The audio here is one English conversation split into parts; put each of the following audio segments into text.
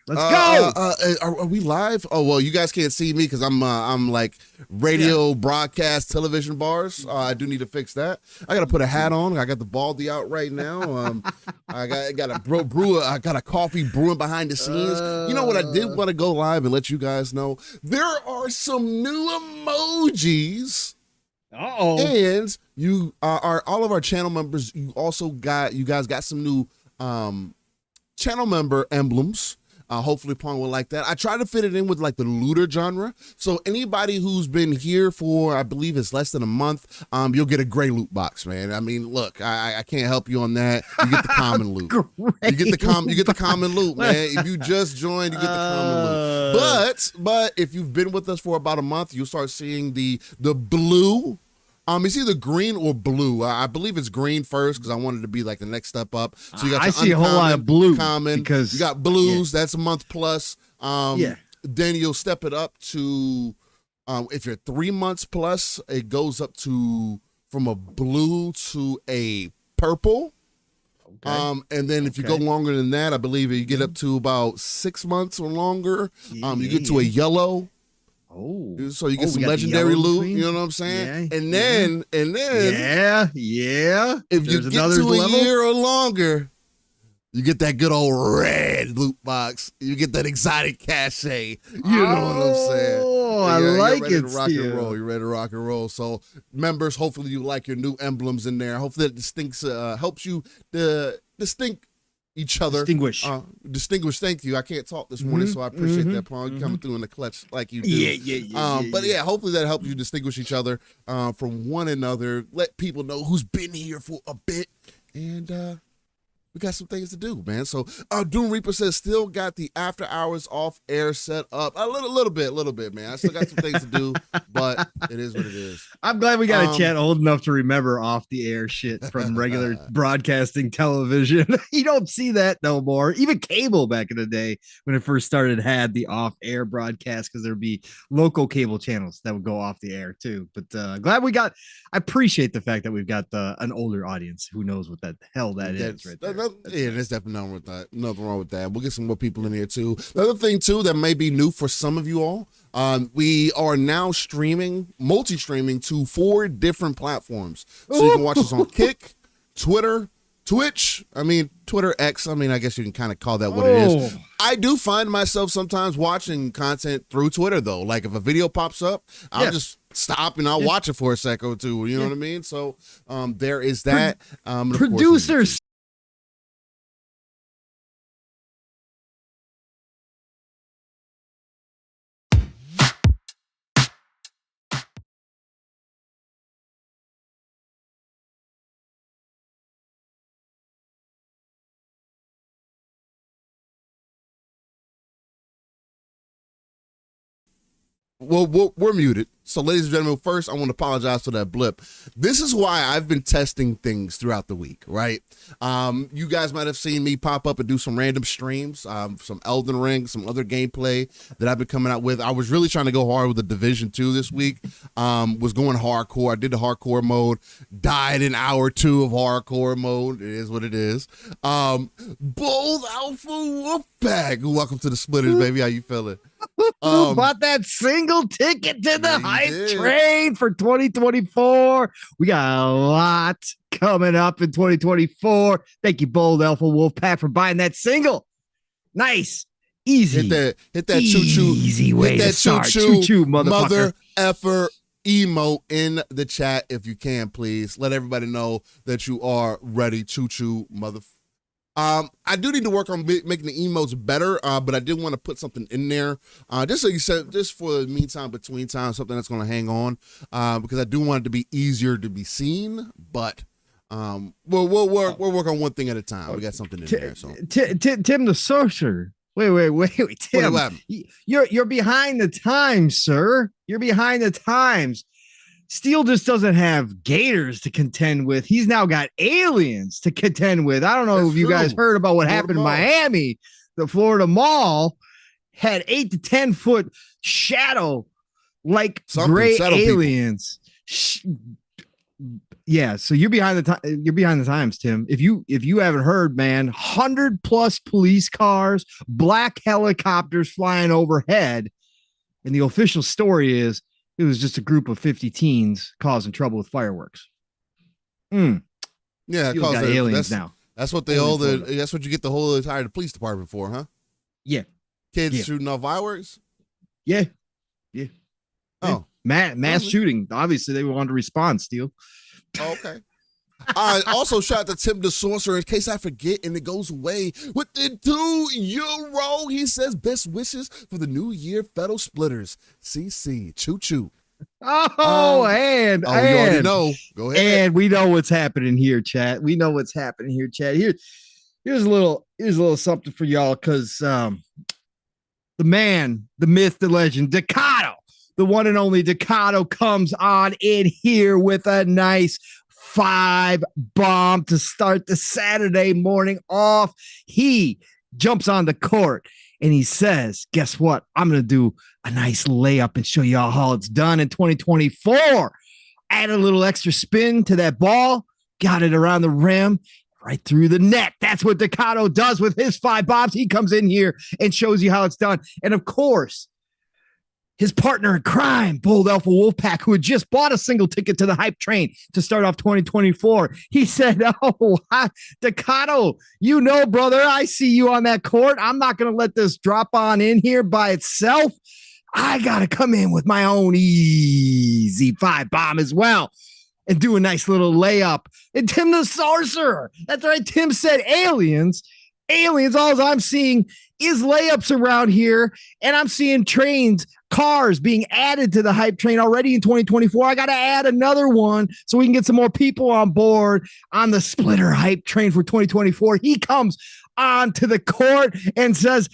Let's go. Are we live? Oh well, you guys can't see me because I'm like radio, broadcast, television bars. I do need to fix that. I gotta put a hat on. I got the baldy out right now. I got a brew. I got a coffee brewing behind the scenes. You know what? I did want to go live and let you guys know there are some new emojis. And you are all of our channel members. You guys got some new channel member emblems. Hopefully Pong will like that. I try to fit it in with like the looter genre. So anybody who's been here for, I believe it's less than a month, you'll get a gray loot box, man. I mean, look, I can't help you on that. You get the common loot. You get the common loot, man. If you just joined, you get the common loot. But if you've been with us for about a month, you'll start seeing the blue. It's either green or blue. I believe it's green first because I wanted to be like the next step up. So you got I see a whole lot of blue common because you got blues. That's a month plus. Then you'll step it up to if you're 3 months plus, it goes up to from a blue to a purple. And then if you go longer than that, I believe you get up to about 6 months or longer. You get to a yellow. So you get some legendary loot, you know what I'm saying? And then if you get to a year or longer, you get that good old red loot box. You get that exotic cachet. You know what I'm saying? I like it. You're ready to rock and roll. So members, hopefully you like your new emblems in there. Hopefully it helps you distinct each other. Distinguish. Thank you. I can't talk this morning, so I appreciate that, Paul. You coming through in the clutch like you do. But hopefully that helps you distinguish each other from one another. Let people know who's been here for a bit, and we got some things to do, man. So Doom Reaper says still got the after hours off air set up a little bit, man. I still got some things to do, but it is what it is. I'm glad we got a chat old enough to remember off the air shit from regular broadcasting television. You don't see that no more. Even cable back in the day when it first started had the off air broadcast because there'd be local cable channels that would go off the air too. But glad we got. I appreciate the fact that we've got an older audience who knows what the hell that is right there. There's definitely nothing wrong with that. We'll get some more people in here too. The other thing too that may be new for some of you all, we are now multi-streaming to 4 different platforms. So you can watch us on Kick, Twitter, Twitch. Twitter X. I guess you can kind of call that what it is. I do find myself sometimes watching content through Twitter though. Like if a video pops up, I'll just stop and I'll watch it for a second or two. You know what I mean? So there is that. Producers. Well, we're muted. So, ladies and gentlemen, first, I want to apologize for that blip. This is why I've been testing things throughout the week, right? You guys might have seen me pop up and do some random streams, some Elden Ring, some other gameplay that I've been coming out with. I was really trying to go hard with the Division 2 this week. Was going hardcore. I did the hardcore mode, died in hour 2 of hardcore mode. It is what it is. Bold Alpha Wolfpack. Welcome to the Splitters, baby. How you feeling? Bought that single ticket to the hype train for 2024. We got a lot coming up in 2024. Thank you, Bold Alpha Wolfpack, for buying that single. Nice, easy. Hit that choo-choo. Easy way to start. Choo-choo, motherfucker. Mother effer emo in the chat if you can, please. Let everybody know that you are ready. Choo-choo, motherfucker. I do need to work on making the emotes better, but I did want to put something in there, just so you said, just for the meantime, between time, something that's going to hang on, because I do want it to be easier to be seen, but we'll work on one thing at a time. We got something in there. So Tim the Sorcerer. Wait, Tim. You're behind the times, sir. You're behind the times. Steel just doesn't have gators to contend with. He's now got aliens to contend with. I don't know if you guys heard about what happened in Miami. The Florida Mall had 8 to 10 foot shadow like gray aliens. Yeah, so you're behind the time. You're behind the times, Tim. If you haven't heard, man, 100+ police cars, black helicopters flying overhead, and the official story is it was just a group of 50 teens causing trouble with fireworks. Yeah, You got aliens now. That's what that's what you get the whole entire police department for, huh? Yeah, Kids shooting off fireworks. yeah. Oh, mass shooting. Obviously, they wanted to respond. Steel. Okay. Also, shout out to Tim the Sorcerer. In case I forget and it goes away with the €2. He says best wishes for the new year, fellow splitters. CC, choo choo. You already know. Go ahead. And we know what's happening here, chat. Here's a little something for y'all, because the man, the myth, the legend, Decado, the one and only Decado, comes on in here with a nice 5-bomb to start the Saturday morning off. He jumps on the court and he says, guess what? I'm going to do a nice layup and show y'all how it's done in 2024. Add a little extra spin to that ball, got it around the rim, right through the net. That's what Decado does with his 5 bombs. He comes in here and shows you how it's done. And of course, his partner in crime, Bold Alpha Wolfpack, who had just bought a single ticket to the hype train to start off 2024. He said, Decado, you know, brother, I see you on that court. I'm not going to let this drop on in here by itself. I got to come in with my own easy 5-bomb as well and do a nice little layup. And Tim the Sorcerer, that's right, Tim said aliens. All I'm seeing is layups around here, and I'm seeing trains, cars being added to the hype train already in 2024. I got to add another one so we can get some more people on board on the splitter hype train for 2024. He comes onto the court and says,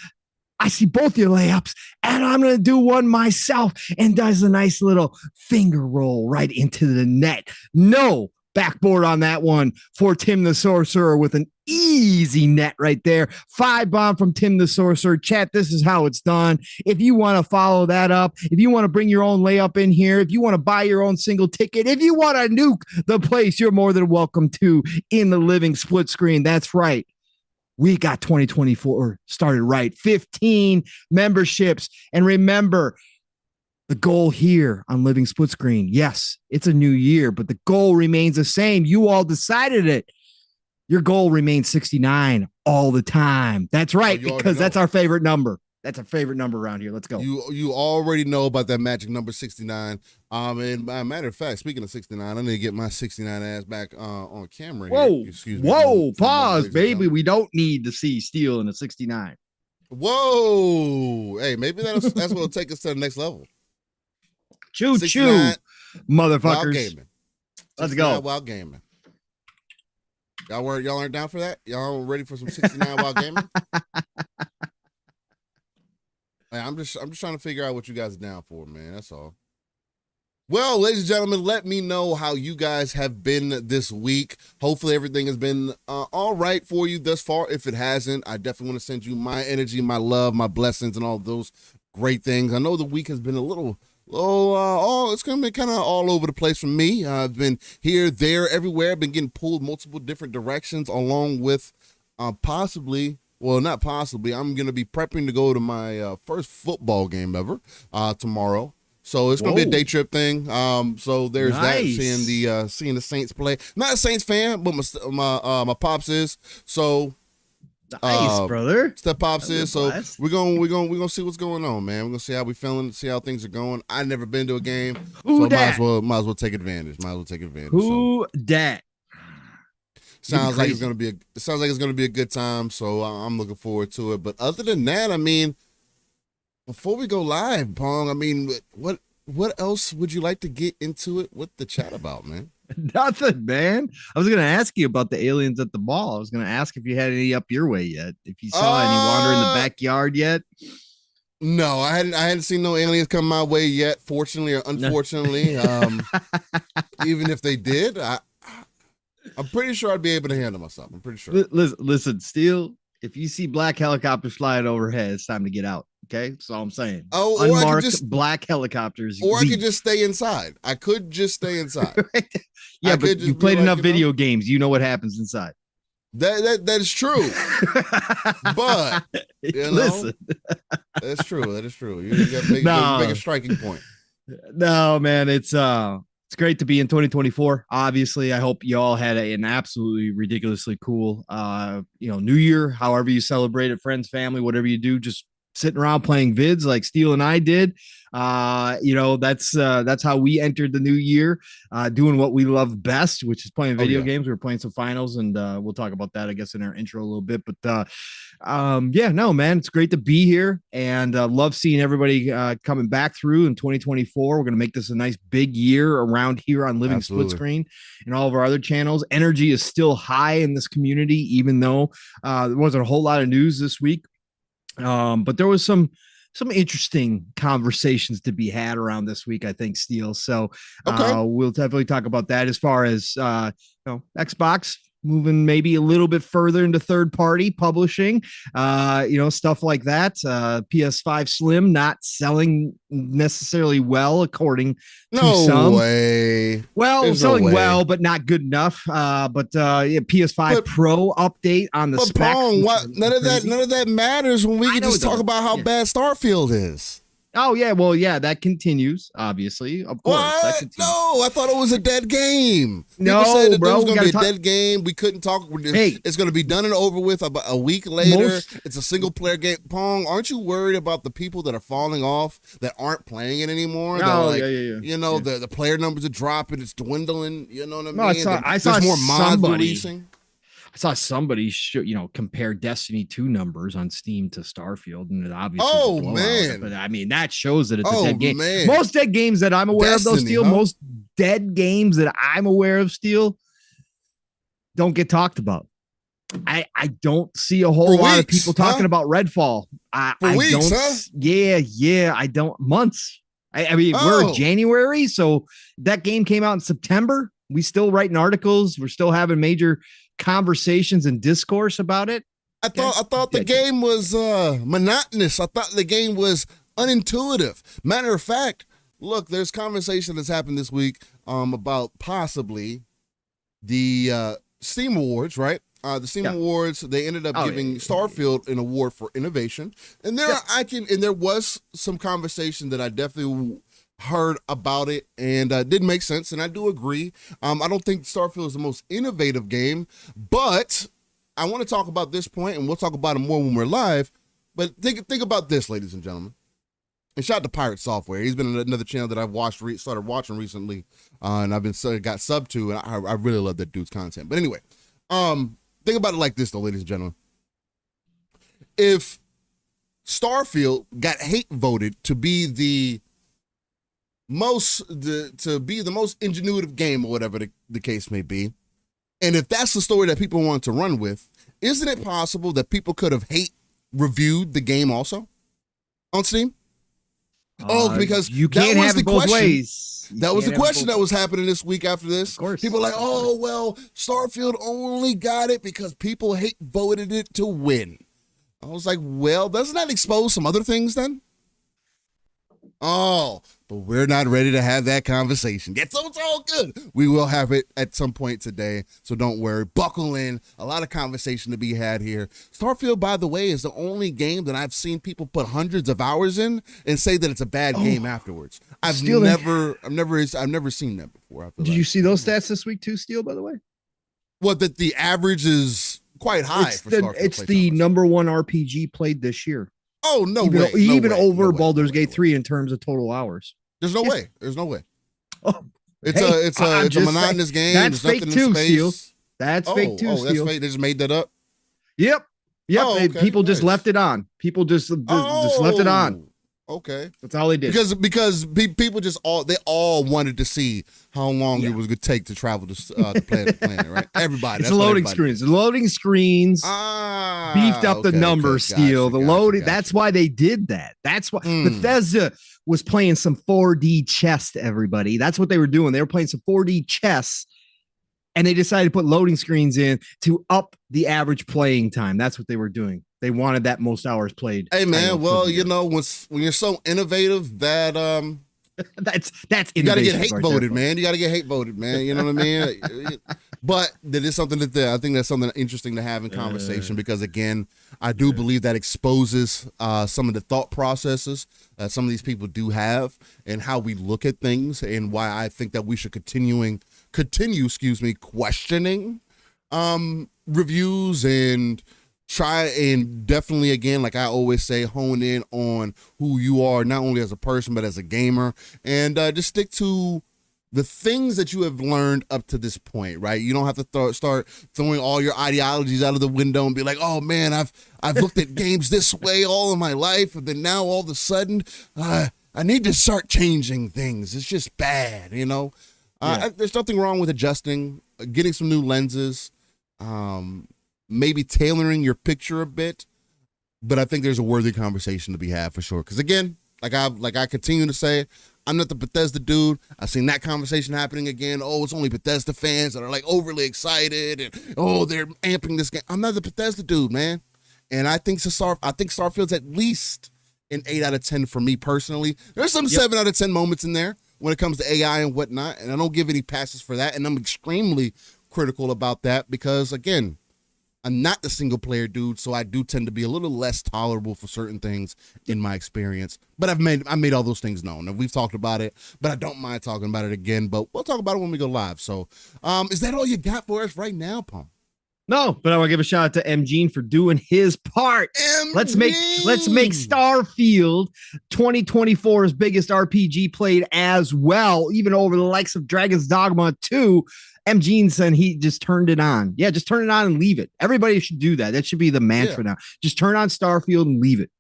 I see both your layups, and I'm going to do one myself, and does a nice little finger roll right into the net. No backboard on that one for Tim the Sorcerer with an easy net right there. 5-bomb from Tim the Sorcerer. Chat, this is how it's done. If you want to follow that up, if you want to bring your own layup in here, if you want to buy your own single ticket, if you want to nuke the place, you're more than welcome to in the living split screen. That's right. We got 2024 started right. 15 memberships. And remember, the goal here on Living Split Screen, yes, it's a new year, but the goal remains the same. You all decided it. Your goal remains 69 all the time. That's right, because that's our favorite number. That's our favorite number around here. Let's go. You already know about that magic number 69. And by matter of fact, speaking of 69, I need to get my 69 ass back on camera. Whoa, excuse me. Whoa, pause, baby. We don't need to see Steel in a 69. Whoa, hey, maybe that's what'll take us to the next level. Choo choo, motherfuckers. Let's go. Wild gaming. Y'all aren't down for that? Y'all ready for some 69 wild gaming? I'm just trying to figure out what you guys are down for, man. That's all. Well, ladies and gentlemen, let me know how you guys have been this week. Hopefully everything has been all right for you thus far. If it hasn't, I definitely want to send you my energy, my love, my blessings, and all those great things. I know the week has been a little it's gonna be kind of all over the place for me. I've been here, there, everywhere. I've been getting pulled multiple different directions, along with not possibly. I'm gonna be prepping to go to my first football game ever tomorrow. So it's gonna be a day trip thing. So there's that, seeing the Saints play. Not a Saints fan, but my pops is. So. Nice, brother. Step pops is. So we're gonna see what's going on, man. We're gonna see how we feeling, see how things are going. I've never been to a game, so might as well take advantage. Who dat? Sounds like it's gonna be a good time. So I'm looking forward to it. But other than that, I mean, before we go live, Pong, I mean, what else would you like to get into it with the chat about, man? Nothing, man. I was going to ask you about the aliens at the mall. I was going to ask if you had any up your way yet. If you saw any wander in the backyard yet. No, I hadn't seen no aliens come my way yet, fortunately or unfortunately. Even if they did, I'm pretty sure I'd be able to handle myself. I'm pretty sure. Listen, Steel, if you see black helicopters flying overhead, it's time to get out. Okay, that's all I'm saying. Oh, Unmarked black helicopters. Or I could just stay inside. I could just stay inside. Yeah, but you played enough video games. You know what happens inside. That is true. But listen, that's true. That is true. You got to make a striking point. No, man, it's great to be in 2024. Obviously, I hope you all had an absolutely ridiculously cool New Year, however you celebrate it, friends, family, whatever you do, just sitting around playing vids like Steele and I did. That's how we entered the new year, doing what we love best, which is playing video games. We were playing some finals, and we'll talk about that, I guess, in our intro a little bit. But no, man, it's great to be here, and love seeing everybody coming back through in 2024. We're gonna make this a nice big year around here on Living Split Screen and all of our other channels. Energy is still high in this community, even though there wasn't a whole lot of news this week. But there was some interesting conversations to be had around this week, I think, Steele. So we'll definitely talk about that as far as Xbox moving maybe a little bit further into third party publishing, stuff like that. PS5 Slim not selling necessarily well, according to some. Way. Well, there's selling well, but not good enough. PS5 Pro update on the spec. None of that matters when we can just talk about how bad Starfield is. Oh, yeah. Well, yeah, that continues, obviously. Of course. What? No, I thought it was a dead game. No, people said that bro. It was going to be a dead game. We couldn't talk. It's going to be done and over with about a week later. It's a single player game. Pong, aren't you worried about the people that are falling off that aren't playing it anymore? No, the player numbers are dropping. It's dwindling. You know what I mean? I saw more mods releasing. I saw somebody compare Destiny 2 numbers on Steam to Starfield, and it obviously. Oh man! But I mean, that shows that it's a dead game. Man. Most dead games that I'm aware of, though, Steel. Huh? Most dead games that I'm aware of, Steel, don't get talked about. I don't see a whole lot of people talking about Redfall. I don't. Months. I mean, we're in January, so that game came out in September. We still writing articles. We're still having major conversations and discourse about it. I thought the game was monotonous. I thought the game was unintuitive. Matter of fact, look, there's conversation that's happened this week about possibly the Steam Awards, right? The Steam Awards, they ended up giving Starfield an award for innovation. And there was some conversation that I definitely heard about it and didn't make sense, and I do agree. I don't think Starfield is the most innovative game, but I want to talk about this point, and we'll talk about it more when we're live. But think about this, ladies and gentlemen. And shout out to Pirate Software. He's been another channel that I've started watching recently, and I've been got subbed to, and I really love that dude's content. But anyway, think about it like this, though, ladies and gentlemen. If Starfield got hate voted to be the most ingenuitive game, or whatever the case may be, and if that's the story that people want to run with, isn't it possible that people could have hate reviewed the game also on Steam? Because you can't have it both ways. That was the question that was happening this week after this. Of course. People are like, oh, well, Starfield only got it because people hate voted it to win. I was like, well, doesn't that expose some other things then? Oh, but we're not ready to have that conversation yet, so it's all good. We will have it at some point today, so don't worry. Buckle in. A lot of conversation to be had here. Starfield, by the way, is the only game that I've seen people put hundreds of hours in and say that it's a bad game afterwards. I've never seen that before. Did you see those stats this week too, Steele, by the way? What, that the average is quite high for Starfield? It's the number one RPG played this year. Oh, no way. Even over Baldur's Gate 3 in terms of total hours. There's no way. There's no way. Oh, it's a monotonous game. That's fake too, Steel. That's fake too, Steel. That's fake. They just made that up? Yep. People just left it on. People just left it on. Okay. That's all they did. Because people they all wanted to see how long it was going to take to travel to planet, right? Everybody. It's loading screens. Loading screens beefed up the numbers, Steel. Gotcha. That's why they did that. That's why Bethesda was playing some 4D chess to everybody. That's what they were doing. They were playing some 4D chess, and they decided to put loading screens in to up the average playing time. That's what they were doing. They wanted that most hours played. Hey man, well, you know, when you're so innovative that that's you got to get hate right voted, there, man. You got to get hate voted, man. You know what I mean? But that is something that I think that's something interesting to have in conversation because, again, I do believe that exposes some of the thought processes that some of these people do have and how we look at things and why I think that we should continue, questioning reviews and try and definitely, again, like I always say, hone in on who you are, not only as a person, but as a gamer, and just stick to the things that you have learned up to this point, right? You don't have to start throwing all your ideologies out of the window and be like, oh man, I've looked at games this way all of my life, and then now all of a sudden, I need to start changing things. It's just bad, you know? There's nothing wrong with adjusting, getting some new lenses, maybe tailoring your picture a bit, but I think there's a worthy conversation to be had for sure. Because again, like I continue to say, I'm not the Bethesda dude. I've seen that conversation happening again. Oh, it's only Bethesda fans that are like overly excited and they're amping this game. I'm not the Bethesda dude, man. And I think Starfield's at least an 8 out of 10 for me personally. There's some 7 out of 10 moments in there when it comes to AI and whatnot, and I don't give any passes for that. And I'm extremely critical about that because, again, I'm not the single player dude, so I do tend to be a little less tolerable for certain things in my experience. But I made all those things known, and we've talked about it, but I don't mind talking about it again. But we'll talk about it when we go live. So, is that all you got for us right now, Pump? No, but I want to give a shout out to M. Gene for doing his part. Let's make Starfield 2024's biggest RPG played as well, even over the likes of Dragon's Dogma 2. M. Gene said he just turned it on. Yeah, just turn it on and leave it. Everybody should do that. That should be the mantra now. Just turn on Starfield and leave it.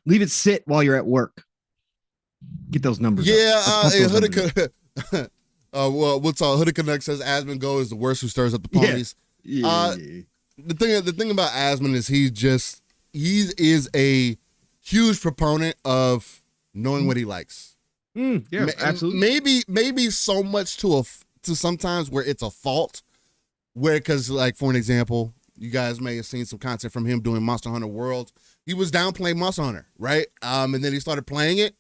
Leave it sit while you're at work. Get those numbers. Well, what's all Hoodie Connect says Asmongold is the worst who stirs up the ponies. Yeah. The thing about Asmon is he is a huge proponent of knowing what he likes. Absolutely. Maybe so much to sometimes where it's a fault, because like for an example, you guys may have seen some content from him doing Monster Hunter World. He was downplaying Monster Hunter, right? And then he started playing it,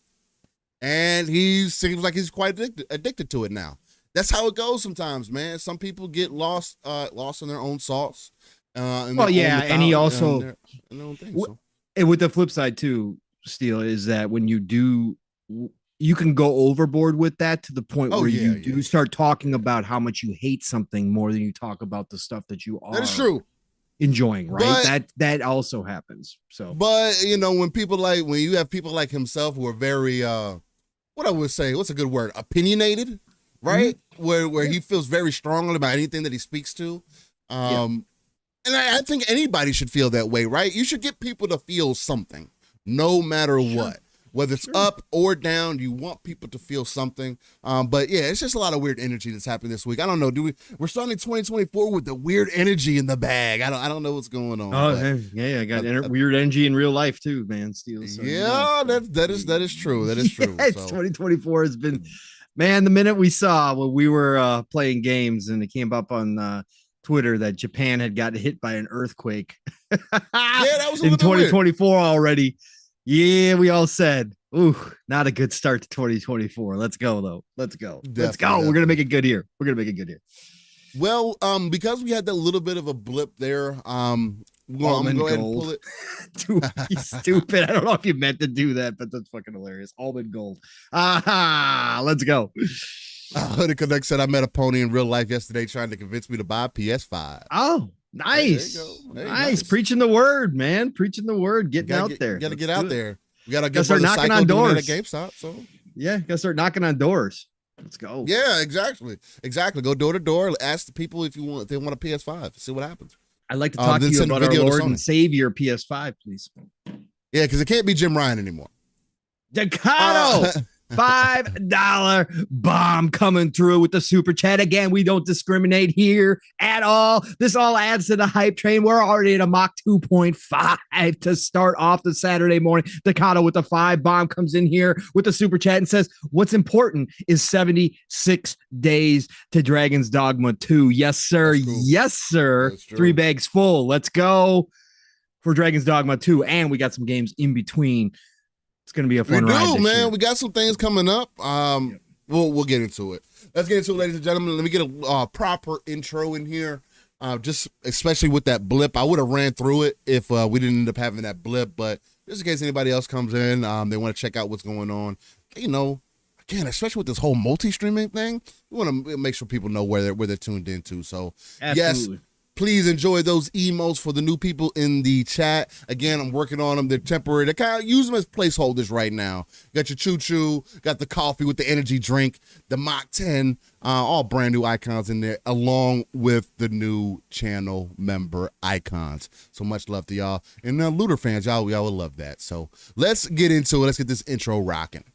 and he seems like he's quite addicted to it now. That's how it goes sometimes, man. Some people get lost in their own sauce. And he also and with the flip side too, Steele, is that when you can go overboard with that to the point where you do start talking about how much you hate something more than you talk about the stuff that you are. That is true. Enjoying, right? But that also happens. So, but you know, when you have people like himself who are very, what I would say, what's a good word? Opinionated, right? Mm-hmm. Where he feels very strongly about anything that he speaks to. And I think anybody should feel that way, right? You should get people to feel something, no matter what. Whether it's up or down, you want people to feel something. But yeah, it's just a lot of weird energy that's happening this week. I don't know. We're starting 2024 with the weird energy in the bag. I don't know what's going on. I got weird energy in real life too, man. Steele. So, that is true. That is true. So. 2024 has been, man. The minute we saw when we were playing games and it came up on Twitter that Japan had gotten hit by an earthquake. That was in 2024 already. Yeah, we all said, ooh, not a good start to 2024. Let's go, though. Let's go. Let's go. We're going to make it good here. Well, because we had that little bit of a blip there, I'm going to go ahead and pull it. Stupid. I don't know if you meant to do that, but that's fucking hilarious. Almond gold. Let's go. Hoodie Connect said, I met a pony in real life yesterday trying to convince me to buy a PS5. Oh, nice. Nice. Preaching the word, man. Preaching the word. Getting out there. You got to get out there. We got to start knocking on doors at GameStop. So yeah, got to start knocking on doors. Let's go. Yeah, exactly. Go door to door. Ask the people if they want a PS5. See what happens. I'd like to talk to you about our Lord and Savior PS5, please. Yeah, because it can't be Jim Ryan anymore. Decado. $5 bomb coming through with the super chat. Again, we don't discriminate here at all. This all adds to the hype train. We're already at a Mach 2.5 to start off the Saturday morning. Decado with the 5 bomb comes in here with the super chat and says, what's important is 76 days to Dragon's Dogma 2. Yes, sir. Yes, sir. 3 bags full. Let's go. for Dragon's Dogma 2, and we got some games in between. It's going to be a fun ride this year. We got some things coming up. We'll get into it. Let's get into it, ladies and gentlemen. Let me get a proper intro in here. Just especially with that blip. I would have ran through it if we didn't end up having that blip, but just in case anybody else comes in, they want to check out what's going on. You know, again, especially with this whole multi-streaming thing, we want to make sure people know where they're tuned into. So, Absolutely. Yes, please enjoy those emotes for the new people in the chat. Again, I'm working on them. They're temporary. They kind of use them as placeholders right now. Got your choo-choo, got the coffee with the energy drink, the Mach 10, all brand new icons in there, along with the new channel member icons. So much love to y'all. And Looter fans, y'all will love that. So let's get into it. Let's get this intro rocking.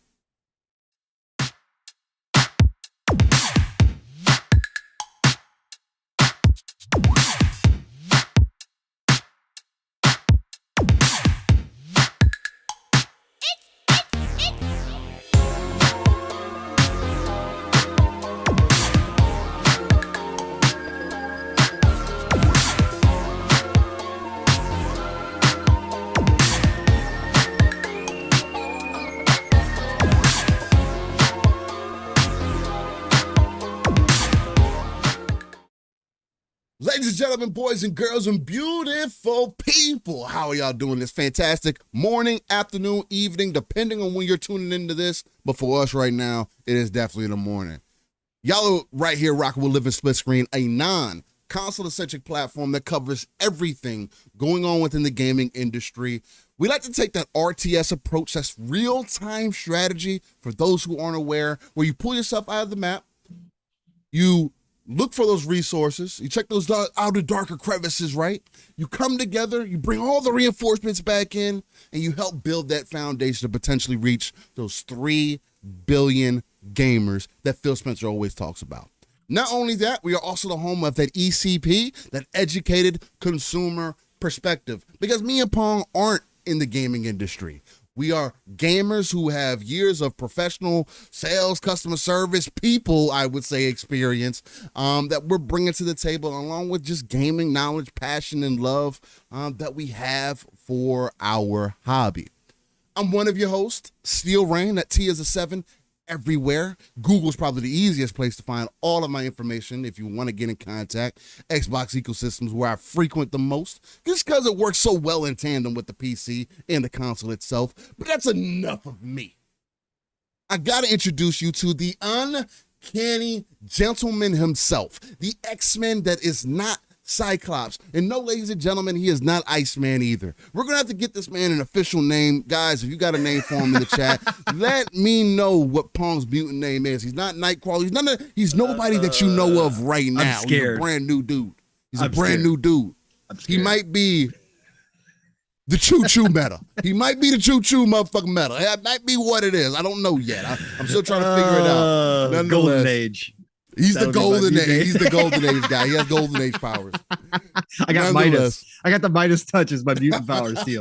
Ladies and gentlemen, boys and girls, and beautiful people, how are y'all doing this fantastic morning, afternoon, evening, depending on when you're tuning into this? But for us right now, it is definitely in the morning. Y'all are right here rocking with Living Split Screen, a non-console-centric platform that covers everything going on within the gaming industry. We like to take that RTS approach, that's real-time strategy for those who aren't aware, where you pull yourself out of the map, you look for those resources. You check those outer darker crevices, right? You come together, you bring all the reinforcements back in, and you help build that foundation to potentially reach those 3 billion gamers that Phil Spencer always talks about. Not only that, we are also the home of that ECP, that educated consumer perspective, because me and Pong aren't in the gaming industry. We are gamers who have years of professional sales, customer service, people, I would say, experience that we're bringing to the table, along with just gaming knowledge, passion, and love that we have for our hobby. I'm one of your hosts, Steel Rain, that T is a 7 everywhere. Google's probably the easiest place to find all of my information if you want to get in contact. Xbox ecosystems where I frequent the most, just because it works so well in tandem with the PC and the console itself. But that's enough of me. I gotta introduce you to the uncanny gentleman himself, the X-Men that is not Cyclops. And no, ladies and gentlemen, he is not Iceman either. We're going to have to get this man an official name. Guys, if you got a name for him in the chat, let me know what Pong's mutant name is. He's not Nightcrawler. He's nobody that you know of right now. I'm scared. He's a brand new dude. He might be the choo-choo meta. He might be the choo-choo motherfucking meta. That might be what it is. I don't know yet. I'm still trying to figure it out. Golden Age. He's the golden age. He's the golden age guy. He has golden age powers. I got Midas. I got the Midas touches, my mutant power steel.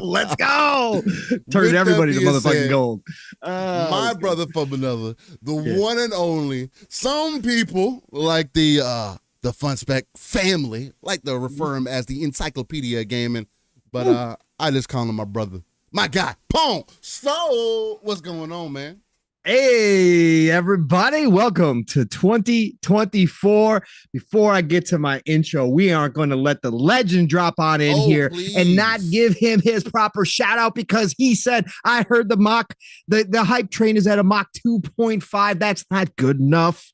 Let's go. Turn everybody to motherfucking gold. My brother from another, the one and only. Some people like the Fun Spec family like to refer him as the Encyclopedia of Gaming, but I just call him my brother, my guy, Pong. So what's going on, man? Hey, everybody. Welcome to 2024. Before I get to my intro, we aren't going to let the legend drop on in here and not give him his proper shout out, because he said, I heard the hype train is at a Mach 2.5. That's not good enough.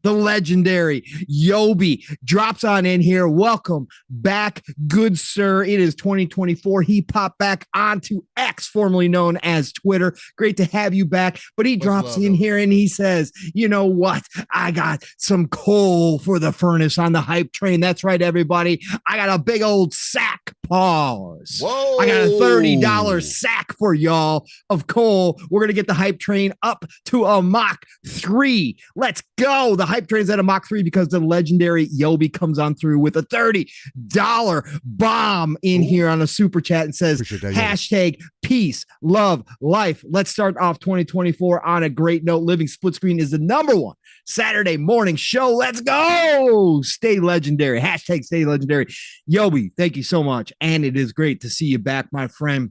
The legendary Yobi drops on in here. Welcome back, good sir. It is 2024. He popped back onto X, formerly known as Twitter. Great to have you back. But he drops in here and he says, you know what? I got some coal for the furnace on the hype train. That's right, everybody. I got a big old sack. Pause. Whoa. I got a $30 sack for y'all of coal. We're going to get the hype train up to a Mach 3. Let's go. The hype train's at a Mach 3 because the legendary Yobi comes on through with a $30 bomb in here on a super chat and says, hashtag peace, love, life. Let's start off 2024 on a great note. Living Split Screen is the #1 Saturday morning show. Let's go. Stay legendary. Hashtag stay legendary. Yobi, thank you so much. And it is great to see you back, my friend.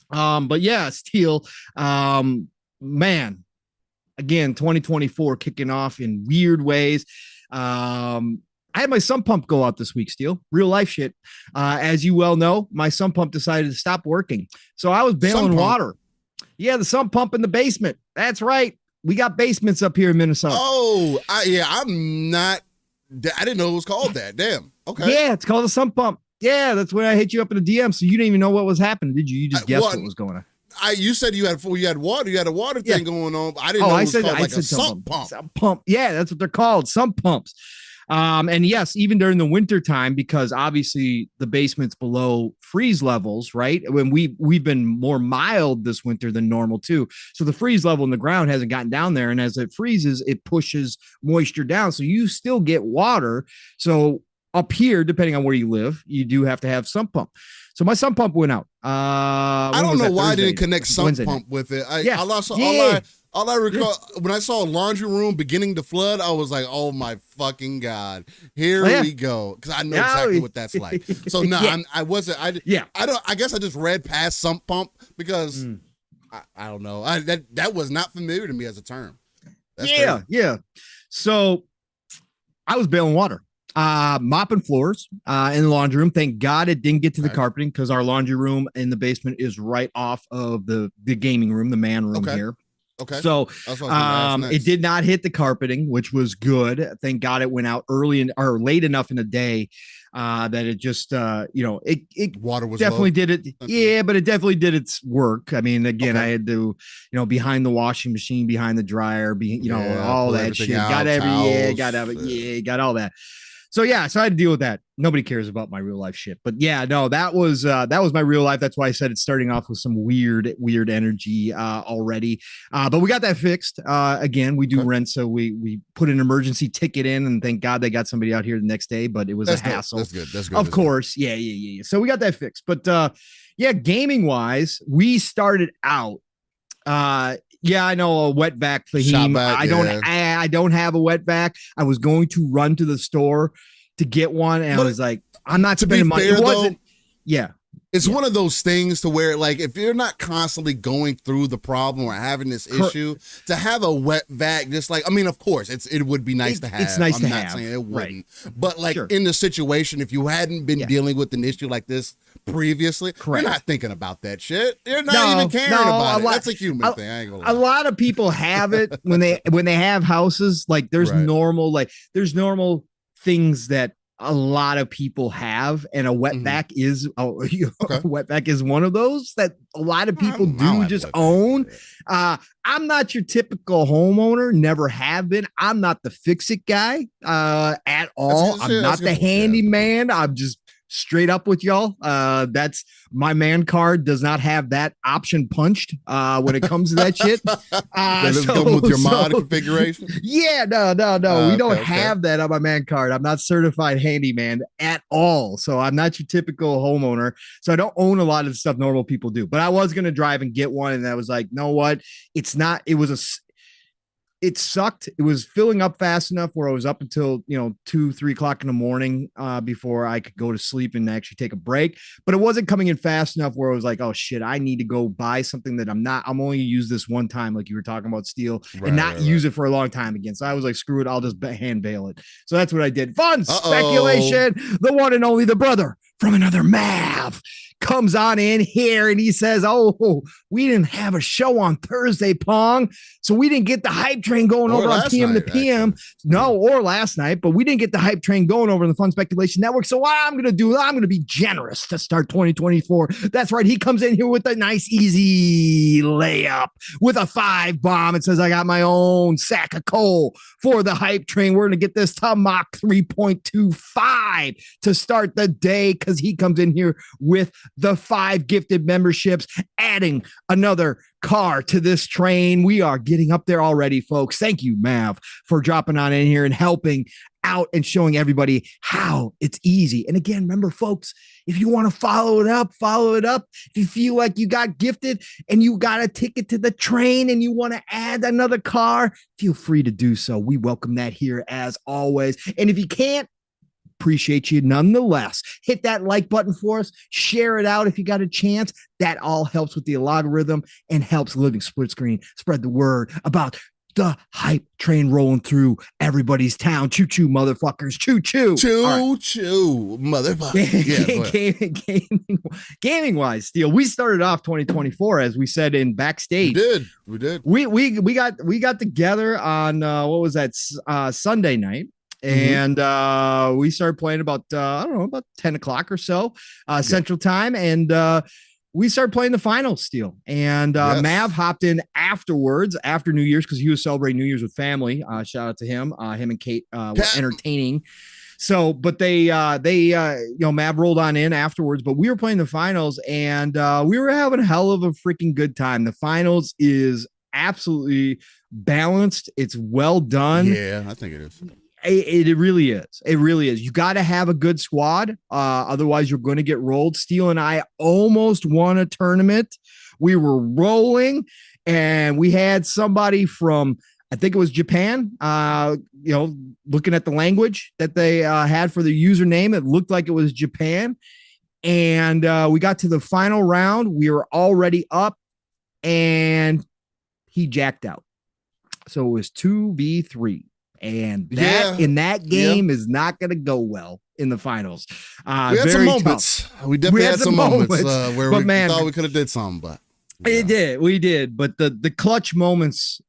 But yeah, Steel, man, again, 2024 kicking off in weird ways. I had my sump pump go out this week, Steel. Real life shit. As you well know, my sump pump decided to stop working. So I was bailing water. Yeah, the sump pump in the basement. That's right. We got basements up here in Minnesota. Oh, I didn't know it was called that. Damn. Okay. Yeah, it's called a sump pump. Yeah, that's when I hit you up in the DM. So you didn't even know what was happening, did you? You just guessed what was going on. You said you had water. You had a water thing going on. I didn't know it was called like a sump pump. Sump pump. Yeah, that's what they're called. Sump pumps. And yes, even during the winter time, because obviously the basement's below freeze levels, right? When we've been more mild this winter than normal too. So the freeze level in the ground hasn't gotten down there. And as it freezes, it pushes moisture down. So you still get water. So up here, depending on where you live, you do have to have sump pump. So my sump pump went out. I don't know why I didn't connect sump pump with it. All I recall when I saw a laundry room beginning to flood, I was like, "Oh my fucking god, here we go!" Because I know exactly what that's like. So no, I wasn't. I guess I just read past sump pump because I don't know. That was not familiar to me as a term. That's crazy. So I was bailing water. Mopping floors in the laundry room. Thank God it didn't get to the carpeting because our laundry room in the basement is right off of the gaming room, the man room here. Okay. So it did not hit the carpeting, which was good. Thank God it went out early or late enough in the day that it just it water was definitely low. did it. Yeah, but it definitely did its work. I mean, again, I had to, behind the washing machine, behind the dryer, all that shit. Got all that. So I had to deal with that. Nobody cares about my real life shit, but that was my real life. That's why I said it's starting off with some weird energy already. But we got that fixed. Again, we do rent, so we put an emergency ticket in, and thank God they got somebody out here the next day. But it was a hassle. That's good. Of course, yeah. So we got that fixed. But gaming wise, we started out. I know a wet vac for him. I don't have a wet vac. I was going to run to the store to get one, and I was like, I'm not spending money. It wasn't. It's one of those things to where, like, if you're not constantly going through the problem or having this issue, to have a wet vac, just like, I mean, of course, it would be nice to have. It's nice I'm to not have. saying it wouldn't, but like in the situation, if you hadn't been dealing with an issue like this previously, you're not thinking about that shit. You're not even caring about it. That's a human thing. I ain't gonna lie. A lot of people have it when they have houses. Like there's normal things that a lot of people have, and a wet vac is a wet vac is one of those that a lot of people do just own. I'm not your typical homeowner, never have been. I'm not the fix it guy at all. I'm not the handyman. I'm just straight up with y'all. That's my man card does not have that option punched when it comes to that shit. Go with your mod configuration. Yeah, no. We don't have that on my man card. I'm not certified handyman at all. So I'm not your typical homeowner. So I don't own a lot of the stuff normal people do. But I was gonna drive and get one, and I was like, know what? It sucked. It was filling up fast enough where I was up until 2-3 o'clock in the morning before I could go to sleep and actually take a break. But it wasn't coming in fast enough where I was like, oh shit, I need to go buy something that I'm only use this one time, like you were talking about, Steel, and not use it for a long time again. So I was like, screw it, I'll just hand bail it. So that's what I did. Fun speculation. The one and only, the brother from another Mav comes on in here and he says, oh, we didn't have a show on Thursday, Pong, so we didn't get the hype train going over on PM to PM. Or last night, but we didn't get the hype train going over in the Fun Speculation Network. So what I'm going to do, I'm going to be generous to start 2024. That's right. He comes in here with a nice, easy layup with a 5 bomb and says, I got my own sack of coal for the hype train. We're going to get this to Mach 3.25 to start the day, because he comes in here with the 5 gifted memberships, adding another car to this train. We are getting up there already, folks. Thank you, Mav, for dropping on in here and helping out and showing everybody how it's easy. And again, remember, folks, if you want to follow it up, follow it up. If you feel like you got gifted and you got a ticket to the train and you want to add another car, feel free to do so. We welcome that here as always. And if you can't, appreciate you nonetheless. Hit that like button for us. Share it out if you got a chance. That all helps with the algorithm and helps Living Split Screen spread the word about the hype train rolling through everybody's town. Choo choo, motherfuckers. Choo choo. Choo choo, motherfuckers. Gaming wise, Steel, we started off 2024 as we said in Backstage. We did. We got together on what was that Sunday night. And we started playing about I don't know, about 10 o'clock or so Central Time, and we started playing the finals, Steel. And Mav hopped in afterwards, after New Year's, because he was celebrating New Year's with family. Shout out to him. Him and Kate were entertaining. So, but they Mav rolled on in afterwards, but we were playing the finals, and we were having a hell of a freaking good time. The finals is absolutely balanced. It's well done. Yeah, I think it is. It really is. It really is. You got to have a good squad. Otherwise, you're going to get rolled. Steel and I almost won a tournament. We were rolling, and we had somebody from, I think it was Japan, looking at the language that they had for the username. It looked like it was Japan. And we got to the final round. We were already up, and he jacked out. So it was 2v3. And that in that game is not going to go well in the finals. We had some moments. We definitely had some moments where we thought we could have did something, but we did. But the clutch moments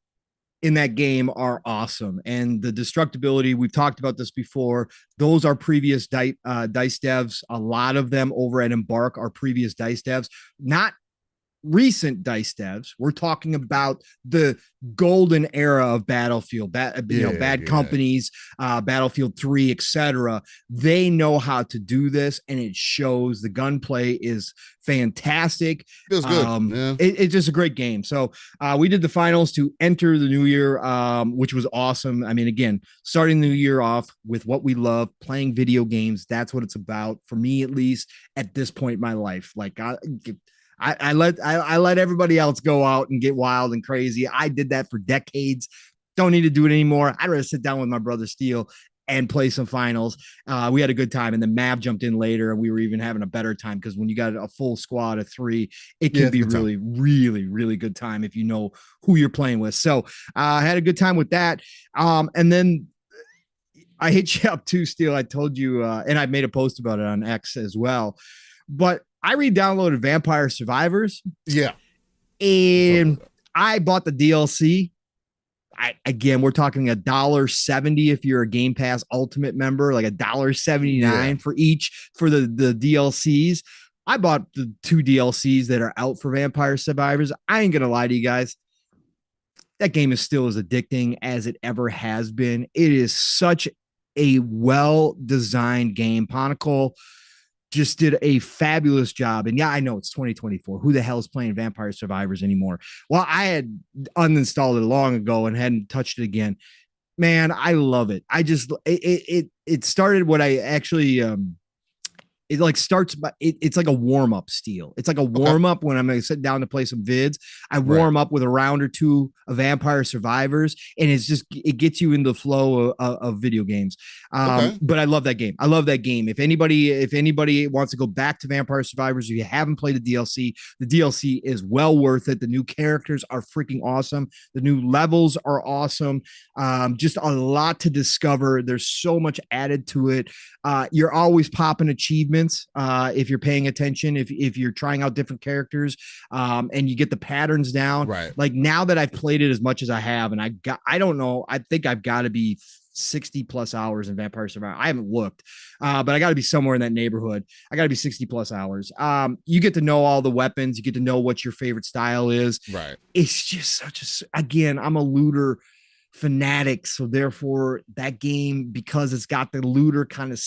in that game are awesome, and the destructibility. We've talked about this before. Those are previous dice devs. A lot of them over at Embark are previous dice devs, not recent dice devs. We're talking about the golden era of Battlefield, bad companies, Battlefield 3, etc. They know how to do this, and it shows. The gunplay is fantastic. Feels good. It's just a great game. So we did the finals to enter the new year, which was awesome. I mean, again, starting the new year off with what we love, playing video games. That's what it's about for me, at least at this point in my life. Like I let everybody else go out and get wild and crazy. I did that for decades. Don't need to do it anymore. I'd rather sit down with my brother Steel and play some finals. We had a good time, and then Mav jumped in later, and we were even having a better time, because when you got a full squad of 3, it can be really, really, really good time if you know who you're playing with. So I had a good time with that. And then I hit you up too, Steel. I told you, and I made a post about it on X as well, but I re-downloaded Vampire Survivors. Yeah. And I bought the DLC. We're talking $1.70 if you're a Game Pass Ultimate member, like $1.79 for each for the DLCs. I bought the 2 DLCs that are out for Vampire Survivors. I ain't gonna lie to you guys. That game is still as addicting as it ever has been. It is such a well-designed game. Ponicle just did a fabulous job. And yeah, I know it's 2024. Who the hell is playing Vampire Survivors anymore? Well, I had uninstalled it long ago and hadn't touched it again. Man, I love it. It started what I actually it like starts, but it's like a warm up, Steel. It's like a warm up when I'm going to sit down to play some vids. I warm up with a round or 2 of Vampire Survivors, and it gets you in the flow of video games. But I love that game. I love that game. If anybody wants to go back to Vampire Survivors, if you haven't played the DLC is well worth it. The new characters are freaking awesome. The new levels are awesome. Just a lot to discover. There's so much added to it. You're always popping achievements if you're paying attention, if you're trying out different characters, and you get the patterns down. Right. Like, now that I've played it as much as I have, and I don't know, I think I've got to be 60 plus hours in Vampire Survivor. I haven't looked, but I got to be somewhere in that neighborhood. I got to be 60 plus hours. You get to know all the weapons. You get to know what your favorite style is. Right. It's just again, I'm a looter fanatic, so therefore that game, because it's got the looter kind of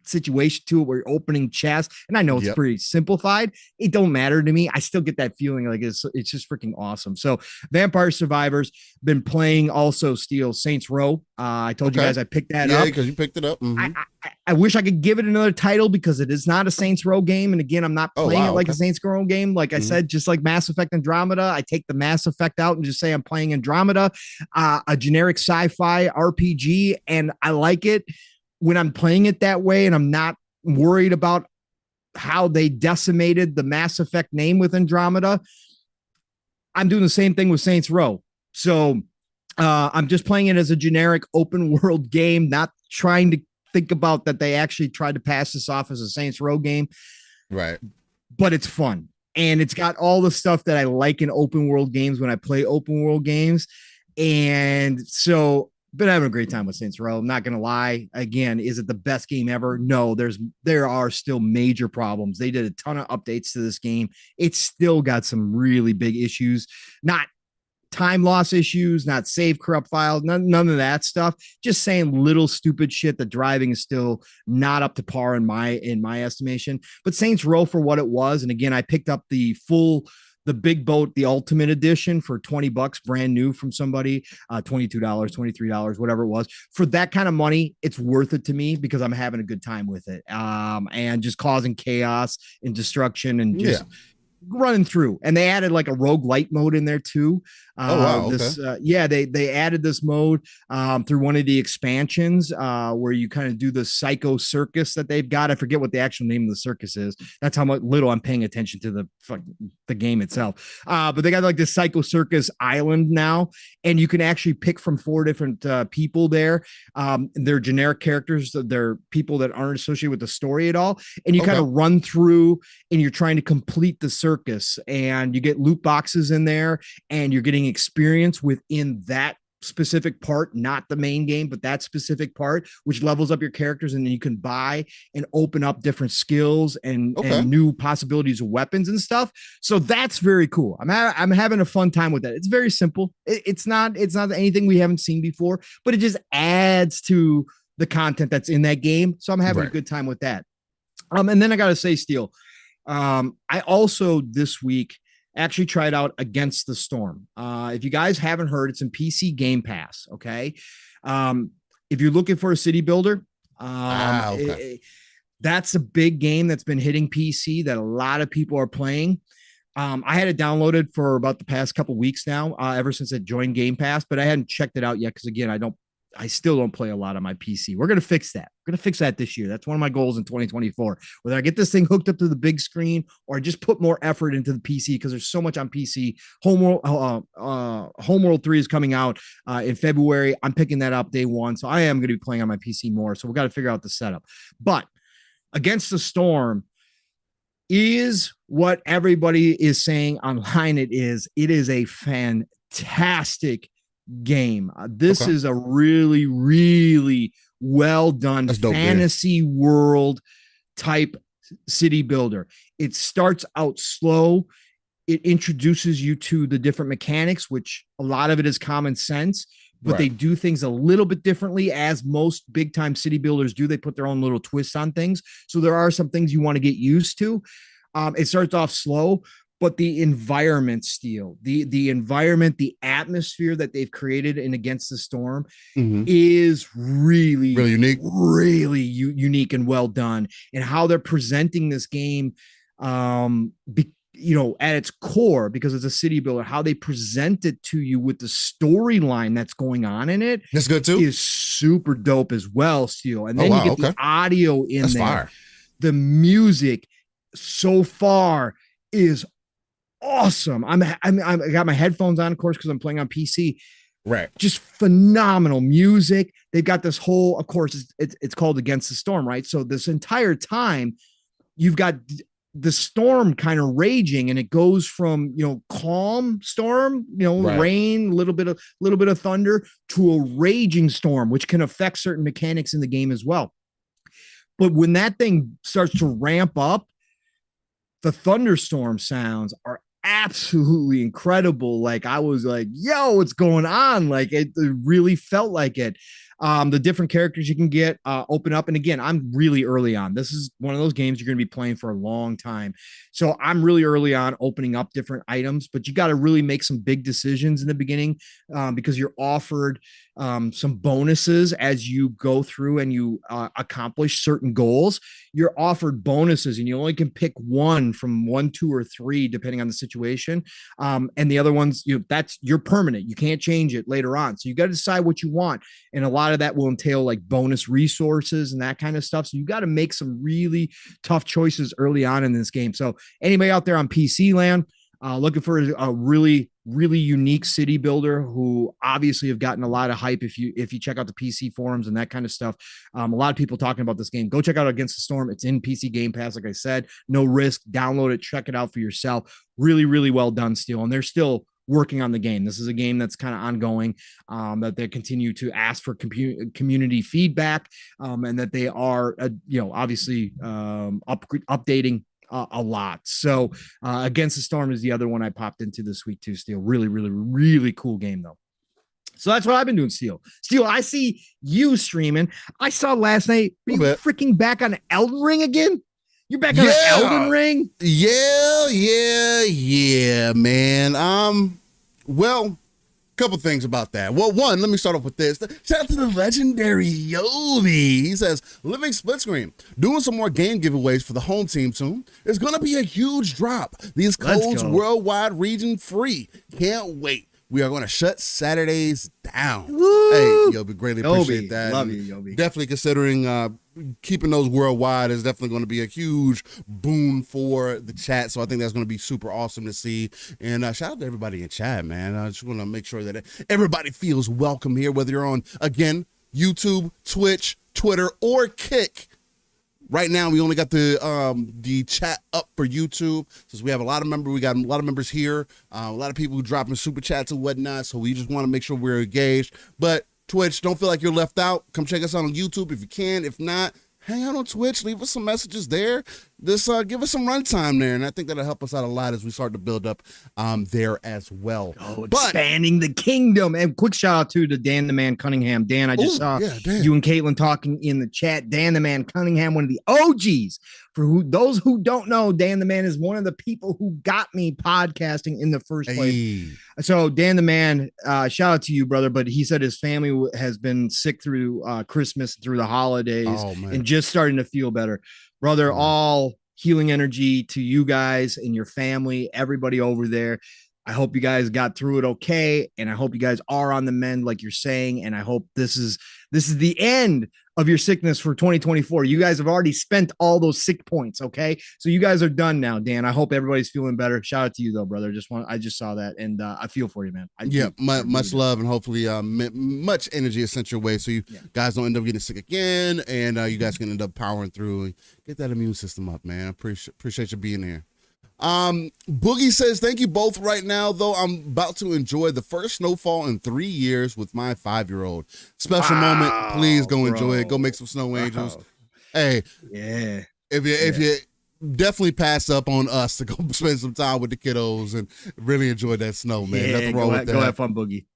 situation to it where you're opening chests. And I know it's Yep. pretty simplified. It don't matter to me. I still get that feeling like it's just freaking awesome. So Vampire Survivors, been playing also Steel Saints Row. I told you guys I picked that up. Yeah, because you picked it up. Mm-hmm. I wish I could give it another title because it is not a Saints Row game. And again, I'm not playing it like a Saints Row game. Like I said, just like Mass Effect Andromeda, I take the Mass Effect out and just say I'm playing Andromeda, a generic sci-fi RPG, and I like it when I'm playing it that way, and I'm not worried about how they decimated the Mass Effect name with Andromeda. I'm doing the same thing with Saints Row. So I'm just playing it as a generic open world game, not trying to think about that they actually tried to pass this off as a Saints Row game. Right. But it's fun. And it's got all the stuff that I like in open world games when I play open world games. And so been having a great time with Saints Row. I'm not going to lie. Again, is it the best game ever? No, there are still major problems. They did a ton of updates to this game. It's still got some really big issues, not time loss issues, not save corrupt files, none of that stuff. Just saying little stupid shit. The driving is still not up to par in my estimation. But Saints Row for what it was, and again, I picked up the big boat, the ultimate edition for $20 brand new from somebody, $22, $23, whatever it was. For that kind of money, it's worth it to me because I'm having a good time with it. And just causing chaos and destruction and just running through. And they added like a roguelite mode in there too. They added this mode through one of the expansions where you kind of do the psycho circus that they've got. I forget what the actual name of the circus is. That's how much little I'm paying attention to the game itself. But they got like this psycho circus island now, and you can actually pick from 4 different people there. They're generic characters. They're people that aren't associated with the story at all. And you kind of run through and you're trying to complete the circus, and you get loot boxes in there, and you're getting experience within that specific part, not the main game, but that specific part, which levels up your characters, and then you can buy and open up different skills and new possibilities of weapons and stuff. So that's very cool. I'm having a fun time with that. It's very simple. It's not anything we haven't seen before, but it just adds to the content that's in that game. So I'm having a good time with that. And then I gotta say, Steel, I also this week actually tried out Against the Storm. If you guys haven't heard, it's in PC Game Pass. Okay. If you're looking for a city builder, that's a big game that's been hitting PC that a lot of people are playing. I had it downloaded for about the past couple weeks now, ever since it joined Game Pass, but I hadn't checked it out yet. Cause again, I still don't play a lot on my PC. We're going to fix that. We're going to fix that this year. That's one of my goals in 2024. Whether I get this thing hooked up to the big screen or I just put more effort into the PC, because there's so much on PC. Homeworld 3 is coming out in February. I'm picking that up day one. So I am going to be playing on my PC more. So we got to figure out the setup. But Against the Storm is what everybody is saying online. It is a fantastic game. This is a really, really well done fantasy world type city builder. It starts out slow. It introduces you to the different mechanics, which a lot of it is common sense, but they do things a little bit differently, as most big time city builders do. They put their own little twists on things. So there are some things you want to get used to. It starts off slow, but the environment, Steel, the environment, the atmosphere that they've created in Against the Storm is really unique, unique and well done. And how they're presenting this game, at its core, because it's a city builder, how they present it to you with the storyline that's going on in it. That's good too. Is super dope as well, Steel. And then you get the audio in there. Fire. The music so far is awesome. I got my headphones on, of course, because I'm playing on PC. Right. Just phenomenal music. They've got this whole, of course, it's called Against the Storm, right? So this entire time, you've got the storm kind of raging, and it goes from calm storm, rain, a little bit of thunder, to a raging storm, which can affect certain mechanics in the game as well. But when that thing starts to ramp up, the thunderstorm sounds are absolutely incredible. Like I was like, yo, what's going on? Like it really felt like it. The different characters you can get open up. And again, I'm really early on. This is one of those games you're going to be playing for a long time. So I'm really early on opening up different items, but you got to really make some big decisions in the beginning because you're offered some bonuses as you go through and you accomplish certain goals. You're offered bonuses and you only can pick one from 1, 2, or 3, depending on the situation. And the other ones, you're permanent. You can't change it later on. So you got to decide what you want. And a lot of that will entail like bonus resources and that kind of stuff. So you got to make some really tough choices early on in this game. So anybody out there on PC land, looking for a really, really unique city builder who obviously have gotten a lot of hype. If you check out the PC forums and that kind of stuff, a lot of people talking about this game. Go check out Against the Storm. It's in PC Game Pass. Like I said, no risk. Download it. Check it out for yourself. Really, really well done, still. And they're still working on the game. This is a game that's kind of ongoing, that they continue to ask for community feedback, and that they are, obviously updating a lot. So Against the Storm is the other one I popped into this week too, Steel. Really, really, really cool game though. So that's what I've been doing, Steel. Steel, I see you streaming. I saw last night, are you freaking back on Elden Ring again? You're back on Elden Ring? Yeah, man. Well, couple things about that. Well, one, let me start off with this. Shout out to the legendary Yobi. He says, living split screen, doing some more game giveaways for the home team soon. It's going to be a huge drop. These codes worldwide region free. Can't wait. We are going to shut Saturdays down. Woo! Hey, Yobi, greatly appreciate that. Love you, Yobi. Definitely considering keeping those worldwide is definitely going to be a huge boon for the chat. So I think that's going to be super awesome to see. And shout out to everybody in chat, man. I just want to make sure that everybody feels welcome here, whether you're on, again, YouTube, Twitch, Twitter, or Kick. Right now, we only got the chat up for YouTube, since we have a lot of members. We got a lot of members here, a lot of people who dropping super chats and whatnot. So we just want to make sure we're engaged. But Twitch, don't feel like you're left out. Come check us out on YouTube if you can. If not, hang out on Twitch. Leave us some messages there. Just give us some runtime there, and I think that'll help us out a lot as we start to build up there as well. Expanding the kingdom. And quick shout out to Dan the Man Cunningham. Dan, I just saw you and Caitlin talking in the chat. Dan the Man Cunningham, one of the OGs. For those who don't know, Dan the Man is one of the people who got me podcasting in the first place. So Dan the Man, shout out to you, brother. But he said his family has been sick through Christmas, through the holidays, and just starting to feel better. Brother, all healing energy to you guys and your family, everybody over there. I hope you guys got through it okay, and I hope you guys are on the mend like you're saying, and I hope this is the end of your sickness for 2024. You guys have already spent all those sick points, okay? So you guys are done now, Dan. I hope everybody's feeling better. Shout out to you though, brother. I just saw that, and I feel for you, man. Much love, and hopefully much energy is sent your way, so you guys don't end up getting sick again, and you guys can end up powering through and get that immune system up, man. Appreciate you being here. Boogie says, thank you both right now, though. I'm about to enjoy the first snowfall in 3 years with my 5-year-old. Special moment. Please go enjoy it. Go make some snow angels. Hey, if you definitely pass up on us to go spend some time with the kiddos and really enjoy that snow, man. Nothing wrong with that. Go have fun, Boogie.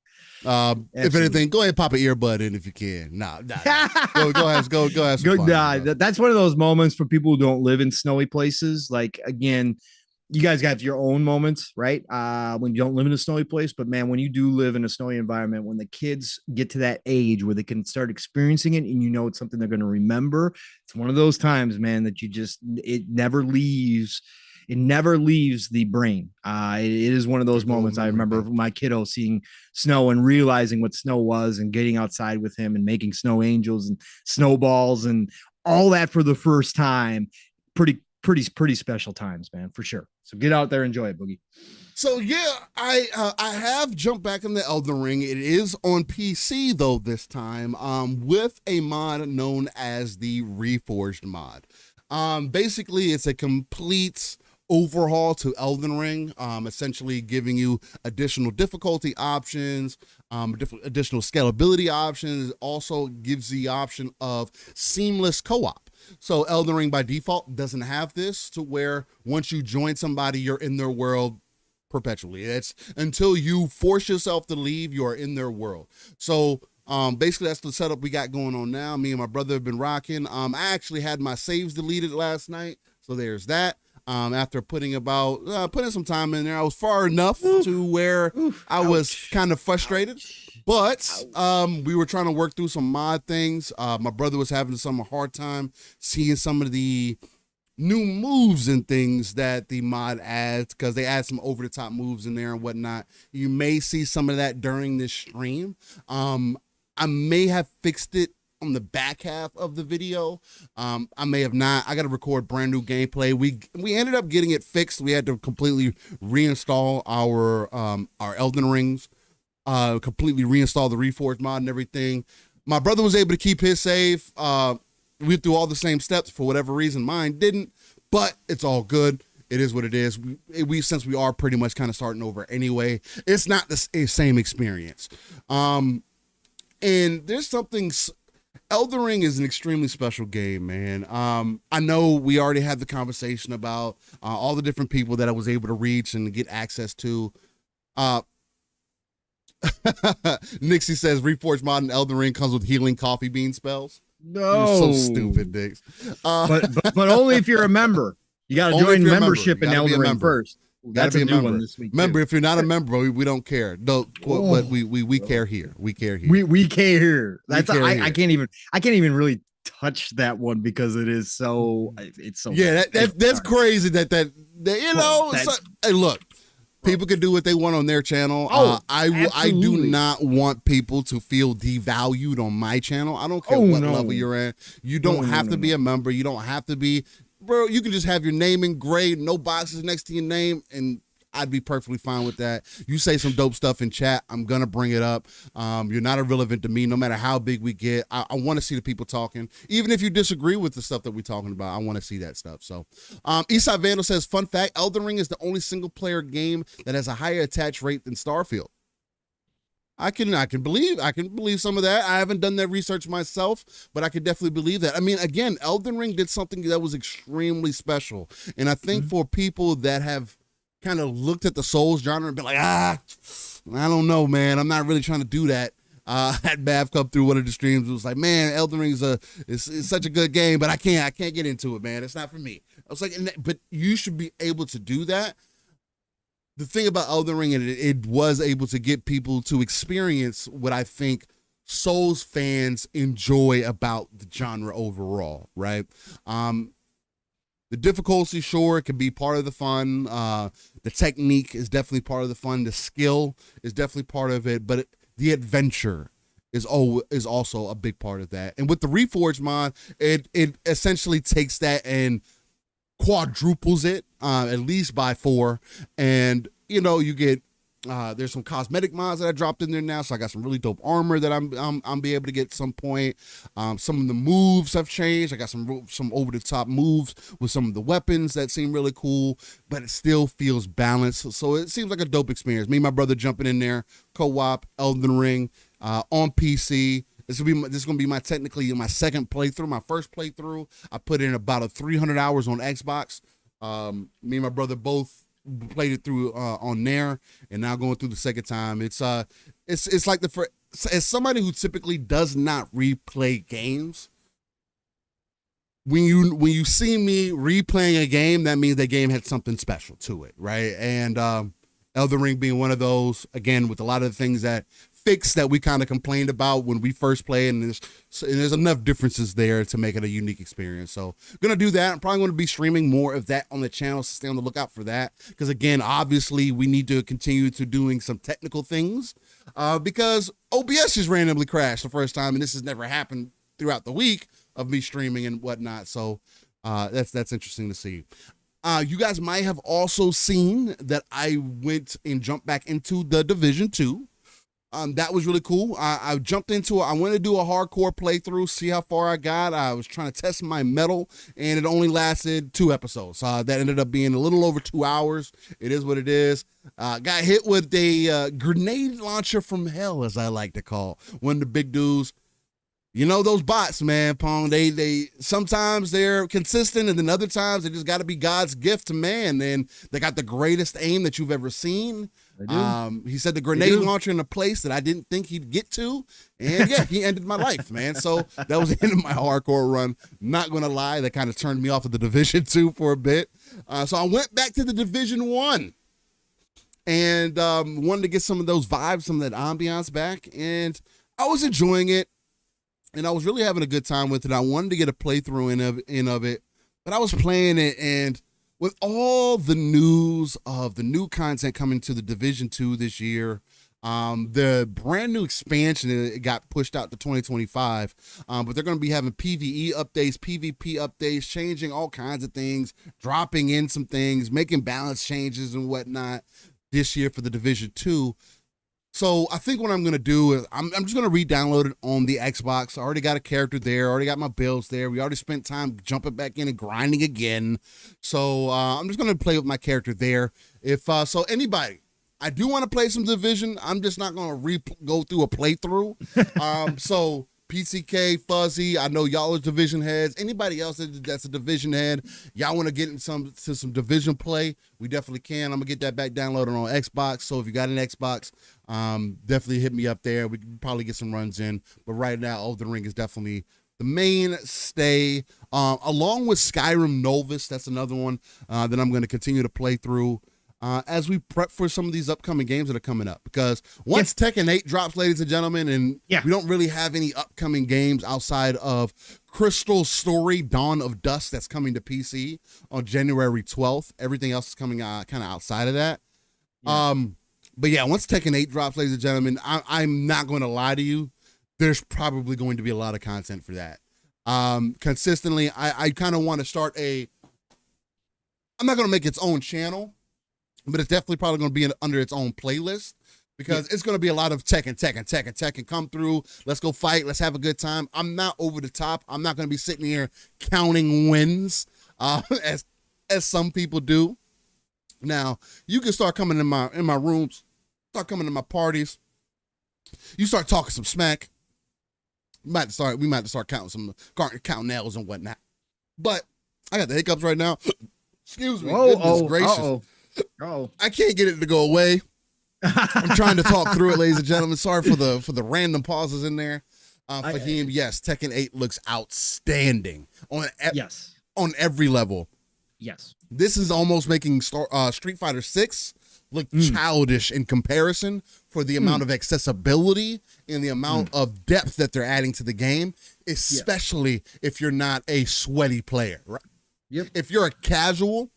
If anything, go ahead and pop an earbud in if you can. Nah. Go ahead. Go have some fun. That's one of those moments for people who don't live in snowy places. Like, again, you guys have your own moments, right? When you don't live in a snowy place, but man, when you do live in a snowy environment, when the kids get to that age where they can start experiencing it and it's something they're going to remember, it's one of those times, man, that it never leaves the brain. It is one of those moments. I remember my kiddo seeing snow and realizing what snow was and getting outside with him and making snow angels and snowballs and all that for the first time. Pretty special times, man, for sure. So get out there, enjoy it, Boogie. So I have jumped back in the Elden Ring. It is on PC though this time, with a mod known as the Reforged mod. Basically, it's a complete overhaul to Elden Ring, essentially giving you additional difficulty options, additional scalability options. It also gives the option of seamless co-op. So Elden Ring by default doesn't have this, to where once you join somebody, you're in their world perpetually. It's until you force yourself to leave, you are in their world. So Basically that's the setup we got going on now. Me and my brother have been rocking. I actually had my saves deleted last night, so there's that. After putting some time in there, I was far enough to where I was kind of frustrated. But we were trying to work through some mod things. My brother was having some hard time seeing some of the new moves and things that the mod adds, because they add some over-the-top moves in there and whatnot. You may see some of that during this stream. I may have fixed it on the back half of the video. I may have not. I got to record brand new gameplay. We ended up getting it fixed. We had to completely reinstall our Elden Rings, completely reinstall the Reforged mod and everything. My brother was able to keep his save. We went through all the same steps. For whatever reason, mine didn't, but it's all good. It is what it is. We since we are pretty much kind of starting over anyway, it's not the same experience. And there's something, Elden Ring is an extremely special game, man. I know we already had the conversation about all the different people that I was able to reach and get access to. Nixie says Reforged mod in Elden Ring comes with healing coffee bean spells. No, you're so stupid, Nix. But only if you're a member. You got to join membership in Elden Ring first. That's a new one this week. Remember, if you're not a member, we don't care. No, but we care here. We care here. We care here. That's I can't even really touch that one because it is so. It's so. Yeah, that's crazy. That you know. Hey, look. People can do what they want on their channel. I do not want people to feel devalued on my channel. I don't care what level you're at. You don't have to be a member. You don't have to be, bro. You can just have your name engraved, no boxes next to your name, and I'd be perfectly fine with that. You say some dope stuff in chat, I'm gonna bring it up. You're not irrelevant to me, no matter how big we get. I want to see the people talking, even if you disagree with the stuff that we're talking about. I want to see that stuff. So, Eastside Vandal says, fun fact: Elden Ring is the only single-player game that has a higher attach rate than Starfield. I can believe some of that. I haven't done that research myself, but I can definitely believe that. I mean, again, Elden Ring did something that was extremely special, and I think for people that have kind of looked at the Souls genre and been like, I don't know, man. I'm not really trying to do that. Had Bav come through one of the streams. It was like, man, Elden Ring is such a good game, but I can't get into it, man. It's not for me. I was like, but you should be able to do that. The thing about Elden Ring, it was able to get people to experience what I think Souls fans enjoy about the genre overall, right? The difficulty, sure, it can be part of the fun. The technique is definitely part of the fun. The skill is definitely part of it, but the adventure is also a big part of that. And with the Reforged mod, it essentially takes that and quadruples it, at least by 4. And, you know, you get, there's some cosmetic mods that I dropped in there now, so I got some really dope armor that I'm be able to get at some point. Some of the moves have changed. I got some over the top moves with some of the weapons that seem really cool, but it still feels balanced. So it seems like a dope experience. Me and my brother jumping in there, co-op, Elden Ring, on PC. This is gonna be my second playthrough. My first playthrough, I put in about 300 hours on Xbox. Me and my brother both played it through on there, and now going through the second time. It's like as somebody who typically does not replay games, when you see me replaying a game, that means that game had something special to it, right? And Elden Ring being one of those, again, with a lot of the things that fix that we kind of complained about when we first played, and there's enough differences there to make it a unique experience. So I'm gonna do that. I'm probably going to be streaming more of that on the channel, so stay on the lookout for that, because again, obviously we need to continue to doing some technical things, because OBS just randomly crashed the first time, and this has never happened throughout the week of me streaming and whatnot. So that's interesting to see. You guys might have also seen that I went and jumped back into the Division 2. That was really cool. I jumped into it. I wanted to do a hardcore playthrough, see how far I got. I was trying to test my metal, and it only lasted 2 episodes. That ended up being a little over 2 hours. It is what it is. Got hit with a grenade launcher from hell, as I like to call one of the big dudes. You know those bots, man, Pong. They sometimes they're consistent, and then other times they just got to be God's gift to man. And they got the greatest aim that you've ever seen. I do. He said the grenade launcher in a place that I didn't think he'd get to. And yeah, he ended my life, man. So that was the end of my hardcore run. Not going to lie, that kind of turned me off of the Division 2 for a bit. So I went back to the Division 1 and wanted to get some of those vibes, some of that ambiance back. And I was enjoying it. And I was really having a good time with it. I wanted to get a playthrough in of it. But I was playing it, and with all the news of the new content coming to the Division 2 this year, the brand new expansion, it got pushed out to 2025, but they're going to be having PvE updates, PvP updates, changing all kinds of things, dropping in some things, making balance changes and whatnot this year for the Division 2. So I think what I'm going to do is I'm just going to re-download it on the Xbox. I already got a character there. Already got my builds there. We already spent time jumping back in and grinding again. So I'm just going to play with my character there. If so anybody, I do want to play some Division. I'm just not going to go through a playthrough. So PCK, Fuzzy, I know y'all are Division heads. Anybody else that's a Division head, y'all want to get into some Division play, we definitely can. I'm going to get that back downloaded on Xbox. So if you got an Xbox, definitely hit me up there. We can probably get some runs in. But right now, Elden Ring is definitely the mainstay. Along with Skyrim Novus, that's another one that I'm going to continue to play through as we prep for some of these upcoming games that are coming up. Because once Tekken 8 drops, ladies and gentlemen, and we don't really have any upcoming games outside of Crystal Story Dawn of Dusk that's coming to PC on January 12th. Everything else is coming kind of outside of that. But yeah, once Tekken 8 drops, ladies and gentlemen, I'm not going to lie to you. There's probably going to be a lot of content for that. Consistently, I kind of want to start I'm not going to make its own channel, but it's definitely probably going to be under its own playlist because it's going to be a lot of Tekken come through. Let's go fight. Let's have a good time. I'm not over the top. I'm not going to be sitting here counting wins as some people do. Now, you can start coming in my rooms, start coming to my parties. You start talking some smack. We might have to start counting nails and whatnot. But I got the hiccups right now. Excuse me. Goodness gracious. I can't get it to go away. I'm trying to talk through it, ladies and gentlemen. Sorry for the random pauses in there. Fahim, yes, Tekken 8 looks outstanding on every level. Yes. This is almost making Street Fighter 6 look childish in comparison for the amount of accessibility and the amount of depth that they're adding to the game, especially if you're not a sweaty player. Right? Yep. If you're a casual,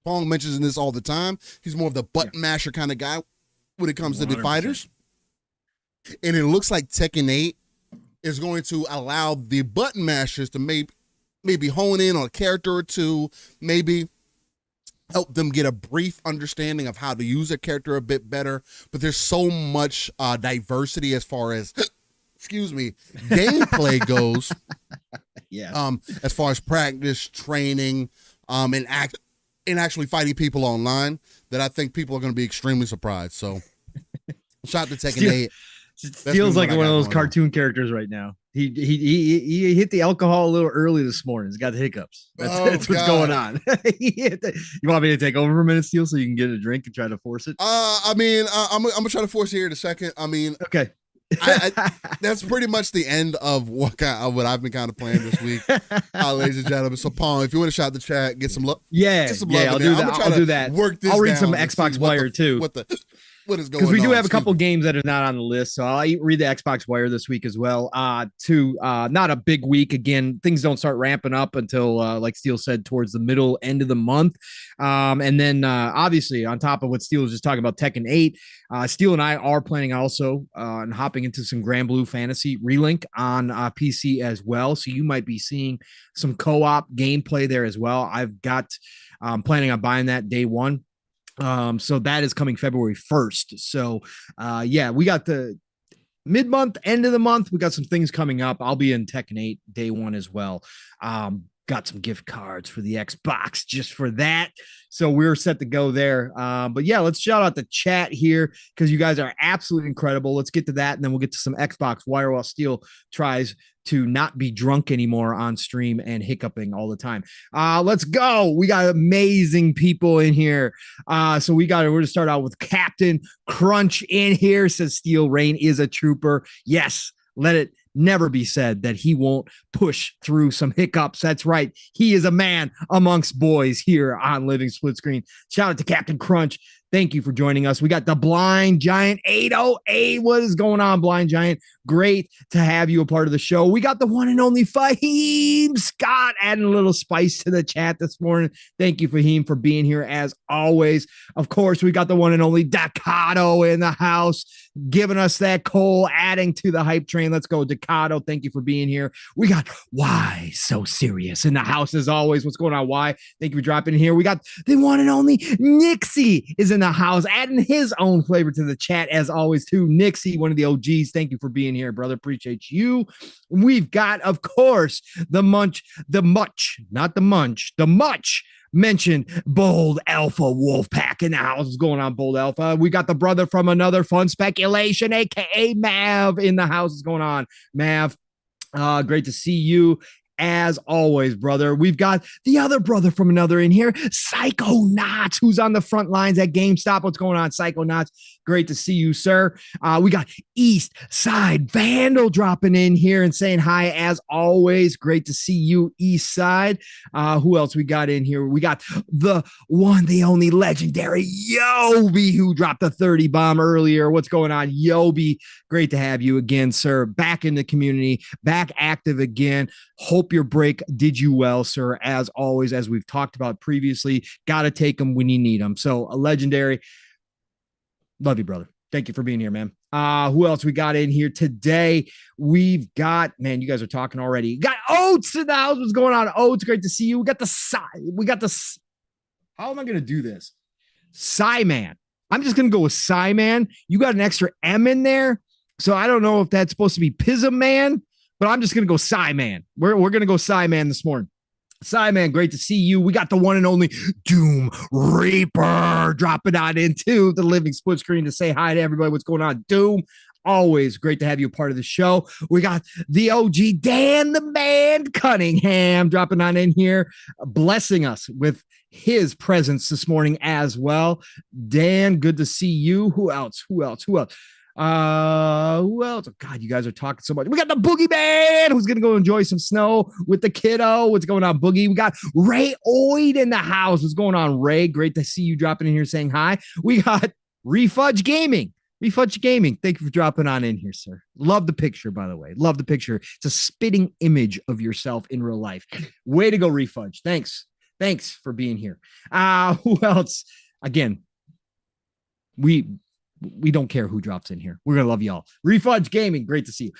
Pong mentions this all the time, he's more of the button masher kind of guy when it comes 100%. To the fighters. And it looks like Tekken 8 is going to allow the button mashers to maybe hone in on a character or two, maybe help them get a brief understanding of how to use a character a bit better. But there's so much diversity as far as, gameplay goes. As far as practice, training, and actually fighting people online, that I think people are going to be extremely surprised. So, shout out to Tekken 8. It feels like one of those cartoon characters right now. He hit the alcohol a little early this morning. He's got the hiccups. That's what's going on. You want me to take over for a minute, Steel, so you can get a drink and try to force it? I'm gonna try to force it here in a second. Okay. That's pretty much the end of what I've been kind of playing this week, ladies and gentlemen. So, Paul, if you want to shout the chat, get some love. I'll do that. I'll do that. I'll read some Xbox Wire too. What is going on? Because we do have a couple games that are not on the list, so I'll read the Xbox Wire this week as well. Not a big week. Again, things don't start ramping up until, like Steel said, towards the middle end of the month. And then obviously, on top of what Steel was just talking about, Tekken 8, Steel and I are planning also on hopping into some Grand Blue Fantasy Relink on PC as well. So you might be seeing some co-op gameplay there as well. I've got planning on buying that day one. So that is coming February 1st. So, we got the mid-month, end of the month. We got some things coming up. I'll be in Tekken 8 day one as well. Got got some gift cards for the Xbox just for that. So we're set to go there. But yeah, let's shout out the chat here because you guys are absolutely incredible. Let's get to that, and then we'll get to some Xbox Wire while Steel tries to not be drunk anymore on stream and hiccuping all the time. Let's go. We got amazing people in here. So we're going to start out with Captain Crunch in here. Says Steel Rain is a trooper. Yes, let it never be said that he won't push through some hiccups. That's right. He is a man amongst boys here on Living Split Screen. Shout out to Captain Crunch. Thank you for joining us. We got the Blind Giant 808. What is going on, Blind Giant? Great to have you a part of the show. We got the one and only Fahim Scott adding a little spice to the chat this morning. Thank you, Fahim, for being here as always. Of course, we got the one and only Dakato in the house, giving us that coal, adding to the hype train. Let's go, Dakato. Thank you for being here. We got Why So Serious in the house as always. What's going on, Why? Thank you for dropping in here. We got the one and only Nixie is in the house, adding his own flavor to the chat as always too. Nixie, one of the OGs. Thank you for being here, brother. Appreciate you. We've got, of course, the much mentioned Bold Alpha Wolfpack in the house. What's going on, Bold Alpha? We got the brother from another fun speculation, aka Mav, in the house. What's going on, Mav? Great to see you. As always, brother. We've got the other brother from another in here, Psychonauts, who's on the front lines at GameStop. What's going on, Psychonauts? Great to see you, sir. We got East Side Vandal dropping in here and saying hi as always. Great to see you, East Side. Who else we got in here? We got the one, the only legendary Yobi, who dropped the 30 bomb earlier. What's going on, Yobi? Great to have you again, sir. Back in the community, back active again. Hope your break did you well, sir. As always, as we've talked about previously, got to take them when you need them. So a legendary. Love you, brother. Thank you for being here, man. Who else we got in here today? We've got, man, you guys are talking already. Got Oats in the house. What's going on, Oats? Great to see you. We got the how am I going to do this? Psyman. I'm just going to go with Psyman. You got an extra M in there. So I don't know if that's supposed to be Pism Man, but I'm just going to go Psyman. We're going to go Psyman this morning. Psyman, great to see you. We got the one and only Doom Reaper dropping on into the Living Split Screen to say hi to everybody. What's going on, Doom? Always great to have you a part of the show. We got the OG Dan the Man Cunningham dropping on in here, blessing us with his presence this morning as well. Dan, good to see you. Who else? Who else? Oh God, you guys are talking so much. We got the Boogeyman who's gonna go enjoy some snow with the kiddo. What's going on, Boogie? We got Ray Oid in the house. What's going on, Ray? Great to see you dropping in here saying hi. We got Refudge Gaming. Thank you for dropping on in here, sir. Love the picture, by the way. Love the picture. It's a spitting image of yourself in real life. Way to go, Refudge. Thanks for being here. Who else? Again, we don't care who drops in here. We're going to love y'all. Refudge Gaming, great to see you.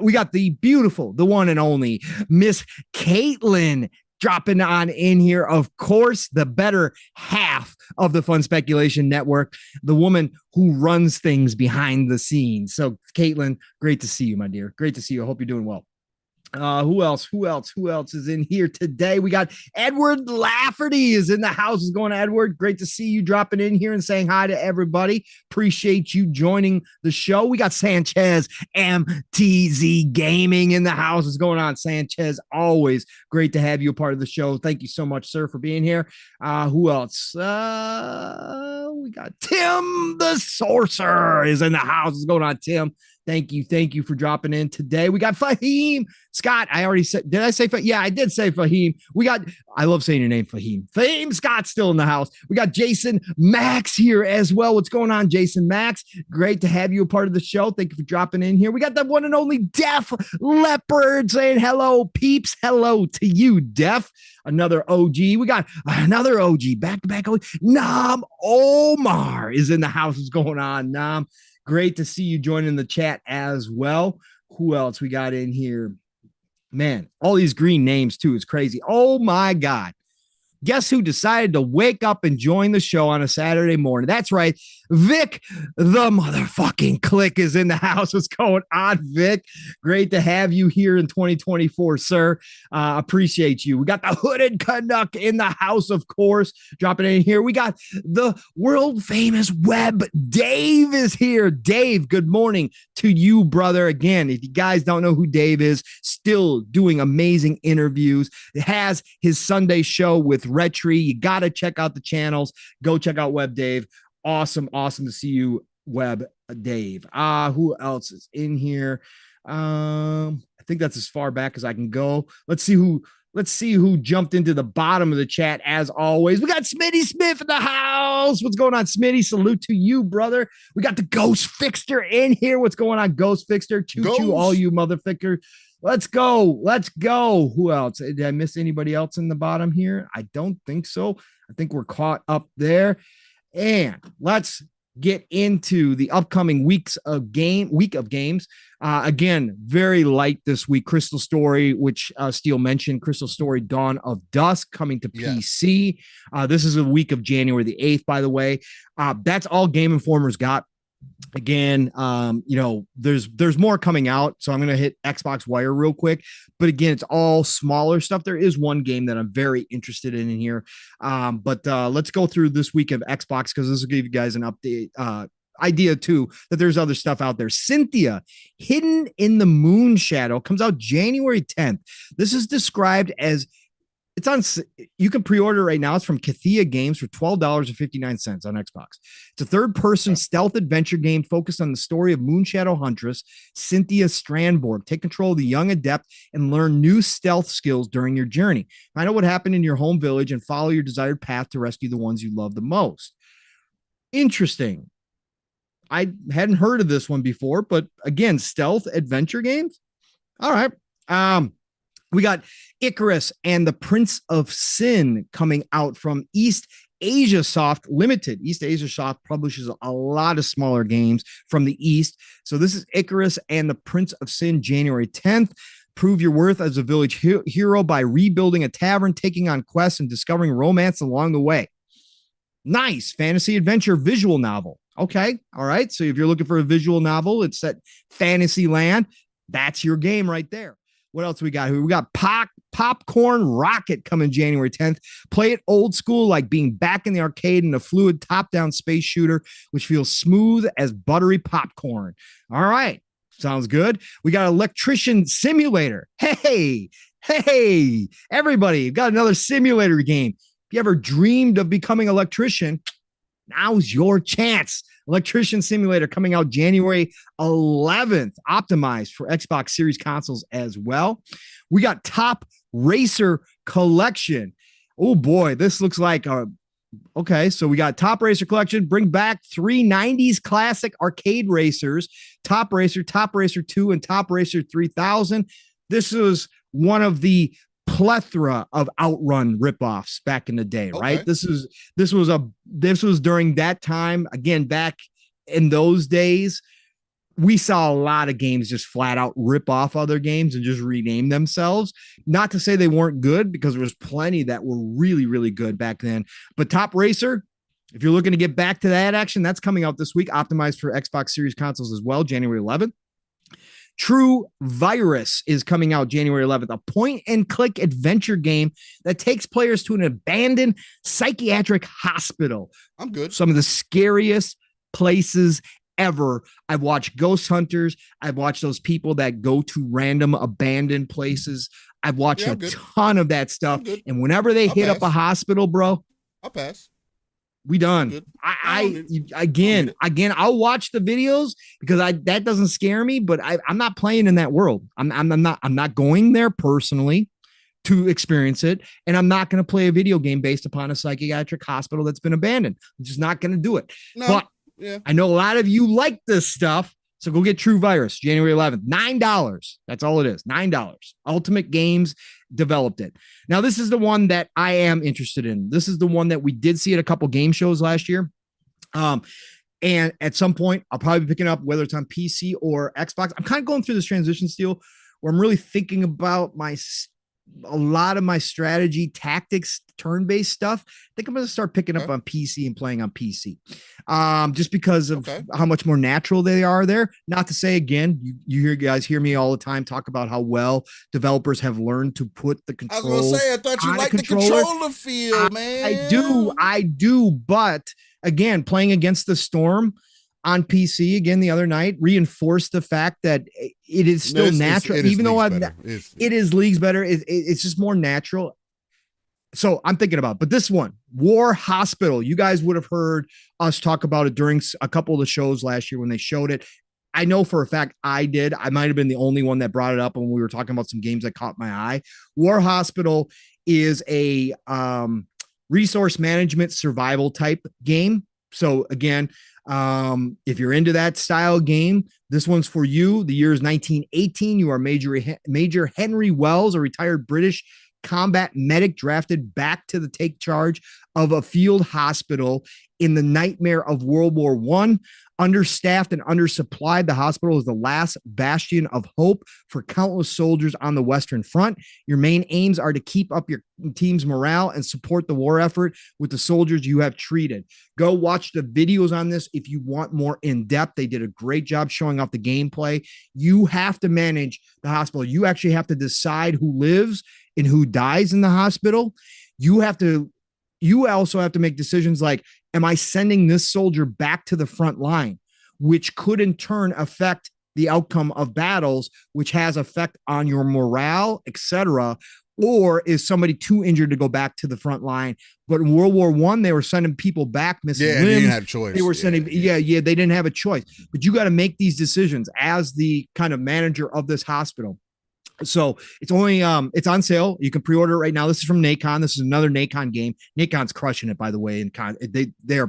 We got the beautiful, the one and only Miss Caitlin dropping on in here. Of course, the better half of the Fun Speculation Network, the woman who runs things behind the scenes. So, Caitlin, great to see you, my dear. Great to see you. I hope you're doing well. Who else is in here today? We got Edward Lafferty is in the house. Is going, Edward? Great to see you dropping in here and saying hi to everybody. Appreciate you joining the show. We got Sanchez MTZ Gaming in the house. Is going on, Sanchez? Always great to have you a part of the show. Thank you so much, sir, for being here. Who else? We got Tim the Sorcerer is in the house. Is going on, Tim? Thank you for dropping in today. We got Fahim Scott. I already said, did I say Fahim? Yeah, I did say Fahim. I love saying your name, Fahim. Fahim Scott's still in the house. We got Jason Max here as well. What's going on, Jason Max? Great to have you a part of the show. Thank you for dropping in here. We got the one and only Def Leopard saying hello, peeps. Hello to you, Def. Another OG. We got another OG, back-to-back OG. Nam Omar is in the house. What's going on, Nam? Great to see you joining the chat as well. Who else we got in here? Man, all these green names too is crazy. Oh my God. Guess who decided to wake up and join the show on a Saturday morning? That's right. Vic, the motherfucking click, is in the house. What's going on, Vic? Great to have you here in 2024, sir. Appreciate you. We got the Hooded Canuck in the house, of course, dropping in here. We got the world famous Web Dave is here. Dave, good morning to you, brother. Again, if you guys don't know who Dave is, still doing amazing interviews. It has his Sunday show with Retri. You got to check out the channels. Go check out Web Dave. Awesome to see you, Web Dave. Who else is in here? I think that's as far back as I can go. Let's see who jumped into the bottom of the chat as always. We got Smitty Smith in the house. What's going on, Smitty? Salute to you, brother. We got the Ghost Fixter in here. What's going on, Ghost Fixter? Choo-choo, all you motherfucker. Let's go. Who else? Did I miss anybody else in the bottom here? I don't think so. I think we're caught up there. And let's get into the upcoming week of games. Again, very light this week. Crystal Story, which Steele mentioned, Crystal Story Dawn of Dusk coming to PC. This is a week of January the 8th, by the way. That's all Game Informer's got. Again, there's more coming out, so I'm going to hit Xbox Wire real quick. But again, it's all smaller stuff. There is one game that I'm very interested in here. But let's go through this week of Xbox, because this will give you guys an update idea too that there's other stuff out there. Cynthia, Hidden in the Moon Shadow, comes out January 10th. This is described as it's on. You can pre-order right now. It's from Kathia Games for $12.59 on Xbox. It's a third-person stealth adventure game focused on the story of Moonshadow Huntress Cynthia Strandborg. Take control of the young adept and learn new stealth skills during your journey. Find out what happened in your home village and follow your desired path to rescue the ones you love the most. Interesting. I hadn't heard of this one before, but again, stealth adventure games. All right. We got Icarus and the Prince of Sin coming out from East Asia Soft Limited. East Asia Soft publishes a lot of smaller games from the East. So this is Icarus and the Prince of Sin, January 10th. Prove your worth as a village hero by rebuilding a tavern, taking on quests, and discovering romance along the way. Nice fantasy adventure visual novel. Okay. All right. So if you're looking for a visual novel, it's that fantasy land. That's your game right there. What else we got here? We got Popcorn Rocket coming January 10th. Play it old school, like being back in the arcade in a fluid top-down space shooter, which feels smooth as buttery popcorn. All right. Sounds good. We got Electrician Simulator. Hey, everybody, you've got another simulator game. If you ever dreamed of becoming an electrician, now's your chance. Electrician Simulator coming out January 11th, optimized for Xbox Series consoles as well. We got Top Racer Collection. Oh boy, this looks like okay, so we got Top Racer Collection. Bring back 3 90s classic arcade racers, Top Racer 2, and Top Racer 3000. This was one of the plethora of Outrun ripoffs back in the day, right? This was during that time. Again, back in those days, we saw a lot of games just flat out rip off other games and just rename themselves. Not to say they weren't good, because there was plenty that were really, really good back then. But Top Racer, if you're looking to get back to that action, that's coming out this week, optimized for Xbox Series consoles as well, January 11th. True Virus is coming out January 11th, a point-and-click adventure game that takes players to an abandoned psychiatric hospital. I'm good. Some of the scariest places ever. I've watched Ghost Hunters. I've watched those people that go to random abandoned places. I've watched a ton of that stuff. And whenever they hit up a hospital, bro, I'll pass. We done. Again, I'll watch the videos because that doesn't scare me, but I'm not playing in that world. I'm not going there personally to experience it. And I'm not going to play a video game based upon a psychiatric hospital that's been abandoned. I'm just not going to do it. No, but I know a lot of you like this stuff. So go get True Virus, January 11th, $9. That's all it is. $9. Ultimate Games developed it. Now, this is the one that I am interested in. This is the one that we did see at a couple game shows last year. And at some point, I'll probably be picking up, whether it's on PC or Xbox. I'm kind of going through this transition still where I'm really thinking about my a lot of my strategy tactics turn-based stuff, I think I'm going to start picking up on PC and playing on PC, just because of how much more natural they are there. Not to say, again, you hear guys hear me all the time talk about how well developers have learned to put the control. I was gonna say, I thought you liked the controller feel, man. I do, but again, playing against the storm on PC again the other night reinforced the fact that it is still natural, even though it is leagues better. It's just more natural. So I'm thinking about, but this one, War Hospital, you guys would have heard us talk about it during a couple of the shows last year when they showed it. I know for a fact I did. I might have been the only one that brought it up when we were talking about some games that caught my eye. War Hospital is a resource management survival type game. So again, if you're into that style game, this one's for you. The year is 1918. You are Major Henry Wells, a retired British combat medic drafted back to take charge of a field hospital in the nightmare of World War I. Understaffed and undersupplied, the hospital is the last bastion of hope for countless soldiers on the Western Front. Your main aims are to keep up your team's morale and support the war effort with the soldiers you have treated. Go watch the videos on this if you want more in depth. They did a great job showing off the gameplay. You have to manage the hospital. You actually have to decide who lives and who dies in the hospital. You also have to make decisions like, am I sending this soldier back to the front line, which could in turn affect the outcome of battles, which has effect on your morale, etc. Or is somebody too injured to go back to the front line? But in World War I, they were sending people back missing limbs. They didn't have a choice. They were sending, they didn't have a choice. But you got to make these decisions as the kind of manager of this hospital. So it's only it's on sale. You can pre-order it right now. This is from Nacon. This is another Nacon game. Nacon's crushing it, by the way. And they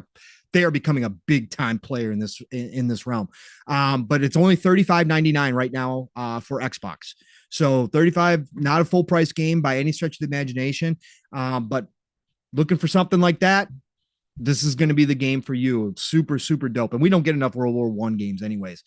are becoming a big time player in this realm. But it's only $35.99 right now for Xbox. So $35, not a full price game by any stretch of the imagination. But looking for something like that, this is going to be the game for you. It's super, super dope. And we don't get enough World War I games anyways.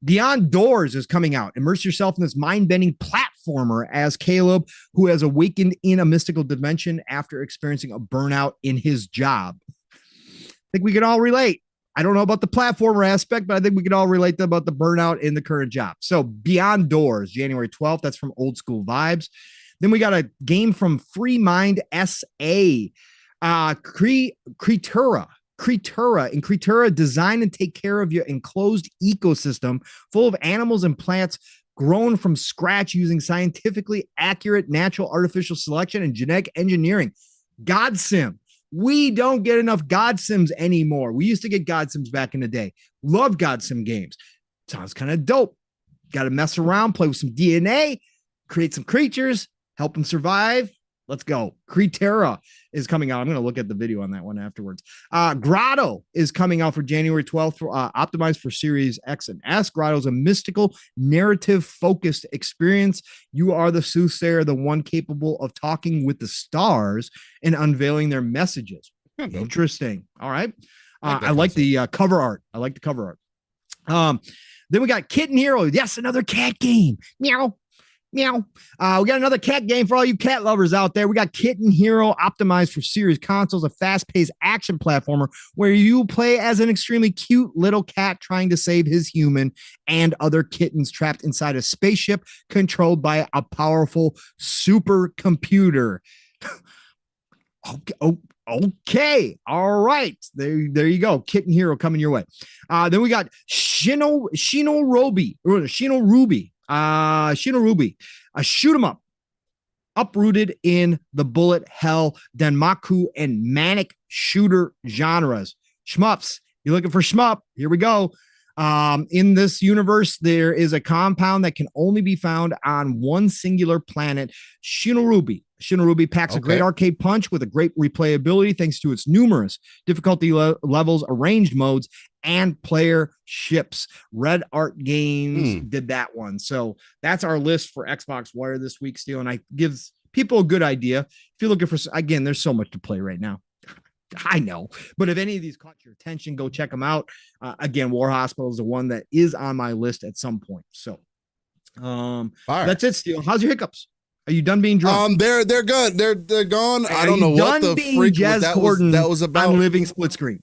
Beyond Doors is coming out. Immerse yourself in this mind-bending platformer as Caleb, who has awakened in a mystical dimension after experiencing a burnout in his job. I think we can all relate. I don't know about the platformer aspect, but I think we can all relate about the burnout in the current job. So Beyond Doors, January 12th. That's from Old School Vibes. Then we got a game from Free Mind SA. Creatura design and take care of your enclosed ecosystem full of animals and plants grown from scratch using scientifically accurate natural artificial selection and genetic engineering. God Sim. We don't get enough God Sims anymore. We used to get God Sims back in the day. Love God Sim games. Sounds kind of dope. Got to mess around, play with some DNA, create some creatures, help them survive. Let's go. Creatura is coming out. I'm going to look at the video on that one afterwards. Grotto is coming out for January 12th, optimized for Series X and S. Grotto is a mystical, narrative-focused experience. You are the soothsayer, the one capable of talking with the stars and unveiling their messages. Interesting. All right. I like the cover art. I like the cover art. Then we got Kitten Hero. Yes, another cat game. Meow. Meow. We got another cat game for all you cat lovers out there. We got Kitten Hero, optimized for series consoles, a fast-paced action platformer where you play as an extremely cute little cat trying to save his human and other kittens trapped inside a spaceship controlled by a powerful supercomputer. Okay. All right. There you go. Kitten Hero coming your way. Then we got Shinorubi. A shoot 'em up, uprooted in the bullet hell, Denmaku, and manic shooter genres. Shmups, you're looking for shmup? Here we go. In this universe, there is a compound that can only be found on one singular planet, Shinorubi. Shinorubi packs a great arcade punch with a great replayability thanks to its numerous difficulty levels, arranged modes, and player ships. Red Art Games did that one. So that's our list for Xbox Wire this week, Steel. And I gives people a good idea. If you're looking for, again, there's so much to play right now. I know, but if any of these caught your attention, go check them out. Again, War Hospital is the one that is on my list at some point. So that's it, Steel. How's your hiccups? Are you done being drunk? They're good. They're gone. I don't know what the freak that was about. I'm living split screen.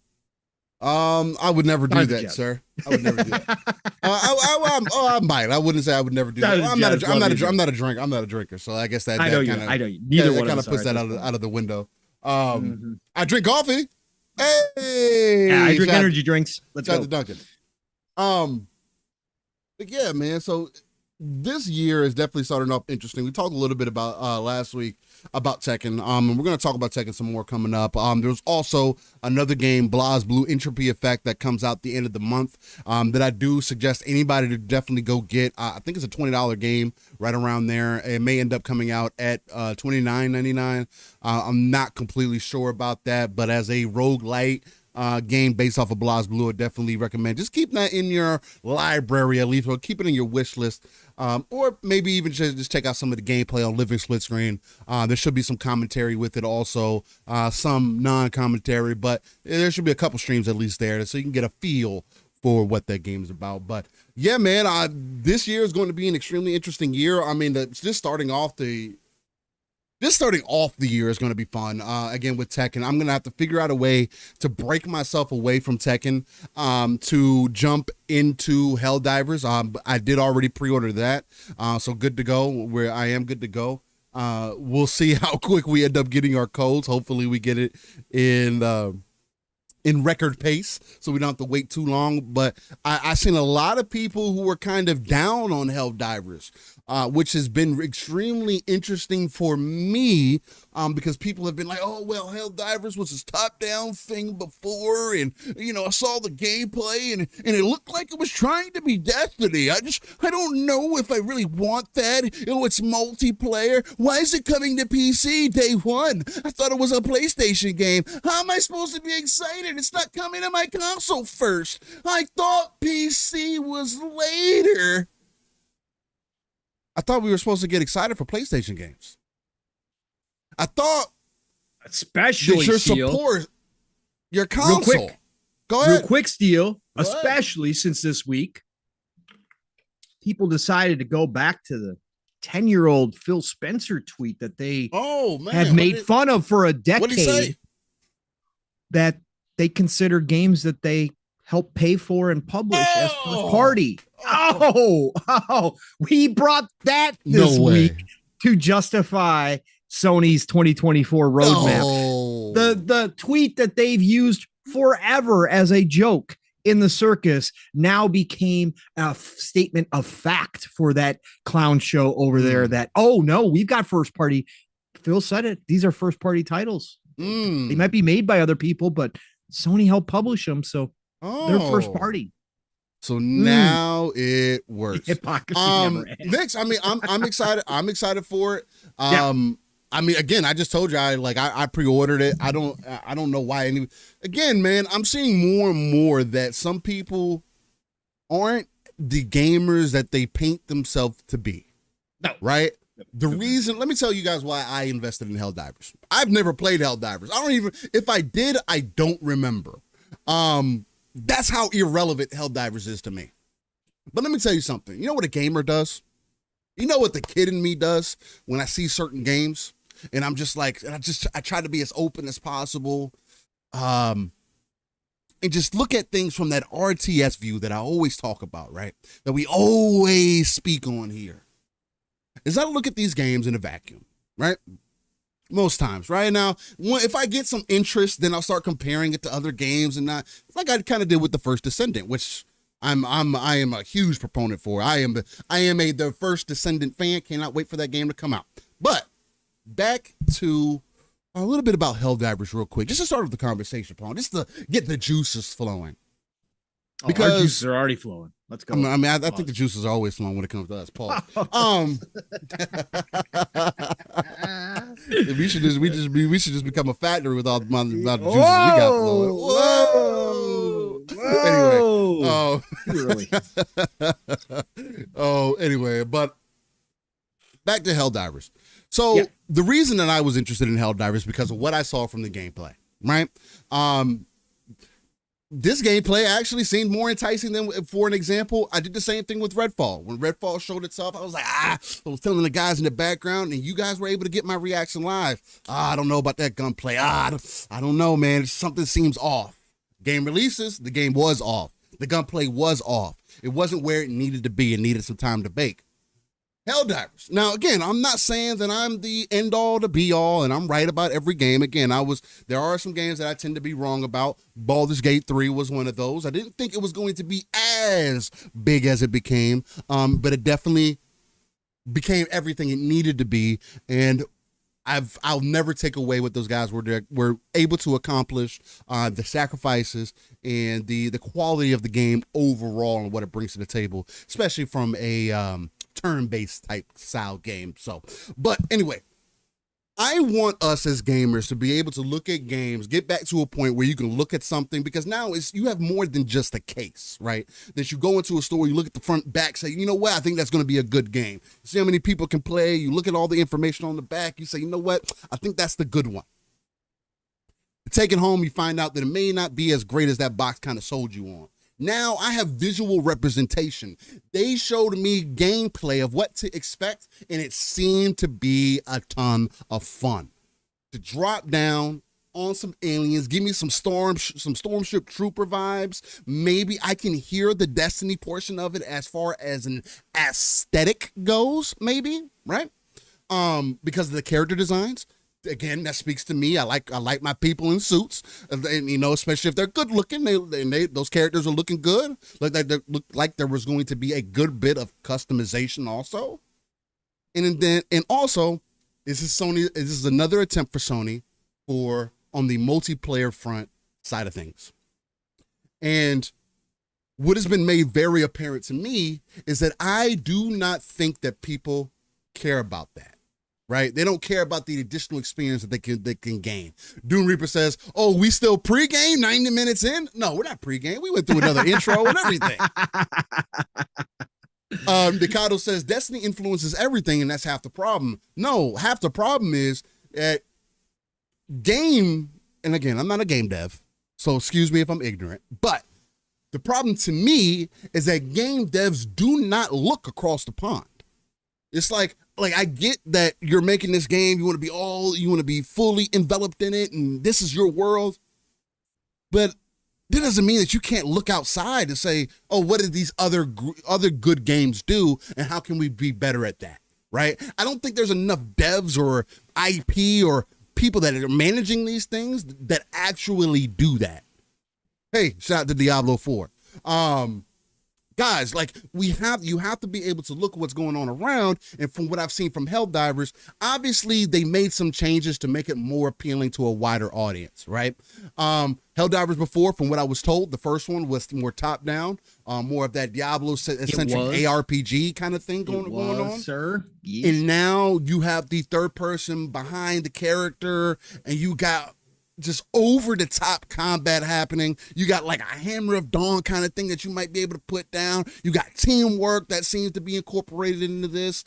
I would never do that, sir. I would never do that. I might. I wouldn't say I would never do that. I'm not a drinker. I'm not a drinker. So I guess that I know you. Neither one kind of puts that out of the window. I drink coffee. Hey, yeah, I drink energy drinks. Let's go. To Duncan. But yeah, man. So this year is definitely starting off interesting. We talked a little bit about last week about Tekken. And we're going to talk about Tekken some more coming up. There's also another game, BlazBlue Entropy Effect, that comes out the end of the month that I do suggest anybody to definitely go get. I think it's a $20 game right around there. It may end up coming out at $29.99. I'm not completely sure about that, but as a roguelite game based off of BlazBlue, I definitely recommend just keep that in your library at least, or keep it in your wish list, or maybe even just check out some of the gameplay on Living Split Screen. There should be some commentary with it also, some non-commentary, but there should be a couple streams at least there, so you can get a feel for what that game is about. But yeah, man, this year is going to be an extremely interesting year. I mean, just starting off the year is going to be fun. Again, with Tekken, I'm going to have to figure out a way to break myself away from Tekken to jump into Helldivers. I did already pre-order that, so good to go. Where I am good to go. We'll see how quick we end up getting our codes. Hopefully, we get it in record pace, so we don't have to wait too long. But I've seen a lot of people who were kind of down on Helldivers, which has been extremely interesting for me, because people have been like, oh, well, Helldivers was this top-down thing before, and, you know, I saw the gameplay, and it looked like it was trying to be Destiny. I don't know if I really want that. You know, it's multiplayer. Why is it coming to PC day one? I thought it was a PlayStation game. How am I supposed to be excited? It's not coming to my console first. I thought PC was later. I thought we were supposed to get excited for PlayStation games. I thought, especially your support your console. Real quick. Go ahead. Real quick, Steele. Especially since this week, people decided to go back to the 10-year-old Phil Spencer tweet that they had made fun of for a decade. What did he say? That they consider games that they help pay for and publish as first party. We brought that this week to justify Sony's 2024 roadmap. The tweet that they've used forever as a joke in the circus now became a statement of fact for that clown show over there that, oh no, we've got first party. Phil said it. These are first party titles. They might be made by other people, but Sony helped publish them. So they're first party. So now it works. Hypocrisy never ends. Next, I mean, I'm excited. I'm excited for it. I mean, again, I just told you I pre-ordered it. I don't know why. Again, man, I'm seeing more and more that some people aren't the gamers that they paint themselves to be. No. Right? The reason, let me tell you guys why I invested in Helldivers. I've never played Helldivers. If I did, I don't remember. That's how irrelevant Helldivers is to me. But let me tell you something. You know what a gamer does? You know what the kid in me does when I see certain games? And I'm just like, I try to be as open as possible. And just look at things from that RTS view that I always talk about, right? That we always speak on here. Is I look at these games in a vacuum, right? Most times, right? Now, if I get some interest, then I'll start comparing it to other games, and not like I kind of did with the First Descendant, which I am a huge proponent for. I am the First Descendant fan. Cannot wait for that game to come out. But back to a little bit about Helldivers real quick, just to start with the conversation, Paul, just to get the juices flowing. Because our juices are already flowing. Let's go. I mean, I think the juices are always flowing when it comes to us, Paul. we should just become a factory with all the juices we got flowing. Whoa. Anyway, but back to Helldivers. So the reason that I was interested in Helldivers because of what I saw from the gameplay, right? this gameplay actually seemed more enticing than, for an example, I did the same thing with Redfall. When Redfall showed itself, I was like, I was telling the guys in the background, and you guys were able to get my reaction live. I don't know about that gunplay. I don't know, man. Something seems off. Game releases, the game was off. The gunplay was off. It wasn't where it needed to be. It needed some time to bake. Helldivers. Now, again, I'm not saying that I'm the end all to be all and I'm right about every game. Again, there are some games that I tend to be wrong about. Baldur's Gate 3 was one of those. I didn't think it was going to be as big as it became, but it definitely became everything it needed to be. And I'll never take away what those guys were able to accomplish, the sacrifices and the quality of the game overall and what it brings to the table, especially from a turn-based type style game. So, but anyway, I want us as gamers to be able to look at games, get back to a point where you can look at something, because now you have more than just a case, right? That you go into a store, you look at the front, back, say, you know what, I think that's going to be a good game. See how many people can play, you look at all the information on the back, you say, you know what, I think that's the good one. You take it home, you find out that it may not be as great as that box kind of sold you on. Now I have visual representation. They showed me gameplay of what to expect, and it seemed to be a ton of fun. To drop down on some aliens, give me some Stormship Trooper vibes. Maybe I can hear the Destiny portion of it as far as an aesthetic goes, maybe, right? Because of the character designs. Again, that speaks to me. I like my people in suits, and especially if they're good looking. Those characters are looking good. Looked like there was going to be a good bit of customization also. And also, this is another attempt for Sony on the multiplayer front side of things. And what has been made very apparent to me is that I do not think that people care about that. Right? They don't care about the additional experience that they can gain. Doom Reaper says, oh, we still pregame 90 minutes in? No, we're not pregame. We went through another intro and everything. Mikado says, Destiny influences everything, and that's half the problem. No, half the problem is that and again, I'm not a game dev, so excuse me if I'm ignorant, but the problem to me is that game devs do not look across the pond. It's like I get that you're making this game, you want to be fully enveloped in it, and this is your world. But that doesn't mean that you can't look outside and say, oh, what did these other good games do, and how can we be better at that, right? I don't think there's enough devs or IP or people that are managing these things that actually do that. Hey, shout out to Diablo 4. Guys, you have to be able to look at what's going on around, and from what I've seen from Helldivers, obviously they made some changes to make it more appealing to a wider audience, right? Helldivers before, from what I was told, the first one was more top down, more of that Diablo-centric ARPG kind of thing going on. Sir. Yes. And now you have the third person behind the character, and you got just over the top combat happening. You got like a Hammer of Dawn kind of thing that you might be able to put down. You got teamwork that seems to be incorporated into this.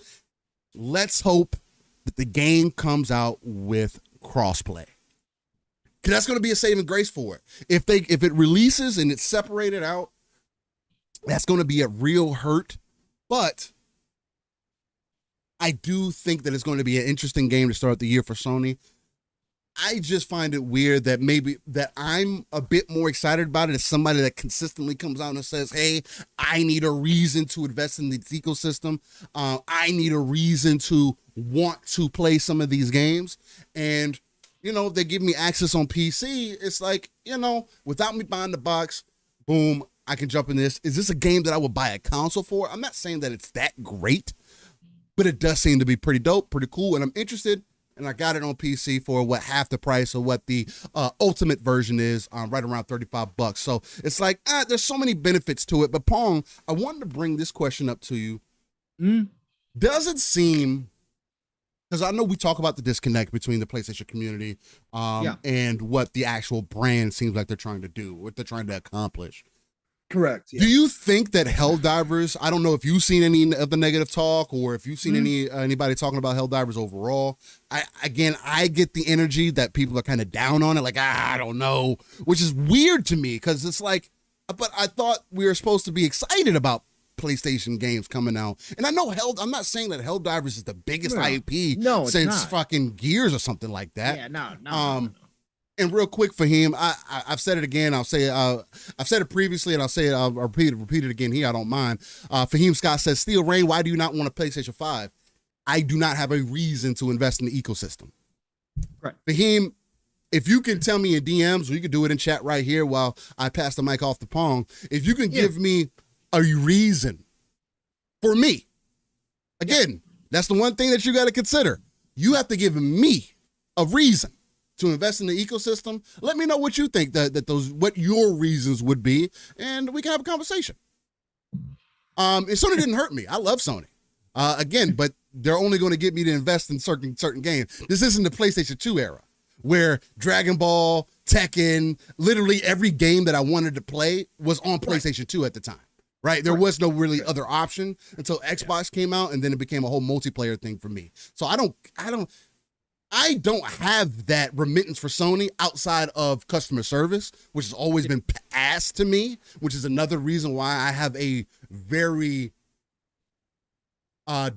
Let's hope that the game comes out with crossplay, because that's going to be a saving grace for it. If it releases and it's separated out, that's going to be a real hurt. But I do think that it's going to be an interesting game to start the year for Sony. I just find it weird that maybe that I'm a bit more excited about it as somebody that consistently comes out and says, hey, I need a reason to invest in this ecosystem. I need a reason to want to play some of these games. And, if they give me access on PC, it's like, without me buying the box, boom, I can jump in this. Is this a game that I would buy a console for? I'm not saying that it's that great, but it does seem to be pretty dope, pretty cool. And I'm interested. And I got it on PC for half the price of what the ultimate version is, right around $35. So it's like, there's so many benefits to it. But Pong, I wanted to bring this question up to you. Does it seem, because I know we talk about the disconnect between the PlayStation community and what the actual brand seems like they're trying to do, what they're trying to accomplish. Correct. Do Yeah. you think that Helldivers, I don't know if you've seen any of the negative talk or if you've seen anybody talking about Helldivers overall. I get the energy that people are kind of down on it, like, I don't know, which is weird to me because it's like, but I thought we were supposed to be excited about PlayStation games coming out. And I know I'm not saying that Helldivers is the biggest IP since fucking Gears or something like that. Yeah, no. And real quick for him, I've said it again. I've said it previously, and I'll repeat it again here. I don't mind. Fahim Scott says, "Steel Rain, why do you not want a PlayStation 5? I do not have a reason to invest in the ecosystem." Right, Fahim, if you can tell me in DMs, or you can do it in chat right here while I pass the mic off to Pong. If you can give me a reason for me, again, that's the one thing that you got to consider. You have to give me a reason to invest in the ecosystem. Let me know what you think what your reasons would be, and we can have a conversation. And Sony didn't hurt me. I love Sony. Again, but they're only going to get me to invest in certain games. This isn't the PlayStation 2 era where Dragon Ball, Tekken, literally every game that I wanted to play was on PlayStation 2 at the time. Right? There was no really other option until Xbox came out, and then it became a whole multiplayer thing for me. So I don't have that remittance for Sony outside of customer service, which has always been asked to me, which is another reason why I have a very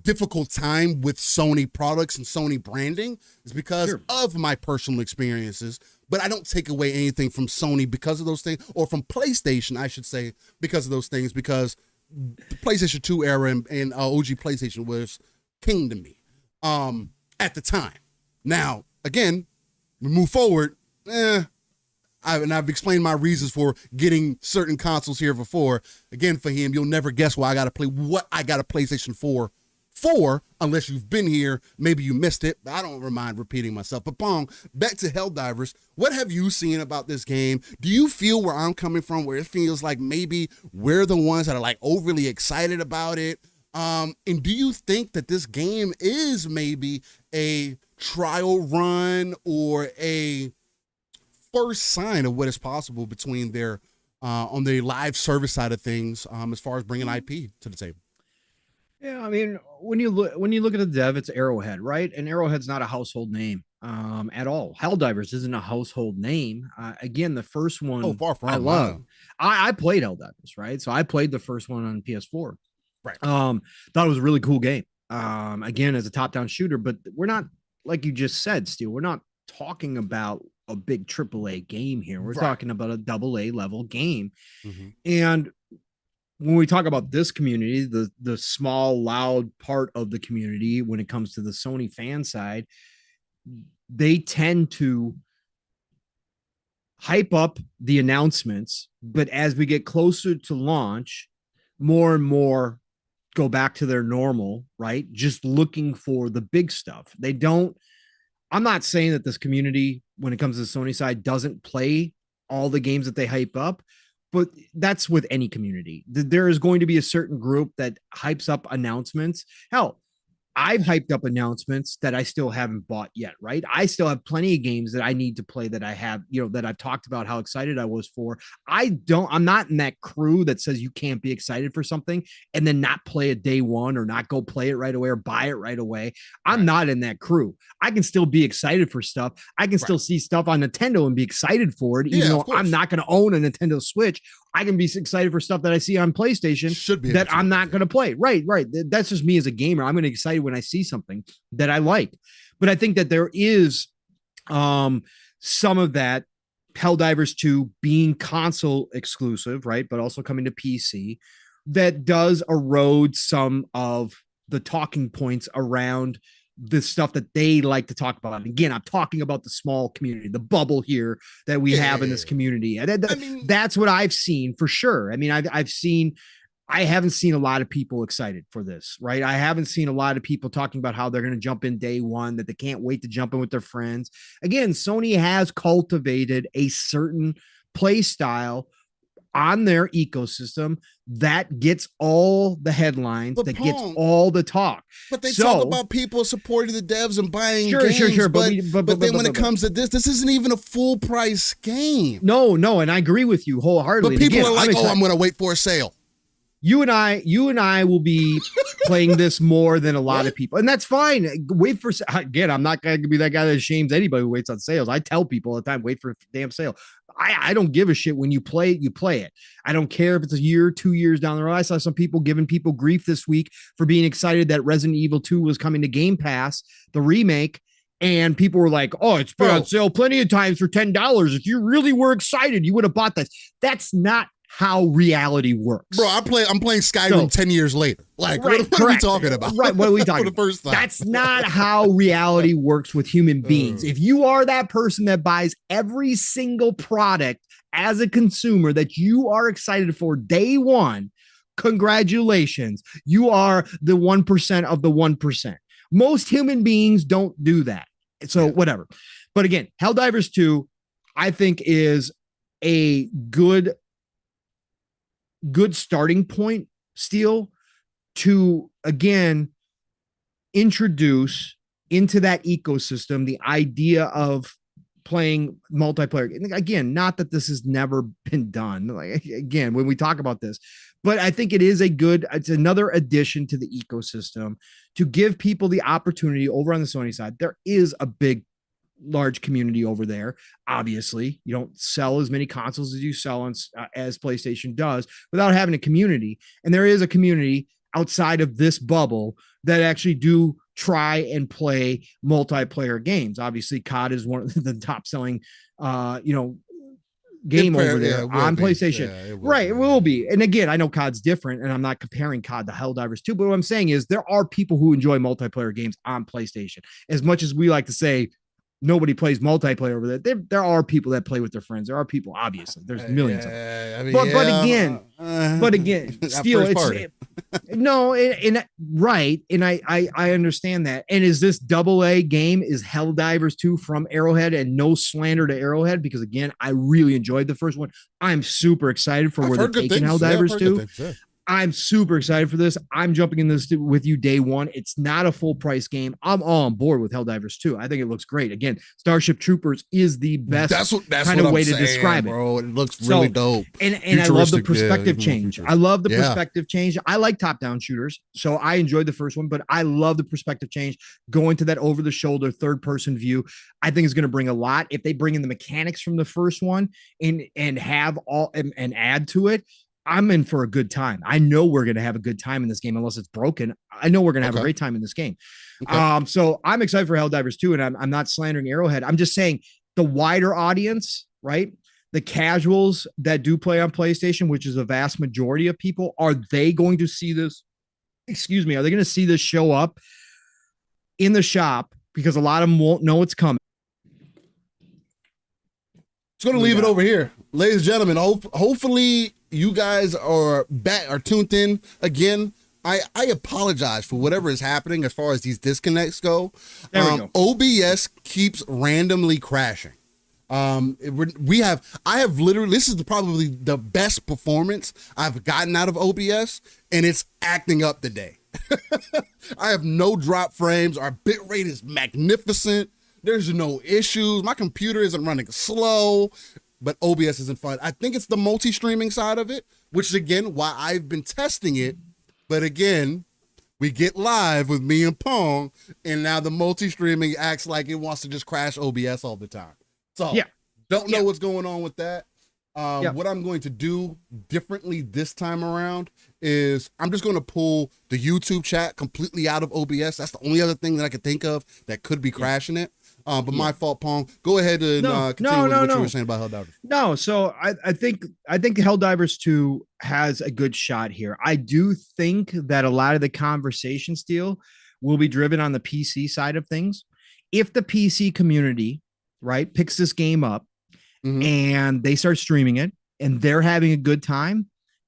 difficult time with Sony products and Sony branding, is because of my personal experiences. But I don't take away anything from Sony because of those things, or from PlayStation, I should say, because of those things, because the PlayStation 2 era and OG PlayStation was king to me at the time. Now, again, we move forward. I've explained my reasons for getting certain consoles here before. Again, for him, you'll never guess why I got to play what I got a PlayStation 4 for, unless you've been here. Maybe you missed it, but I don't mind repeating myself. But Pong, back to Helldivers. What have you seen about this game? Do you feel where I'm coming from, where it feels like maybe we're the ones that are like overly excited about it? And do you think that this game is maybe a trial run or a first sign of what is possible between their on the live service side of things, as far as bringing IP to the table? Yeah, I mean, when you look at the dev, it's Arrowhead, right? And Arrowhead's not a household name at all. Helldivers isn't a household name. Again, the first one, far from. I love. I played Helldivers, right? So I played the first one on PS4. Right. Thought it was a really cool game. Again, as a top-down shooter, but we're not, like you just said, Steel, we're not talking about a big AAA game here. We're talking about a AA level game. Mm-hmm. And when we talk about this community, the small, loud part of the community, when it comes to the Sony fan side, they tend to hype up the announcements, but as we get closer to launch, more and more go back to their normal, right? Just looking for the big stuff. I'm not saying that this community, when it comes to the Sony side, doesn't play all the games that they hype up, but that's with any community. There is going to be a certain group that hypes up announcements. Hell, I've hyped up announcements that I still haven't bought yet, right? I still have plenty of games that I need to play that I have, that I've talked about how excited I was for. I'm not in that crew that says you can't be excited for something and then not play it day one or not go play it right away or buy it right away. I'm not in that crew. I can still be excited for stuff. I can still see stuff on Nintendo and be excited for it, even though I'm not going to own a Nintendo Switch. I can be excited for stuff that I see on PlayStation that I'm not going to play. Right. That's just me as a gamer. I'm going to be excited when I see something that I like. But I think that there is some of that Helldivers 2 being console exclusive, right? But also coming to PC, that does erode some of the talking points around the stuff that they like to talk about. And again, I'm talking about the small community, the bubble here that we have in this community. And that's what I've seen for sure. I mean, I haven't seen a lot of people excited for this, right? I haven't seen a lot of people talking about how they're going to jump in day one, that they can't wait to jump in with their friends. Again, Sony has cultivated a certain play style on their ecosystem that gets all the headlines, But that gets Pong, all the talk. But they talk about people supporting the devs and buying games. Sure. But then when it comes to this isn't even a full price game. No, and I agree with you wholeheartedly. But people are like, I'm going to wait for a sale. You and I will be playing this more than a lot of people, and that's fine. Wait for, again, I'm not going to be that guy that shames anybody who waits on sales. I tell people all the time, wait for a damn sale. I don't give a shit. When you play it, you play it. I don't care if it's a year, 2 years down the road. I saw some people giving people grief this week for being excited that Resident Evil 2 was coming to Game Pass, the remake. And people were like, oh, it's been on sale plenty of times for $10. If you really were excited, you would have bought this. That's not how reality works. Bro, I'm playing Skyrim 10 years later. Like, what are we talking about? Right, what are we talking about? For the first time. That's not how reality works with human beings. If you are that person that buys every single product as a consumer that you are excited for day one, congratulations. You are the 1% of the 1%. Most human beings don't do that. So whatever. But again, Helldivers 2, I think, is a good starting point still to, again, introduce into that ecosystem the idea of playing multiplayer. And again, not that this has never been done, like, again, when we talk about this, but I think it's another addition to the ecosystem to give people the opportunity. Over on the Sony side, there is a large community over there. Obviously, you don't sell as many consoles as you sell as PlayStation does without having a community. And there is a community outside of this bubble that actually do try and play multiplayer games. Obviously, Katt is one of the top selling, game over there on PlayStation. It will be. And again, I know COD's different, and I'm not comparing COD to Helldivers 2, but what I'm saying is there are people who enjoy multiplayer games on PlayStation. As much as we like to say, nobody plays multiplayer over there. There are people that play with their friends. There are people, obviously. There's millions of them. But again, still, it's no, and right. And I understand that. And is this AA game? Is Helldivers 2 from Arrowhead? And no slander to Arrowhead, because again, I really enjoyed the first one. I'm super excited for where they're taking Helldivers 2. I'm super excited for this. I'm jumping in this with you day one. It's not a full price game. I'm all on board with Helldivers 2. I think it looks great. Again, Starship Troopers is the best kind of way to describe it. Bro, it looks really dope. And I love the perspective change. I love the perspective change. I like top-down shooters, so I enjoyed the first one, but I love the perspective change. Going to that over-the-shoulder third-person view, I think is going to bring a lot. If they bring in the mechanics from the first one and have all and add to it, I'm in for a good time. I know we're going to have a good time in this game, unless it's broken. I know we're going to have a great time in this game. So I'm excited for Helldivers 2, and I'm not slandering Arrowhead. I'm just saying the wider audience, right? The casuals that do play on PlayStation, which is a vast majority of people, are they going to see this? Excuse me. Are they going to see this show up in the shop? Because a lot of them won't know it's coming. Just going to leave it over here. Ladies and gentlemen, hopefully you guys are tuned in again. I apologize for whatever is happening as far as these disconnects go. OBS keeps randomly crashing. I have literally, this is probably the best performance I've gotten out of OBS, and it's acting up today. I have no drop frames. Our bitrate is magnificent. There's no issues. My computer isn't running slow. But OBS isn't fun. I think it's the multi-streaming side of it, which is, again, why I've been testing it. But again, we get live with me and Pong, and now the multi-streaming acts like it wants to just crash OBS all the time. So, don't know what's going on with that. What I'm going to do differently this time around is I'm just going to pull the YouTube chat completely out of OBS. That's the only other thing that I could think of that could be crashing it. But my fault, Pong. Go ahead and continue with what you were saying about Helldivers. No, so I think Helldivers 2 has a good shot here. I do think that a lot of the conversation still will be driven on the PC side of things. If the PC community, right, picks this game up and they start streaming it and they're having a good time,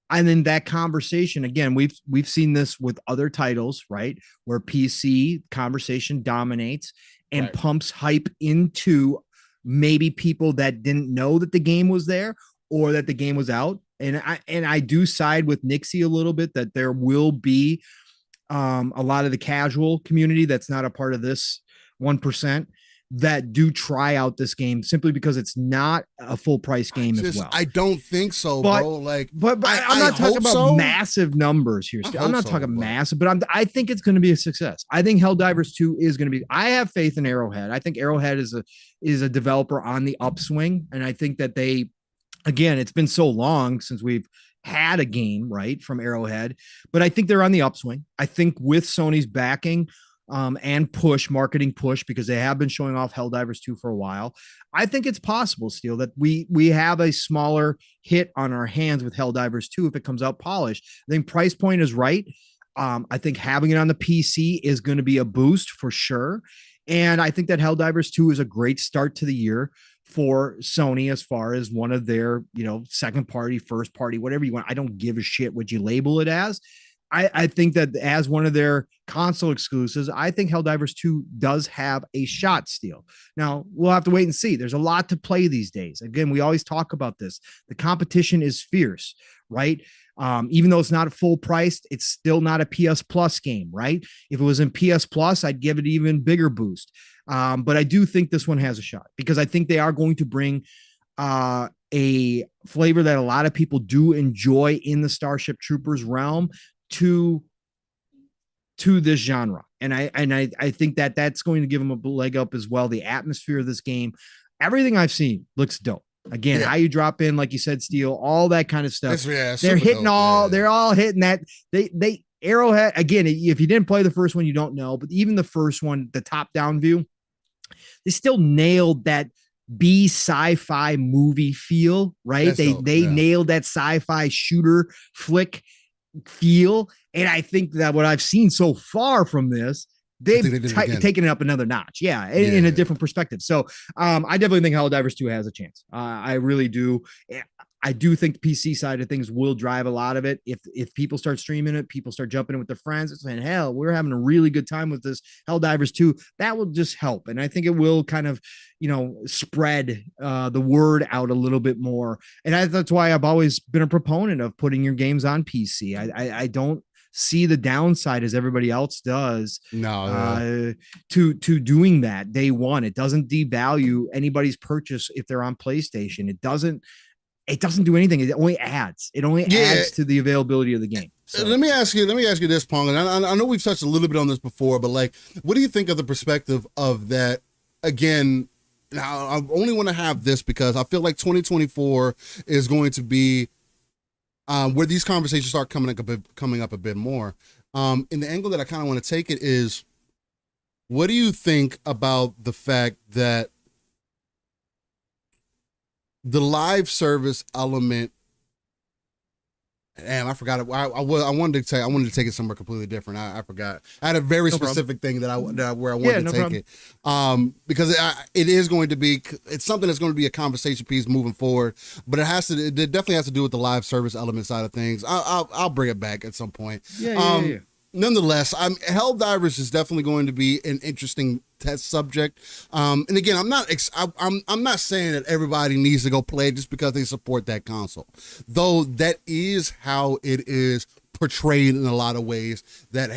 and then that conversation, again, we've seen this with other titles, right, where PC conversation dominates and pumps hype into maybe people that didn't know that the game was there or that the game was out. And I do side with Nixie a little bit that there will be a lot of the casual community that's not a part of this 1% that do try out this game simply because it's not a full price game as well. I don't think so, but, bro. Like, but I'm not talking about massive numbers here. I'm not talking massive, but I think it's going to be a success. I think Helldivers 2 is going to be. I have faith in Arrowhead. I think Arrowhead is a developer on the upswing, and I think that again, it's been so long since we've had a game right from Arrowhead, but I think they're on the upswing. I think with Sony's backing and marketing push, because they have been showing off Helldivers 2 for a while, I think it's possible still that we have a smaller hit on our hands with Helldivers 2 if it comes out polished. I think price point is right. I think having it on the PC is going to be a boost for sure. And I think that Helldivers 2 is a great start to the year for Sony as far as one of their, second party, first party, whatever you want. I don't give a shit what you label it as. I think that as one of their console exclusives, I think Helldivers 2 does have a shot still. Now, we'll have to wait and see. There's a lot to play these days. Again, we always talk about this. The competition is fierce, right? Even though it's not full priced, it's still not a PS Plus game, right? If it was in PS Plus, I'd give it even bigger boost. But I do think this one has a shot because I think they are going to bring a flavor that a lot of people do enjoy in the Starship Troopers realm to this genre. And I think that that's going to give them a leg up as well. The atmosphere of this game, everything I've seen looks dope. Again, how you drop in, like you said, Steel, all that kind of stuff. They're hitting dope. They're all hitting that. They Arrowhead, again, if you didn't play the first one, you don't know, but even the first one, the top down view, they still nailed that B sci-fi movie feel, right? They nailed that sci-fi shooter flick feel. And I think that what I've seen so far from this, they've taken it up another notch. In a different perspective. So I definitely think Helldivers 2 has a chance. I really do. I do think the PC side of things will drive a lot of it. If people start streaming it, people start jumping in with their friends and saying, hell, we're having a really good time with this Helldivers 2. That will just help. And I think it will kind of, spread the word out a little bit more. And that's why I've always been a proponent of putting your games on PC. I don't see the downside as everybody else does to doing that day one. It doesn't devalue anybody's purchase if they're on PlayStation. It doesn't do anything. It only adds. It only adds to the availability of the game. So let me ask you this, Pong. And I know we've touched a little bit on this before, but like, what do you think of the perspective of that? Again, now I only want to have this because I feel like 2024 is going to be where these conversations start coming up a bit more. In the angle that I kind of want to take it is, what do you think about the fact that the live service element? Damn, I forgot it. I wanted to take it somewhere completely different. I forgot. I had a very specific thing where I wanted to take it. Because it is going to be, it's something that's going to be a conversation piece moving forward, but it definitely has to do with the live service element side of things. I'll bring it back at some point. Nonetheless, Helldivers is definitely going to be an interesting test subject. And again, I'm not saying that everybody needs to go play it just because they support that console, though that is how it is portrayed in a lot of ways. That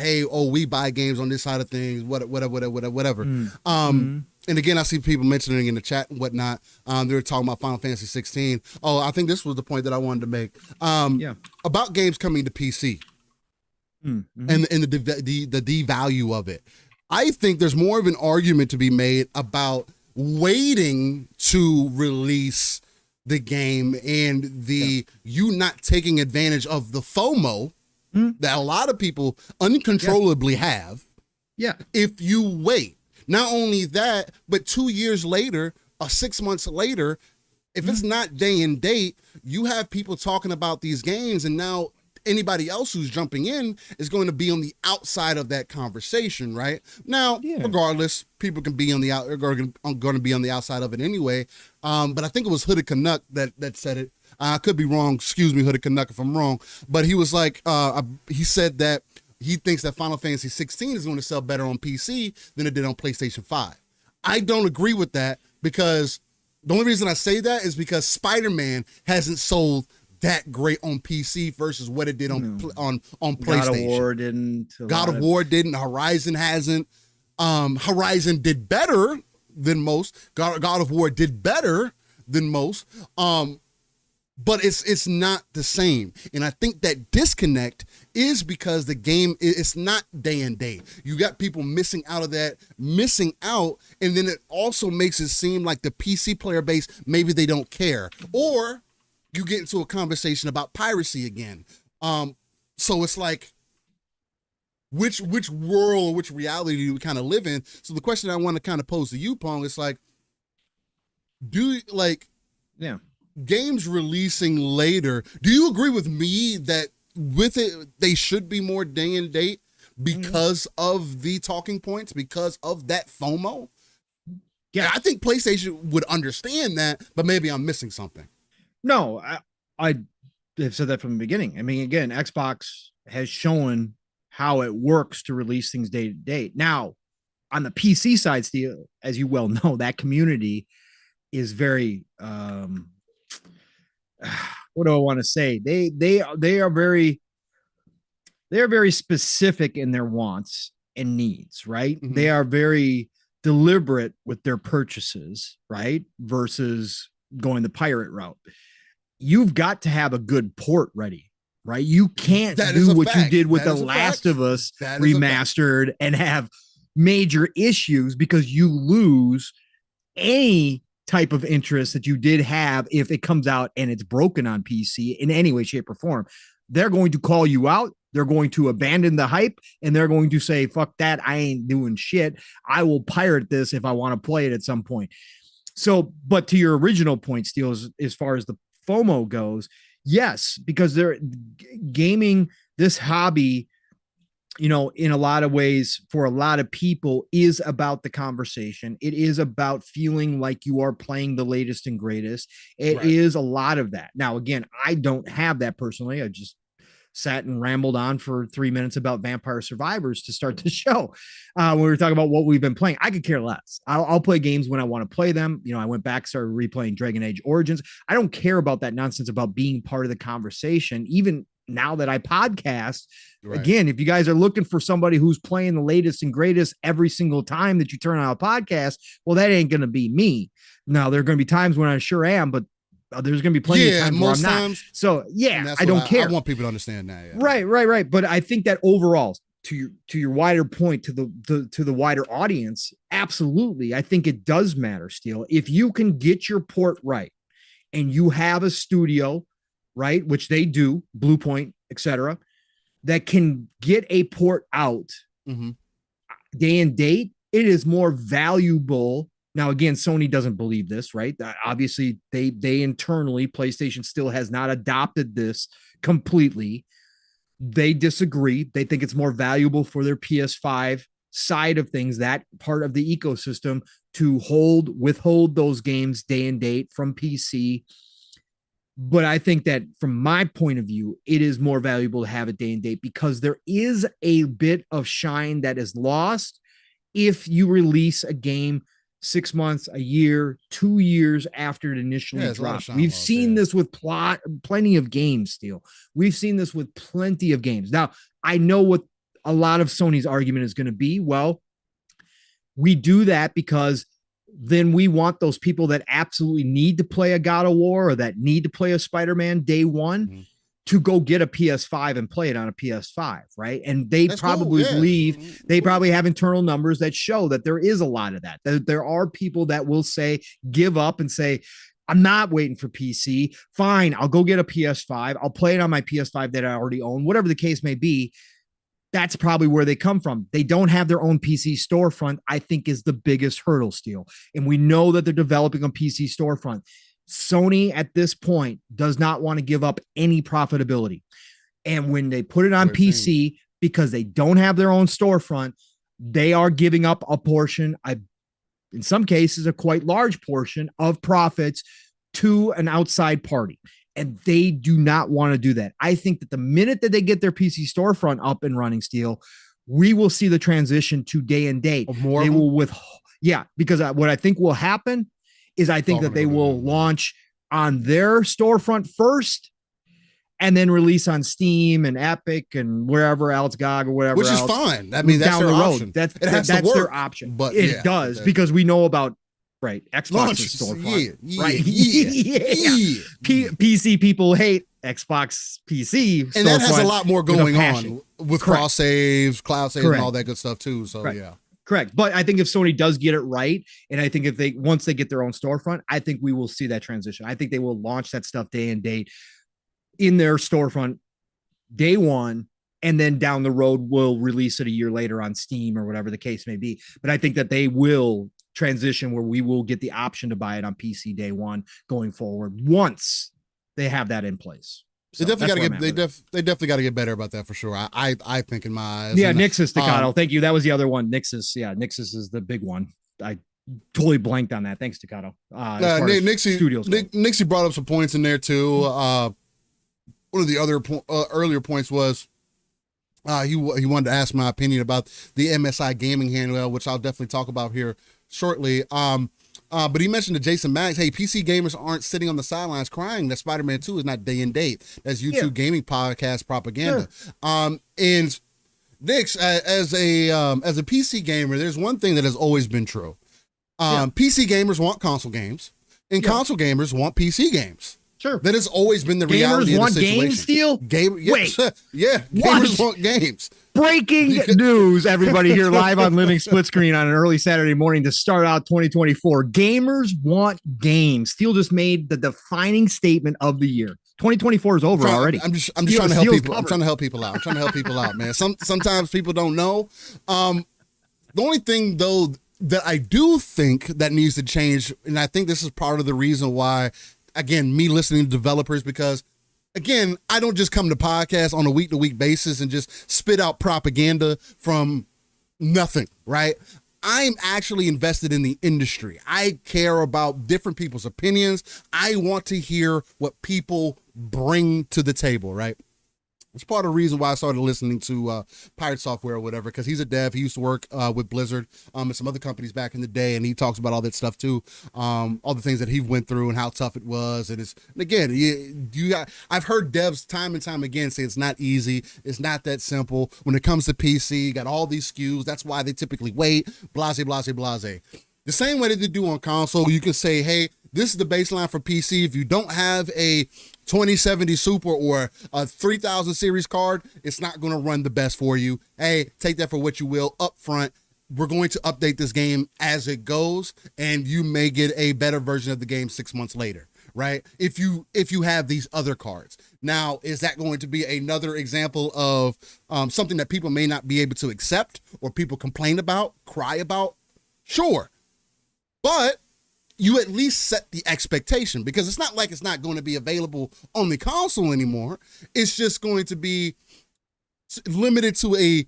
we buy games on this side of things, whatever. And again, I see people mentioning in the chat and whatnot. They're talking about Final Fantasy 16. Oh, I think this was the point that I wanted to make. About games coming to PC. And the devalue of it. I think there's more of an argument to be made about waiting to release the game and you not taking advantage of the FOMO that a lot of people uncontrollably have. If you wait. Not only that, but 2 years later or 6 months later, if it's not day and date, you have people talking about these games, and now anybody else who's jumping in is going to be on the outside of that conversation, right? Now, regardless, people can be on the going to be on the outside of it anyway. But I think it was Hooded Canuck that said it. I could be wrong. Excuse me, Hooded Canuck, if I'm wrong. But he was like, he said that he thinks that Final Fantasy 16 is going to sell better on PC than it did on PlayStation 5. I don't agree with that, because the only reason I say that is because Spider-Man hasn't sold that great on PC versus what it did on PlayStation. God of War didn't. Horizon hasn't. Horizon did better than most. God of War did better than most. But it's not the same. And I think that disconnect is because the game, it's not day and date. You got people missing out, and then it also makes it seem like the PC player base, maybe they don't care. Or you get into a conversation about piracy again. So it's like, which world, which reality do we kind of live in? So the question I want to kind of pose to you, Pong, is like, games releasing later, do you agree with me that with it they should be more day and date because of the talking points, because of that FOMO? Yeah, I think PlayStation would understand that, but maybe I'm missing something. No, I have said that from the beginning. I mean, again, Xbox has shown how it works to release things day to day. Now, on the PC side, Steve, as you well know, that community is very what do I want to say? They are very specific in their wants and needs, right? Mm-hmm. They are very deliberate with their purchases, right? Versus going the pirate route. You've got to have a good port ready, right? You can't do what you did with The Last of Us remastered and have major issues because you lose any type of interest that you did have if it comes out and it's broken on PC in any way, shape, or form. They're going to call you out. They're going to abandon the hype, and they're going to say, fuck that, I ain't doing shit. I will pirate this if I want to play it at some point. So, but to your original point, Steele, as far as the FOMO goes, yes, because they're gaming, this hobby, you know, in a lot of ways for a lot of people is about the conversation. It is about feeling like you are playing the latest and greatest. It is a lot of that. Now, again, I don't have that personally. I just sat and rambled on for 3 minutes about Vampire Survivors to start the show. When we were talking about what we've been playing, I could care less. I'll play games when I want to play them. You know, I went back, started replaying Dragon Age Origins. I don't care about that nonsense about being part of the conversation. Even now that I podcast, again, if you guys are looking for somebody who's playing the latest and greatest every single time that you turn on a podcast, well, that ain't going to be me. Now, there are going to be times when I sure am, but there's going to be plenty of times where I'm not. So, yeah, I don't care. I want people to understand that. Yeah. Right. But I think that overall, to your wider point, to the wider audience, absolutely, I think it does matter, Steele. If you can get your port right and you have a studio, right, which they do, Bluepoint, etc., that can get a port out day and date, it is more valuable. Now, again, Sony doesn't believe this, right? Obviously, they internally, PlayStation still has not adopted this completely. They disagree. They think it's more valuable for their PS5 side of things, that part of the ecosystem, to withhold those games day and date from PC. But I think that from my point of view, it is more valuable to have it day and date because there is a bit of shine that is lost if you release a game 6 months, a year, 2 years after it initially dropped. We've seen this with plenty of games, Steele. We've seen this with plenty of games. Now, I know what a lot of Sony's argument is going to be. Well, we do that because then we want those people that absolutely need to play a God of War or that need to play a Spider-Man day one to go get a PS5 and play it on a PS5, right? And they probably believe, they probably have internal numbers that show that there is a lot of that. There are people that will say, give up and say, I'm not waiting for PC. Fine, I'll go get a PS5. I'll play it on my PS5 that I already own, whatever the case may be. That's probably where they come from. They don't have their own PC storefront, I think, is the biggest hurdle, Steele. And we know that they're developing a PC storefront. Sony at this point does not want to give up any profitability. And when they put it on PC, because they don't have their own storefront, they are giving up a portion, in some cases, a quite large portion of profits to an outside party. And they do not want to do that. I think that the minute that they get their PC storefront up and running, Steele, we will see the transition to day and date. They will because what I think will happen is I think that they will launch on their storefront first and then release on Steam and Epic and wherever else, GOG or whatever, which is fine. I mean, that's their option. That's to work, their option, but it does because we know about Xbox's storefront, PC people hate Xbox PC, and that has a lot more going on with cross saves, cloud saves, and all that good stuff too. So yeah. Correct. But I think if Sony does get it right, and I think if once they get their own storefront, I think we will see that transition. I think they will launch that stuff day and date in their storefront day one, and then down the road we'll release it a year later on Steam or whatever the case may be. But I think that they will transition where we will get the option to buy it on PC day one going forward once they have that in place. So they definitely got to get. They definitely got to get better about that for sure. I think in my eyes. Yeah, Nixus Staccato. Thank you. That was the other one. Nixus. Yeah, Nixus is the big one. I totally blanked on that. Thanks, Staccato. Nixie brought up some points in there too. One of the other earlier points was he wanted to ask my opinion about the MSI gaming handheld, which I'll definitely talk about here shortly. But he mentioned to Jason Maggs, hey, PC gamers aren't sitting on the sidelines crying that Spider-Man 2 is not day and date. That's YouTube gaming podcast propaganda. Sure. And Nix, as a PC gamer, there's one thing that has always been true. PC gamers want console games, and console gamers want PC games. Sure. That has always been the reality of the situation. Gamers want games, Steel? Wait. Yeah, gamers want games. Breaking news, everybody here live on Living Split Screen on an early Saturday morning to start out 2024. Gamers want games. Steel just made the defining statement of the year. 2024 is over already. I'm just trying to help people. I'm trying to help people out. I'm trying to help people out, man. Sometimes people don't know. The only thing though that I do think that needs to change, and I think this is part of the reason why, again, me listening to developers, because again, I don't just come to podcasts on a week-to-week basis and just spit out propaganda from nothing, right? I'm actually invested in the industry. I care about different people's opinions. I want to hear what people bring to the table, right? It's part of the reason why I started listening to Pirate Software or whatever, because he's a dev. He used to work with Blizzard and some other companies back in the day, and he talks about all that stuff too, all the things that he went through and how tough it was. And again, I've heard devs time and time again say it's not easy, it's not that simple. When it comes to PC, you got all these SKUs. That's why they typically wait. Blase, blase, blase. The same way that they do on console, you can say, hey, this is the baseline for PC. If you don't have a 2070 Super or a 3000 series card, it's not going to run the best for you. Hey, take that for what you will up front. We're going to update this game as it goes, and you may get a better version of the game 6 months later, right? If you have these other cards. Now, is that going to be another example of something that people may not be able to accept or people complain about, cry about? Sure. But you at least set the expectation, because it's not like it's not going to be available on the console anymore. It's just going to be limited to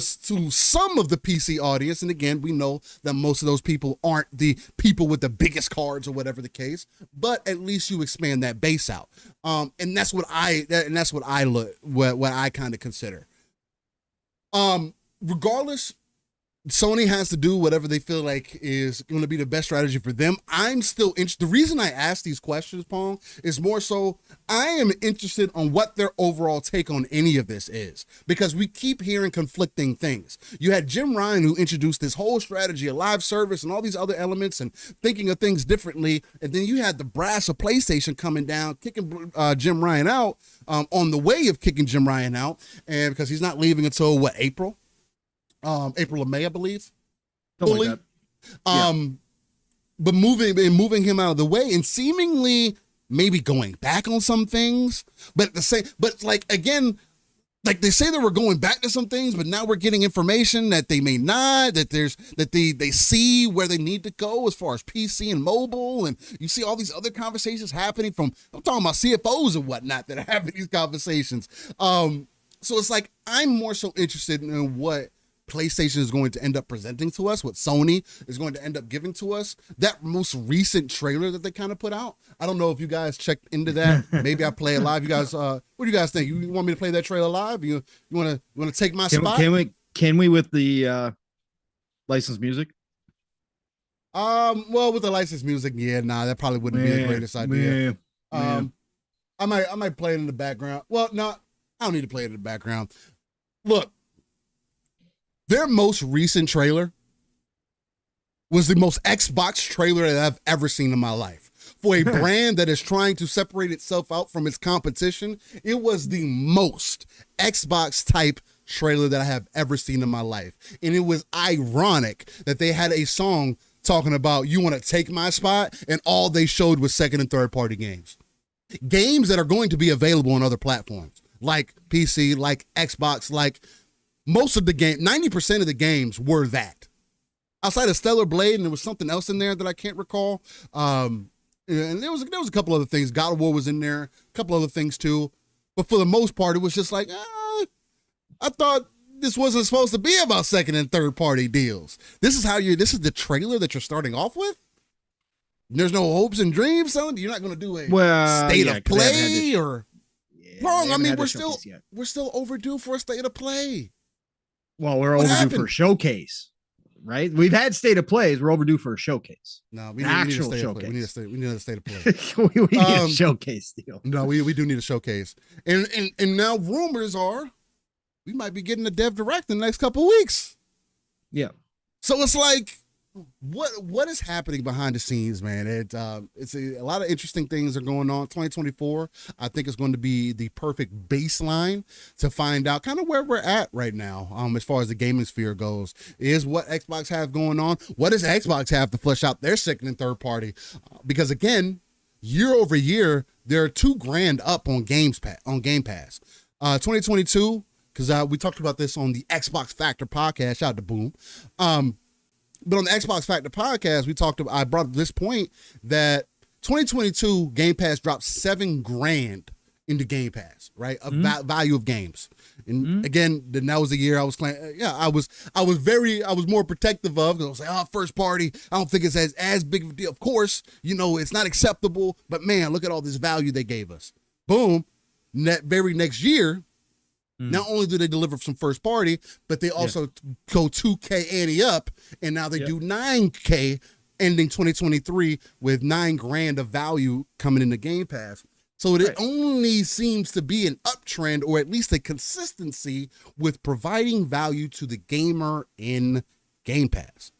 some of the PC audience. And again, we know that most of those people aren't the people with the biggest cards or whatever the case, but at least you expand that base out. And that's what I kind of consider. Regardless, Sony has to do whatever they feel like is going to be the best strategy for them. I'm still interested. The reason I ask these questions, Pong, is more so I am interested on what their overall take on any of this is, because we keep hearing conflicting things. You had Jim Ryan, who introduced this whole strategy, a live service and all these other elements and thinking of things differently. And then you had the brass of PlayStation coming down, kicking Jim Ryan out, on the way of kicking Jim Ryan out. And because he's not leaving until April or May, I believe. Fully. Like but moving him out of the way and seemingly maybe going back on some things, but again, like they say that we're going back to some things, but now we're getting information that they may not, that they see where they need to go as far as PC and mobile. And you see all these other conversations happening I'm talking about CFOs and whatnot that are having these conversations. So it's like, I'm more so interested in what PlayStation is going to end up presenting to us, what Sony is going to end up giving to us. That most recent trailer that they kind of put out, I don't know if you guys checked into that. Maybe I play it live. You guys, what do you guys think? You want me to play that trailer live? You want to take my spot? Can we with the licensed music? Well, with the licensed music, that probably wouldn't be the greatest idea. I might play it in the background. Well, no, I don't need to play it in the background. Look, their most recent trailer was the most Xbox trailer that I've ever seen in my life. For a brand that is trying to separate itself out from its competition, it was the most Xbox type trailer that I have ever seen in my life. And it was ironic that they had a song talking about you want to take my spot, and all they showed was second and third party games. Games that are going to be available on other platforms, like PC, like Xbox, like most of the game, 90% of the games were that. Outside of Stellar Blade, and there was something else in there that I can't recall. And there was a couple other things. God of War was in there, a couple other things too. But for the most part, it was just like, I thought this wasn't supposed to be about second and third party deals. This is the trailer that you're starting off with? There's no hopes and dreams, son? You're not going to do a state of play or wrong. I mean, we're still overdue for a state of play. Well, we're overdue for a showcase, right? We've had state of plays. We're overdue for a showcase. No, we need a showcase. We need a state of play. we need a showcase deal. No, we do need a showcase. And now rumors are we might be getting a dev direct in the next couple of weeks. Yeah. So it's like, what is happening behind the scenes, man? It's a lot of interesting things are going on. 2024, I think, is going to be the perfect baseline to find out kind of where we're at right now, as far as the gaming sphere goes. Is what Xbox have going on? What does Xbox have to flesh out their second and third party? Because again, year over year, they're $2,000 up on Game Pass. 2022, because we talked about this on the Xbox Factor podcast. Shout out to Boom. But on the Xbox Factor podcast, I brought up this point that 2022 Game Pass dropped $7,000 into Game Pass, right? Value of games. And again, then that was the year I was claiming. Yeah, I was more protective of, because I was like, first party, I don't think it's as big of a deal. Of course, it's not acceptable, but man, look at all this value they gave us. Boom. Very next year, not only do they deliver some first party, but they also go $2K ante up, and now they do $9K ending 2023 with $9,000 of value coming into Game Pass. So it only seems to be an uptrend, or at least a consistency with providing value to the gamer in Game Pass.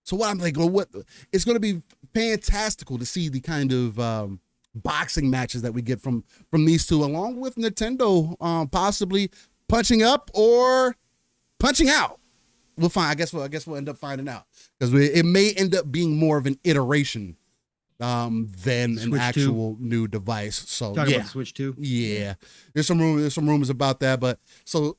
So what I'm like, it's going to be fantastical to see the kind of boxing matches that we get from these two, along with Nintendo possibly punching up or punching out. We'll find. I guess we'll end up finding out, because it may end up being more of an iteration than Switch an actual 2. New device. So talking about Switch 2. Yeah, there's some rumors about that. But so,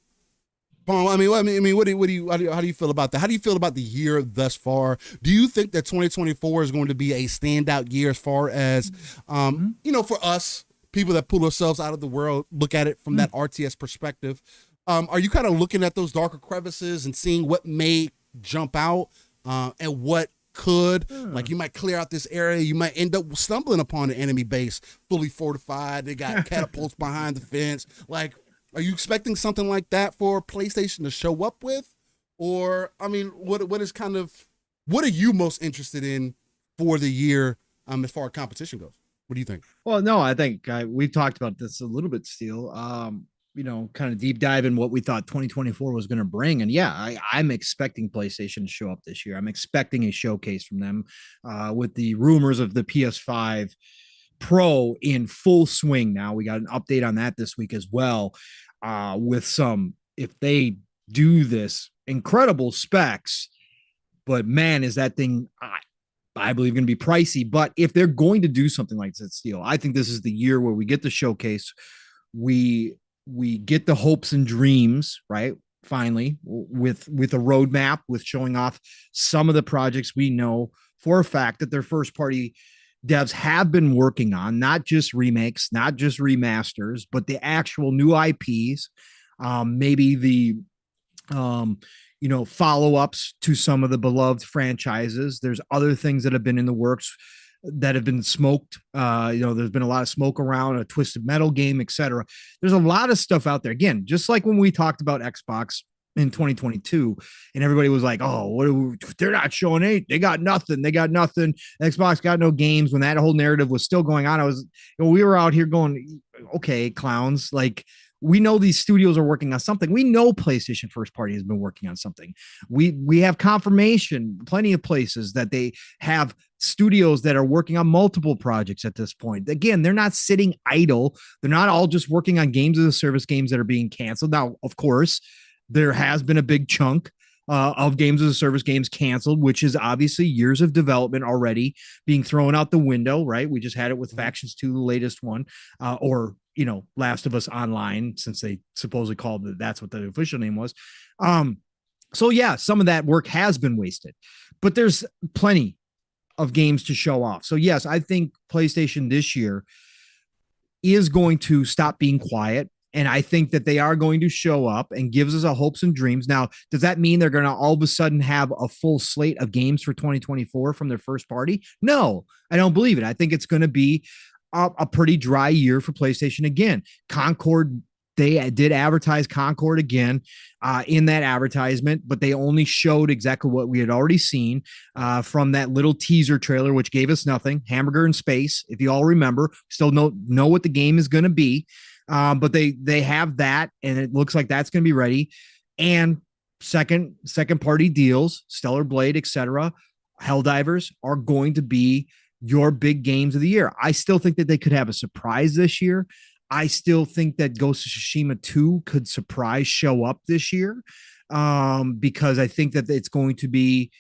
Paul, how do you feel about that? How do you feel about the year thus far? Do you think that 2024 is going to be a standout year as far as, for us, people that pull ourselves out of the world, look at it from that RTS perspective? Are you kind of looking at those darker crevices and seeing what may jump out and what could, like, you might clear out this area, you might end up stumbling upon an enemy base fully fortified, they got catapults behind the fence, like, are you expecting something like that for PlayStation to show up with? Or, I mean, what are you most interested in for the year as far as competition goes? What do you think? Well, no, I think we've talked about this a little bit, Steel. Kind of deep dive in what we thought 2024 was going to bring. And yeah, I'm expecting PlayStation to show up this year. I'm expecting a showcase from them with the rumors of the PS5 Pro in full swing now. We got an update on that this week as well, with some, if they do this, incredible specs, but man, is that thing, I believe, going to be pricey. But if they're going to do something like this, Steel, I think this is the year where we get the showcase. We get the hopes and dreams, right? Finally, with a roadmap, with showing off some of the projects we know for a fact that their first party devs have been working on, not just remakes, not just remasters, but the actual new IPs, maybe the follow-ups to some of the beloved franchises. There's other things that have been in the works that have been smoked. There's been a lot of smoke around a Twisted Metal game, etc. There's a lot of stuff out there. Again, just like when we talked about Xbox in 2022, and everybody was like, oh, they're not showing it, they got nothing, Xbox got no games. When that whole narrative was still going on, we were out here going, okay, clowns, like, we know these studios are working on something. We know PlayStation first party has been working on something. We have confirmation, plenty of places, that they have studios that are working on multiple projects at this point. Again, they're not sitting idle. They're not all just working on games as a service games that are being canceled. Now, of course, there has been a big chunk of games as a service games canceled, which is obviously years of development already being thrown out the window, right? We just had it with Factions 2, the latest one, or Last of Us Online, since they supposedly called it, that's what the official name was. So yeah, some of that work has been wasted, but there's plenty of games to show off. So yes, I think PlayStation this year is going to stop being quiet. And I think that they are going to show up and gives us a hopes and dreams. Now, does that mean they're going to all of a sudden have a full slate of games for 2024 from their first party? No, I don't believe it. I think it's going to be a pretty dry year for PlayStation again. Concord, they did advertise Concord again in that advertisement, but they only showed exactly what we had already seen from that little teaser trailer, which gave us nothing. Hamburger in space, if you all remember. Still know what the game is going to be, but they have that, and it looks like that's going to be ready. And second party deals, Stellar Blade, etc., Helldivers are going to be your big games of the year. I still think that they could have a surprise this year. I still think that Ghost of Tsushima 2 could surprise show up this year, because I think that it's going to be,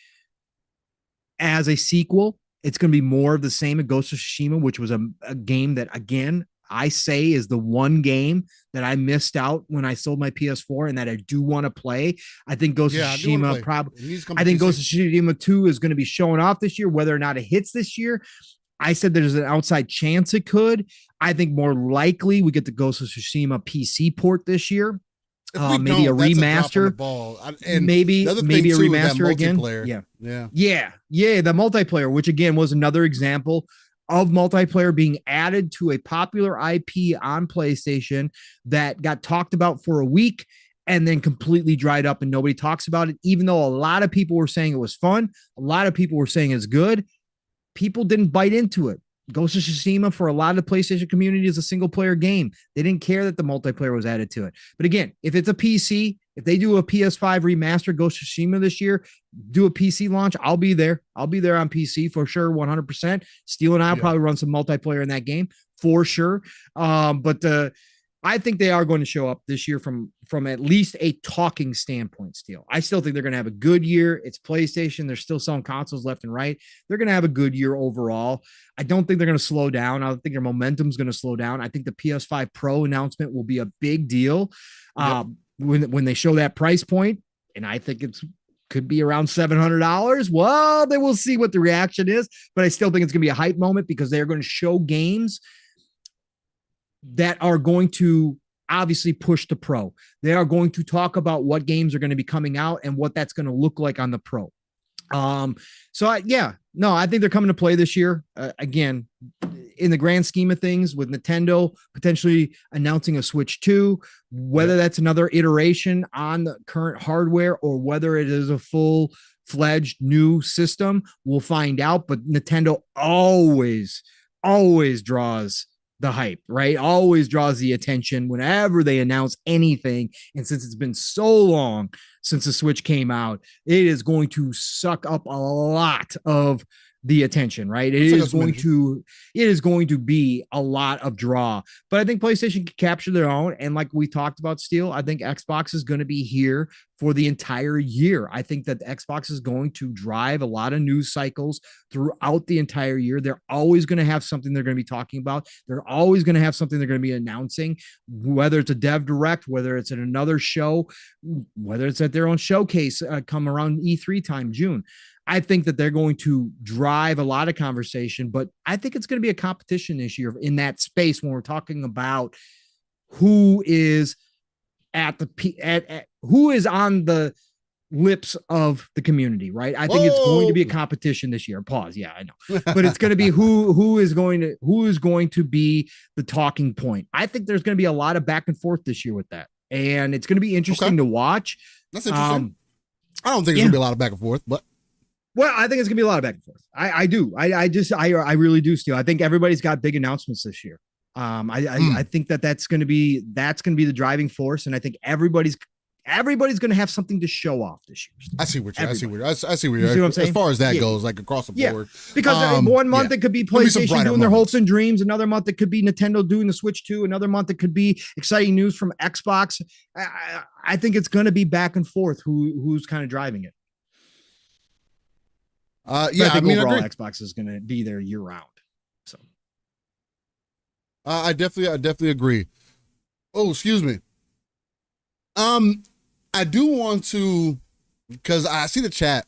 as a sequel, it's going to be more of the same at Ghost of Tsushima, which was a game that, again, I say is the one game that I missed out when I sold my PS4 and that I do want to play. I think Ghost of Tsushima I think Ghost of Tsushima 2 is going to be showing off this year. Whether or not it hits this year, I said there's an outside chance it could. I think more likely we get the Ghost of Tsushima PC port this year. Maybe a remaster. Maybe a remaster again. Yeah. The multiplayer, which again was another example of multiplayer being added to a popular IP on PlayStation that got talked about for a week and then completely dried up and nobody talks about it. Even though a lot of people were saying it was fun, a lot of people were saying it's good, people didn't bite into it. Ghost of Tsushima for a lot of the PlayStation community is a single player game. They didn't care that the multiplayer was added to it. But again, if it's a PC, if they do a PS5 remaster Ghost of Tsushima this year, do a PC launch, I'll be there. I'll be there on PC for sure, 100%. Steel and I'll probably run some multiplayer in that game for sure. But I think they are going to show up this year from at least a talking standpoint. Steel, I still think they're going to have a good year. It's PlayStation. They're still selling consoles left and right. They're going to have a good year overall. I don't think they're going to slow down. I don't think their momentum is going to slow down. I think the PS5 Pro announcement will be a big deal when they show that price point, and I think could be around $700. Well, then we'll see what the reaction is, but I still think it's going to be a hype moment because they're going to show games that are going to obviously push the Pro. They are going to talk about what games are going to be coming out and what that's going to look like on the Pro. I think they're coming to play this year. Again, in the grand scheme of things, with Nintendo potentially announcing a Switch 2, whether that's another iteration on the current hardware or whether it is a full-fledged new system, we'll find out. But Nintendo always draws the hype, right? Always draws the attention whenever they announce anything. And since it's been so long since the Switch came out, it is going to suck up a lot of the attention, right? It is going to be a lot of draw, but I think PlayStation can capture their own. And like we talked about, Steel, I think Xbox is going to be here for the entire year. I think that Xbox is going to drive a lot of news cycles throughout the entire year. They're always going to have something they're going to be talking about. They're always going to have something they're going to be announcing, whether it's a dev direct, whether it's at another show, whether it's at their own showcase come around E3 time, June. I think that they're going to drive a lot of conversation, but I think it's going to be a competition this year in that space when we're talking about who is who is on the lips of the community, right? I think it's going to be a competition this year. Pause. Yeah, I know, but it's going to be who is going to be the talking point. I think there's going to be a lot of back and forth this year with that, and it's going to be interesting to watch. That's interesting. Um, I don't think there's gonna be a lot of back and forth, but well, I think it's gonna be a lot of back and forth. I do. I really do still. I think everybody's got big announcements this year. I think that's gonna be the driving force, and I think everybody's going to have something to show off this year. I see what you're You see what I'm saying? As far as that goes, like across the board. Because one month it could be PlayStation doing their hopes and dreams. Another month it could be Nintendo doing the Switch 2. Another month it could be exciting news from Xbox. I think it's going to be back and forth who's kind of driving it. I mean, overall, Xbox is going to be there year round. So, I definitely agree. Oh, excuse me. I do want to, because I see the chat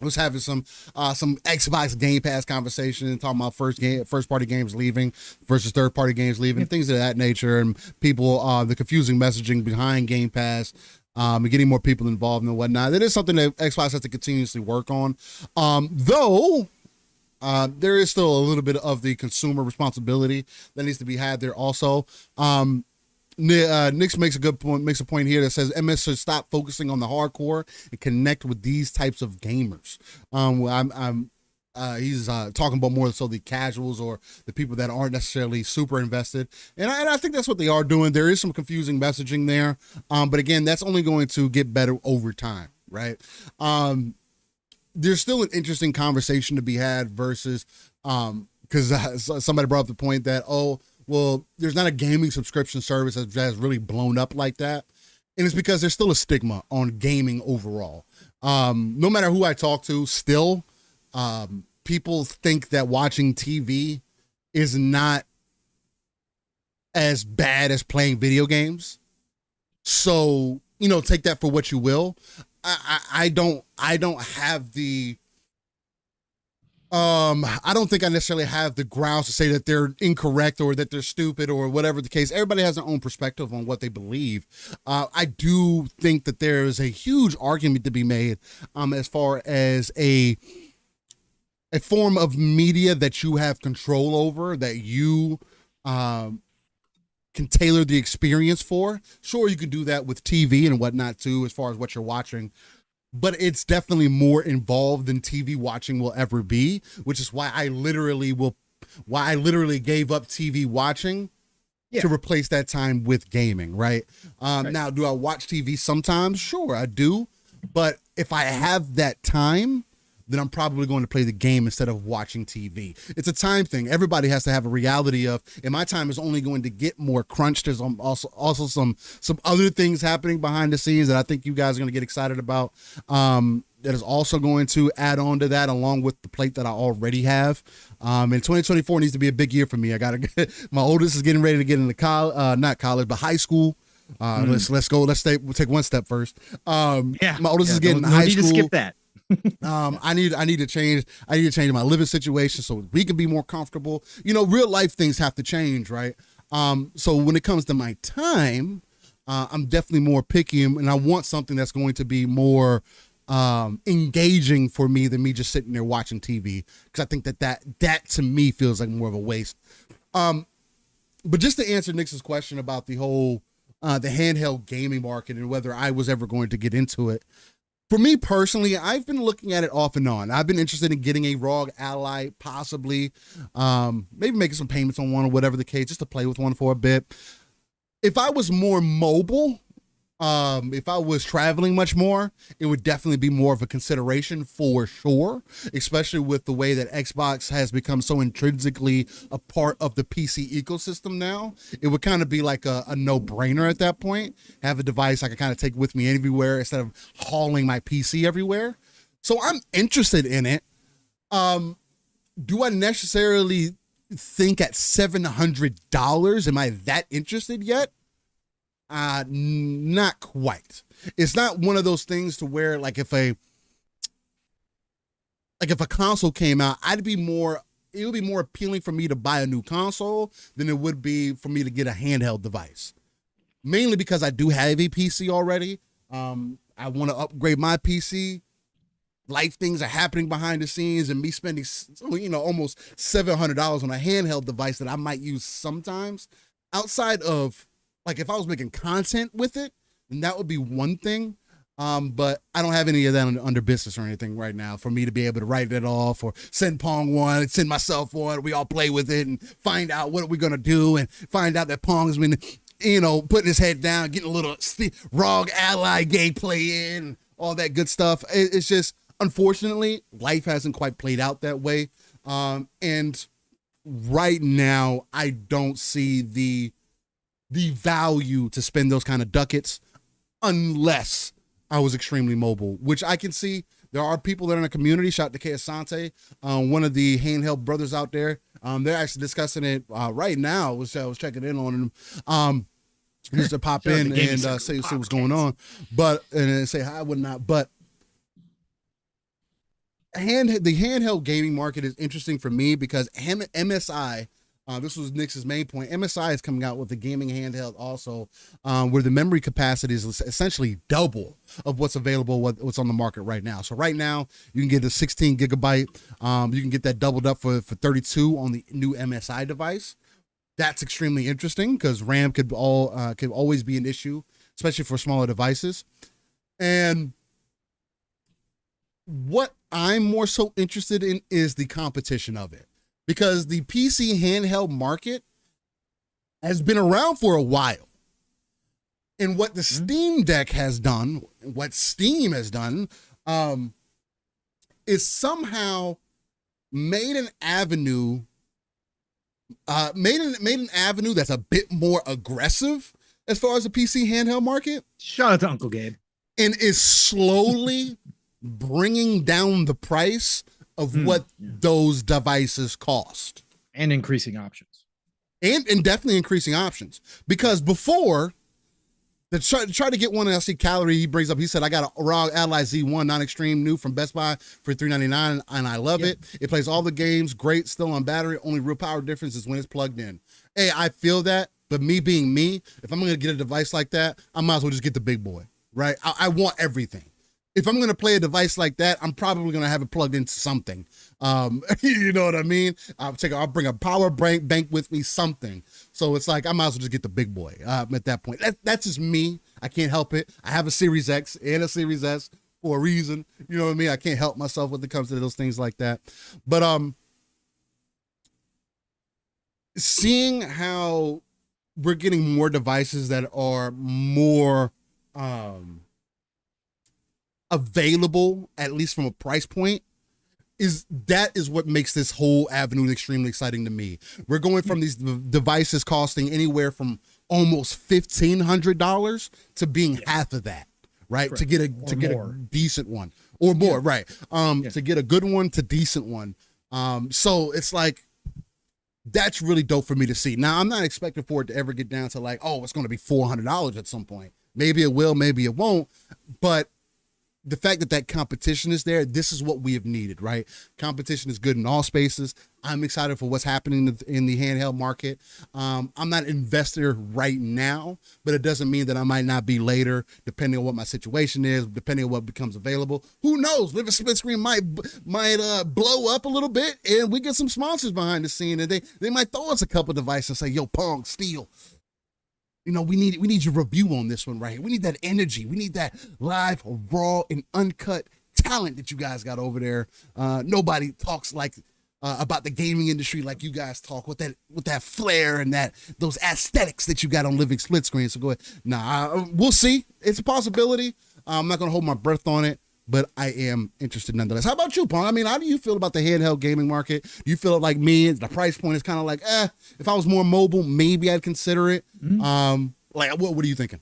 was having some Xbox Game Pass conversation and talking about first party games leaving versus third party games leaving, things of that nature, and people the confusing messaging behind Game Pass. And getting more people involved and whatnot. That is something that Xbox has to continuously work on. Though there is still a little bit of the consumer responsibility that needs to be had there also. Nix makes a point here that says MS should stop focusing on the hardcore and connect with these types of gamers. He's talking about more so the casuals or the people that aren't necessarily super invested. And I think that's what they are doing. There is some confusing messaging there. But again, that's only going to get better over time, right? There's still an interesting conversation to be had versus, because somebody brought up the point that, well, there's not a gaming subscription service that has really blown up like that. And it's because there's still a stigma on gaming overall. No matter who I talk to, still, people think that watching TV is not as bad as playing video games. So, take that for what you will. I don't have the, I don't think I necessarily have the grounds to say that they're incorrect or that they're stupid or whatever the case. Everybody has their own perspective on what they believe. I do think that there's a huge argument to be made, as far as a form of media that you have control over, that you can tailor the experience for. Sure, you can do that with TV and whatnot too, as far as what you're watching, but it's definitely more involved than TV watching will ever be, which is why I literally gave up TV watching to replace that time with gaming, right? Now, do I watch TV sometimes? Sure, I do. But if I have that time, then I'm probably going to play the game instead of watching TV. It's a time thing. Everybody has to have a reality of, and my time is only going to get more crunched. There's also some other things happening behind the scenes that I think you guys are going to get excited about. That is also going to add on to that, along with the plate that I already have. And 2024 needs to be a big year for me. My oldest is getting ready to get into not college, but high school. Let's go. We'll take one step first. My oldest is getting into high school. Skip that. I need to change my living situation so we can be more comfortable. Real life things have to change, right? So when it comes to my time, I'm definitely more picky, and I want something that's going to be more engaging for me than me just sitting there watching TV, because I think that to me feels like more of a waste. But just to answer Nix's question about the whole the handheld gaming market and whether I was ever going to get into it. For me personally, I've been looking at it off and on. I've been interested in getting a ROG Ally, possibly, maybe making some payments on one or whatever the case, just to play with one for a bit. If I was more mobile, if I was traveling much more, it would definitely be more of a consideration for sure, especially with the way that Xbox has become so intrinsically a part of the PC ecosystem now. It would kind of be like a no-brainer at that point. Have a device I can kind of take with me everywhere instead of hauling my PC everywhere. So I'm interested in it. Do I necessarily think at $700, am I that interested yet? Not quite. It's not one of those things to where, like, if a console came out, it would be more appealing for me to buy a new console than it would be for me to get a handheld device. Mainly because I do have a PC already. I want to upgrade my PC. Life things are happening behind the scenes, and me spending, almost $700 on a handheld device that I might use sometimes outside of, like, if I was making content with it, then that would be one thing. But I don't have any of that under business or anything right now for me to be able to write it off or send Pong one, send myself one. We all play with it and find out what are we going to do and find out that Pong's been, putting his head down, getting a little ROG ally gameplay in, all that good stuff. It's just, unfortunately, life hasn't quite played out that way. And right now, I don't see the value to spend those kind of ducats unless I was extremely mobile, which I can see. There are people that are in the community. Shout out to Asante, one of the Handheld brothers out there. They're actually discussing it right now. I was checking in on them. Just to pop in and say what's going on, and say hi, whatnot. But the handheld gaming market is interesting for me because MSI. This was Nick's main point. MSI is coming out with a gaming handheld also, where the memory capacity is essentially double of what's available, what's on the market right now. So right now, you can get a 16 gigabyte. You can get that doubled up for 32 on the new MSI device. That's extremely interesting because RAM could always be an issue, especially for smaller devices. And what I'm more so interested in is the competition of it. Because the PC handheld market has been around for a while. And what the Steam Deck has done, what Steam has done, is somehow made an avenue that's a bit more aggressive as far as the PC handheld market. Shout out to Uncle Gabe. And is slowly bringing down the price of what those devices cost. And increasing options. And definitely increasing options. Because before, try to get one, I see Calorie, he brings up, he said, I got a ROG Ally Z1 non-extreme new from Best Buy for $399, and I love it. It plays all the games, great, still on battery. Only real power difference is when it's plugged in. Hey, I feel that, but me being me, if I'm going to get a device like that, I might as well just get the big boy, right? I want everything. If I'm going to play a device like that, I'm probably going to have it plugged into something. You know what I mean? I'll bring a power bank with me, something. So it's like, I might as well just get the big boy at that point. That's just me. I can't help it. I have a Series X and a Series S for a reason. You know what I mean? I can't help myself when it comes to those things like that. But seeing how we're getting more devices that are more available, at least from a price point, is what makes this whole avenue extremely exciting to me. We're going from these devices costing anywhere from almost $1,500 to being half of that, right? Correct. To get a decent one or more, right? To get a good one to decent one. So it's like, that's really dope for me to see. Now, I'm not expecting for it to ever get down to like, oh, it's going to be $400 at some point. Maybe it will, maybe it won't, but the fact that competition is there, this is what we have needed, right? Competition is good in all spaces. I'm excited for what's happening in the handheld market. I'm not an investor right now, but it doesn't mean that I might not be later, depending on what my situation is, depending on what becomes available. Who knows? Maybe Split Screen might blow up a little bit, and we get some sponsors behind the scene, and they might throw us a couple devices and say, yo, Pong, Steel, we need your review on this one right here. We need that energy. We need that live, raw, and uncut talent that you guys got over there. Nobody talks like about the gaming industry like you guys talk, with that flair and those aesthetics that you got on Living Split Screen. So go ahead. We'll see. It's a possibility. I'm not gonna hold my breath on it, but I am interested nonetheless. How about you, Pong? I mean, how do you feel about the handheld gaming market? Do you feel like me? The price point is kind of like, if I was more mobile, maybe I'd consider it. Like, what are you thinking?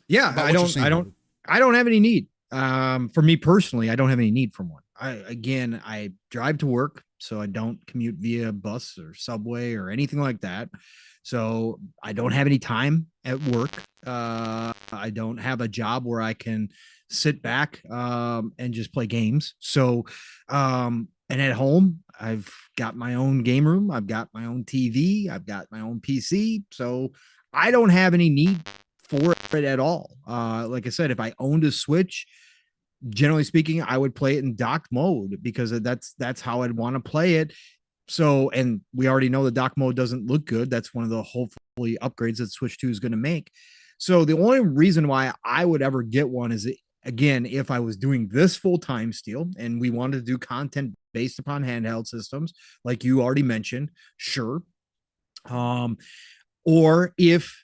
Yeah, I don't have any need. For me personally, I don't have any need for one. I drive to work, so I don't commute via bus or subway or anything like that. So I don't have any time at work. I don't have a job where I can sit back and just play games. So and at home, I've got my own game room. I've got my own TV. I've got my own PC. So I don't have any need for it at all. Like I said, if I owned a Switch, generally speaking, I would play it in docked mode because that's how I'd want to play it. So, and we already know the dock mode doesn't look good. That's one of the hopefully upgrades that Switch 2 is going to make. So the only reason why I would ever get one is again, if I was doing this full time still and we wanted to do content based upon handheld systems, like you already mentioned, sure. Or if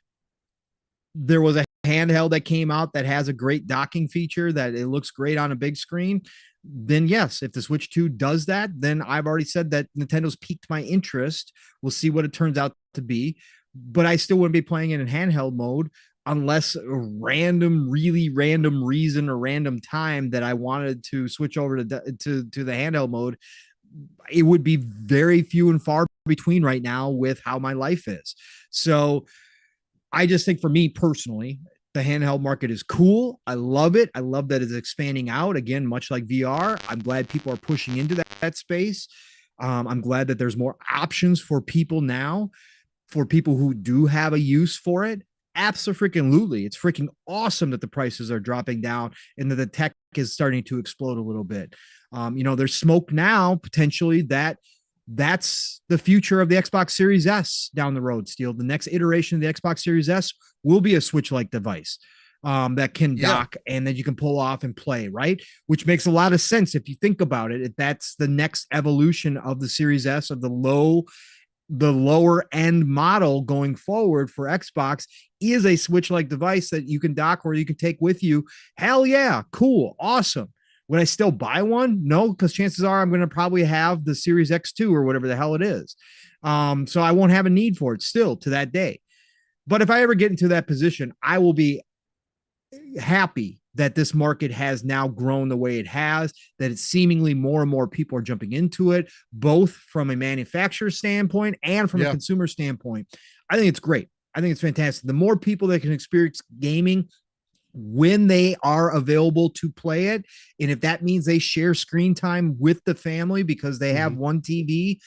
there was a handheld that came out that has a great docking feature that it looks great on a big screen, then yes, if the Switch 2 does that, then I've already said that Nintendo's piqued my interest. We'll see what it turns out to be, but I still wouldn't be playing it in handheld mode unless a random, really random reason or random time that I wanted to switch over to the handheld mode. It would be very few and far between right now with how my life is. So I just think for me personally, the handheld market is cool. I love it. I love that it's expanding out again, much like VR. I'm glad people are pushing into that space. I'm glad that there's more options for people now, for people who do have a use for it. Absolutely. It's freaking awesome that the prices are dropping down and that the tech is starting to explode a little bit. There's smoke now potentially that's the future of the Xbox Series S down the road. Still, the next iteration of the Xbox Series S will be a Switch-like device that can dock and that you can pull off and play, right? Which makes a lot of sense if you think about it. That's the next evolution of the Series S, of the lower end model going forward for Xbox is a Switch-like device that you can dock or you can take with you. Hell yeah, cool, awesome. Would I still buy one? No, because chances are I'm going to probably have the Series X2 or whatever the hell it is. So I won't have a need for it still to that day. But if I ever get into that position, I will be happy that this market has now grown the way it has, that it's seemingly more and more people are jumping into it, both from a manufacturer standpoint and from a consumer standpoint. I think it's great. I think it's fantastic. The more people that can experience gaming when they are available to play it, and if that means they share screen time with the family because they have one TV,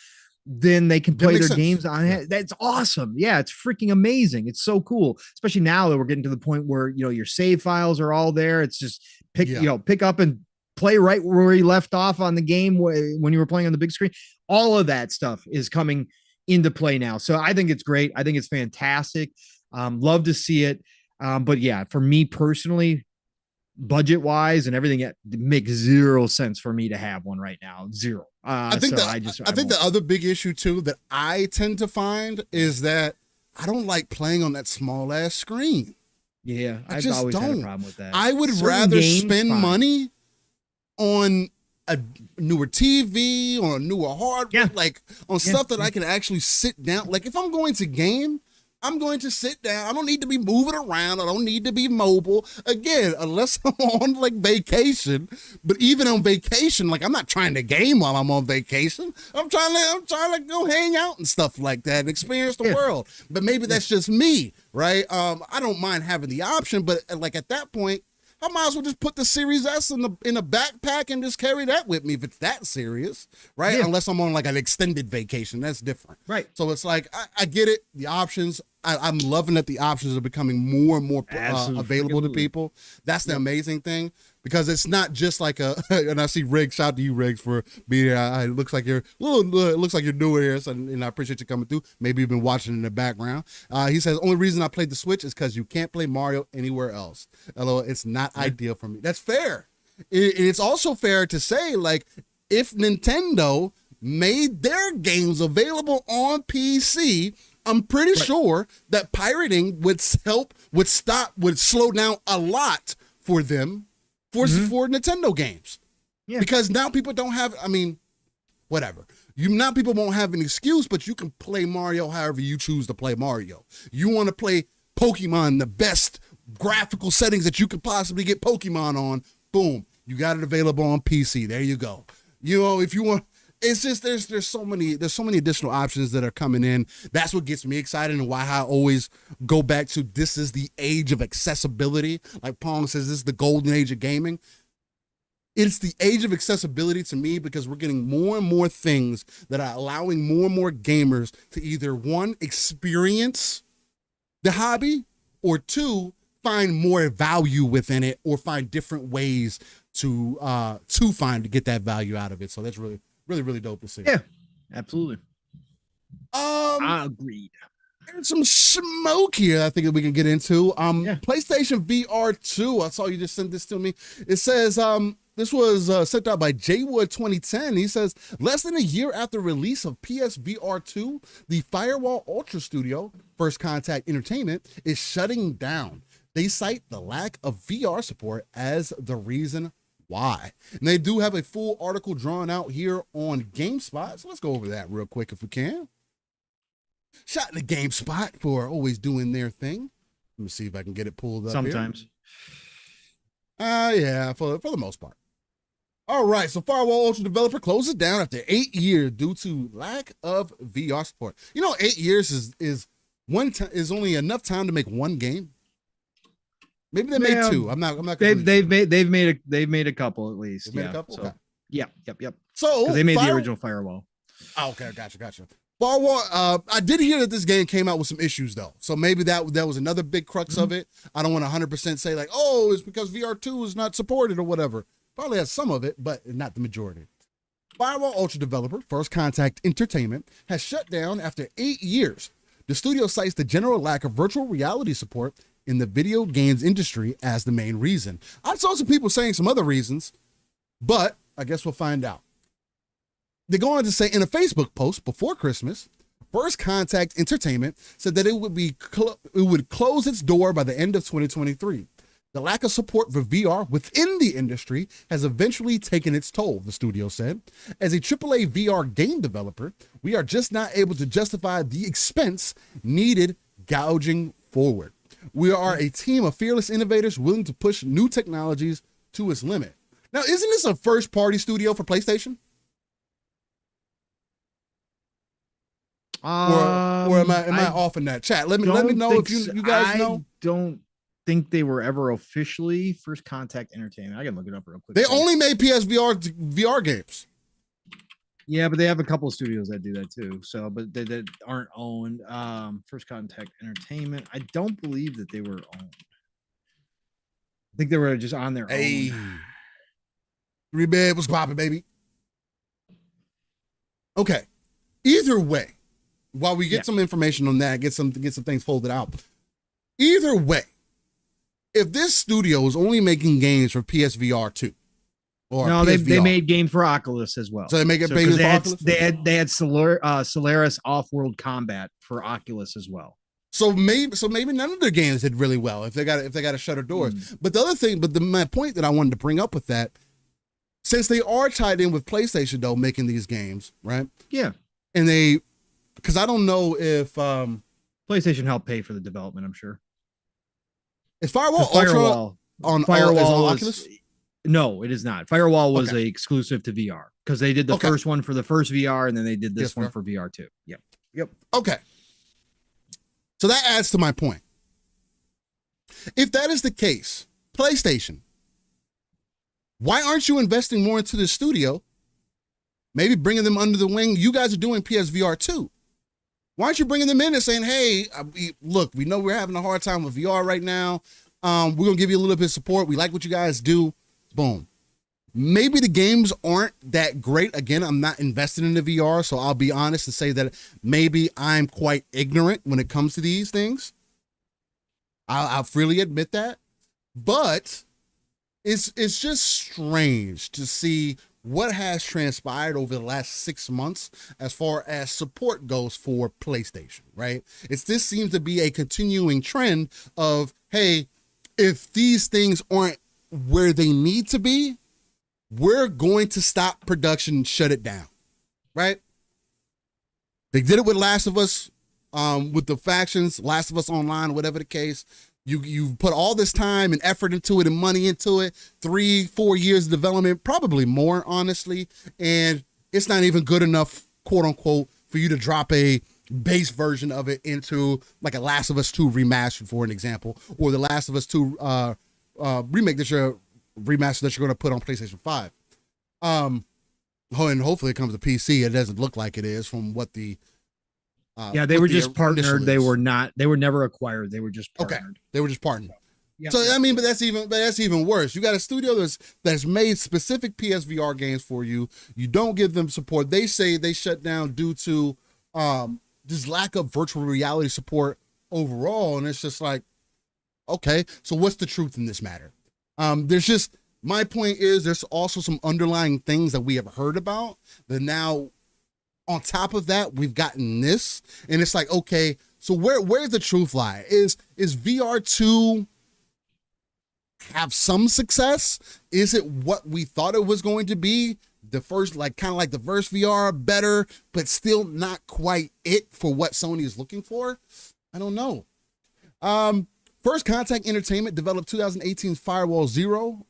then they can play their games on it. That's awesome. Yeah, it's freaking amazing. It's so cool, especially now that we're getting to the point where your save files are all there. It's just pick up and play right where you left off on the game when you were playing on the big screen. All of that stuff is coming into play now. So I think it's great. I think it's fantastic. Love to see it. But yeah, for me personally, budget wise and everything, it makes zero sense for me to have one right now. Zero. I think the other big issue too that I tend to find is that I don't like playing on that small ass screen. Yeah, I've always had a problem with that. I would rather spend money on a newer TV or a newer hardware, like on stuff that I can actually sit down. Like if I'm going to game, I'm going to sit down. I don't need to be moving around. I don't need to be mobile. Again, unless I'm on like vacation. But even on vacation, like I'm not trying to game while I'm on vacation. I'm trying to go hang out and stuff like that and experience the world. But maybe that's just me, right? I don't mind having the option, but like at that point, I might as well just put the Series S in a backpack and just carry that with me if it's that serious, right? Yeah. Unless I'm on like an extended vacation, that's different. Right. So it's like, I get it, the options. I'm loving that the options are becoming more and more available to people. That's the amazing thing, because it's not just like and I see Riggs, shout out to you, Riggs, for being here. It looks like you're new here, so, and I appreciate you coming through. Maybe you've been watching in the background. He says, only reason I played the Switch is because you can't play Mario anywhere else. LOL, it's not ideal for me. That's fair. It's also fair to say, like, if Nintendo made their games available on PC, I'm pretty sure that pirating would slow down a lot for them for Nintendo games. Yeah. Because now people don't have, whatever. Now people won't have an excuse, but you can play Mario however you choose to play Mario. You want to play Pokemon, the best graphical settings that you could possibly get Pokemon on, boom, you got it available on PC. There you go. If you want, it's just there's so many additional options that are coming in. That's what gets me excited and why I always go back to this is the age of accessibility. Like Pong says, this is the golden age of gaming. It's the age of accessibility to me because we're getting more and more things that are allowing more and more gamers to either one, experience the hobby, or two, find more value within it or find different ways to get that value out of it. So that's really, really, really dope to see. Yeah, absolutely. Agreed. There's some smoke here I think that we can get into. Yeah. PlayStation VR 2. I saw you just sent this to me. It says this was sent out by Jwood 2010. He says, less than a year after release of PSVR 2, the Firewall Ultra Studio, First Contact Entertainment, is shutting down. They cite the lack of VR support as the reason why. And they do have a full article drawn out here on GameSpot. So let's go over that real quick if we can. Shout out to GameSpot for always doing their thing. Let me see if I can get it pulled up. Sometimes. Yeah, for the most part. All right, so Firewall Ultra developer closes down after 8 years due to lack of VR support. You know, 8 years is only enough time to make one game. Maybe they made two. I'm not. They've made a couple at least. Made a couple? So, okay. Yep. So they made the original Firewall. Oh, okay, gotcha. Firewall. I did hear that this game came out with some issues though, so maybe that was another big crux of it. I don't want to 100% say like, oh, it's because VR2 is not supported or whatever. Probably has some of it, but not the majority. Firewall Ultra developer First Contact Entertainment has shut down after 8 years. The studio cites the general lack of virtual reality support in the video games industry as the main reason. I saw some people saying some other reasons, but I guess we'll find out. They go on to say in a Facebook post before Christmas, First Contact Entertainment said that it would close its door by the end of 2023. The lack of support for VR within the industry has eventually taken its toll, the studio said. As a AAA VR game developer, we are just not able to justify the expense needed gouging forward. We are a team of fearless innovators willing to push new technologies to its limit. Now, isn't this a first-party studio for PlayStation? Or am I off in that? Chat, let me know if you guys know. I don't think they were ever officially First Contact Entertainment. I can look it up real quick. They only made PSVR VR games. Yeah, but they have a couple of studios that do that too. So, but that aren't owned. First Contact Entertainment. I don't believe that they were owned. I think they were just on their own. 3-bed was popping, baby. Okay. Either way, while we get some information on that, get some things folded out. Either way, if this studio is only making games for PSVR 2, or no, they made games for Oculus as well. So they make it games for Oculus? They had Solaris Off-World Combat for Oculus as well. So maybe none of their games did really well if they got to shutter doors. But the other thing, my point that I wanted to bring up with that, since they are tied in with PlayStation though, making these games, right? Yeah. And because I don't know if PlayStation helped pay for the development, I'm sure. Is Firewall Ultra on Oculus? No, it is not. Firewall was a exclusive to VR because they did the first one for the first VR and then they did this one for VR too. Yep. Okay. So that adds to my point. If that is the case, PlayStation, why aren't you investing more into the studio? Maybe bringing them under the wing. You guys are doing PSVR 2. Why aren't you bringing them in and saying, hey, look, we know we're having a hard time with VR right now. We're going to give you a little bit of support. We like what you guys do. Boom. Maybe the games aren't that great. Again, I'm not invested in the VR, so I'll be honest and say that maybe I'm quite ignorant when it comes to these things. I'll freely admit that. But it's just strange to see what has transpired over the last 6 months as far as support goes for PlayStation, right? This seems to be a continuing trend of, hey, if these things aren't where they need to be, we're going to stop production and shut it down, right? They did it with Last of Us, with the factions, Last of Us Online, whatever the case. You put all this time and effort into it and money into it, 3-4 years of development, probably more, honestly, and it's not even good enough, quote unquote, for you to drop a base version of it into like a Last of Us 2 remastered, for an example, or the Last of Us 2 remaster that you're going to put on PlayStation 5. And hopefully it comes to PC. It doesn't look like it is from what the they were just partnered. They were never acquired. They were just partnered. Okay. They were just partnered. Yep. So I mean, but that's even worse. You got a studio that's made specific PSVR games for you. You don't give them support. They say they shut down due to this lack of virtual reality support overall. And it's just like, okay, so what's the truth in this matter? There's just, my point is there's also some underlying things that we have heard about that now on top of that, we've gotten this, and it's like, okay, so where's the truth lie? Is VR2 have some success? Is it what we thought it was going to be? The first, like kind of like the first VR, better, but still not quite it for what Sony is looking for? I don't know. First Contact Entertainment developed 2018's Firewall Zero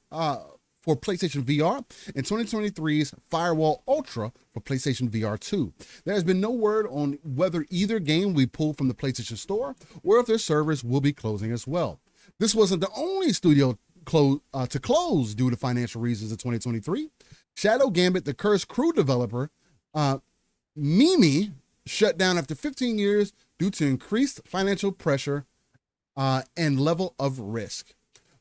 for PlayStation VR and 2023's Firewall Ultra for PlayStation VR 2. There has been no word on whether either game will be pulled from the PlayStation Store or if their servers will be closing as well. This wasn't the only studio to close due to financial reasons in 2023. Shadow Gambit, the Cursed Crew developer, Mimi, shut down after 15 years due to increased financial pressure and level of risk.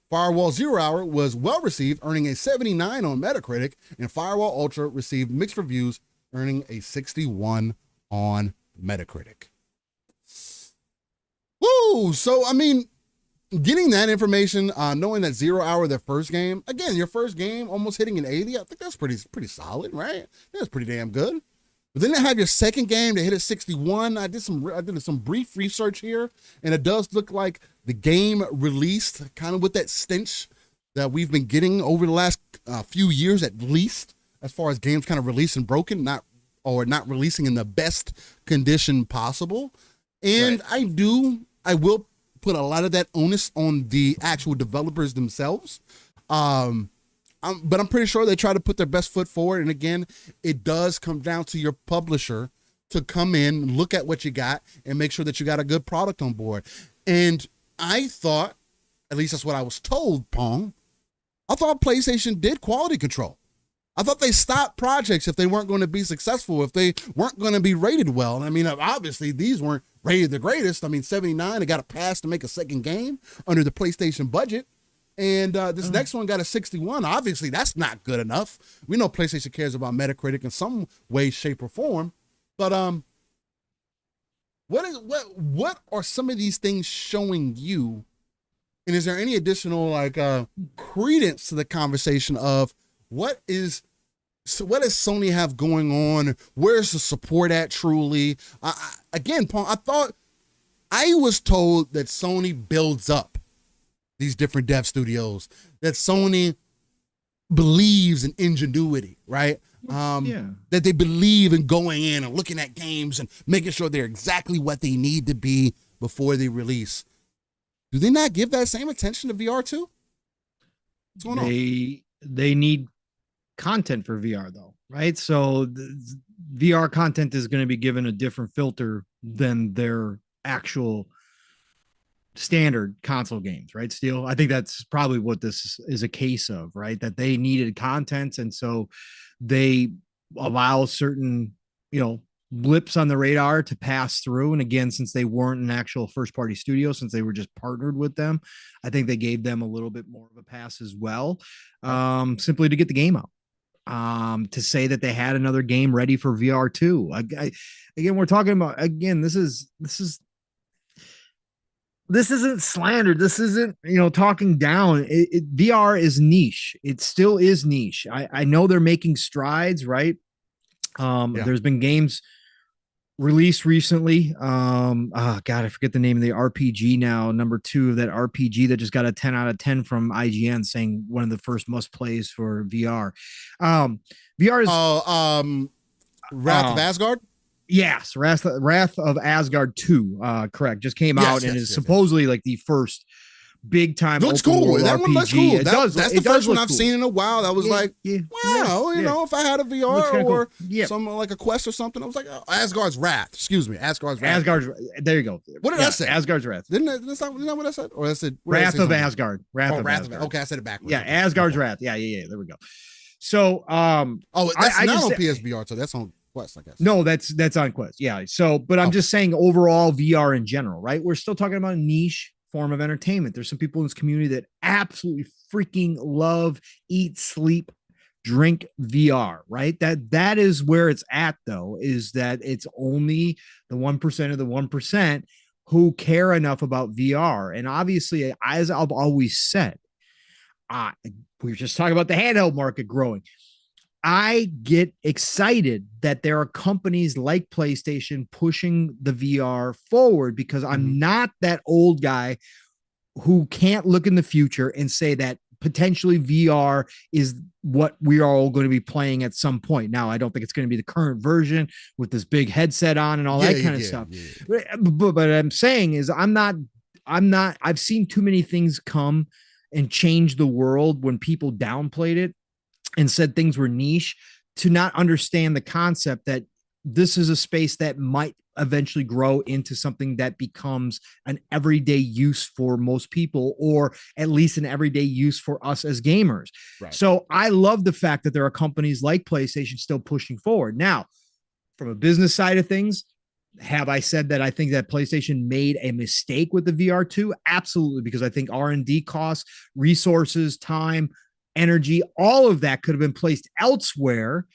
Firewall Zero Hour was well received, earning a 79 on Metacritic, and Firewall Ultra received mixed reviews, earning a 61 on Metacritic. Woo! So, I mean, getting that information, knowing that Zero Hour, their first game, again, your first game almost hitting an 80, I think that's pretty solid, right? That's pretty damn good. But then they have your second game, they hit a 61. I did some brief research here, and it does look like the game released kind of with that stench that we've been getting over the last few years, at least, as far as games kind of released and broken, not releasing in the best condition possible. And right. I will put a lot of that onus on the actual developers themselves. But I'm pretty sure they try to put their best foot forward. And again, it does come down to your publisher to come in, look at what you got, and make sure that you got a good product on board. And I thought, at least that's what I was told, Pong, I thought PlayStation did quality control. I thought they stopped projects if they weren't going to be successful, if they weren't going to be rated well. I mean, obviously, these weren't rated the greatest. I mean, 79, they got a pass to make a second game under the PlayStation budget. And this next one got a 61. Obviously, that's not good enough. We know PlayStation cares about Metacritic in some way, shape, or form. But what are some of these things showing you? And is there any additional credence to the conversation of what does Sony have going on? Where's the support at truly? Again, Paul, I was told that Sony builds up these different dev studios, that Sony believes in ingenuity, right? That they believe in going in and looking at games and making sure they're exactly what they need to be before they release. Do they not give that same attention to VR too? What's going on? They need content for VR though, right? So the VR content is going to be given a different filter than their actual standard console games, right? Steel, I think that's probably what this is a case of, right? That they needed content, and so they allow certain, blips on the radar to pass through. And again, since they weren't an actual first party studio, since they were just partnered with them, I think they gave them a little bit more of a pass as well, simply to get the game out. To say that they had another game ready for VR2. Again, we're talking about, this isn't slander. This isn't, talking down. VR is niche. It still is niche. I know they're making strides, right? There's been games released recently. I forget the name of the RPG now. Number 2 of that RPG that just got a 10 out of 10 from IGN, saying one of the first must plays for VR. VR is Wrath of Asgard. Yes, Wrath of Asgard 2, correct, just came out and is supposedly like the first big time. Looks cool. That RPG. one looks cool. That's the first one I've cool. seen in a while. That was if I had a VR or some like a Quest or something, I was like, Asgard's Wrath. Excuse me, Asgard's Wrath. There you go. What did I say? Asgard's Wrath. That's not what I said. Or I said Wrath of Asgard. Wrath of Asgard. Okay, I said it backwards. Yeah, Asgard's Wrath. Yeah. There we go. So, that's not on PSVR, so that's on Quest, I guess. No, that's on Quest. Yeah. So, but I'm just saying overall VR in general, right? We're still talking about a niche form of entertainment. There's some people in this community that absolutely freaking love, eat, sleep, drink VR, right? That is where it's at, though, is that it's only the 1% of the 1% who care enough about VR. And obviously, as I've always said, we were just talking about the handheld market growing. I get excited that there are companies like PlayStation pushing the VR forward, because I'm not that old guy who can't look in the future and say that potentially VR is what we are all going to be playing at some point. Now, I don't think it's going to be the current version with this big headset on and all that kind of stuff. Yeah. But what I'm saying is I've seen too many things come and change the world when people downplayed it and said things were niche, to not understand the concept that this is a space that might eventually grow into something that becomes an everyday use for most people, or at least an everyday use for us as gamers. Right. So I love the fact that there are companies like PlayStation still pushing forward. Now, from a business side of things, have I said that I think that PlayStation made a mistake with the VR2? Absolutely, because I think R&D costs, resources, time, energy, all of that could have been placed elsewhere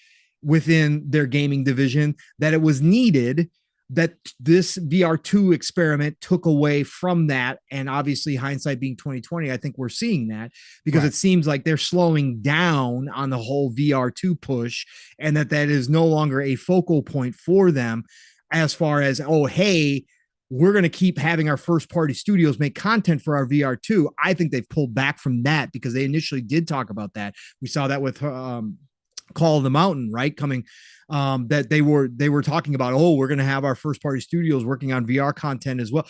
within their gaming division, that it was needed, that this VR2 experiment took away from that. And obviously, hindsight being 2020, I think we're seeing that, because it seems like they're slowing down on the whole VR2 push, and that is no longer a focal point for them, as far as, oh, hey, we're going to keep having our first party studios make content for our VR2. I think they've pulled back from that, because they initially did talk about that. We saw that with Call of the Mountain, right? Coming, that they were talking about, oh, we're going to have our first party studios working on VR content as well.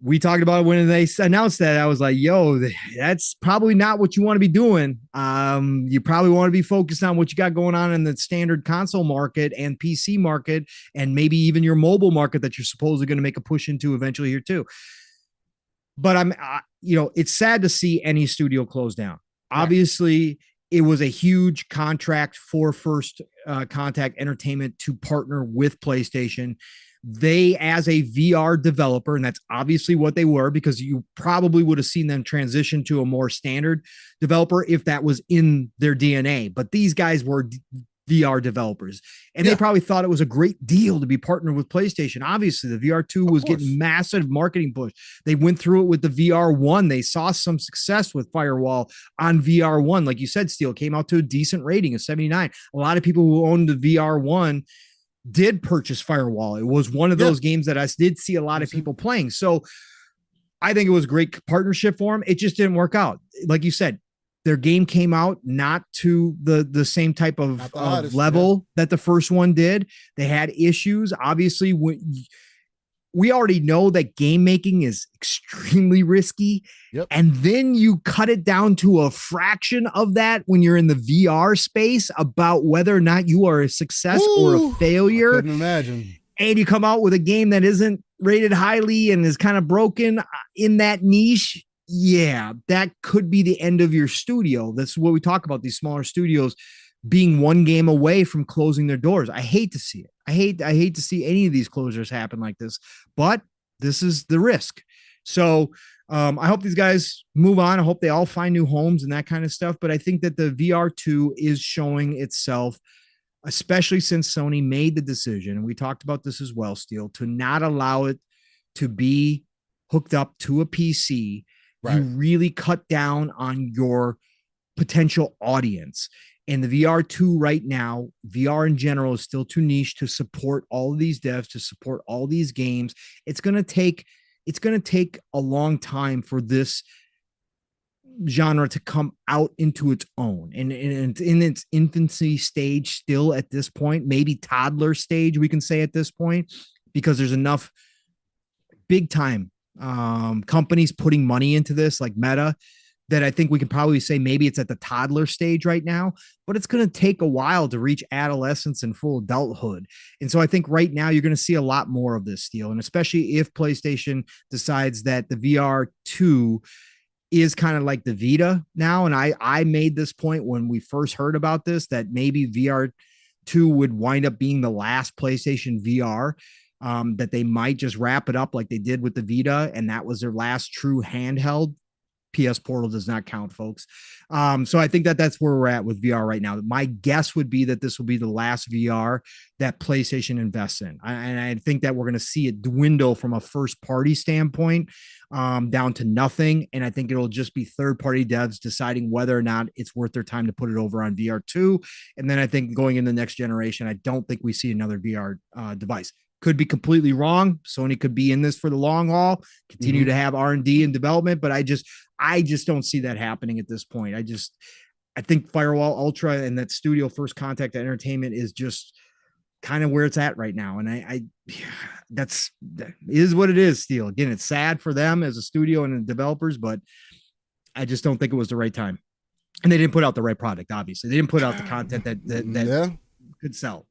We talked about it when they announced that. I was like, yo, that's probably not what you want to be doing. You probably want to be focused on what you got going on in the standard console market and PC market, and maybe even your mobile market that you're supposedly going to make a push into eventually here too. But it's sad to see any studio close down. Right. Obviously, it was a huge contract for First Contact Entertainment to partner with PlayStation. They, as a VR developer, and that's obviously what they were, because you probably would have seen them transition to a more standard developer if that was in their DNA. But these guys were VR developers, and they probably thought it was a great deal to be partnered with PlayStation. Obviously, the VR2 was getting massive marketing push. They went through it with the VR1. They saw some success with Firewall on VR1. Like you said, Steel, came out to a decent rating of 79. A lot of people who owned the VR1 did purchase Firewall. It was one of those games that I did see a lot of people playing. So I think it was a great partnership for them. It just didn't work out. Like you said, their game came out not to the same type of level that the first one did. They had issues. Obviously, we already know that game making is extremely risky. Yep. And then you cut it down to a fraction of that when you're in the VR space, about whether or not you are a success or a failure. I couldn't imagine. And you come out with a game that isn't rated highly and is kind of broken in that niche. Yeah, that could be the end of your studio. That's what we talk about, these smaller studios being one game away from closing their doors. I hate to see it. I hate to see any of these closures happen like this, but this is the risk. So I hope these guys move on. I hope they all find new homes and that kind of stuff. But I think that the VR2 is showing itself, especially since Sony made the decision, and we talked about this as well, Steel, to not allow it to be hooked up to a PC. Right. You really cut down on your potential audience. And the VR2 right now, VR in general, is still too niche to support all of these devs, to support all these games. It's going to take a long time for this genre to come out into its own. And in its infancy stage still at this point, maybe toddler stage, we can say at this point, because there's enough big time companies putting money into this, like Meta, that I think we can probably say maybe it's at the toddler stage right now, but it's going to take a while to reach adolescence and full adulthood. And so I think right now you're going to see a lot more of this, Steel, and especially if PlayStation decides that the VR2 is kind of like the Vita now. And I made this point when we first heard about this, that maybe VR2 would wind up being the last PlayStation VR. That they might just wrap it up like they did with the Vita, and that was their last true handheld PS Portal does not count, folks. So I think that that's where we're at with VR right now. My guess would be that this will be the last VR that PlayStation invests in. And I think that we're going to see it dwindle from a first party standpoint down to nothing. And I think it'll just be third party devs deciding whether or not it's worth their time to put it over on VR2. And then I think going into the next generation, I don't think we see another VR device. Could be completely wrong. Sony could be in this for the long haul, continue to have R&D and development, but I just don't see that happening at this point. I think Firewall Ultra and that Studio First Contact Entertainment is just kind of where it's at right now. And that is what it is. Still, again, it's sad for them as a studio and the developers, but I just don't think it was the right time. And they didn't put out the right product. Obviously, they didn't put out the content that could sell.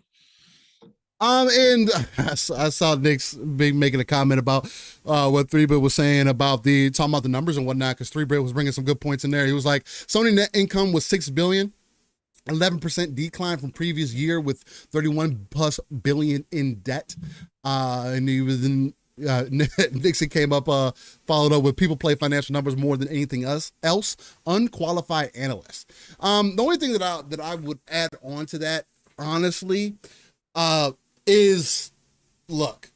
And I saw Nick's making a comment about what 3-Bit was saying about talking about the numbers and whatnot, because 3-Bit was bringing some good points in there. He was like, Sony net income was $6 billion, 11% decline from previous year with 31+ billion in debt. And he was in Nixon came up, followed up with people play financial numbers more than anything else, unqualified analysts. The only thing that I would add on to that, honestly, is, look,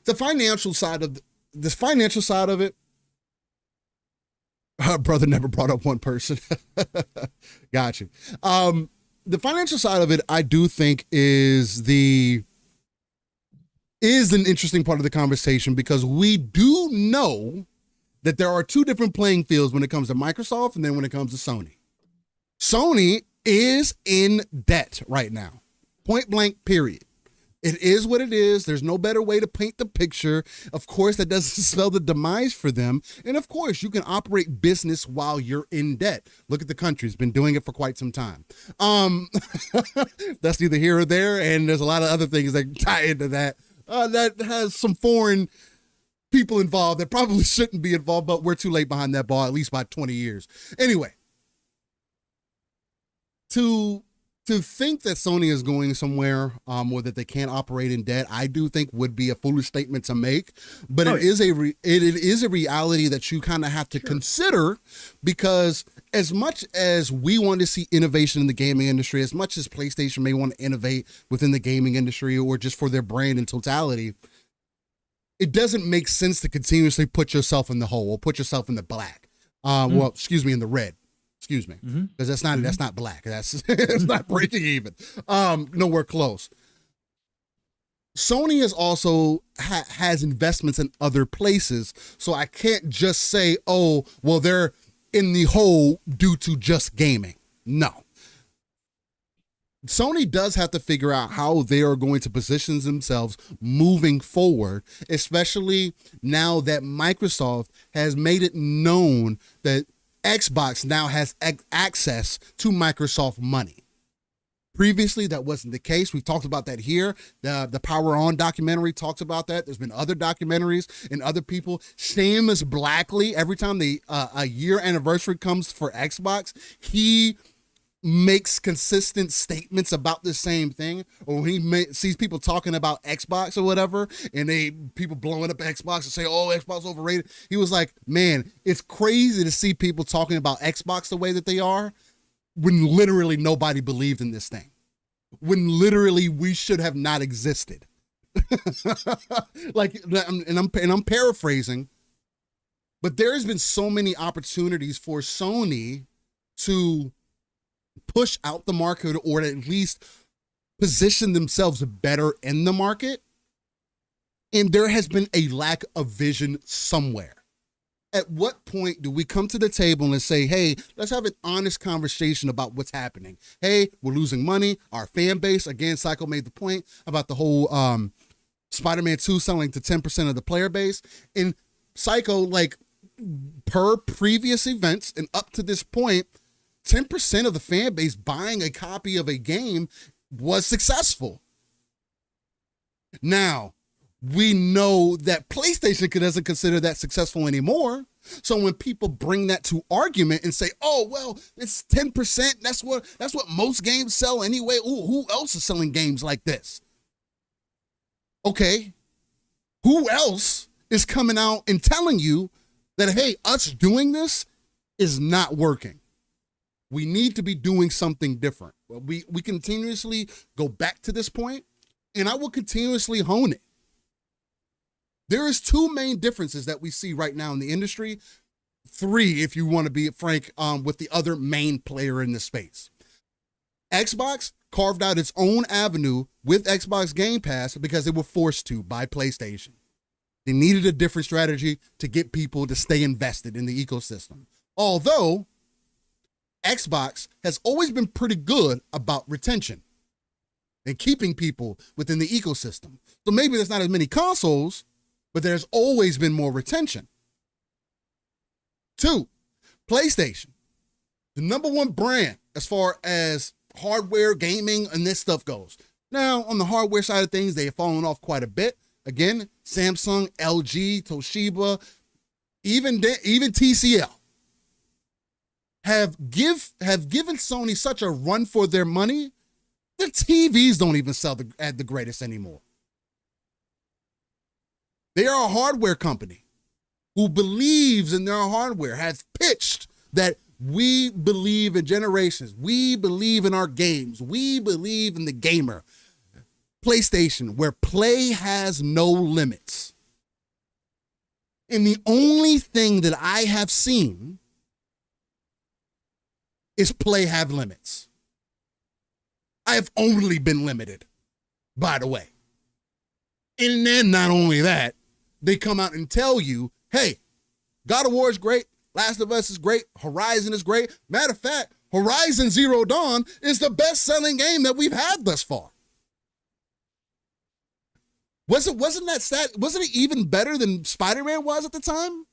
the financial side of it. Her brother never brought up one person. Got you. The financial side of it, I do think is an interesting part of the conversation, because we do know that there are two different playing fields when it comes to Microsoft and then when it comes to Sony. Sony is in debt right now. Point blank, period. It is what it is. There's no better way to paint the picture. Of course, that doesn't spell the demise for them. And of course, you can operate business while you're in debt. Look at the country. It's been doing it for quite some time. That's neither here or there. And there's a lot of other things that tie into that. That has some foreign people involved that probably shouldn't be involved, but we're too late behind that ball, at least by 20 years. Anyway, to think that Sony is going somewhere or that they can't operate in debt, I do think would be a foolish statement to make. But it is a reality that you kind of have to consider, because as much as we want to see innovation in the gaming industry, as much as PlayStation may want to innovate within the gaming industry or just for their brand in totality, it doesn't make sense to continuously put yourself in the hole or put yourself in the black. Well, excuse me, in the red. Excuse me, because that's not black. That's it's not breaking even. Nowhere close. Sony is also has investments in other places, so I can't just say, oh, well, they're in the hole due to just gaming. No. Sony does have to figure out how they are going to position themselves moving forward, especially now that Microsoft has made it known that Xbox now has access to Microsoft money. Previously, that wasn't the case. We've talked about that here. The Power On documentary talks about that. There's been other documentaries and other people. Seamus Blackley, every time a year anniversary comes for Xbox, he makes consistent statements about the same thing. Or when he sees people talking about Xbox or whatever, and people blowing up Xbox and say, oh, Xbox overrated. He was like, man, it's crazy to see people talking about Xbox the way that they are, when literally nobody believed in this thing, when literally we should have not existed. I'm paraphrasing, but there has been so many opportunities for Sony to push out the market, or at least position themselves better in the market, and there has been a lack of vision somewhere. At what point do we come to the table and say, hey, let's have an honest conversation about what's happening? Hey, we're losing money. Our fan base, again, Psycho made the point about the whole Spider-Man 2 selling to 10% of the player base. And Psycho, like, per previous events and up to this point, 10% of the fan base buying a copy of a game was successful. Now, we know that PlayStation doesn't consider that successful anymore. So when people bring that to argument and say, oh, well, it's 10%, that's what most games sell anyway. Ooh, who else is selling games like this? Okay, who else is coming out and telling you that, hey, us doing this is not working. We need to be doing something different. We continuously go back to this point, and I will continuously hone it. There is two main differences that we see right now in the industry. Three, if you want to be frank, with the other main player in the space. Xbox carved out its own avenue with Xbox Game Pass because they were forced to by PlayStation. They needed a different strategy to get people to stay invested in the ecosystem. Although Xbox has always been pretty good about retention and keeping people within the ecosystem. So maybe there's not as many consoles, but there's always been more retention. 2, PlayStation, the number one brand as far as hardware, gaming, and this stuff goes. Now, on the hardware side of things, they have fallen off quite a bit. Again, Samsung, LG, Toshiba, even TCL have given Sony such a run for their money. Their TVs don't even sell at the greatest anymore. They are a hardware company who believes in their hardware, has pitched that we believe in generations. We believe in our games. We believe in the gamer. PlayStation, where play has no limits. And the only thing that I have seen is play have limits. I have only been limited, by the way. And then not only that, they come out and tell you, hey, God of War is great. Last of Us is great. Horizon is great. Matter of fact, Horizon Zero Dawn is the best-selling game that we've had thus far. Wasn't it even better than Spider-Man was at the time?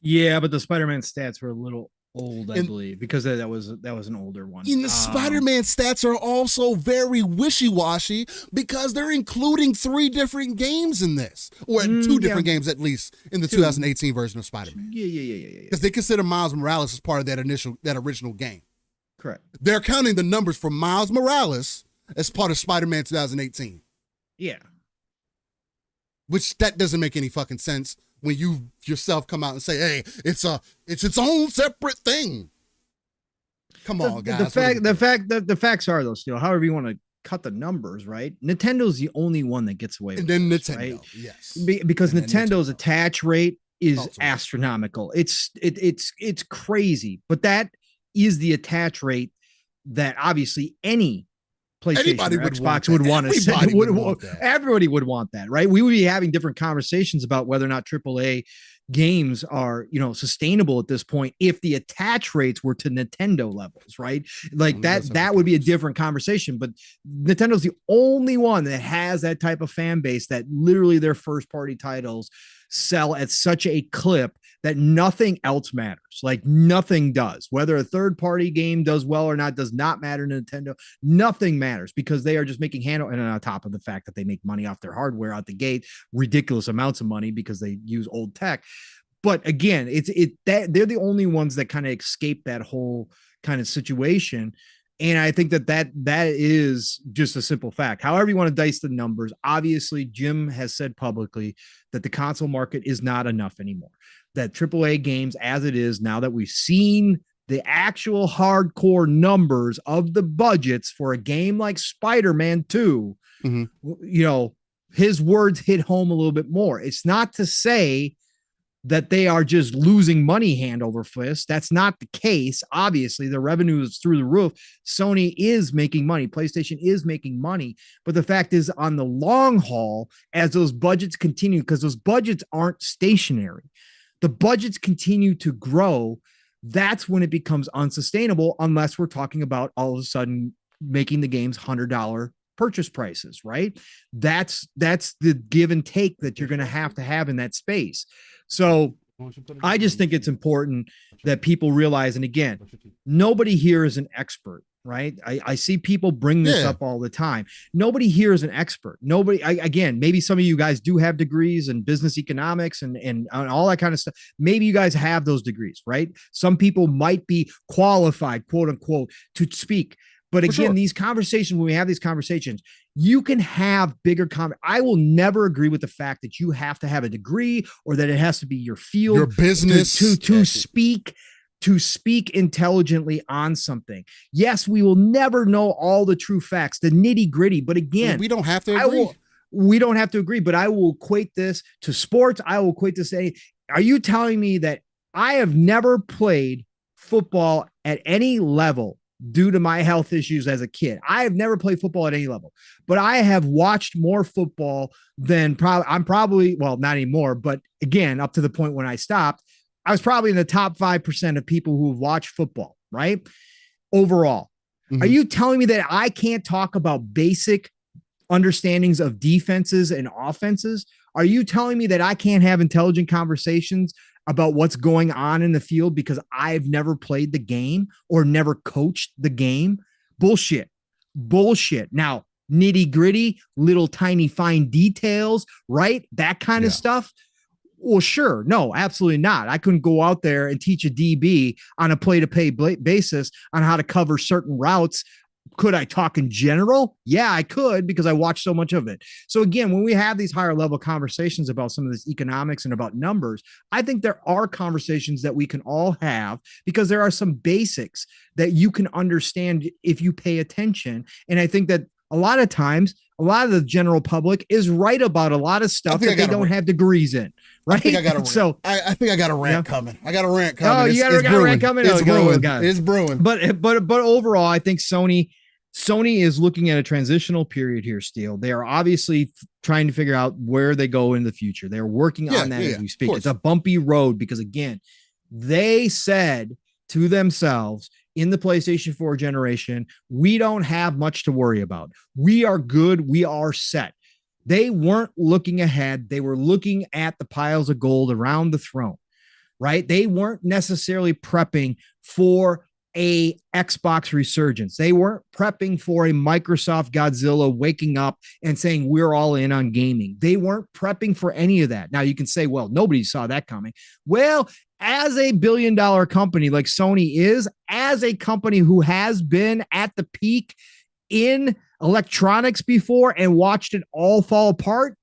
Yeah, but the Spider-Man stats were a little old, I believe, because that was an older one. And the Spider-Man stats are also very wishy-washy because they're including 3 different games in this, or 2 different games at least in the 2018 version of Spider-Man. Yeah. Because they consider Miles Morales as part of that original game. Correct. They're counting the numbers for Miles Morales as part of Spider-Man 2018. Yeah. Which that doesn't make any fucking sense when you yourself come out and say, hey, it's its own separate thing. Come on, guys. The facts are though, still, however you want to cut the numbers, right? Nintendo's the only one that gets away with then this, Nintendo, right? yes. Because Nintendo's attach rate is astronomical. It's crazy, but that is the attach rate that obviously any PlayStation or Xbox would want to say. Everybody would want that, right? We would be having different conversations about whether or not AAA games are, sustainable at this point if the attach rates were to Nintendo levels, right? Like that would be a different conversation. But Nintendo's the only one that has that type of fan base that literally their first party titles sell at such a clip that nothing else matters. Like nothing does. Whether a third party game does well or not does not matter to Nintendo. Nothing matters because they are just making and on top of the fact that they make money off their hardware out the gate, ridiculous amounts of money because they use old tech. But again, that they're the only ones that kind of escape that whole kind of situation. And I think that is just a simple fact. However you want to dice the numbers, obviously Jim has said publicly that the console market is not enough anymore. That AAA games as it is, now that we've seen the actual hardcore numbers of the budgets for a game like Spider-Man 2, his words hit home a little bit more. It's not to say that they are just losing money hand over fist. That's not the case. Obviously, the revenue is through the roof. Sony is making money. PlayStation is making money. But the fact is, on the long haul, as those budgets continue, because those budgets aren't stationary, the budgets continue to grow. That's when it becomes unsustainable, unless we're talking about all of a sudden making the games $100 purchase prices, right? That's the give and take that you're going to have in that space. So I just think it's important that people realize, and again, nobody here is an expert, right? I see people bring this up all the time. Nobody here is an expert. Again, maybe some of you guys do have degrees in business economics and all that kind of stuff. Maybe you guys have those degrees, right? Some people might be qualified, quote unquote, to speak. But For again, sure. these conversations, when we have these conversations, you can have bigger I will never agree with the fact that you have to have a degree or that it has to be your field, Your business to speak intelligently on something. Yes, we will never know all the true facts, the nitty gritty. But again, we don't have to agree. We don't have to agree, but I will equate this to sports. I will equate this to are you telling me that I have never played football at any level due to my health issues as a kid? I have never played football at any level, but I have watched more football than I'm probably, well, not anymore, but again, up to the point when I stopped, I was probably in the top 5% of people who have watched football, right? Overall. Are you telling me that I can't talk about basic understandings of defenses and offenses? Are you telling me that I can't have intelligent conversations about what's going on in the field because I've never played the game or never coached the game? Bullshit. Now, nitty gritty, little tiny fine details, right? That kind of stuff. Well, sure. No, absolutely not. I couldn't go out there and teach a DB on a play-to-play basis on how to cover certain routes. Could I talk in general? Yeah, I could, because I watched so much of it. So again, when we have these higher level conversations about some of this economics and about numbers, I think there are conversations that we can all have because there are some basics that you can understand if you pay attention. And I think that a lot of times, a lot of the general public is right about a lot of stuff that they don't have degrees in. Right. I think I got a rant. So I think I got a rant coming. I got a rant coming. Oh, you got a rant coming? It's brewing. It's brewing. But overall, I think Sony is looking at a transitional period here, Steele. They are obviously trying to figure out where they go in the future. They're working on that as we speak. It's a bumpy road because, again, they said to themselves in the PlayStation 4 generation, we don't have much to worry about. We are good. We are set. They weren't looking ahead. They were looking at the piles of gold around the throne, right? They weren't necessarily prepping for a Xbox resurgence. They weren't prepping for a Microsoft Godzilla waking up and saying, we're all in on gaming. They weren't prepping for any of that. Now you can say, well, nobody saw that coming. Well, as a billion-dollar company like Sony is, as a company who has been at the peak in electronics before and watched it all fall apart,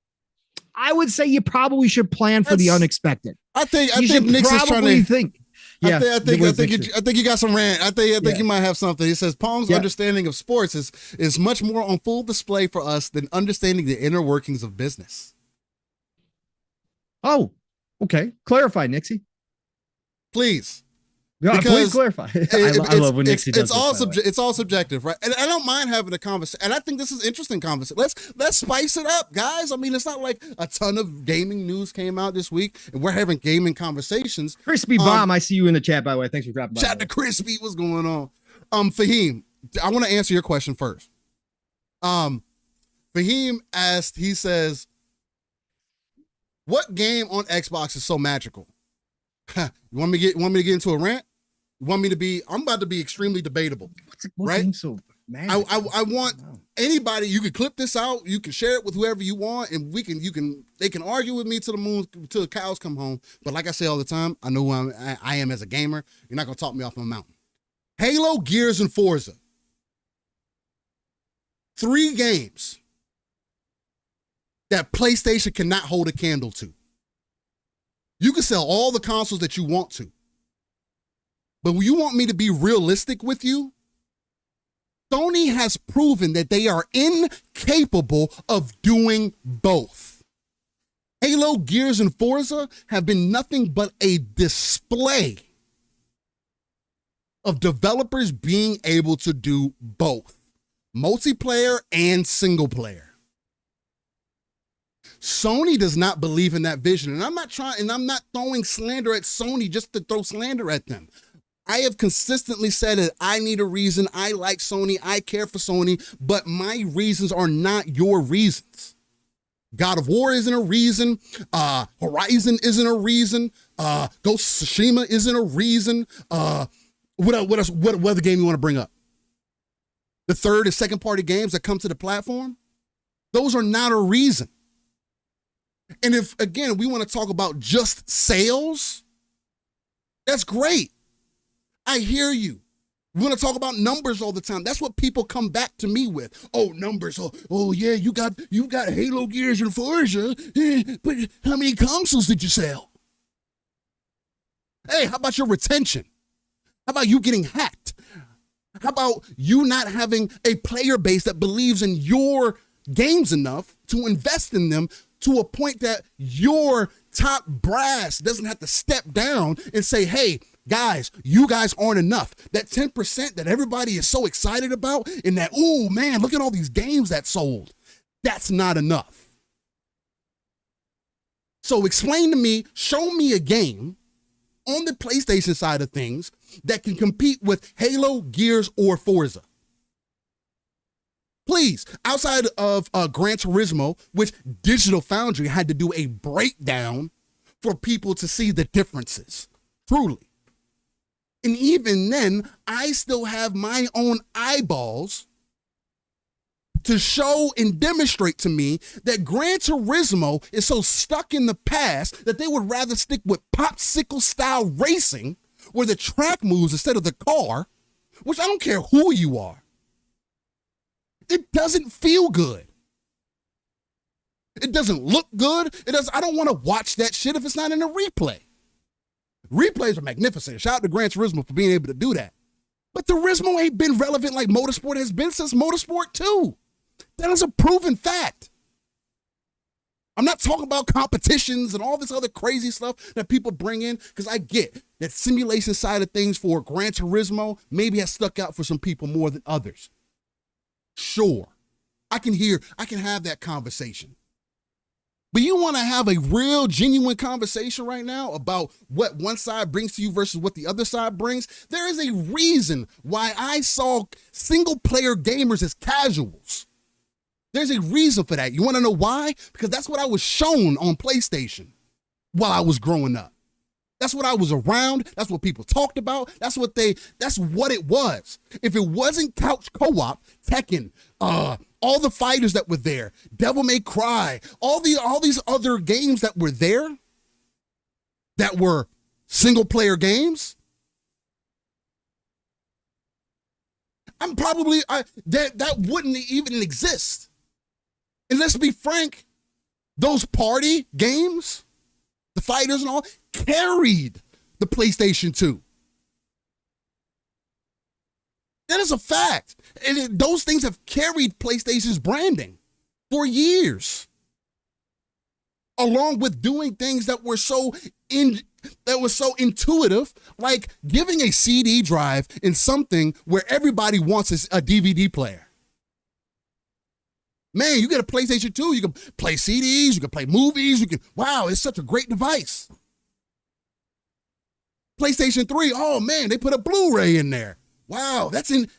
I would say you probably should plan for the unexpected. I think Nick's is trying to think. Yeah, I think you got some rant. I think you might have something. He says Pong's understanding of sports is much more on full display for us than understanding the inner workings of business. Oh, okay. Clarify, Nixie. Please. Yeah, please clarify. I love when Nixie does it's all subjective, right? And I don't mind having a conversation. And I think this is interesting conversation. Let's spice it up, guys. I mean, it's not like a ton of gaming news came out this week, and we're having gaming conversations. Crispy Bomb, I see you in the chat, by the way. Thanks for dropping by. Chat to Crispy, what's going on? Fahim, I want to answer your question first. Fahim asked, he says, what game on Xbox is so magical? You want me to get into a rant? You want me to be? I'm about to be extremely debatable. What right? Game so magical? I want anybody. You can clip this out. You can share it with whoever you want, and they can argue with me to the moon till the cows come home. But like I say all the time, I know who I am as a gamer. You're not gonna talk me off my mountain. Halo, Gears, and Forza. 3 games that PlayStation cannot hold a candle to. You can sell all the consoles that you want to. But when you want me to be realistic with you, Sony has proven that they are incapable of doing both. Halo, Gears, and Forza have been nothing but a display of developers being able to do both, multiplayer and single player. Sony does not believe in that vision. And I'm not throwing slander at Sony just to throw slander at them. I have consistently said that I need a reason. I like Sony. I care for Sony, but my reasons are not your reasons. God of War isn't a reason. Horizon isn't a reason. Ghost of Tsushima isn't a reason. What else? What other game you want to bring up? The third and second party games that come to the platform? Those are not a reason. And if, again, we want to talk about just sales, that's great. I hear you. We want to talk about numbers all the time. That's what people come back to me with. Oh, numbers. Oh yeah, you got Halo, Gears, and Forza. But how many consoles did you sell? Hey, how about your retention? How about you getting hacked? How about you not having a player base that believes in your games enough to invest in them to a point that your top brass doesn't have to step down and say, hey, guys, you guys aren't enough. That 10% that everybody is so excited about and that, oh man, look at all these games that sold. That's not enough. So explain to me, show me a game on the PlayStation side of things that can compete with Halo, Gears, or Forza. Please, outside of Gran Turismo, which Digital Foundry had to do a breakdown for people to see the differences, truly. And even then, I still have my own eyeballs to show and demonstrate to me that Gran Turismo is so stuck in the past that they would rather stick with popsicle-style racing where the track moves instead of the car, which I don't care who you are. It doesn't feel good. It doesn't look good. I don't want to watch that shit if it's not in a replay. Replays are magnificent. Shout out to Gran Turismo for being able to do that. But Turismo ain't been relevant like Motorsport has been since Motorsport 2. That is a proven fact. I'm not talking about competitions and all this other crazy stuff that people bring in, because I get that simulation side of things for Gran Turismo maybe has stuck out for some people more than others. Sure, I can have that conversation. But you want to have a real, genuine conversation right now about what one side brings to you versus what the other side brings? There is a reason why I saw single-player gamers as casuals. There's a reason for that. You want to know why? Because that's what I was shown on PlayStation while I was growing up. That's what I was around. That's what people talked about. That's what it was. If it wasn't couch co-op, Tekken, all the fighters that were there, Devil May Cry, all these other games that were there, that were single player games, that wouldn't even exist. And let's be frank, those party games, the fighters and all, carried the PlayStation 2. That is a fact. And those things have carried PlayStation's branding for years. Along with doing things that were so intuitive, like giving a CD drive in something where everybody wants a DVD player. Man, you get a PlayStation 2, you can play CDs, you can play movies, wow, it's such a great device. PlayStation 3, oh man, they put a Blu-ray in there. Wow, that's an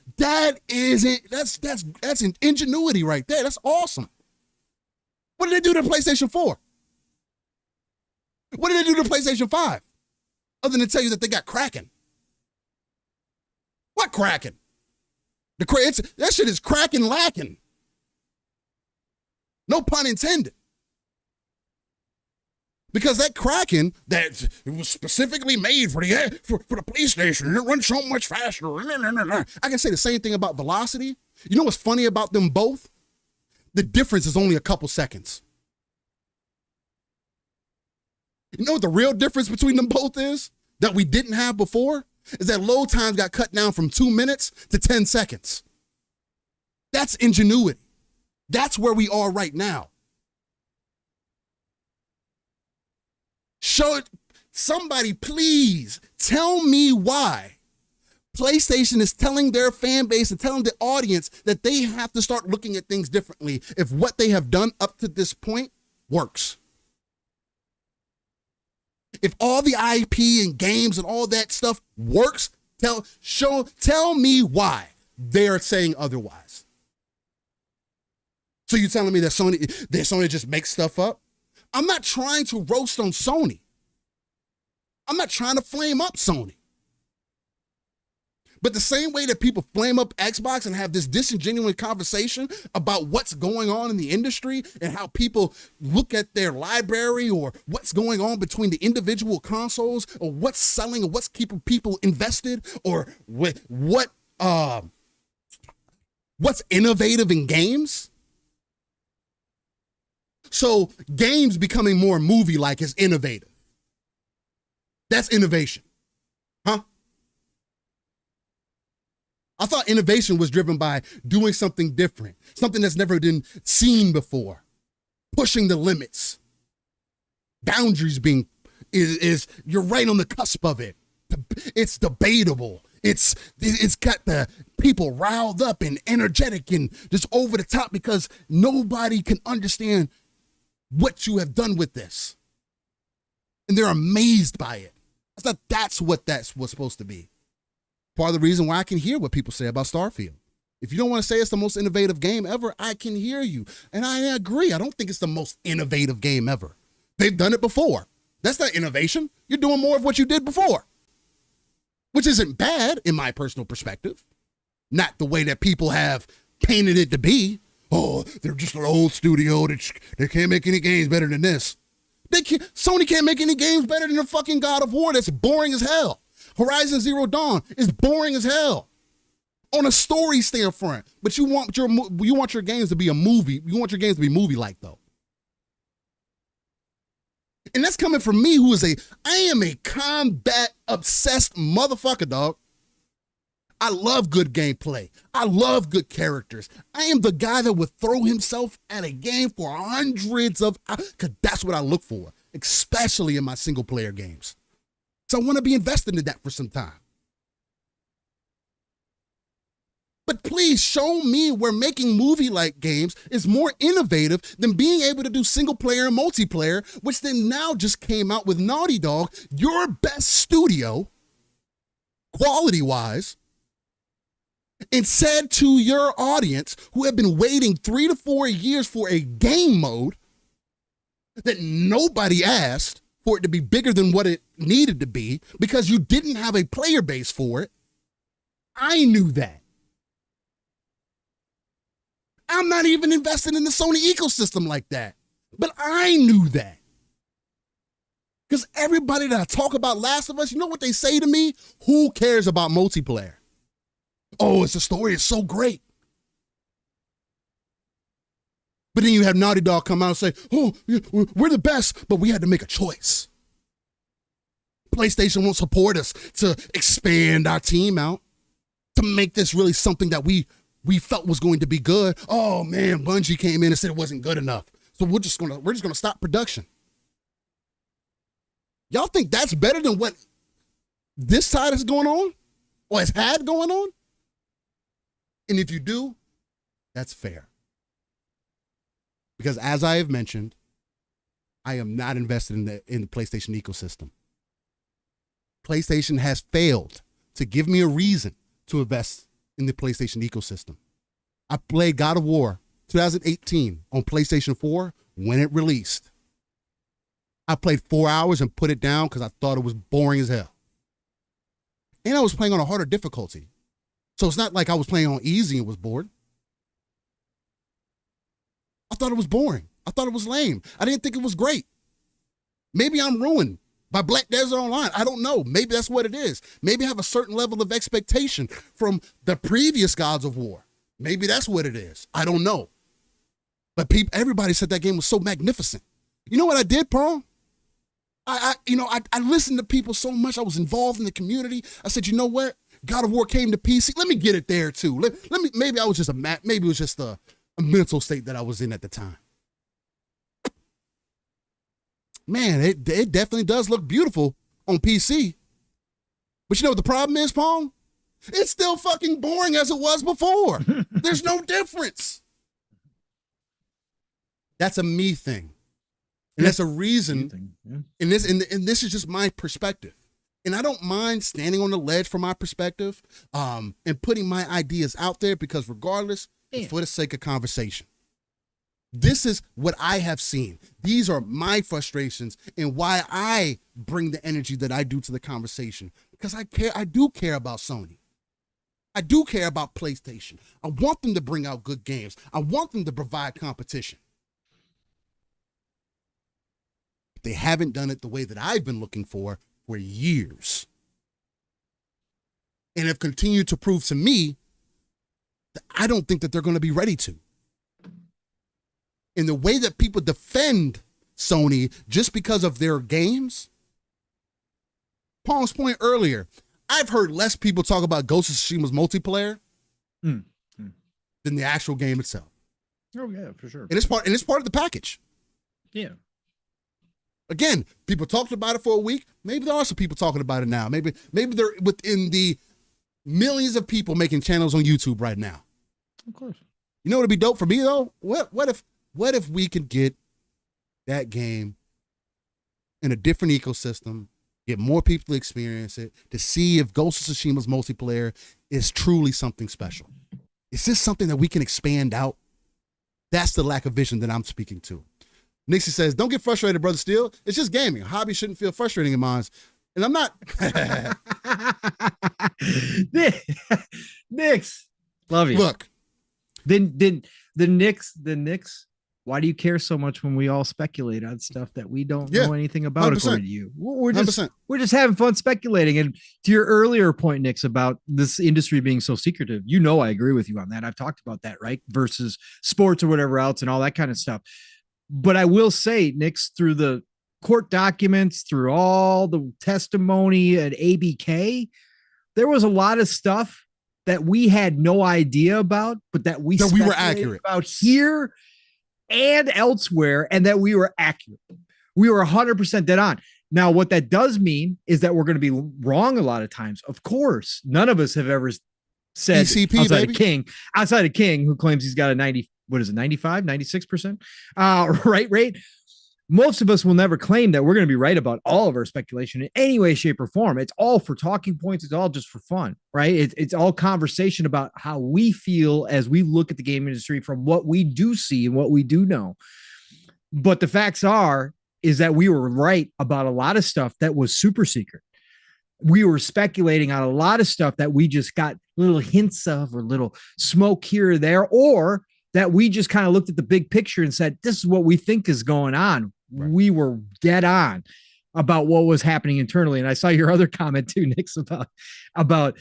ingenuity right there. That's awesome. What did they do to PlayStation 4? What did they do to PlayStation 5? Other than tell you that they got cracking. What cracking? That shit is cracking lacking. No pun intended. Because that Kraken that it was specifically made for the PlayStation, and it runs so much faster. I can say the same thing about Velocity. You know what's funny about them both? The difference is only a couple seconds. You know what the real difference between them both is that we didn't have before? Is that load times got cut down from 2 minutes to 10 seconds. That's ingenuity. That's where we are right now. Somebody please tell me why PlayStation is telling their fan base and telling the audience that they have to start looking at things differently if what they have done up to this point works. If all the IP and games and all that stuff works, tell me why they're saying otherwise. So you're telling me that Sony just makes stuff up? I'm not trying to roast on Sony. I'm not trying to flame up Sony. But the same way that people flame up Xbox and have this disingenuous conversation about what's going on in the industry and how people look at their library or what's going on between the individual consoles or what's selling or what's keeping people invested or what what's innovative in games? So games becoming more movie-like is innovative. That's innovation. Huh? I thought innovation was driven by doing something different, something that's never been seen before, pushing the limits. Boundaries being is you're right on the cusp of it. It's debatable. It's got the people riled up and energetic and just over the top because nobody can understand what you have done with this. And they're amazed by it. I thought that's what that was supposed to be. Part of the reason why I can hear what people say about Starfield. If you don't want to say it's the most innovative game ever, I can hear you. And I agree. I don't think it's the most innovative game ever. They've done it before. That's not innovation. You're doing more of what you did before, which isn't bad in my personal perspective. Not the way that people have painted it to be. Oh, they're just an old studio. They can't make any games better than this. Sony can't make any games better than the fucking God of War that's boring as hell. Horizon Zero Dawn is boring as hell on a story standpoint, but you want your games to be a movie. You want your games to be movie-like though. And that's coming from me, I am a combat-obsessed motherfucker, dog. I love good gameplay. I love good characters. I am the guy that would throw himself at a game for hundreds of hours, because that's what I look for, especially in my single-player games. So I want to be invested in that for some time. But please show me where making movie-like games is more innovative than being able to do single-player and multiplayer, which then now just came out with Naughty Dog, your best studio, quality-wise, and said to your audience who have been waiting 3 to 4 years for a game mode that nobody asked for it to be bigger than what it needed to be because you didn't have a player base for it. I knew that. I'm not even invested in the Sony ecosystem like that, but I knew that. Because everybody that I talk about Last of Us, you know what they say to me? Who cares about multiplayer? Oh, it's a story. It's so great. But then you have Naughty Dog come out and say, oh, we're the best, but we had to make a choice. PlayStation won't support us to expand our team out, to make this really something that we felt was going to be good. Oh man, Bungie came in and said it wasn't good enough. So we're just gonna stop production. Y'all think that's better than what this side is going on? Or has had going on? And if you do, that's fair. Because as I have mentioned, I am not invested in the PlayStation ecosystem. PlayStation has failed to give me a reason to invest in the PlayStation ecosystem. I played God of War 2018 on PlayStation 4 when it released. I played 4 hours and put it down because I thought it was boring as hell. And I was playing on a harder difficulty. So it's not like I was playing on easy and was bored. I thought it was boring. I thought it was lame. I didn't think it was great. Maybe I'm ruined by Black Desert Online. I don't know. Maybe that's what it is. Maybe I have a certain level of expectation from the previous Gods of War. Maybe that's what it is. I don't know. But everybody said that game was so magnificent. You know what I did, Paul? I listened to people so much. I was involved in the community. I said, you know what? God of War came to PC. Let me get it there too. Maybe I was just maybe it was just a mental state that I was in at the time. Man, it definitely does look beautiful on PC. But you know what the problem is, Paul? It's still fucking boring as it was before. There's no difference. That's a me thing. And that's a reason. Yeah. And this is just my perspective. And I don't mind standing on the ledge from my perspective and putting my ideas out there because regardless, it's for the sake of conversation. This is what I have seen. These are my frustrations and why I bring the energy that I do to the conversation. Because I do care about Sony. I do care about PlayStation. I want them to bring out good games. I want them to provide competition. But they haven't done it the way that I've been looking for years. and have continued to prove to me that I don't think that they're going to be ready to. In the way that people defend Sony just because of their games, Pong's point earlier, I've heard less people talk about Ghost of Tsushima's multiplayer than the actual game itself. Oh yeah, for sure. And it's part of the package. Yeah. Again, people talked about it for a week. Maybe there are some people talking about it now. Maybe they're within the millions of people making channels on YouTube right now. Of course. You know what would be dope for me though? What if we could get that game in a different ecosystem, get more people to experience it, to see if Ghost of Tsushima's multiplayer is truly something special? Is this something that we can expand out? That's the lack of vision that I'm speaking to. Nixie says, don't get frustrated, Brother Steele. It's just gaming. A hobby shouldn't feel frustrating in mine. And I'm not. Nix, love you. Look. Then the Knicks, why do you care so much when we all speculate on stuff that we don't know anything about 100%. according to you? We're just 100%. we're just having fun speculating. And to your earlier point, Nix, about this industry being so secretive, I agree with you on that. I've talked about that, right? Versus sports or whatever else and all that kind of stuff. But I will say, Nix, through the court documents, through all the testimony at ABK, there was a lot of stuff that we had no idea about, but that we were accurate about here and elsewhere, and that we were accurate. We were 100% dead on. Now, what that does mean is that we're going to be wrong a lot of times. Of course, none of us have ever said ECP, outside of King, who claims he's got a 95, 96% right rate. Most of us will never claim that we're going to be right about all of our speculation in any way, shape, or form. It's all for talking points. It's all just for fun, right? It's all conversation about how we feel as we look at the game industry from what we do see and what we do know. But the facts is that we were right about a lot of stuff that was super secret. We were speculating on a lot of stuff that we just got little hints of or little smoke here or there, or that we just kind of looked at the big picture and said, this is what we think is going on. Right. We were dead on about what was happening internally. And I saw your other comment too, Nix, about,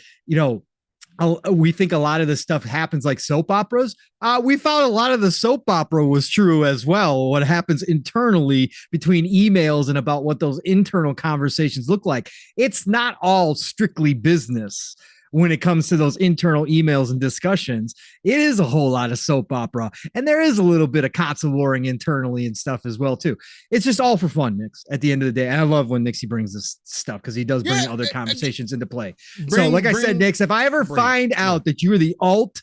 we think a lot of this stuff happens like soap operas. We found a lot of the soap opera was true as well. What happens internally between emails and about what those internal conversations look like. It's not all strictly business. When it comes to those internal emails and discussions, it is a whole lot of soap opera, and there is a little bit of console warring internally and stuff as well too. It's just all for fun, Nix. At the end of the day, and I love when Nixie brings this stuff because he does bring other conversations into play. So, like I said, Nix, if I ever find out that you are the alt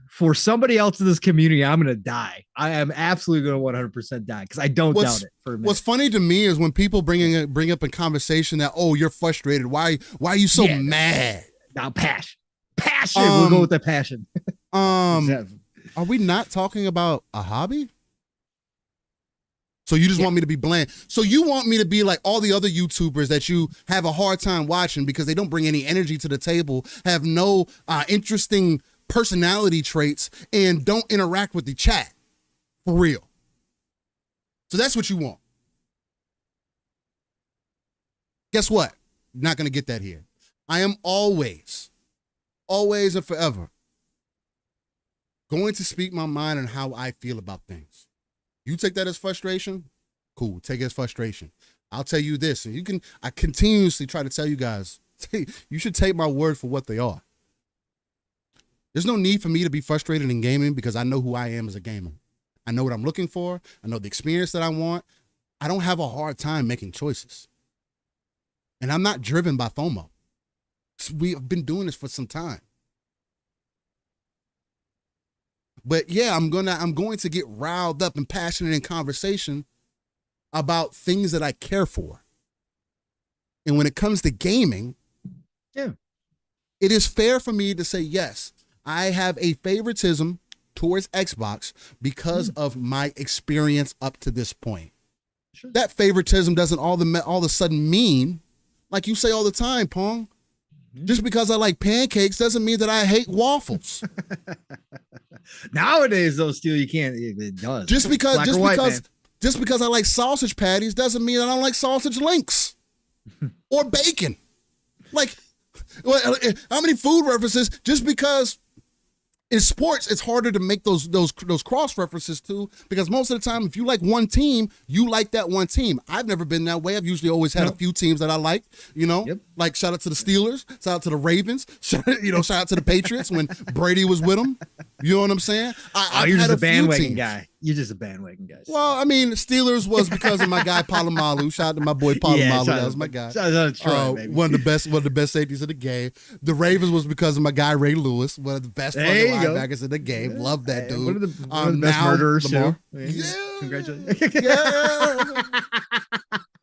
for somebody else in this community, I'm gonna die. I am absolutely gonna 100% die because I don't doubt it for a minute. What's funny to me is when people bring up a conversation that, oh, you're frustrated. Why are you so mad? Now passion. We'll go with the passion. Are we not talking about a hobby? So you just want me to be bland. So you want me to be like all the other YouTubers that you have a hard time watching because they don't bring any energy to the table, have no interesting personality traits, and don't interact with the chat for real. So that's what you want. Guess what? You're not going to get that here. I am always and forever going to speak my mind on how I feel about things. You take that as frustration? Cool, take it as frustration. I'll tell you this, and I continuously try to tell you guys, you should take my word for what they are. There's no need for me to be frustrated in gaming because I know who I am as a gamer. I know what I'm looking for. I know the experience that I want. I don't have a hard time making choices. And I'm not driven by FOMO. We have been doing this for some time. But yeah, I'm going to get riled up and passionate in conversation about things that I care for. And when it comes to gaming, it is fair for me to say, yes, I have a favoritism towards Xbox because of my experience up to this point. Sure. That favoritism doesn't all of a sudden mean, like you say all the time, Pong, just because I like pancakes doesn't mean that I hate waffles. Nowadays, though, still you can't. It does. Just because I like sausage patties doesn't mean I don't like sausage links or bacon. Like, how many food references? Just because in sports, it's harder to make those cross references too, because most of the time, if you like one team, you like that one team. I've never been that way. I've usually always had a few teams that I like, like shout out to the Steelers, shout out to the Ravens, shout out to the Patriots when Brady was with them. You know what I'm saying? You're just a bandwagon guy. You're just a bandwagon guy. Well, I mean, Steelers was because of my guy Palomalu. Shout out to my boy Palomalu. That was my guy. One of the best safeties of the game. The Ravens was because of my guy Ray Lewis, one of the best linebackers in the game. Love that dude. One of the best murderers too. Yeah. Congratulations.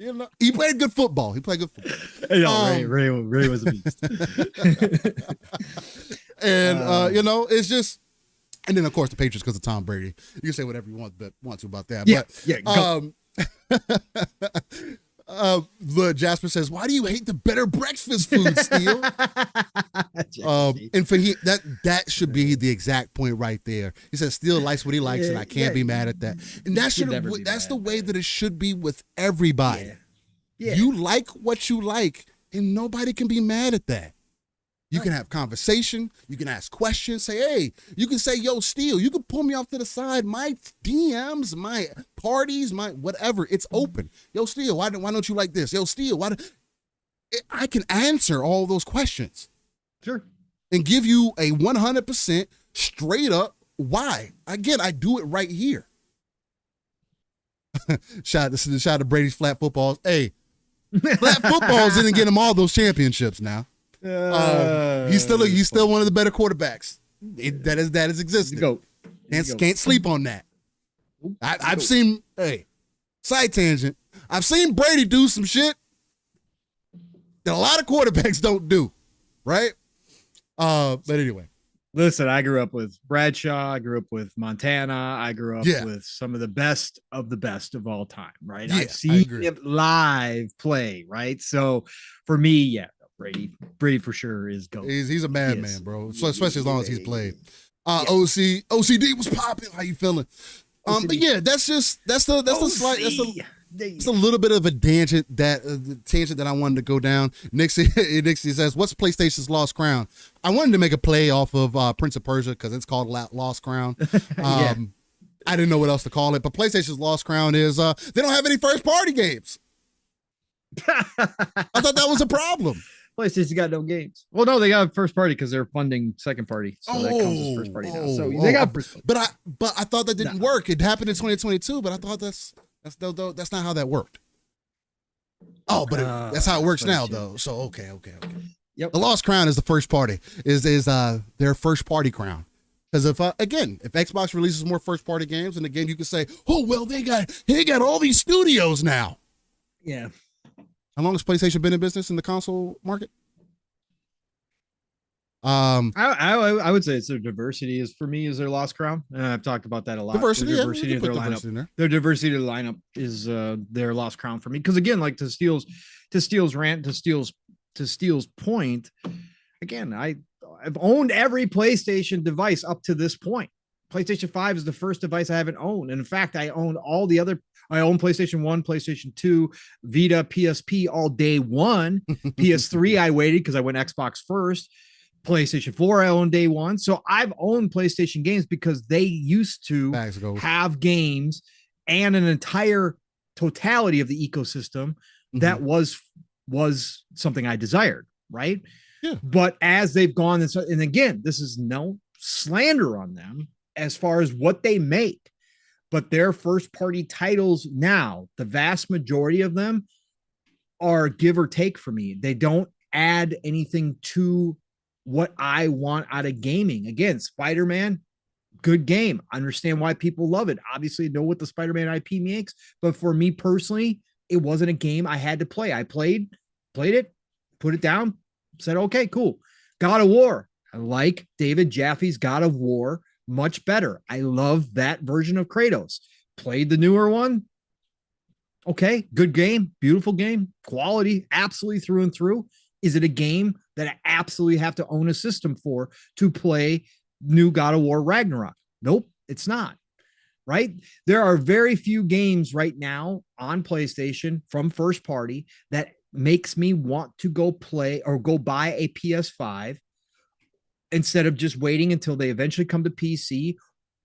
Yeah. He played good football. Ray was a beast. And it's just. And then, of course, the Patriots because of Tom Brady. You can say whatever you want to about that. Jasper says, "Why do you hate the better breakfast food, Steele?" And for that should be the exact point right there. He says, "Steele likes what he likes, and I can't be mad at that." And that's the way that it should be with everybody. Yeah. You like what you like, and nobody can be mad at that. You can have conversation. You can ask questions. Say, hey, you can say, yo, Steele, you can pull me off to the side. My DMs, my parties, my whatever, it's open. Yo, Steele, why don't you like this? Yo, Steele, I can answer all those questions. Sure. And give you a 100% straight up why. Again, I do it right here. Shout out to Brady's flat footballs. Hey, flat footballs didn't get him all those championships now. He's still one of the better quarterbacks that is existing. Can't sleep on that. I've seen side tangent. I've seen Brady do some shit that a lot of quarterbacks don't do, right? But anyway. Listen, I grew up with Bradshaw. I grew up with Montana. I grew up with some of the best of all time, right? I've seen him live play, right? So for me, Brady for sure is GOAT. He's a madman, bro. So especially as long as he's played. OCD was popping. How you feeling? But yeah, that's a little bit of a tangent that I wanted to go down. Nixie says, "What's PlayStation's Lost Crown?" I wanted to make a play off of Prince of Persia because it's called Lost Crown. I didn't know what else to call it, but PlayStation's Lost Crown is they don't have any first party games. I thought that was a problem. PlayStation's got no games. Well, no, they got first party because they're funding second party, so that counts as first party now. So they got. But I thought that didn't work. It happened in 2022, but I thought that's not how that worked. Oh, but that's how it works now, though. So okay. Yep. The Lost Crown is the first party. Is their first party crown? Because if Xbox releases more first party games, and again you can say, oh well, they got all these studios now. Yeah. How long has PlayStation been in business in the console market? I would say it's their diversity is their Lost Crown. I've talked about that a lot. Diversity of their lineup. Their diversity of the lineup is their Lost Crown for me. Because again, like to Steele's point, again, I've owned every PlayStation device up to this point. PlayStation 5 is the first device I haven't owned. And in fact, I own all the other. I own PlayStation 1, PlayStation 2, Vita, PSP all day one. PS3, I waited because I went Xbox first. PlayStation 4, I owned day one. So I've owned PlayStation games because they used to have games and an entire totality of the ecosystem that was something I desired, right? Yeah. But as they've gone, and again, this is no slander on them as far as what they make. But their first party titles now, the vast majority of them are give or take for me. They don't add anything to what I want out of gaming. Again, Spider-Man, good game. I understand why people love it. Obviously, know what the Spider-Man IP makes. But for me personally, it wasn't a game I had to play. I played it, put it down, said, okay, cool. God of War. I like David Jaffe's God of War much better. I love that version of Kratos. Played the newer one. Okay, good game, beautiful game, quality, absolutely through and through. Is it a game that I absolutely have to own a system for to play new God of War Ragnarok? Nope, it's not. Right? There are very few games right now on PlayStation from first party that makes me want to go play or go buy a PS5 instead of just waiting until they eventually come to PC,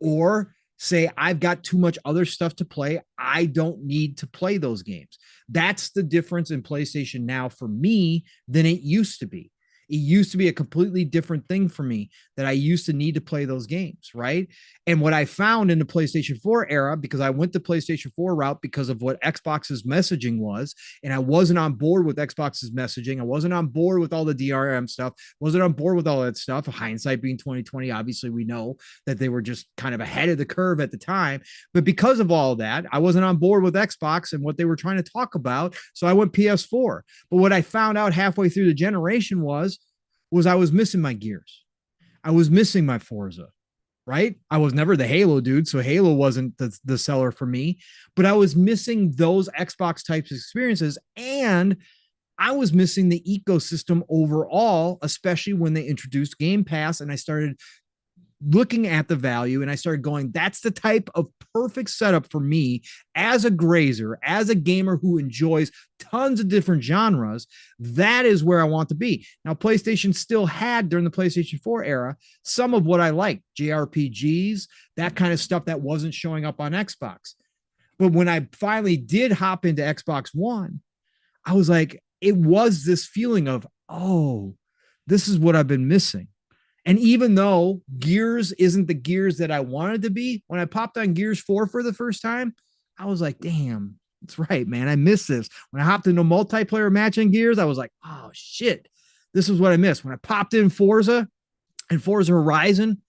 or say I've got too much other stuff to play. I don't need to play those games. That's the difference in PlayStation now for me than it used to be. It used to be a completely different thing for me that I used to need to play those games, right? And what I found in the PlayStation 4 era, because I went the PlayStation 4 route because of what Xbox's messaging was, and I wasn't on board with Xbox's messaging. I wasn't on board with all the DRM stuff, wasn't on board with all that stuff. Hindsight being 2020, obviously we know that they were just kind of ahead of the curve at the time. But because of all of that, I wasn't on board with Xbox and what they were trying to talk about. So I went PS4. But what I found out halfway through the generation was I was missing my Gears. I was missing my Forza, right? I was never the Halo dude, so Halo wasn't the seller for me, but I was missing those Xbox types of experiences, and I was missing the ecosystem overall, especially when they introduced Game Pass and I started looking at the value and I started going, that's the type of perfect setup for me as a grazer, as a gamer who enjoys tons of different genres. That is where I want to be. Now, PlayStation still had during the PlayStation 4 era some of what I liked, JRPGs, that kind of stuff that wasn't showing up on Xbox. But when I finally did hop into Xbox One, I was like, it was this feeling of, oh, this is what I've been missing. And even though Gears isn't the Gears that I wanted to be, when I popped on Gears 4 for the first time, I was like, damn, that's right, man. I missed this. When I hopped into multiplayer matching Gears, I was like, oh, shit, this is what I missed. When I popped in Forza and Forza Horizon,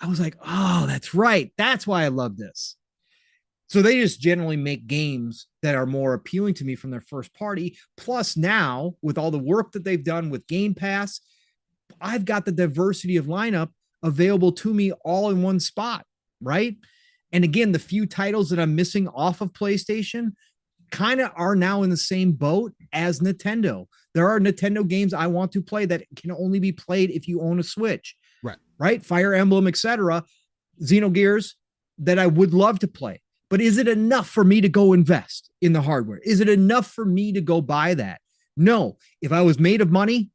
I was like, oh, that's right. That's why I love this. So they just generally make games that are more appealing to me from their first party. Plus now, with all the work that they've done with Game Pass, I've got the diversity of lineup available to me all in one spot, right? And again, the few titles that I'm missing off of PlayStation kind of are now in the same boat as Nintendo. There are Nintendo games I want to play that can only be played if you own a Switch, right? Fire Emblem, etc., Xenogears that I would love to play. But is it enough for me to go invest in the hardware? Is it enough for me to go buy that? No. If I was made of money,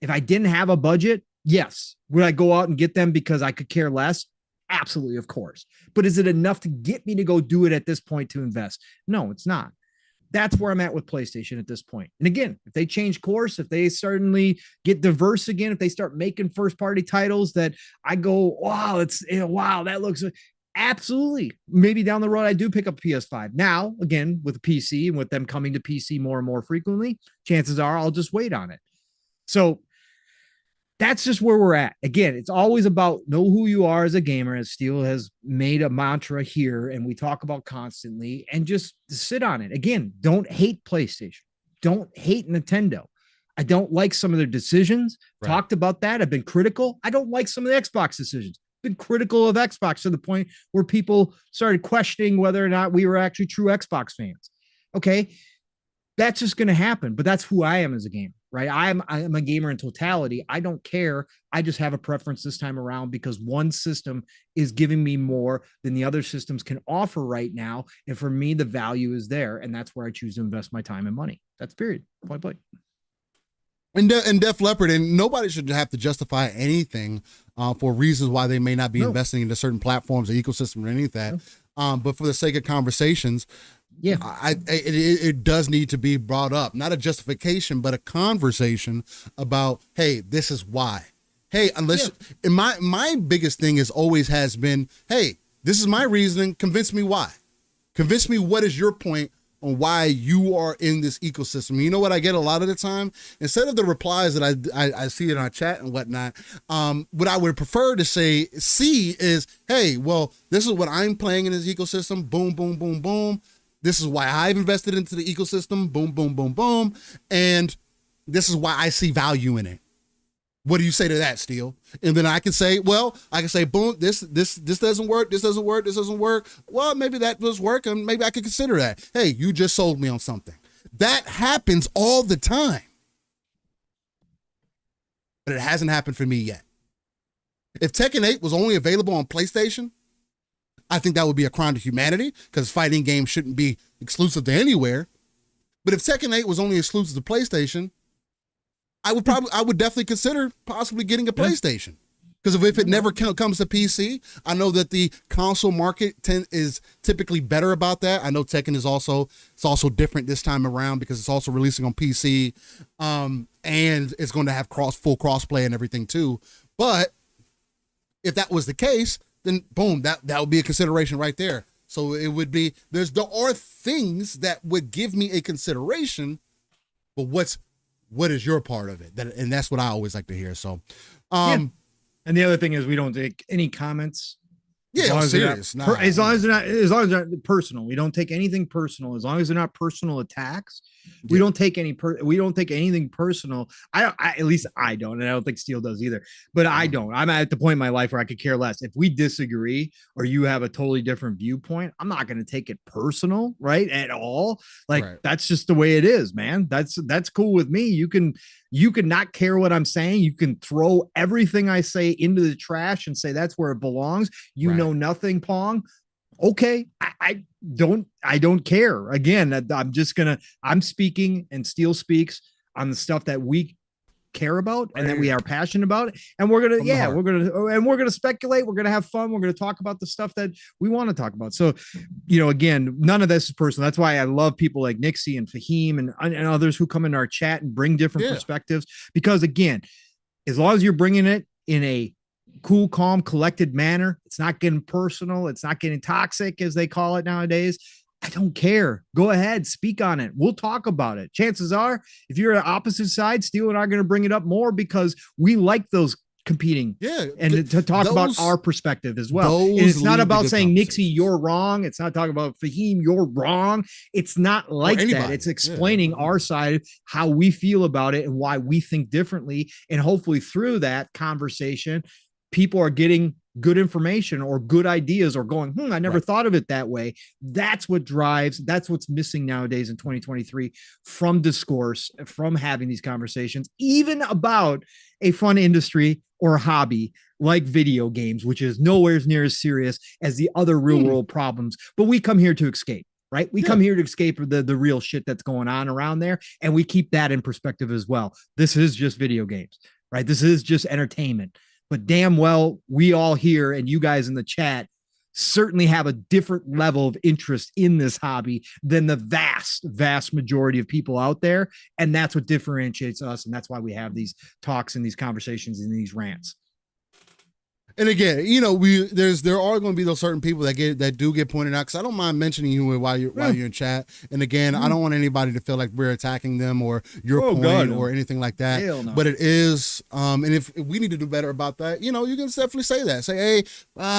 if I didn't have a budget, yes. Would I go out and get them because I could care less? Absolutely, of course. But is it enough to get me to go do it at this point to invest? No, it's not. That's where I'm at with PlayStation at this point. And again, if they change course, if they certainly get diverse again, if they start making first party titles that I go, wow, wow, that looks absolutely. Maybe down the road, I do pick up a PS5. Now, again, with a PC and with them coming to PC more and more frequently, chances are I'll just wait on it. So that's just where we're at. Again, it's always about know who you are as a gamer, as Steele has made a mantra here, and we talk about constantly, and just sit on it. Again, don't hate PlayStation. Don't hate Nintendo. I don't like some of their decisions. Right. Talked about that. I've been critical. I don't like some of the Xbox decisions. Been critical of Xbox to the point where people started questioning whether or not we were actually true Xbox fans. Okay. That's just going to happen, but that's who I am as a gamer, right? I'm a gamer in totality. I don't care. I just have a preference this time around because one system is giving me more than the other systems can offer right now. And for me, the value is there. And that's where I choose to invest my time and money. That's period. Point blank. And Def Leppard, and nobody should have to justify anything for reasons why they may not be investing into certain platforms or ecosystem or any of that. But for the sake of conversations, it does need to be brought up, not a justification, but a conversation about, hey, this is why. Hey, unless and my biggest thing is always has been, hey, this is my reasoning. Convince me why. Convince me what is your point on why you are in this ecosystem. You know what I get a lot of the time? Instead of the replies that I see in our chat and whatnot, what I would prefer to see is, hey, well, this is what I'm playing in this ecosystem. Boom, boom, boom, boom. This is why I've invested into the ecosystem. Boom, boom, boom, boom. And this is why I see value in it. What do you say to that, Steele? And then I can say, boom, this doesn't work, this doesn't work, this doesn't work. Well, maybe that does work, and maybe I could consider that. Hey, you just sold me on something. That happens all the time. But it hasn't happened for me yet. If Tekken 8 was only available on PlayStation, I think that would be a crime to humanity, because fighting games shouldn't be exclusive to anywhere. But if Tekken 8 was only exclusive to PlayStation, I would definitely consider possibly getting a PlayStation. Because if it never comes to PC, I know that the console market is typically better about that. I know Tekken is also different this time around because it's also releasing on PC, and it's going to have full crossplay and everything too. But if that was the case, then boom, that would be a consideration right there. So it would be there are things that would give me a consideration, but what is your part of it? And that's what I always like to hear. So, And the other thing is we don't take any comments. Yeah, serious. As long as they're not personal. We don't take anything personal. As long as they're not personal attacks, we don't take anything personal. At least I don't, and I don't think Steele does either. But I don't. I'm at the point in my life where I could care less. If we disagree or you have a totally different viewpoint, I'm not going to take it personal, right? At all. That's just the way it is, man. That's cool with me. You can not care what I'm saying. You can throw everything I say into the trash and say that's where it belongs. You know nothing, Pong. Okay, I don't care. Again, I'm speaking and Steele speaks on the stuff that we care about and that we are passionate about. And we're gonna speculate. We're gonna have fun. We're gonna talk about the stuff that we want to talk about. So, again, none of this is personal. That's why I love people like Nixie and Fahim and others who come into our chat and bring different perspectives. Because again, as long as you're bringing it in a cool, calm, collected manner, it's not getting personal. It's not getting toxic, as they call it nowadays. I don't care. Go ahead, speak on it. We'll talk about it. Chances are, if you're on opposite sides, Steele and I are going to bring it up more because we like those competing and to talk about our perspective as well. And it's not about saying, Nixie, you're wrong. It's not talking about Fahim, you're wrong. It's not like that. It's explaining our side, how we feel about it and why we think differently. And hopefully through that conversation, people are getting good information or good ideas or going, I never thought of it that way. That's what's missing nowadays in 2023 from discourse, from having these conversations, even about a fun industry or hobby like video games, which is nowhere near as serious as the other real world problems. But we come here to escape. Right? We come here to escape the real shit that's going on around there. And we keep that in perspective as well. This is just video games, right? This is just entertainment. But damn well, we all here and you guys in the chat certainly have a different level of interest in this hobby than the vast majority of people out there. And that's what differentiates us. And that's why we have these talks and these conversations and these rants. And again, there are going to be those certain people that do get pointed out, because I don't mind mentioning you while you're in chat. And again, I don't want anybody to feel like we're attacking them or your point or anything like that. Hell no. But it is, and if we need to do better about that, you can definitely say that. Say, hey,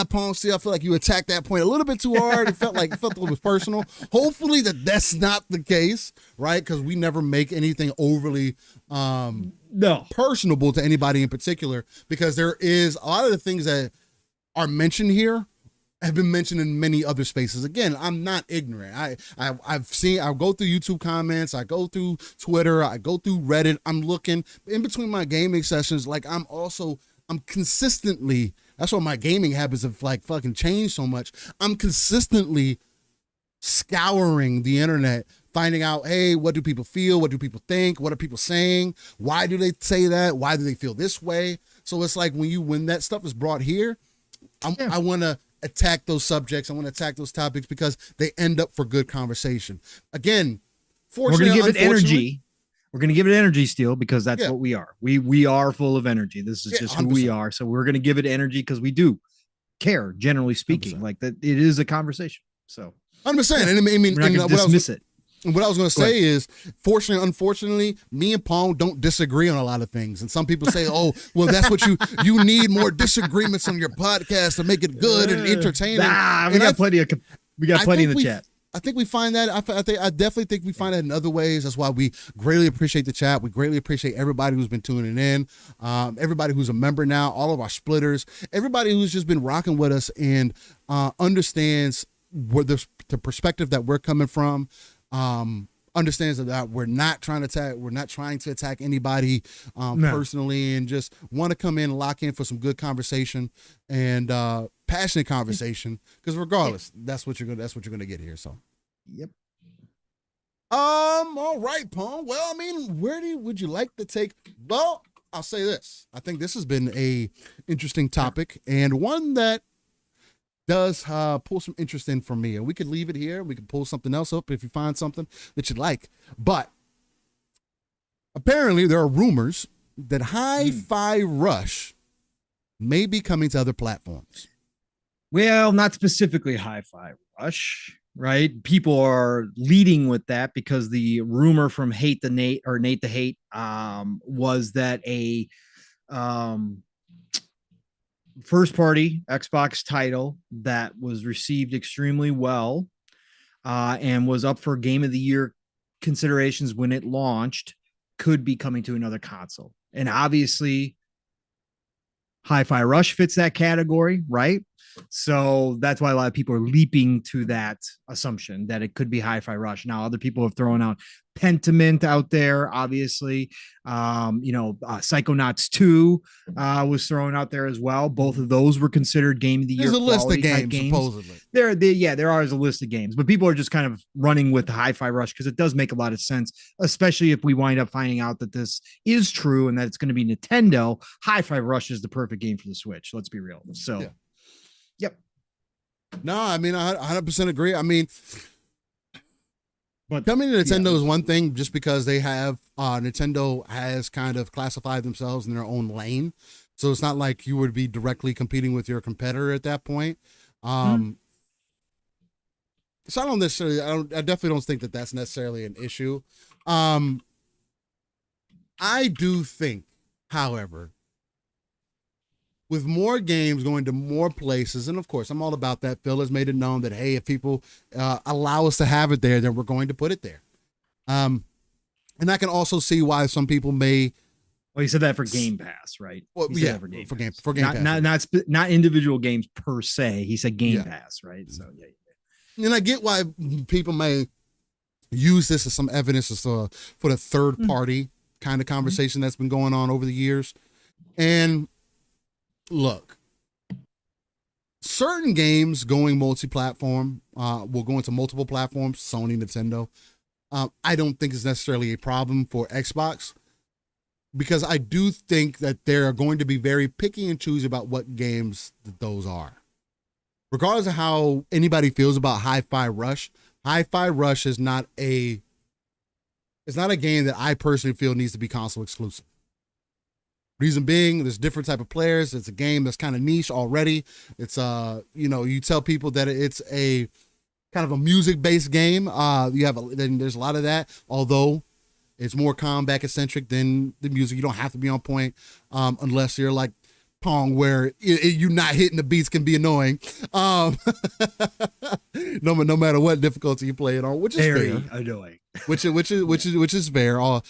Pong, I feel like you attacked that point a little bit too hard. It felt like it was personal. Hopefully that's not the case, right? Because we never make anything overly personable to anybody in particular, because there is a lot of the things that are mentioned here have been mentioned in many other spaces. Again, I'm not ignorant. I'll go through YouTube comments, I go through Twitter, I go through Reddit. I'm looking in between my gaming sessions. Like I'm consistently, that's why my gaming habits have fucking changed so much. I'm consistently scouring the internet, finding out, hey, what do people feel? What do people think? What are people saying? Why do they say that? Why do they feel this way? So it's like when that stuff is brought here, I want to attack those subjects. I want to attack those topics because they end up for good conversation. Again, we're going to give it energy. We're going to give it energy, Steele, because that's what we are. We are full of energy. This is just 100%. Who we are. So we're going to give it energy because we do care, generally speaking. 100%. Like that, it is a conversation. So 100%. And I mean, we're not going to dismiss it. And what I was going to say is, fortunately, unfortunately, me and Pong don't disagree on a lot of things. And some people say, oh, well, that's what you need more disagreements on your podcast to make it good and entertaining. We got plenty in the chat. I think we find that. I definitely think we find that in other ways. That's why we greatly appreciate the chat. We greatly appreciate everybody who's been tuning in, everybody who's a member now, all of our splitters, everybody who's just been rocking with us and understands where the perspective that we're coming from. Understands that we're not trying to attack anybody personally, and just want to come in and lock in for some good conversation and passionate conversation, because regardless, that's what you're gonna get here. So All right, Pong. Well, I mean, would you like to take? Well, I'll say this. I think this has been a interesting topic and one that does pull some interest in for me. And we could leave it here. We could pull something else up if you find something that you like. But apparently, there are rumors that Hi-Fi Rush may be coming to other platforms. Well, not specifically Hi-Fi Rush, right? People are leading with that because the rumor from Hate the Nate or Nate the Hate was that a first party Xbox title that was received extremely well and was up for Game of the Year considerations when it launched could be coming to another console. And obviously, Hi-Fi Rush fits that category, right? So that's why a lot of people are leaping to that assumption that it could be Hi-Fi Rush. Now, other people have thrown out Pentiment out there, obviously. Psychonauts 2 was thrown out there as well. Both of those were considered Game of the Year. There's a list of games, supposedly. There is a list of games, but people are just kind of running with the Hi-Fi Rush because it does make a lot of sense, especially if we wind up finding out that this is true and that it's going to be Nintendo. Hi-Fi Rush is the perfect game for the Switch. Let's be real. So, yeah. Yep. No, I mean, I 100% agree. I mean, but coming to Nintendo is one thing just because they have, Nintendo has kind of classified themselves in their own lane. So it's not like you would be directly competing with your competitor at that point. So I definitely don't think that that's necessarily an issue. I do think, however, with more games going to more places, and of course, I'm all about that. Phil has made it known that, hey, if people allow us to have it there, then we're going to put it there. And I can also see why some people may. Well, he said that for Game Pass, right? Well, yeah, for Game Pass. Not individual games per se. He said Game Pass, right? So yeah. And I get why people may use this as some evidence for the third party kind of conversation that's been going on over the years. And look, certain games going multi-platform will go into multiple platforms, Sony, Nintendo. I don't think it's necessarily a problem for Xbox because I do think that they're going to be very picky and choosy about what games those are. Regardless of how anybody feels about Hi-Fi Rush is not a game that I personally feel needs to be console exclusive. Reason being, there's different type of players. It's a game that's kind of niche already. It's you tell people that it's a kind of a music-based game. Then there's a lot of that. Although it's more combat centric than the music. You don't have to be on point unless you're like Pong, where you not hitting the beats can be annoying. No matter what difficulty you play it on, which is very annoying. Which is fair. No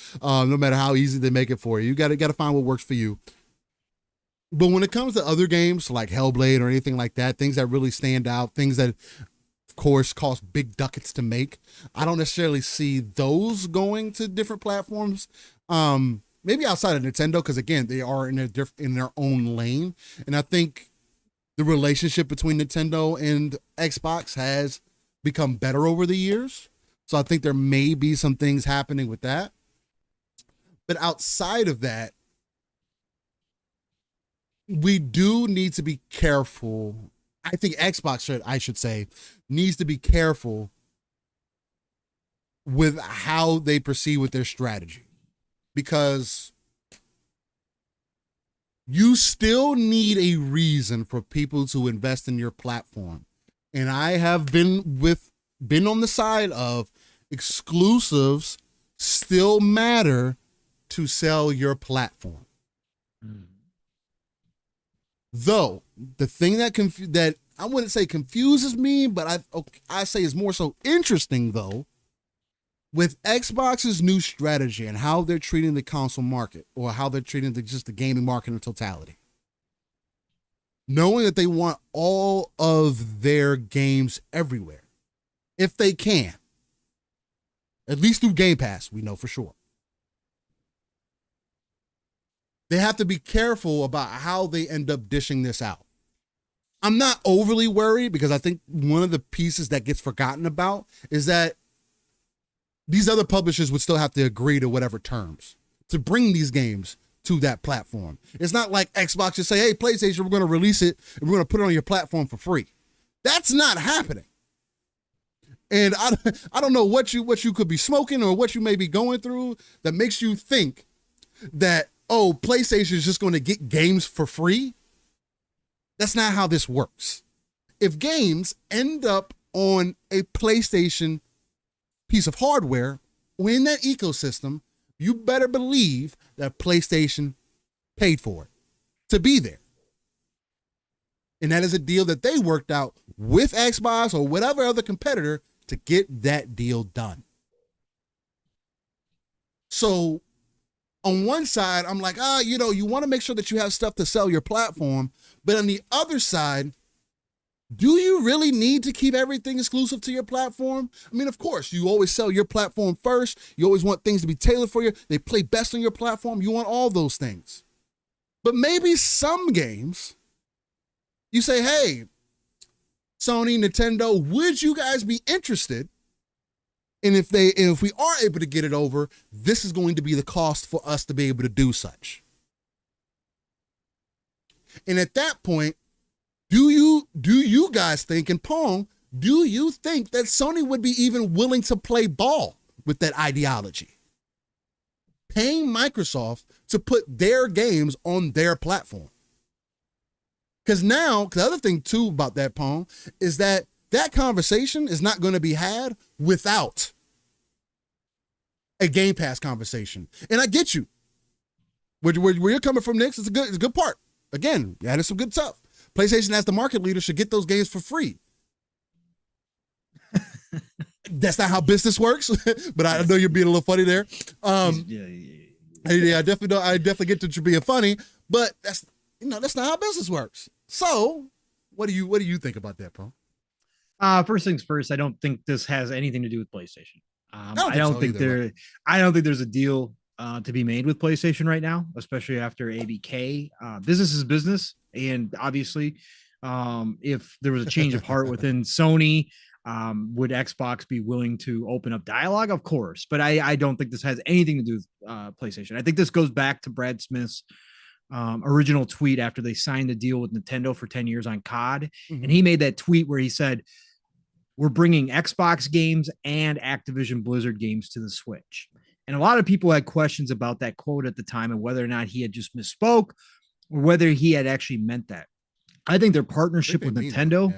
matter how easy they make it for you, you got to find what works for you. But when it comes to other games like Hellblade or anything like that, things that really stand out, things that of course cost big ducats to make, I don't necessarily see those going to different platforms. Maybe outside of Nintendo, because again, they are in their own lane, and I think the relationship between Nintendo and Xbox has become better over the years. So I think there may be some things happening with that. But outside of that, we do need to be careful. I think Xbox should say, needs to be careful with how they proceed with their strategy. Because you still need a reason for people to invest in your platform. And I have been on the side of exclusives still matter to sell your platform. Though the thing that I wouldn't say confuses me, but I say is more so interesting though, with Xbox's new strategy and how they're treating the console market or how they're treating just the gaming market in totality. Knowing that they want all of their games everywhere, if they can, at least through Game Pass, we know for sure. They have to be careful about how they end up dishing this out. I'm not overly worried because I think one of the pieces that gets forgotten about is that these other publishers would still have to agree to whatever terms to bring these games to that platform. It's not like Xbox just say, hey, PlayStation, we're going to release it and we're going to put it on your platform for free. That's not happening. And I don't know what you could be smoking or what you may be going through that makes you think that, oh, PlayStation is just going to get games for free. That's not how this works. If games end up on a PlayStation piece of hardware or in that ecosystem, you better believe that PlayStation paid for it to be there. And that is a deal that they worked out with Xbox or whatever other competitor to get that deal done. So on one side, I'm like, you want to make sure that you have stuff to sell your platform. But on the other side, do you really need to keep everything exclusive to your platform? I mean, of course, you always sell your platform first. You always want things to be tailored for you. They play best on your platform. You want all those things. But maybe some games, you say, hey, Sony, Nintendo, would you guys be interested? And if we are able to get it over, this is going to be the cost for us to be able to do such. And at that point, do you guys think, and Pong, do you think that Sony would be even willing to play ball with that ideology? Paying Microsoft to put their games on their platform. Because now, the other thing too about that, Pong, is that conversation is not going to be had without a Game Pass conversation. And I get you. Where you're coming from, Nick, it's a good part. Again, you added some good stuff. PlayStation, as the market leader, should get those games for free. That's not how business works, but I know you're being a little funny there. I definitely get that you're being funny, but that's not how business works. So, what do you think about that, Paul? First things first, I don't think this has anything to do with PlayStation. I don't think there's a deal to be made with PlayStation right now, especially after ABK. Business is business, and obviously, if there was a change of heart within Sony, would Xbox be willing to open up dialogue? Of course, but I don't think this has anything to do with PlayStation. I think this goes back to Brad Smith's original tweet after they signed the deal with Nintendo for 10 years on COD. Mm-hmm. And he made that tweet where he said, we're bringing Xbox games and Activision Blizzard games to the Switch. And a lot of people had questions about that quote at the time and whether or not he had just misspoke or whether he had actually meant that. I think their partnership with Nintendo,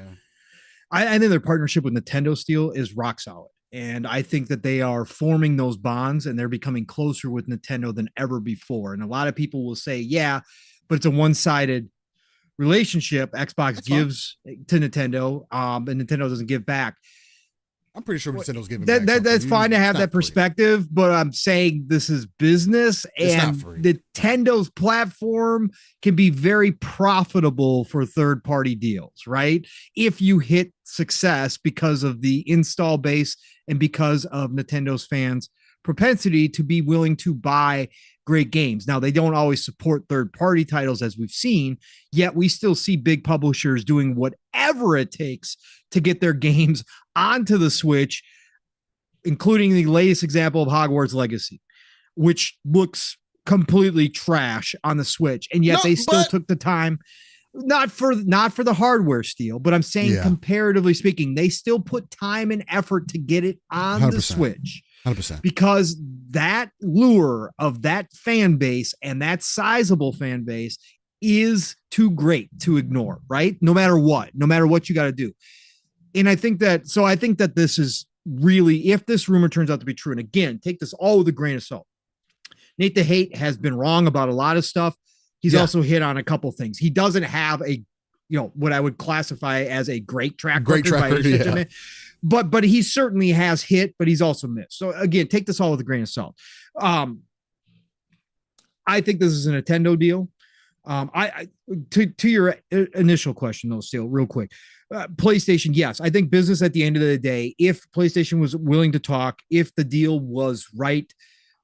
I think their partnership with Nintendo Steel is rock solid. And I think that they are forming those bonds and they're becoming closer with Nintendo than ever before. And a lot of people will say, yeah, but it's a one-sided relationship. Xbox gives to Nintendo, and Nintendo doesn't give back. I'm pretty sure Nintendo's giving back. That's fine to have that perspective, but I'm saying this is business, and Nintendo's platform can be very profitable for third-party deals, right? If you hit success because of the install base and because of Nintendo's fans' propensity to be willing to buy great games. Now, they don't always support third-party titles, as we've seen, yet we still see big publishers doing whatever it takes to get their games onto the Switch, including the latest example of Hogwarts Legacy, which looks completely trash on the Switch, and yet they still took the time, not for the hardware steal, but I'm saying comparatively speaking, they still put time and effort to get it on 100%. The Switch. 100%. Because that lure of that fan base and that sizable fan base is too great to ignore, right? No matter what you got to do. And I think that this is really, if this rumor turns out to be true, and again, take this all with a grain of salt. Nate the Hate has been wrong about a lot of stuff. He's also hit on a couple things. He doesn't have a, what I would classify as a great track record. But he certainly has hit, but he's also missed. So again, take this all with a grain of salt. I think this is a Nintendo deal. To your initial question though, still real quick, PlayStation. Yes, I think business at the end of the day, if PlayStation was willing to talk, if the deal was right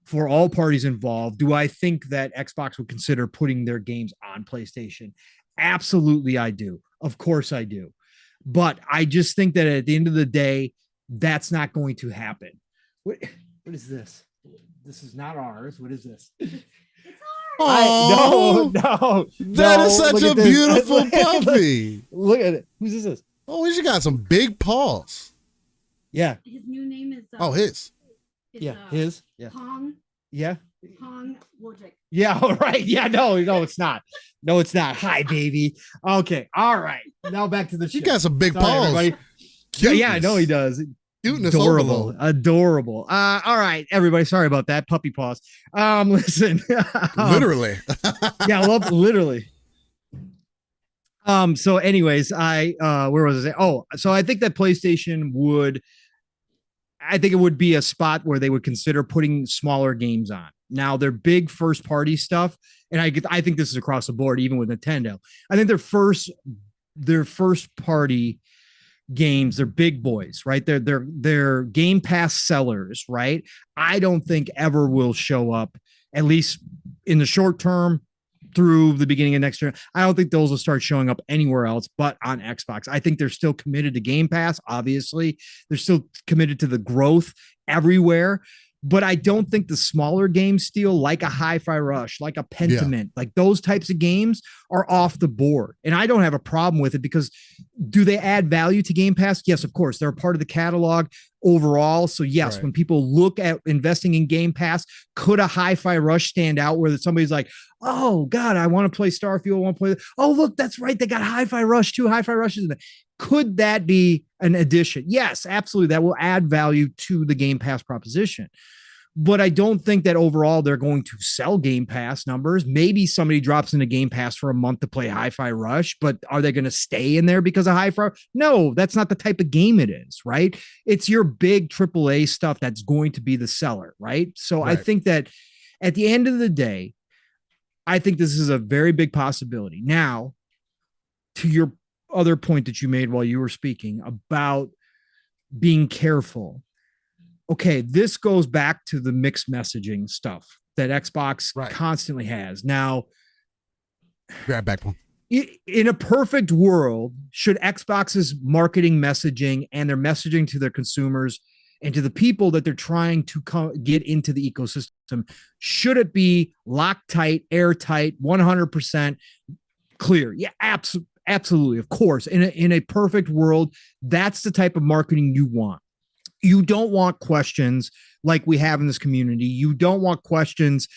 for all parties involved, do I think that Xbox would consider putting their games on PlayStation? Absolutely. I do. Of course I do. But I just think that at the end of the day, that's not going to happen. What is this? This is not ours. What is this? Oh, no. That is such a beautiful puppy. Look at it. Who's this? Oh, he's got some big paws. Yeah. His new name is his. His. Yeah. Pong. Yeah. Pong Projekt. Yeah, all right. Yeah, no, it's not. No, it's not. Hi, baby. Okay, all right. Now back to the show. You got some big paws. Yeah, I know he does. Cuteness, adorable. All right, everybody. Sorry about that. Puppy paws. Listen. Literally. Yeah, literally. So anyways, where was I? Oh, so I think that PlayStation I think it would be a spot where they would consider putting smaller games on. Now, their big first party stuff, and I think this is across the board, even with Nintendo. I think their first party games, they're big boys, right? They're Game Pass sellers, right? I don't think ever will show up, at least in the short term, through the beginning of next year. I don't think those will start showing up anywhere else but on Xbox. I think they're still committed to Game Pass. Obviously, they're still committed to the growth everywhere. But I don't think the smaller games steal, like a Hi-Fi Rush, like a Pentiment, like those types of games are off the board. And I don't have a problem with it because do they add value to Game Pass? Yes, of course. They're a part of the catalog overall. So yes, right. When people look at investing in Game Pass, could a Hi-Fi Rush stand out where somebody's like, oh God, I want to play Starfield. I want to play. Oh, look, that's right. They got Hi-Fi Rush too. Hi-Fi Rush is in it. Could that be an addition? Yes, absolutely. That will add value to the Game Pass proposition. But I don't think that overall they're going to sell Game Pass numbers. Maybe somebody drops into Game Pass for a month to play Hi-Fi Rush, but are they going to stay in there because of Hi-Fi? No, that's not the type of game it is, right? It's your big AAA stuff that's going to be the seller, right? So right. I think that at the end of the day, I think this is a very big possibility. Now, to your other point that you made while you were speaking about being careful. Okay, this goes back to the mixed messaging stuff that Xbox constantly has. Now, grab back one. In a perfect world, should Xbox's marketing messaging and their messaging to their consumers and to the people that they're trying to get into the ecosystem, should it be Loctite, airtight, 100% clear? Yeah, absolutely. Of course. In a perfect world, that's the type of marketing you want. You don't want questions like we have in this community. You don't want questions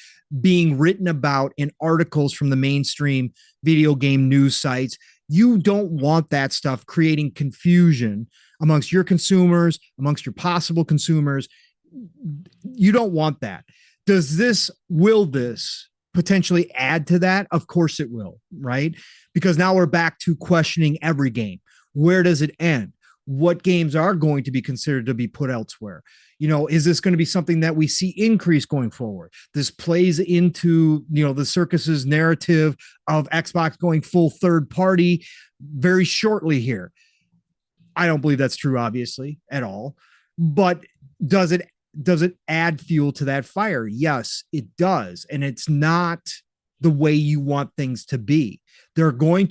being written about in articles from the mainstream video game news sites. You don't want that stuff creating confusion amongst your consumers, amongst your possible consumers. You don't want that. Will this potentially add to that? Of course it will, right? Because now we're back to questioning every game. Where does it end? What games are going to be considered to be put elsewhere? Is this going to be something that we see increase going forward? This plays into, the circus's narrative of Xbox going full third party very shortly here. I don't believe that's true, obviously, at all. But does it add fuel to that fire? Yes, it does. And it's not the way you want things to be. If they're going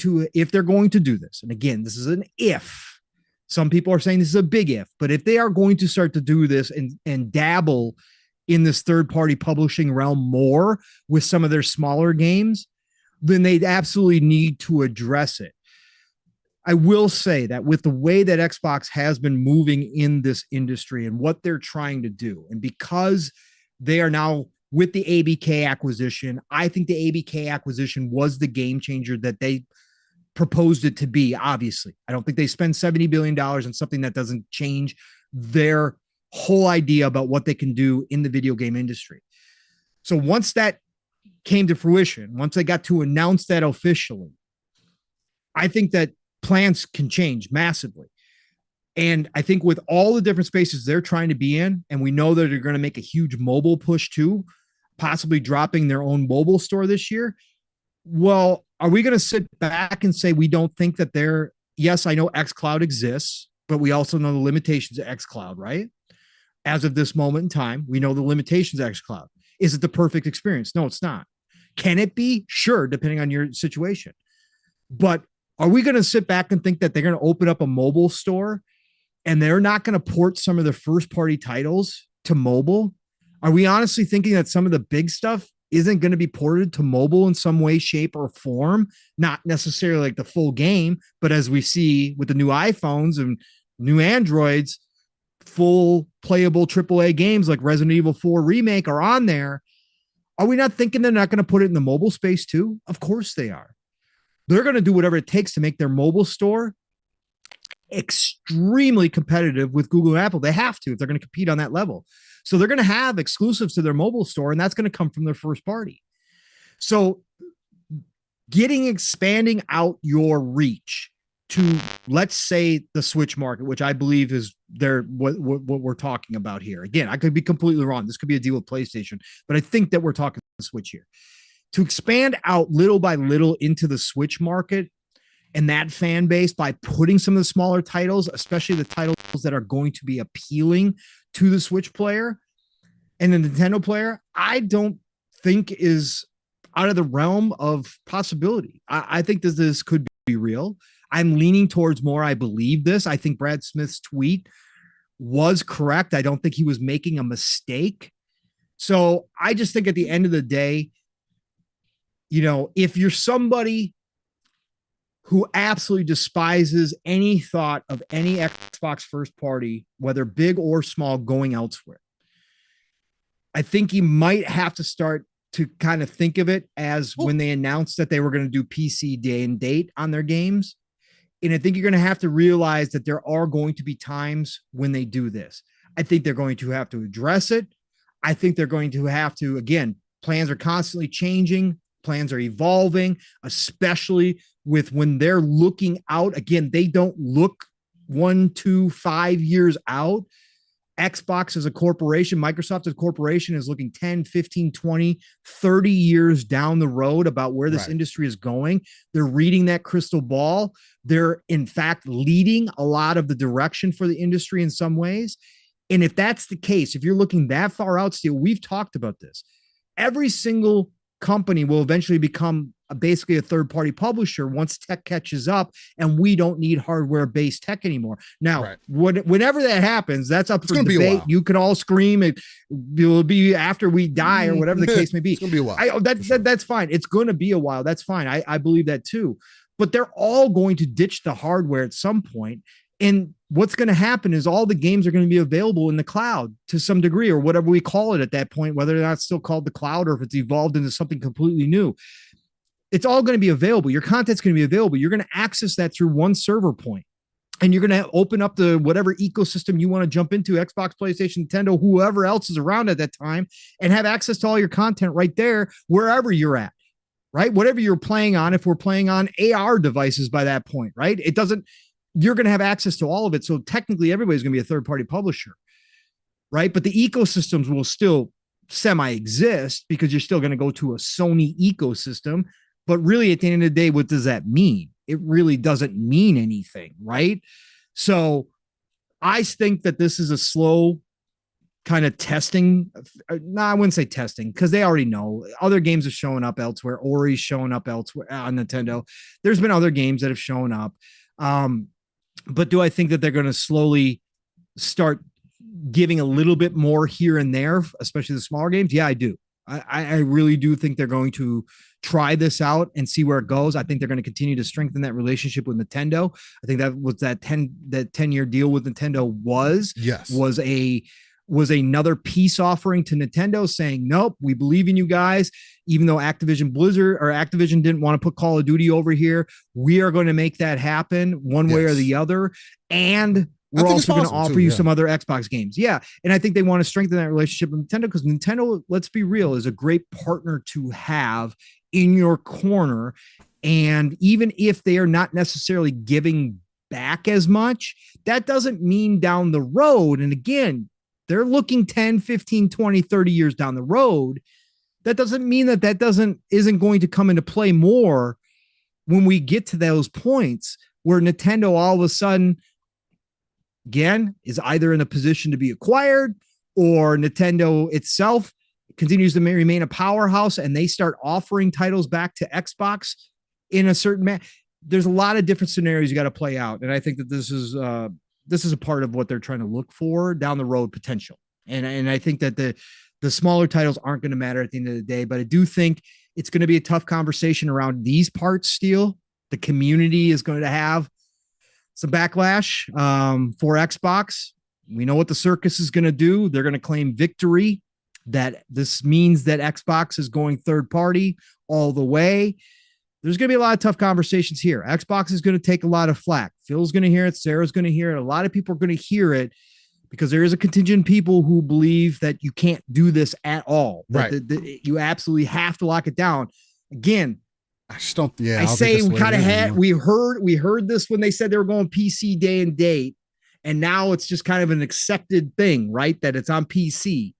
to do this, and again, this is an if. Some people are saying this is a big if, but if they are going to start to do this and dabble in this third-party publishing realm more with some of their smaller games, then they absolutely need to address it. I will say that with the way that Xbox has been moving in this industry and what they're trying to do, and because they are now with the ABK acquisition, I think the ABK acquisition was the game changer that they proposed it to be. Obviously, I don't think they spend $70 billion on something that doesn't change their whole idea about what they can do in the video game industry. So once that came to fruition, once they got to announce that officially, I think that plans can change massively. And I think with all the different spaces they're trying to be in, and we know that they're going to make a huge mobile push too, possibly dropping their own mobile store this year. Well, are we going to sit back and say we don't think that yes, I know xCloud exists, but we also know the limitations of xCloud, right? As of this moment in time, we know the limitations of xCloud. Is it the perfect experience? No, it's not. Can it be? Sure, depending on your situation. But are we going to sit back and think that they're going to open up a mobile store and they're not going to port some of the first party titles to mobile Are we honestly thinking that some of the big stuff isn't going to be ported to mobile in some way, shape, or form? Not necessarily like the full game, but as we see with the new iPhones and new Androids, full playable AAA games like Resident Evil 4 Remake are on there. Are we not thinking they're not going to put it in the mobile space too? Of course they are. They're going to do whatever it takes to make their mobile store extremely competitive with Google and Apple. They have to if they're going to compete on that level. So they're going to have exclusives to their mobile store, and that's going to come from their first party. So expanding out your reach to, let's say, the Switch market, which I believe is what we're talking about here. Again, I could be completely wrong. This could be a deal with PlayStation, but I think that we're talking the Switch here. To expand out little by little into the Switch market and that fan base by putting some of the smaller titles, especially the titles that are going to be appealing to the Switch player and the Nintendo player, I don't think is out of the realm of possibility. I think that this could be real. I'm leaning towards more. I believe this. I think Brad Smith's tweet was correct. I don't think he was making a mistake. So I just think at the end of the day, if you're somebody who absolutely despises any thought of any Xbox first party, whether big or small, going elsewhere, I think you might have to start to kind of think of it as when they announced that they were going to do PC day and date on their games. And I think you're going to have to realize that there are going to be times when they do this. I think they're going to have to address it. I think they're going to have to, again, plans are constantly changing. Plans are evolving, especially with when they're looking out. Again, they don't look 1, 2, 5 years out. Xbox as a corporation, Microsoft as a corporation is looking 10, 15, 20, 30 years down the road about where this industry is going. They're reading that crystal ball. They're, in fact, leading a lot of the direction for the industry in some ways. And if that's the case, if you're looking that far out, Steel, we've talked about this. Every single company will eventually become basically a third-party publisher once tech catches up and we don't need hardware-based tech anymore. Now, whenever that happens, that's up for debate. You can all scream. It will be after we die or whatever the case may be. It's going to be a while. That's fine. It's going to be a while. That's fine. I believe that too. But they're all going to ditch the hardware at some point. And what's going to happen is all the games are going to be available in the cloud to some degree, or whatever we call it at that point, whether or not it's still called the cloud or if it's evolved into something completely new. It's all going to be available. Your content's going to be available. You're going to access that through one server point, and you're going to open up the whatever ecosystem you want to jump into, Xbox, PlayStation, Nintendo, whoever else is around at that time, and have access to all your content right there, wherever you're at, right? Whatever you're playing on, if we're playing on AR devices by that point, right? You're going to have access to all of it. So technically everybody's going to be a third-party publisher, right? But the ecosystems will still semi-exist because you're still going to go to a Sony ecosystem. But really, at the end of the day, what does that mean? It really doesn't mean anything, right? So I think that this is a slow kind of testing. No, I wouldn't say testing because they already know. Other games have shown up elsewhere. Ori's showing up elsewhere on Nintendo. There's been other games that have shown up. But do I think that they're going to slowly start giving a little bit more here and there, especially the smaller games? Yeah, I do. I really do think they're going to try this out and see where it goes. I think they're going to continue to strengthen that relationship with Nintendo. I think that was that 10-year deal with Nintendo was another peace offering to Nintendo saying, nope, we believe in you guys. Even though Activision didn't want to put Call of Duty over here, we are going to make that happen one way or the other. And we're also going to offer you some other Xbox games. Yeah. And I think they want to strengthen that relationship with Nintendo because Nintendo, let's be real, is a great partner to have in your corner. And even if they are not necessarily giving back as much, that doesn't mean down the road. And again, they're looking 10, 15, 20, 30 years down the road. That doesn't mean that isn't going to come into play more when we get to those points where Nintendo all of a sudden, again, is either in a position to be acquired or Nintendo itself continues to remain a powerhouse and they start offering titles back to Xbox in a certain manner. There's a lot of different scenarios you got to play out. And I think that this is a part of what they're trying to look for down the road potential. And I think that The smaller titles aren't going to matter at the end of the day, but I do think it's going to be a tough conversation around these parts. Still, the community is going to have some backlash for Xbox. We know what the circus is going to do. They're going to claim victory, that this means that Xbox is going third party all the way. There's going to be a lot of tough conversations here. Xbox is going to take a lot of flack. Phil's going to hear it. Sarah's going to hear it. A lot of people are going to hear it because there is a contingent of people who believe that you can't do this at all. Right. You absolutely have to lock it down. Again, I just don't. Yeah, I say we kind of had, we heard this when they said they were going PC day and date. And now it's just kind of an accepted thing, right? That it's on PC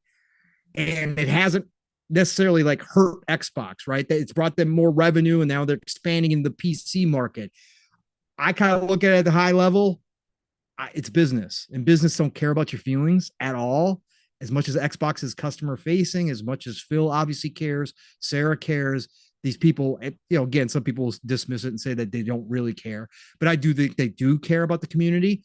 and it hasn't necessarily like hurt Xbox, right? That it's brought them more revenue and now they're expanding in the PC market. I kind of look at it at the high level. It's business, and business don't care about your feelings at all. As much as Xbox is customer facing, as much as Phil obviously cares, Sarah cares. These people, again, some people dismiss it and say that they don't really care, but I do think they do care about the community.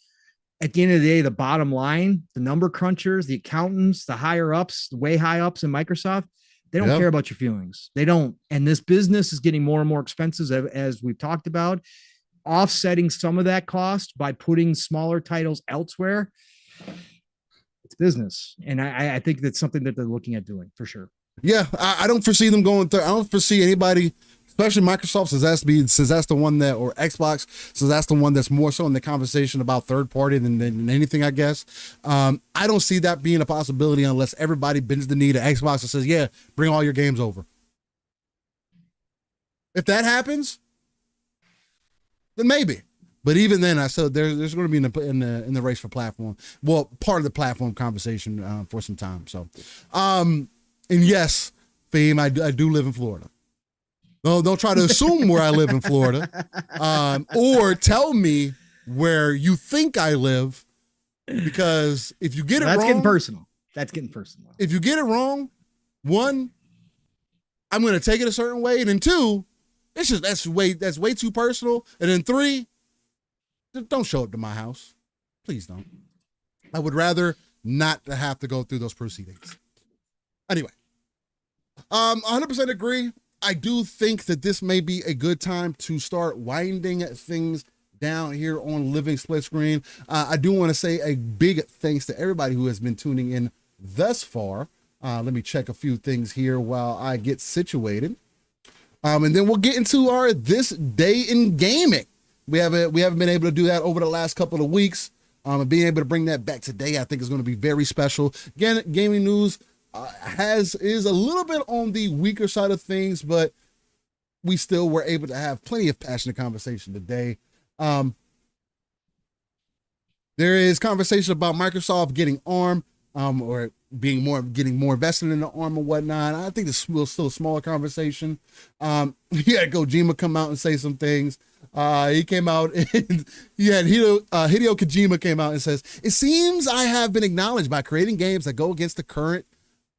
At the end of the day, the bottom line, the number crunchers, the accountants, the higher ups, the way high ups in Microsoft, they don't care about your feelings. They don't. And this business is getting more and more expensive, as we've talked about. Offsetting some of that cost by putting smaller titles elsewhere. It's business. And I think that's something that they're looking at doing for sure. Yeah, I don't foresee them going through. I don't foresee anybody, especially Microsoft, since that's the one that, or Xbox, since that's the one that's more so in the conversation about third party than anything, I guess. I don't see that being a possibility unless everybody bends the knee to Xbox and says, yeah, bring all your games over. If that happens, then maybe. But even then, I said there's going to be in the race for platform. Well, part of the platform conversation for some time. So, and yes, Fame, I do live in Florida. No, don't try to assume where I live in Florida, or tell me where you think I live, because if you get it wrong, that's getting personal. That's getting personal. If you get it wrong, one, I'm going to take it a certain way, and then two, it's just that's way too personal, and then three, don't show up to my house, please don't. I would rather not have to go through those proceedings. Anyway, 100% agree. I do think that this may be a good time to start winding things down here on Living Split Screen. I do want to say a big thanks to everybody who has been tuning in thus far. Let me check a few things here while I get situated. And then we'll get into our This Day in Gaming. We haven't been able to do that over the last couple of weeks. And being able to bring that back today, I think is going to be very special. Again, gaming news is a little bit on the weaker side of things, but we still were able to have plenty of passionate conversation today. There is conversation about Microsoft getting ARM, or getting more invested in the ARM and whatnot. I think this will still a smaller conversation. He had Kojima come out and say some things. He came out and Hideo Kojima came out and says, "It seems I have been acknowledged by creating games that go against the current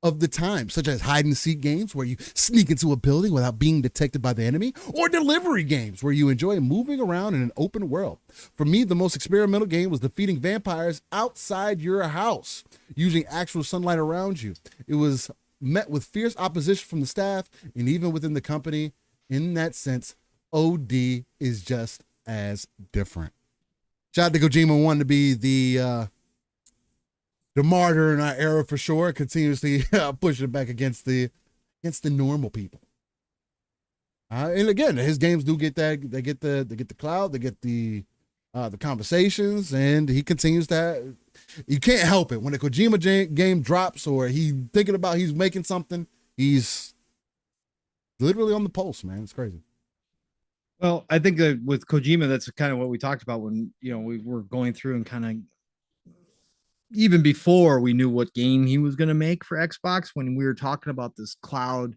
of the time, such as hide and seek games where you sneak into a building without being detected by the enemy, or delivery games where you enjoy moving around in an open world. For me, the most experimental game was defeating vampires outside your house using actual sunlight around you. It was met with fierce opposition from the staff and even within the company. In that sense, OD is just as different." Shout out to Kojima, wanting to be the martyr in our era for sure, continuously pushing back against the normal people. And again, his games do get that. They get the cloud, they get the conversations, and he continues that. You can't help it when a Kojima game drops or he's making something. He's literally on the pulse, man. It's crazy. Well, I think that with Kojima, that's kind of what we talked about when we were going through and kind of even before we knew what game he was going to make for Xbox, when we were talking about this cloud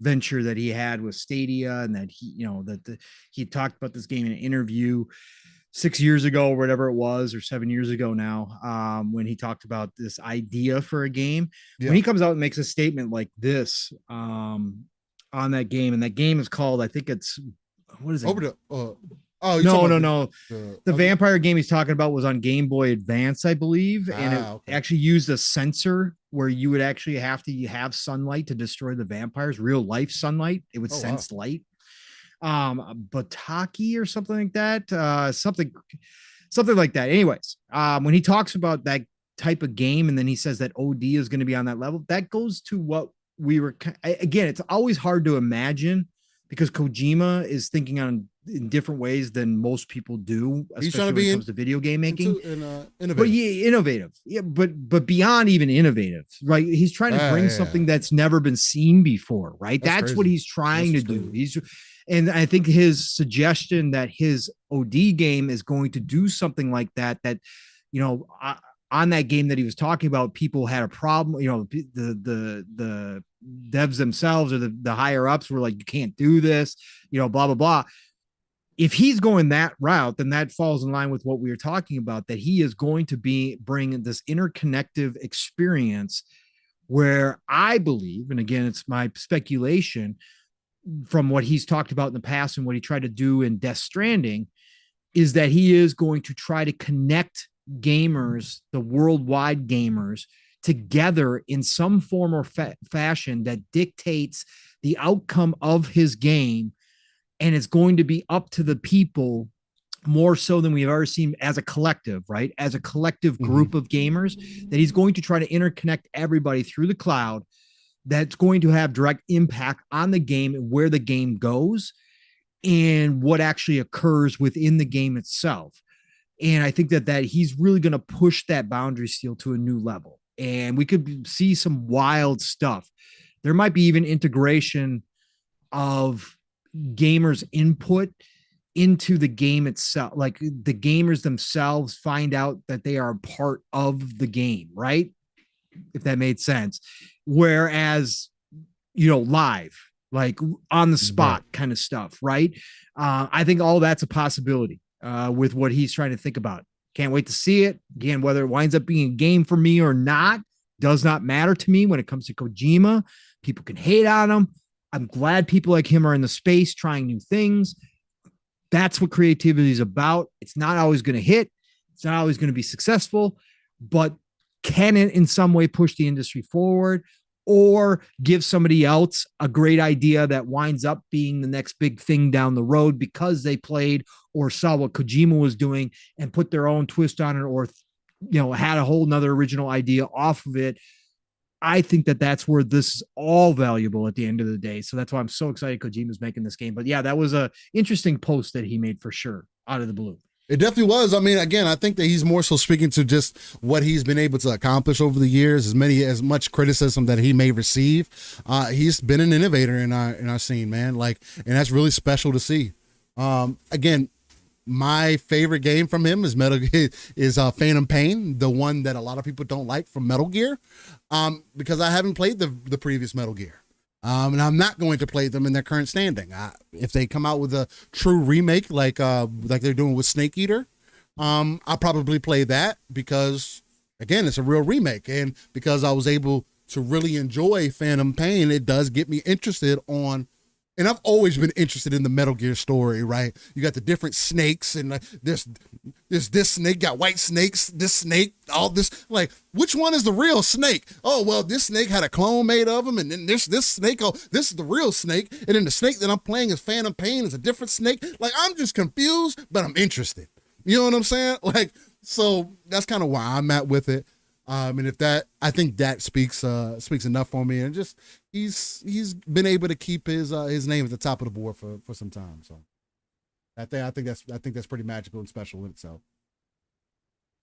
venture that he had with Stadia, and that he talked about this game in an interview 6 years ago or whatever it was, or 7 years ago now, when he talked about this idea for a game. When he comes out and makes a statement like this on that game, and that game is called, I think it's, what is it? Oh, No. The okay. vampire game he's talking about was on Game Boy Advance, I believe, and it Okay. actually used a sensor where you would actually have to have sunlight to destroy the vampires, real life sunlight. It would sense light. Bataki or something like that. Something like that. Anyways, when he talks about that type of game and then he says that OD is going to be on that level, that goes to what we were again, it's always hard to imagine because Kojima is thinking on in different ways than most people do, especially when it comes to video game making. Innovative. But yeah, innovative. Yeah, but beyond even innovative, right? He's trying to bring something that's never been seen before, right? That's what he's trying to do. And I think his suggestion that his OD game is going to do something like that, on that game that he was talking about, people had a problem, the devs themselves or the higher ups were like, you can't do this, blah, blah, blah. If he's going that route, then that falls in line with what we were talking about, that he is going to bring this interconnective experience where I believe, and again, it's my speculation from what he's talked about in the past and what he tried to do in Death Stranding, is that he is going to try to connect gamers, the worldwide gamers, together in some form or fashion that dictates the outcome of his game. And it's going to be up to the people more so than we've ever seen as a collective, right? As a collective group of gamers, that he's going to try to interconnect everybody through the cloud. That's going to have direct impact on the game and where the game goes and what actually occurs within the game itself. And I think that he's really going to push that boundary still to a new level. And we could see some wild stuff. There might be even integration of gamers' input into the game itself. Like the gamers themselves find out that they are a part of the game, right? If that made sense. Whereas, live, like on the spot kind of stuff, right? I think all that's a possibility with what he's trying to think about. Can't wait to see it. Again, whether it winds up being a game for me or not does not matter to me when it comes to Kojima. People can hate on him. I'm glad people like him are in the space trying new things. That's what creativity is about. It's not always going to hit. It's not always going to be successful, but can it in some way push the industry forward or give somebody else a great idea that winds up being the next big thing down the road because they played or saw what Kojima was doing and put their own twist on it, or, had a whole nother original idea off of it. I think that's where this is all valuable at the end of the day. So that's why I'm so excited Kojima's making this game. But yeah, that was a interesting post that he made for sure out of the blue. It definitely was. I mean, again, I think that he's more so speaking to just what he's been able to accomplish over the years, as much criticism that he may receive. He's been an innovator in our scene, man. Like, and that's really special to see. Again, my favorite game from him is Phantom Pain, the one that a lot of people don't like from Metal Gear, because I haven't played the previous Metal Gear. And I'm not going to play them in their current standing. If they come out with a true remake, like they're doing with Snake Eater, I'll probably play that because, again, it's a real remake. And because I was able to really enjoy Phantom Pain, it does get me interested on. And I've always been interested in the Metal Gear story, right? You got the different snakes, and this snake got white snakes, this snake, all this, like, which one is the real snake? Oh, well, this snake had a clone made of him, and then this snake, oh, this is the real snake, and then the snake that I'm playing is Phantom Pain, is a different snake. Like, I'm just confused, but I'm interested. You know what I'm saying? Like, so that's kind of where I'm at with it. And I think that speaks enough for me, and just he's been able to keep his name at the top of the board for some time. So I think that's pretty magical and special in itself.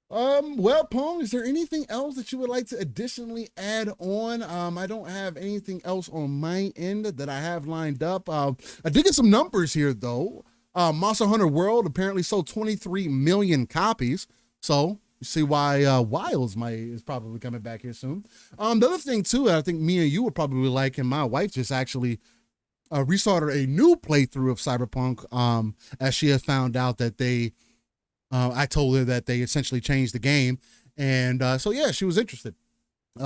Well, Pong, is there anything else that you would like to additionally add on? I don't have anything else on my end that I have lined up. I did get some numbers here though. Monster Hunter World apparently sold 23 million copies. So you see why Wilds is probably coming back here soon. The other thing too, I think me and you would probably like, and my wife just actually restarted a new playthrough of Cyberpunk, as she has found out that I told her that they essentially changed the game, and so yeah, she was interested.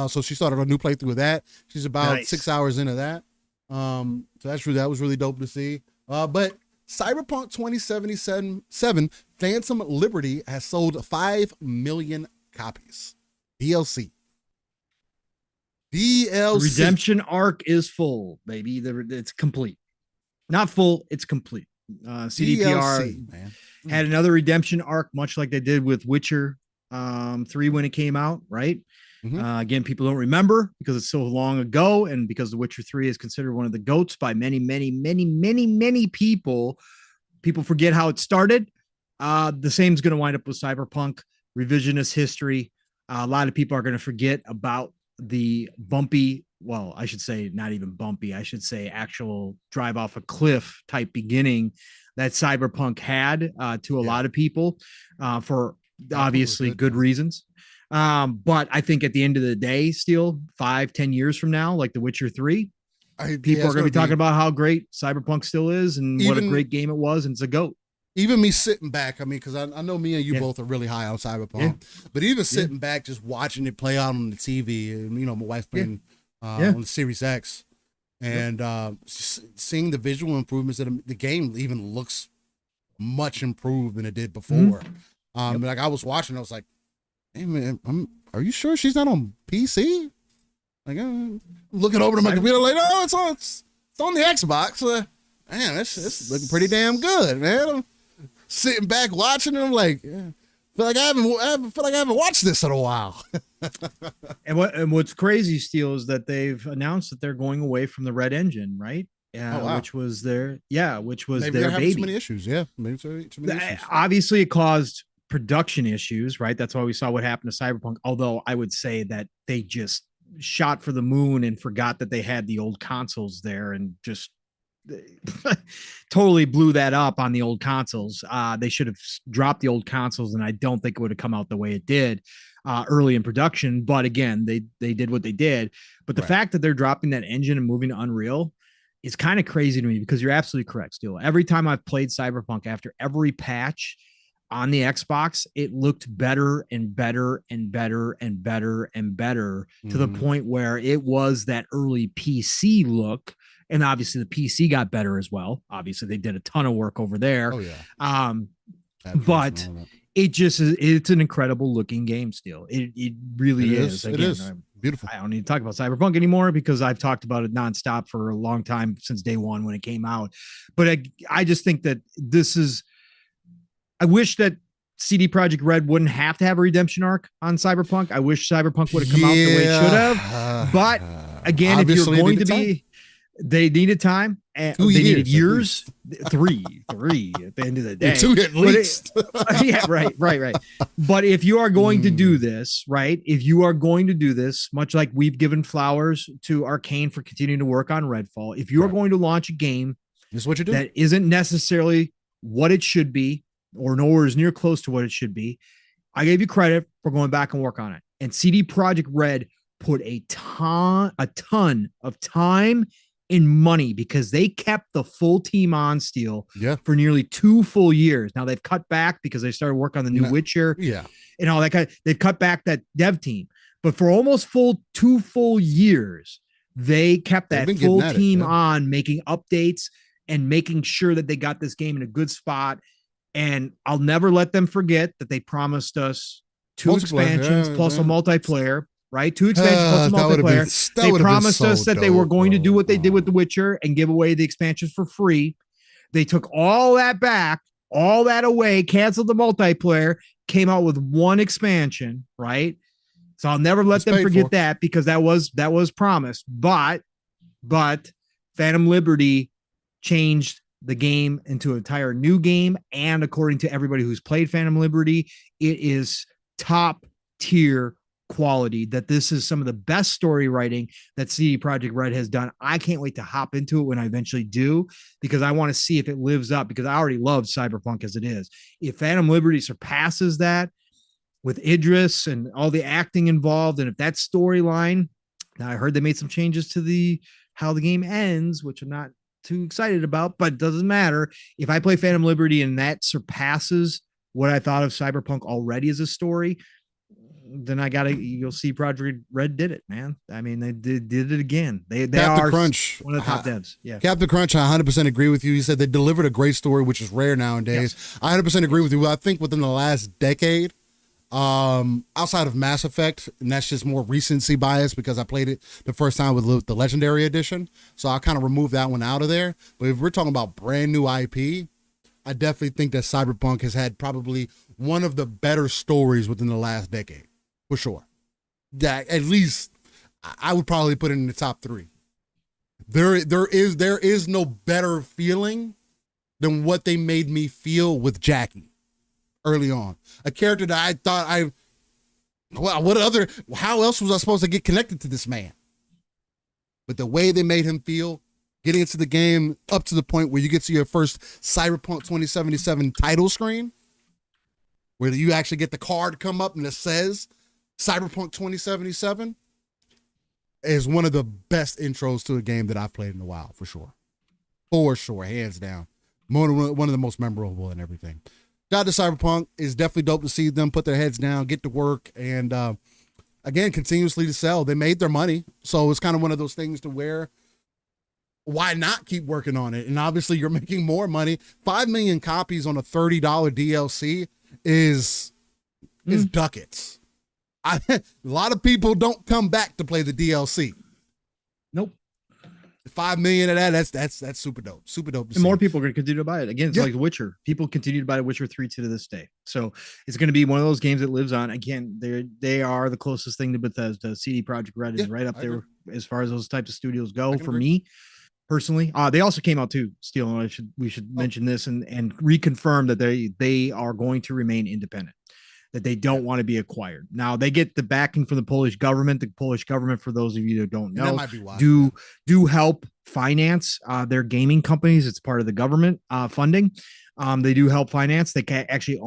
So she started a new playthrough of that. She's about 6 hours into that. So that was really dope to see. But Cyberpunk 2077 Phantom Liberty has sold 5 million copies. DLC. The redemption arc is full, baby. It's complete. Not full, it's complete. CDPR DLC, man. had another redemption arc, much like they did with Witcher 3 when it came out, right? Again, people don't remember because it's so long ago, and because The Witcher 3 is considered one of the GOATs by many people. People forget how it started. The same is going to wind up with Cyberpunk. Revisionist history. A lot of people are going to forget about the bumpy, well, I should say not even bumpy, I should say actual drive off a cliff type beginning that Cyberpunk had to a lot of people for obviously good reasons. But I think at the end of the day, still 5-10 years from now, like The Witcher 3, people are going to be talking about how great Cyberpunk still is and what a great game it was, and it's a GOAT. Even me sitting back, I mean, because I know me and you both are really high on Cyberpunk, but even sitting back, just watching it play out on the TV, and my wife's playing on the Series X, and seeing the visual improvements that the game even looks much improved than it did before. Like I was watching, I was like, "Hey man, are you sure she's not on PC?" Like I'm looking over to my computer, like, "No, it's on the Xbox." Man, it's looking pretty damn good, man. I'm sitting back watching it, I'm like, feel like I haven't watched this in a while. and what's crazy, Steel, is that they've announced that they're going away from the Red Engine, right? Which was their Maybe their baby. Too many issues, maybe too many issues. Obviously, it caused production issues, right? That's why we saw what happened to Cyberpunk. Although I would say that they just shot for the moon and forgot that they had the old consoles there and just totally blew that up on the old consoles. They should have dropped the old consoles, and I don't think it would have come out the way it did early in production. But again, they did what they did. But the fact that they're dropping that engine and moving to Unreal is kind of crazy to me, because you're absolutely correct, Still. Every time I've played Cyberpunk, after every patch on the Xbox, it looked better and better and better and better and better to the point where it was that early PC look. And obviously the PC got better as well. Obviously they did a ton of work over there. Oh yeah. But it just is, it's an incredible looking game still. It really is. Again, it is beautiful. I don't need to talk about Cyberpunk anymore because I've talked about it nonstop for a long time, since day one when it came out. But I just think that I wish that CD Projekt Red wouldn't have to have a redemption arc on Cyberpunk. I wish Cyberpunk would have come out the way it should have. But again, if you're going to be, they needed time, and they needed years. Three at the end of the day. 2 at least. Right. But if you are going to do this, right? If you are going to do this, much like we've given flowers to Arcane for continuing to work on Redfall, if you are going to launch a game this is what you do. That isn't necessarily what it should be, or nowhere is near close to what it should be, I gave you credit for going back and work on it. And CD Projekt Red put a ton of time and money, because they kept the full team on Steel for nearly 2 full years. Now they've cut back because they started work on the new Witcher and all that. They've cut back that dev team, but for almost 2 full years, they kept that full team on, making updates and making sure that they got this game in a good spot. And I'll never let them forget that they promised us 2 expansions plus a multiplayer, right? 2 expansions plus a multiplayer. They promised us that they were going to do what they did with The Witcher and give away the expansions for free. They took all that back, all that away, canceled the multiplayer, came out with 1 expansion, right? So I'll never let them forget that, because that was promised. But Phantom Liberty changed the game into an entire new game. And according to everybody who's played Phantom Liberty, it is top tier quality, that this is some of the best story writing that CD Projekt Red has done. I can't wait to hop into it when I eventually do, because I want to see if it lives up, because I already love Cyberpunk as it is. If Phantom Liberty surpasses that with Idris and all the acting involved, and if that storyline, now I heard they made some changes to how the game ends, which I'm not too excited about, but it doesn't matter. If I play Phantom Liberty and that surpasses what I thought of Cyberpunk already as a story, you'll see Project Red did it, man. I mean, they did it again. They Captain are Crunch, one of the top devs. Yeah. Captain Crunch, I 100% agree with you. He said they delivered a great story, which is rare nowadays. Yes. I 100% agree with you. I think within the last decade, outside of Mass Effect, and that's just more recency bias because I played it the first time with the Legendary Edition. So I kind of removed that one out of there. But if we're talking about brand new IP, I definitely think that Cyberpunk has had probably one of the better stories within the last decade, for sure. That at least I would probably put it in the top 3. There is no better feeling than what they made me feel with Jackie early on. A character that I thought how else was I supposed to get connected to this man? But the way they made him feel, getting into the game up to the point where you get to your first Cyberpunk 2077 title screen, where you actually get the card come up and it says Cyberpunk 2077, is one of the best intros to a game that I've played in a while, for sure. For sure, hands down. One of the most memorable and everything. Shout out to Cyberpunk. It's definitely dope to see them put their heads down, get to work, and again, continuously to sell. They made their money, so it's kind of one of those things to where why not keep working on it? And obviously, you're making more money. 5 million copies on a $30 DLC is ducats. A lot of people don't come back to play the DLC. Nope. 5 million of that, that's super dope. Super dope. And more people are going to continue to buy it. Again, it's like The Witcher. People continue to buy The Witcher 3 to this day. So it's going to be one of those games that lives on. Again, they are the closest thing to Bethesda. CD Projekt Red is right up there as far as those types of studios go for me. Personally, they also came out too, Steel, and we should mention this and reconfirm that they are going to remain independent, that they don't want to be acquired. Now they get the backing from the Polish government. The Polish government, for those of you that don't know, do help finance their gaming companies. It's part of the government funding. They do help finance. They can actually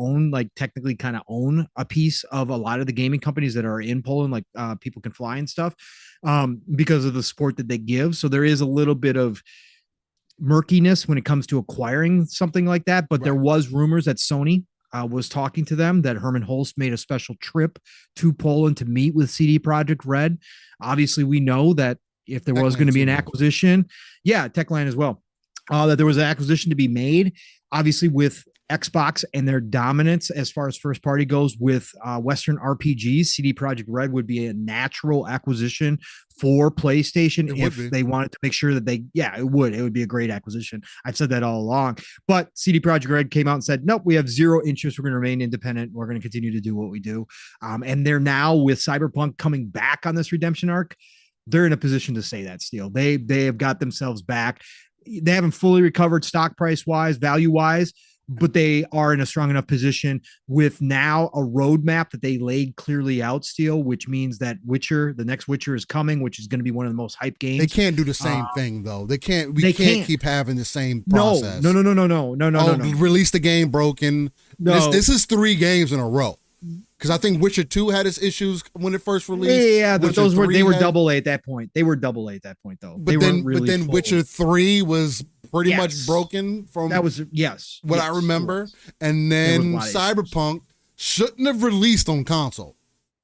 technically kind of own a piece of a lot of the gaming companies that are in Poland, like People Can Fly and stuff, because of the support that they give. So there is a little bit of murkiness when it comes to acquiring something like that. But there was rumors that Sony was talking to them, that Herman Holst made a special trip to Poland to meet with CD Projekt Red. Obviously, we know that if there was going to be an acquisition, Techland as well, that there was an acquisition to be made, obviously with Xbox and their dominance as far as first party goes with Western RPGs, CD Projekt Red would be a natural acquisition for PlayStation if they wanted to make sure that it would be a great acquisition. I've said that all along, but CD Projekt Red came out and said, nope, we have zero interest. We're going to remain independent. We're going to continue to do what we do. And they're now, with Cyberpunk coming back on this redemption arc, they're in a position to say that. Still, they have got themselves back. They haven't fully recovered stock price wise, value wise, but they are in a strong enough position with now a roadmap that they laid clearly out, Steel, which means that the next Witcher is coming, which is going to be one of the most hyped games. They can't do the same thing though. They can't keep having the same process. No. Release the game broken. No. This is 3 games in a row. Because I think Witcher 2 had its issues when it first released. Yeah, but they were double A at that point. They were double A at that point, though. But then Witcher 3 was pretty much broken from what I remember. And then Cyberpunk shouldn't have released on console.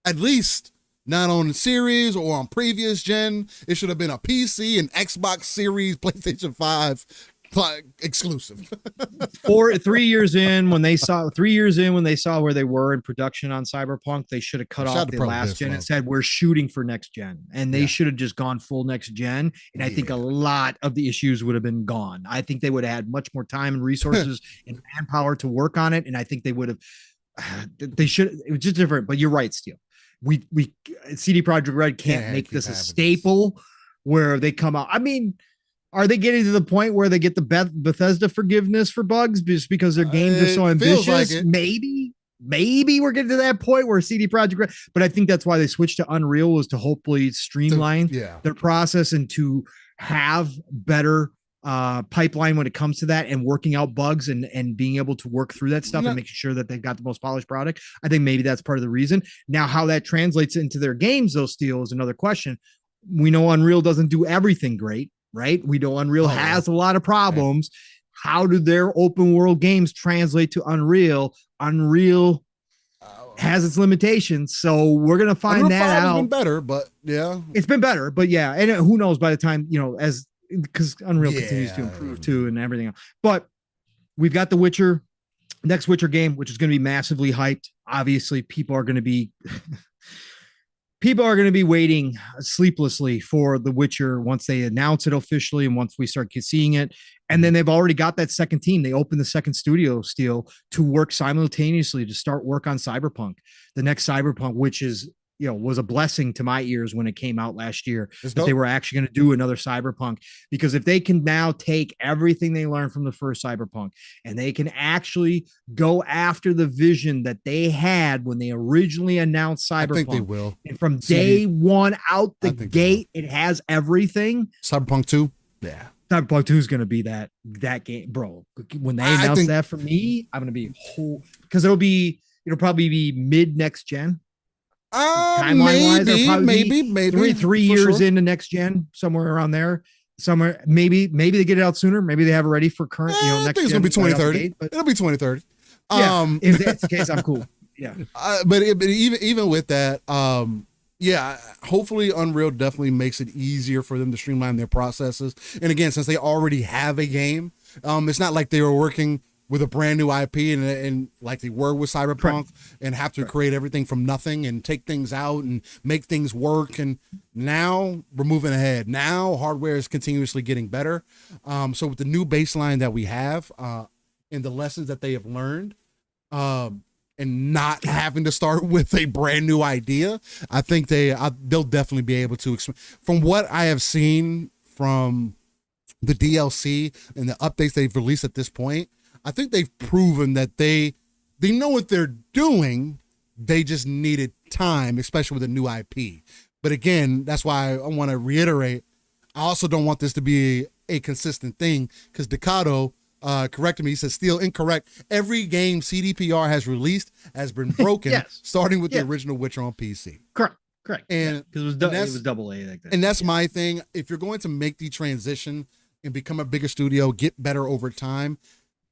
At least not on the series or on previous gen. It should have been a PC and Xbox Series, PlayStation 5 exclusive. 3 years in when they saw where they were in production on Cyberpunk, they should have cut off the last gen and said we're shooting for next gen, and they should have just gone full next gen, and I think a lot of the issues would have been gone. I think they would have had much more time and resources and manpower to work on it, and I think they would have it was just different. But you're right, Steel. We CD Projekt Red can't make this a staple where they come out. I mean, are they getting to the point where they get the Bethesda forgiveness for bugs just because their games are so ambitious? Like maybe we're getting to that point where CD Projekt Red, but I think that's why they switched to Unreal, was to hopefully streamline their process and to have better pipeline when it comes to that and working out bugs and being able to work through that stuff and making sure that they've got the most polished product. I think maybe that's part of the reason. Now, how that translates into their games, though, Steel, is another question. We know Unreal doesn't do everything great. Right? We know Unreal has a lot of problems. How do their open world games translate to Unreal? Unreal has its limitations. So we're gonna find Unreal that 5 has out. been better, but yeah, It's been better, but yeah, and who knows by the time, you know, as because Unreal Yeah. continues to improve too and everything else. But we've got the Witcher, next Witcher game, which is going to be massively hyped. Obviously, people are going to be waiting sleeplessly for the Witcher once they announce it officially and once we start seeing it. And then they've already got that second team. They opened the second studio still to work simultaneously to start work on Cyberpunk, the next Cyberpunk, which is, you know, was a blessing to my ears when it came out last year that they were actually going to do another Cyberpunk. Because if they can now take everything they learned from the first Cyberpunk and they can actually go after the vision that they had when they originally announced Cyberpunk, I think they will. And from day one out the gate, it has everything. Cyberpunk 2, yeah. Cyberpunk 2 is going to be that game, bro. When they announce that, for me, I'm going to be because it'll probably be mid next gen. Timeline wise, maybe three years into next gen, somewhere around there. Somewhere, maybe they get it out sooner. Maybe they have it ready for current. You know, next. I think it's gonna be 2030. It'll be 2030. Yeah, if that's the case, I'm cool. Yeah, but even with that, yeah, hopefully Unreal definitely makes it easier for them to streamline their processes. And again, since they already have a game, it's not like they were working with a brand new IP and like they were with Cyberpunk and have to create everything from nothing and take things out and make things work. And now we're moving ahead. Now hardware is continuously getting better. So with the new baseline that we have and the lessons that they have learned, and not having to start with a brand new idea, I think they'll definitely be able to. From what I have seen from the DLC and the updates they've released at this point, I think they've proven that they know what they're doing. They just needed time, especially with a new IP. But again, that's why I want to reiterate, I also don't want this to be a consistent thing, because Decado corrected me. He says, still incorrect. Every game CDPR has released has been broken, starting with the original Witcher on PC. Correct. And because it was double A like that. And that's my thing. If you're going to make the transition and become a bigger studio, get better over time,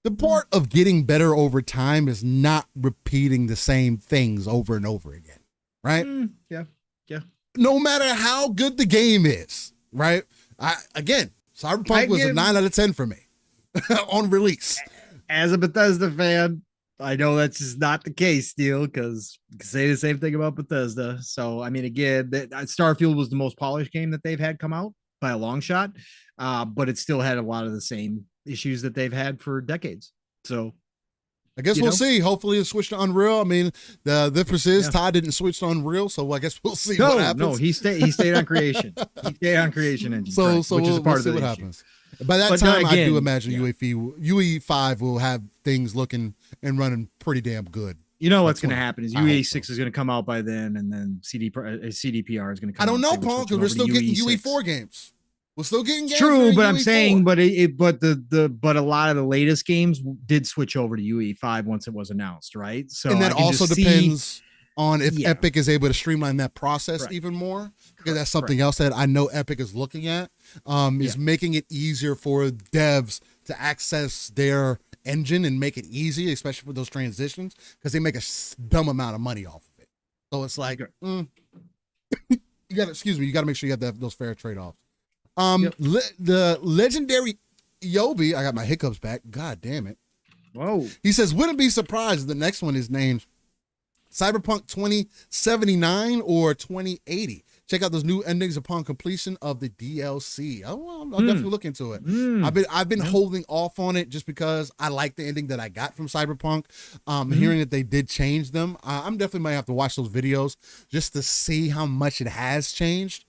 the part of getting better over time is not repeating the same things over and over again, right? Yeah. No matter how good the game is, right? Cyberpunk was a 9 out of 10 for me on release. As a Bethesda fan, I know that's just not the case still, because you can say the same thing about Bethesda. So, I mean, again, Starfield was the most polished game that they've had come out by a long shot, but it still had a lot of the same issues that they've had for decades. So I guess we'll see. Hopefully it switched to Unreal. I mean, the difference is Todd didn't switch to Unreal, so I guess we'll see what happens. No, he stayed on Creation. He stayed on Creation Engine. So which is a part we'll see what happens. By that time, I do imagine UE5 will have things looking and running pretty damn good. You know what's going to happen is UE6 is going to come out by then, and then CDPR is going to come out. I don't know, Paul, because we're still getting UE4 games. We're still getting games. True, but I'm saying, but a lot of the latest games did switch over to UE5 once it was announced, right? So, and that also depends on if Epic is able to streamline that process even more. Because that's something else that I know Epic is looking at, is making it easier for devs to access their engine and make it easy, especially for those transitions, because they make a dumb amount of money off of it. So it's like, you got to make sure you have those fair trade-offs. The legendary Yobi, I got my hiccups back. God damn it. Whoa. He says, wouldn't be surprised if the next one is named Cyberpunk 2079 or 2080. Check out those new endings upon completion of the DLC. I'll definitely look into it. I've been holding off on it just because I like the ending that I got from Cyberpunk. Hearing that they did change them, I'm definitely might have to watch those videos just to see how much it has changed.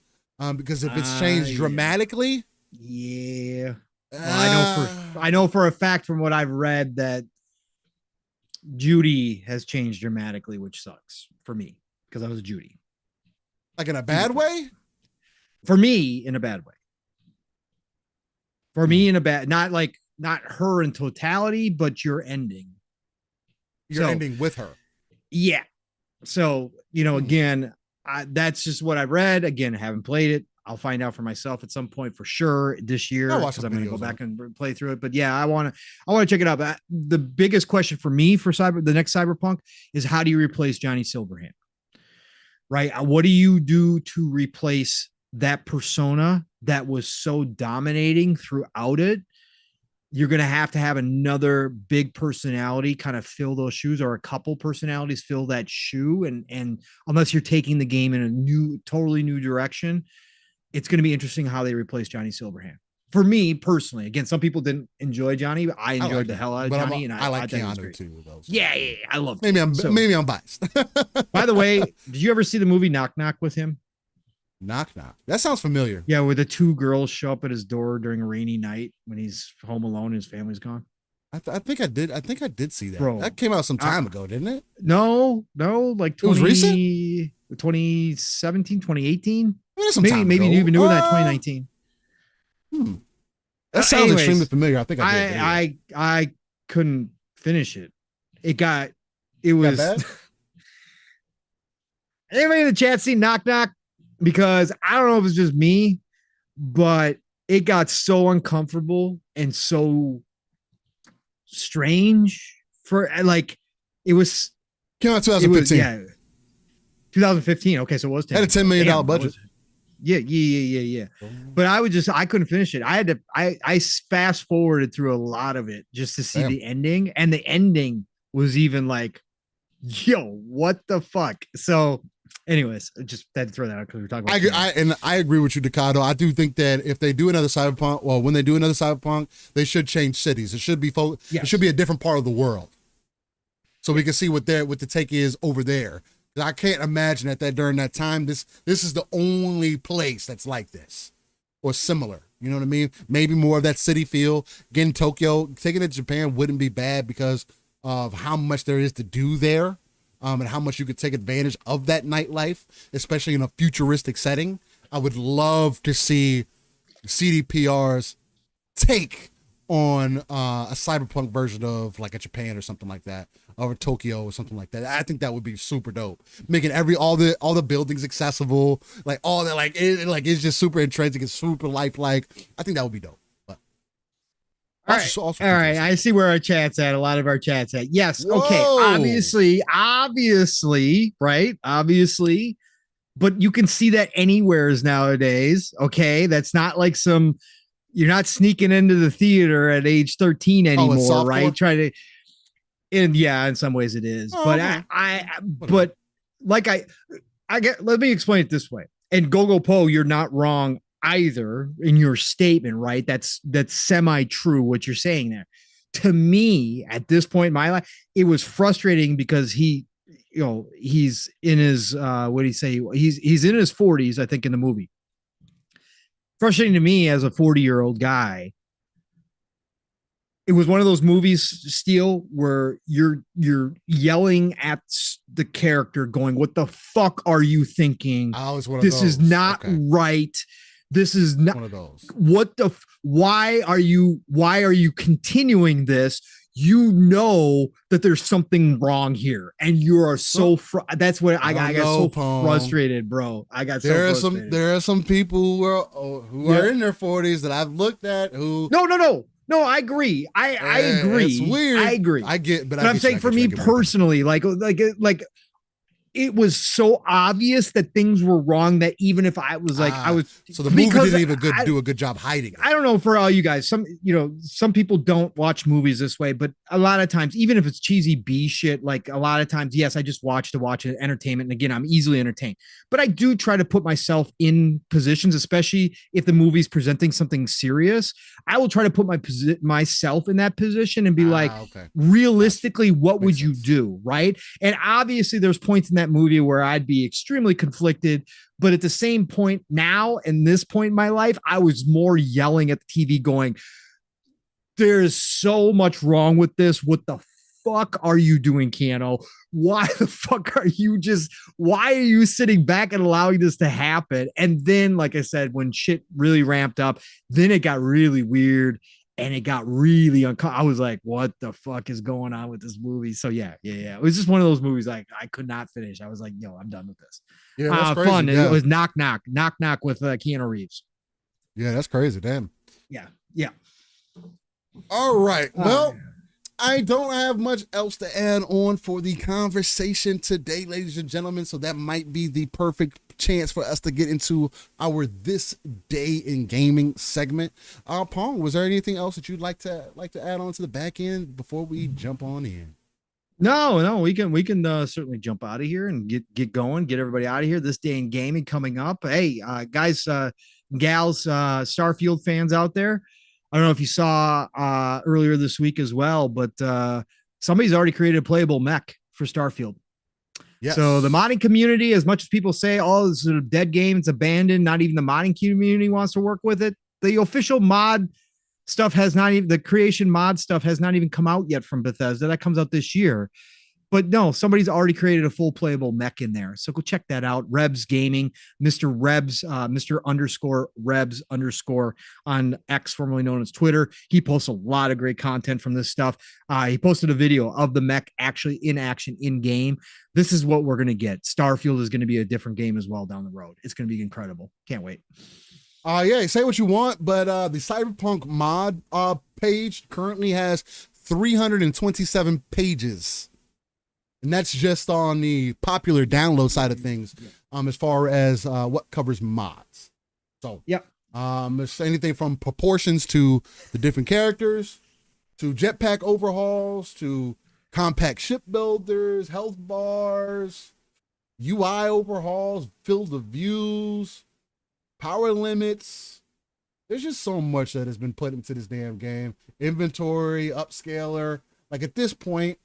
Because if it's changed dramatically, well, I know for a fact from what I've read that Judy has changed dramatically, which sucks for me because I was Judy. Like in a bad way? For me, in a bad way. For me, in a bad, not her in totality, but your ending. You're ending with her. Yeah. So, again, that's just what I read. Again, I haven't played it. I'll find out for myself at some point for sure this year I'll watch because some I'm going to go videos back and play through it. But yeah, I want to check it out. But the biggest question for me for the next Cyberpunk is how do you replace Johnny Silverhand? Right? What do you do to replace that persona that was so dominating throughout it? You're going to have another big personality kind of fill those shoes, or a couple personalities fill that shoe. And unless you're taking the game in a totally new direction, it's going to be interesting how they replace Johnny Silverhand. For me personally, again, some people didn't enjoy Johnny, but I enjoyed the hell out of Johnny. And I like Keanu too. Though, so. Yeah, I love. Maybe I'm biased. By the way, did you ever see the movie Knock Knock with him? Knock Knock. That sounds familiar. Yeah, where the two girls show up at his door during a rainy night when he's home alone and his family's gone. I think I did. I think I did see that. Bro, that came out some time ago, didn't it? No, like 20, it was recent? 2017, 2018. Maybe you even knew that 2019. That sounds extremely familiar. I think I did. I couldn't finish it. It was. Anybody in the chat seen Knock Knock? Because I don't know if it's just me, but it got so uncomfortable and so strange for like it was. Came out 2015. 2015. Okay, so it was had a $10 million budget. Yeah. But I couldn't finish it. I fast forwarded through a lot of it just to see the ending, and the ending was even like, yo, what the fuck? So. Anyways, just had to throw that out because we're talking about. I agree with you, Decado. I do think that if they do another Cyberpunk, when they do another Cyberpunk, they should change cities. It should be It should be a different part of the world, so we can see what the take is over there. I can't imagine that during that time, this is the only place that's like this or similar. You know what I mean? Maybe more of that city feel. Again, Tokyo, taking it to Japan wouldn't be bad because of how much there is to do there. And how much you could take advantage of that nightlife, especially in a futuristic setting. I would love to see CDPR's take on a cyberpunk version of like a Japan or something like that, or Tokyo or something like that. I think that would be super dope. Making all the buildings accessible, like all that, it's just super intrinsic and super lifelike. I think that would be dope. All right. I see where our chat's at. A lot of our chat's at. Yes. Whoa. Okay. Obviously, right? Obviously, but you can see that anywheres nowadays. Okay. That's not like you're not sneaking into the theater at age 13 anymore, right? In some ways it is, but let me explain it this way. And Gogo Po, you're not wrong either in your statement, right? That's semi-true what you're saying there. To me, at this point in my life, it was frustrating because he's in his what do you say? He's in his 40s, I think, in the movie. Frustrating to me as a 40-year-old guy. It was one of those movies, Steel, where you're yelling at the character, going, "What the fuck are you thinking? This is not right. This is not one of those. Why are you continuing this? You know that there's something wrong here, and you are so that's what I got so frustrated, bro. There are some people who are in their 40s that I've looked at who No, I agree. I agree. It's weird. I agree. I get, but I'm saying for me personally, like it was so obvious that things were wrong that even if I was like, so the movie didn't even do a good job hiding it. I don't know for all you guys. Some people don't watch movies this way, but a lot of times, even if it's cheesy B shit, like a lot of times, yes, I just watch to watch it, entertainment. And again, I'm easily entertained, but I do try to put myself in positions, especially if the movie's presenting something serious. I will try to put myself in that position and be realistically, what would you do? Right. And obviously there's points in that movie where I'd be extremely conflicted, but at the same point now, in this point in my life, I was more yelling at the TV going, there's so much wrong with this. What the fuck are you doing, Keanu? Why are you sitting back and allowing this to happen? And then, like I said, when shit really ramped up, then it got really weird. and it got really uncomfortable. I was like, what the fuck is going on with this movie? So yeah. It was just one of those movies like I could not finish. I was like, yo, I'm done with this. Yeah, that's crazy. Fun. Yeah. It was Knock Knock with Keanu Reeves. Yeah, that's crazy. Damn. Yeah. All right. Well, I don't have much else to add on for the conversation today, ladies and gentlemen. So that might be the perfect chance for us to get into our This Day in Gaming segment. Pong, was there anything else that you'd like to add on to the back end before we jump on in? No, we can certainly jump out of here and get going, get everybody out of here. This Day in Gaming coming up. Hey, guys, gals, Starfield fans out there. I don't know if you saw earlier this week as well, but somebody's already created a playable mech for Starfield. Yes. So the modding community, as much as people say, oh, this is a dead game, it's abandoned, not even the modding community wants to work with it. The official mod stuff has not even, the creation mod stuff has not even come out yet from Bethesda. That comes out this year. But no, somebody's already created a full playable mech in there. So go check that out. Rebs Gaming, Mr. Rebs, Mr. _Rebs_ on X, formerly known as Twitter. He posts a lot of great content from this stuff. He posted a video of the mech actually in action in game. This is what we're going to get. Starfield is going to be a different game as well down the road. It's going to be incredible. Can't wait. Yeah, say what you want, but the Cyberpunk mod page currently has 327 pages. And that's just on the popular download side of things, as far as what covers mods. So, it's anything from proportions to the different characters, to jetpack overhauls, to compact ship builders, health bars, UI overhauls, field of views, power limits. There's just so much that has been put into this damn game. Inventory, upscaler. Like at this point,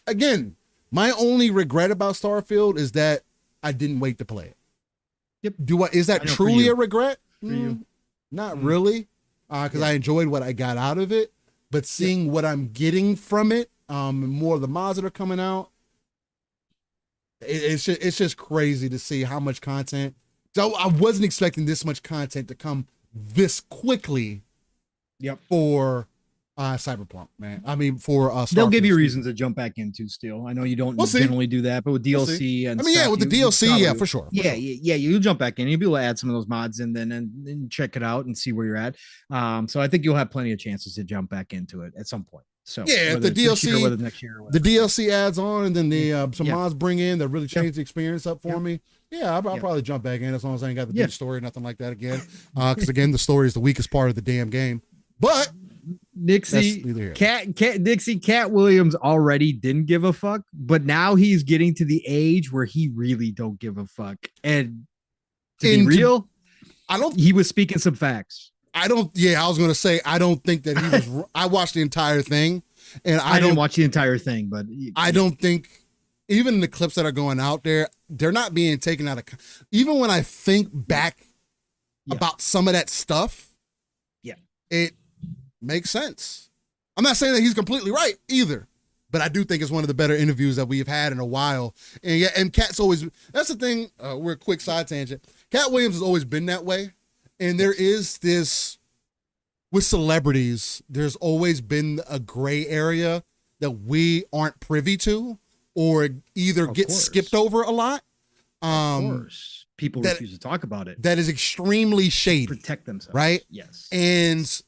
again, my only regret about Starfield is that I didn't wait to play it. Yep. Is that truly a regret? For you? Not really, because I enjoyed what I got out of it. But seeing what I'm getting from it, more of the mods that are coming out, it's just crazy to see how much content. So I wasn't expecting this much content to come this quickly. For Cyberpunk, man. I mean, for they'll give you reasons to jump back into still. I know you don't generally do that, but with DLC and stuff, with the DLC, for sure. You'll jump back in. You'll be able to add some of those mods in then and check it out and see where you're at. So I think you'll have plenty of chances to jump back into it at some point. So if the DLC, whether next year or the DLC adds on, and then the some mods bring in that really change the experience up for me. I'll probably jump back in as long as I ain't got the big story or nothing like that again. Because again, the story is the weakest part of the damn game. But Katt Williams already didn't give a fuck, but now he's getting to the age where he really don't give a fuck. And to be real, he was speaking some facts. I was going to say, I don't think that he was, I watched the entire thing and I didn't watch the entire thing, but I don't think even the clips that are going out there, they're not being taken out of, even when I think back about some of that stuff, it makes sense. I'm not saying that he's completely right either, but I do think it's one of the better interviews that we've had in a while. And Katt's always, that's the thing, we're a quick side tangent. Katt Williams has always been that way. And there is this, with celebrities, there's always been a gray area that we aren't privy to or either get skipped over a lot. Of course. People refuse to talk about it. That is extremely shady. Protect themselves. Right? Yes. And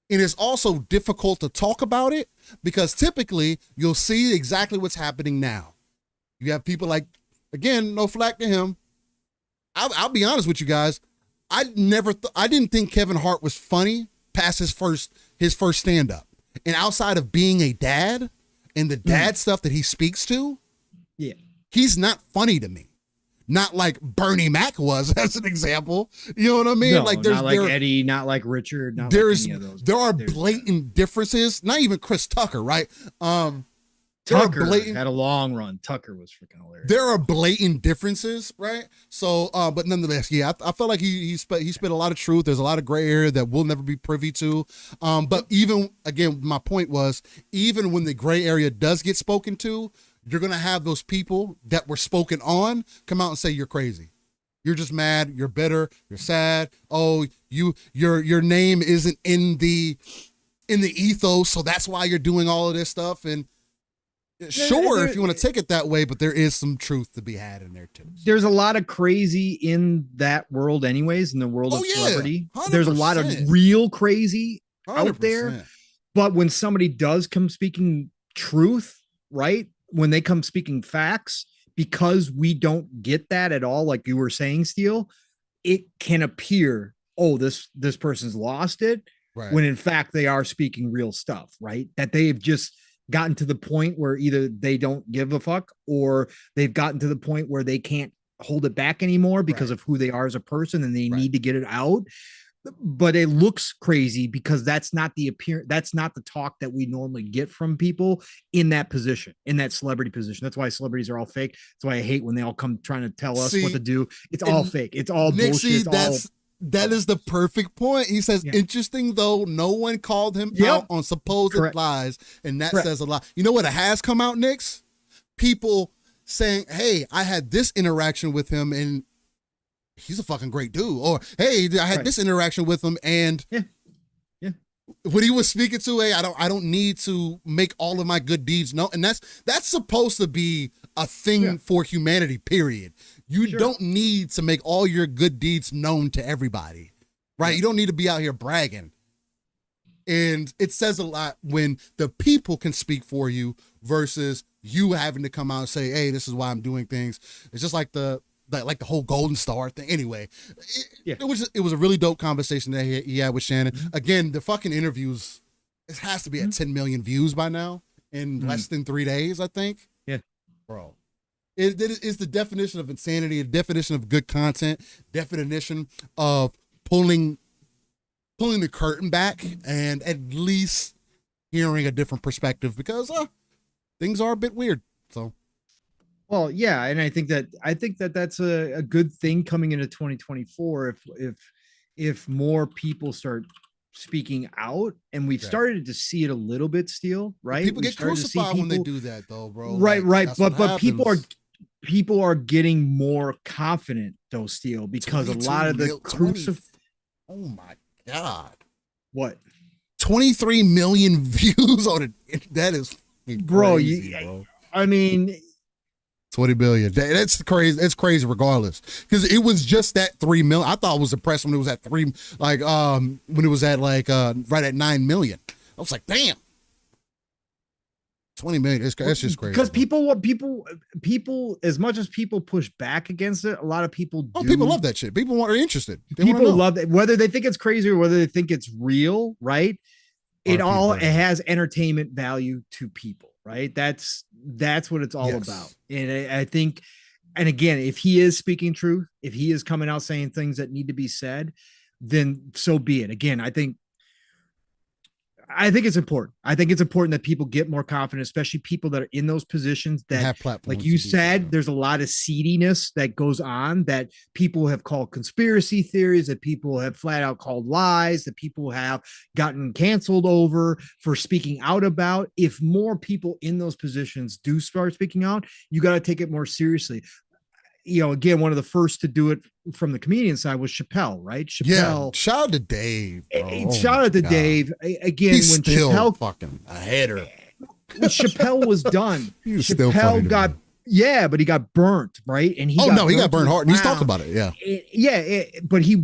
it is also difficult to talk about it because typically you'll see exactly what's happening now. You have people like, again, no flack to him. I'll be honest with you guys. I didn't think Kevin Hart was funny past his first stand-up. And outside of being a dad and the dad stuff that he speaks to, he's not funny to me. Not like Bernie Mac was, as an example. You know what I mean? No, like not like Eddie, not like Richard. Not like any of those. There are blatant differences. Not even Chris Tucker, right? Tucker had a long run. Tucker was freaking hilarious. There are blatant differences, right? So, but nonetheless, I felt like he spit a lot of truth. There's a lot of gray area that we'll never be privy to. But even again, my point was, even when the gray area does get spoken to, you're going to have those people that were spoken on come out and say, you're crazy. You're just mad. You're bitter. You're sad. Oh, your name isn't in the in the ethos, so that's why you're doing all of this stuff. And sure, if you want to take it that way, but there is some truth to be had in there too. There's a lot of crazy in that world anyways, in the world of celebrity. 100%. There's a lot of real crazy 100%. out there. But when somebody does come speaking truth, right? When they come speaking facts, because we don't get that at all, like you were saying, Steele, it can appear, oh, this person's lost it. Right. When in fact they are speaking real stuff, right? That they've just gotten to the point where either they don't give a fuck or they've gotten to the point where they can't hold it back anymore because of who they are as a person and they need to get it out. But it looks crazy because that's not the appearance, that's not the talk that we normally get from people in that position, in that celebrity position. That's why celebrities are all fake. That's why I hate when they all come trying to tell us what to do. It's all fake. It's all bullshit. That is the perfect point. He says, interesting though, no one called him out on supposed lies, and that says a lot. You know what has come out, Nix? People saying, hey, I had this interaction with him and he's a fucking great dude. Or, hey, I had this interaction with him and when he was speaking to, hey, I don't need to make all of my good deeds known. And that's supposed to be a thing for humanity, period. You don't need to make all your good deeds known to everybody, right? You don't need to be out here bragging. And it says a lot when the people can speak for you versus you having to come out and say, hey, this is why I'm doing things. It's just like the whole Golden Star thing. Anyway, it was a really dope conversation that he had with Shannon. Again, the fucking interviews, it has to be at 10 million views by now in less than 3 days, I think. Yeah. Bro. It is the definition of insanity, a definition of good content, definition of pulling the curtain back and at least hearing a different perspective because things are a bit weird. So. Well, yeah, and I think that that's a good thing coming into 2024 if more people start speaking out, and we've started to see it a little bit, Steele, right? People get crucified when they do that though, bro. Right, but people are getting more confident though, Steele, because a lot of the oh my God. What? 23 million views on it. That is crazy, bro. I mean, 20 billion. That's crazy. It's crazy regardless. Because it was just that 3 million. I thought it was impressed when it was at when it was at right at 9 million. I was like, damn. 20 million. That's just crazy. Because people, as much as people push back against it, a lot of people do. People love that shit. People are interested. People love it, whether they think it's crazy or whether they think it's real, right? It has entertainment value to people, right? That's what it's all about. And I think, and again, if he is speaking truth, if he is coming out saying things that need to be said, then so be it. Again, I think it's important. I think it's important that people get more confident, especially people that are in those positions that have platforms. Like you said, there's a lot of seediness that goes on that people have called conspiracy theories, that people have flat out called lies, that people have gotten canceled over for speaking out about. If more people in those positions do start speaking out, you got to take it more seriously. You know, again, one of the first to do it from the comedian side was Chappelle, right? Chappelle. Yeah, shout out to Dave. Shout out to Dave. Again, he's when still Chappelle fucking a header. When Chappelle was done, Chappelle got but he got burnt, right? And he got burnt hard. And he's talking about it. But he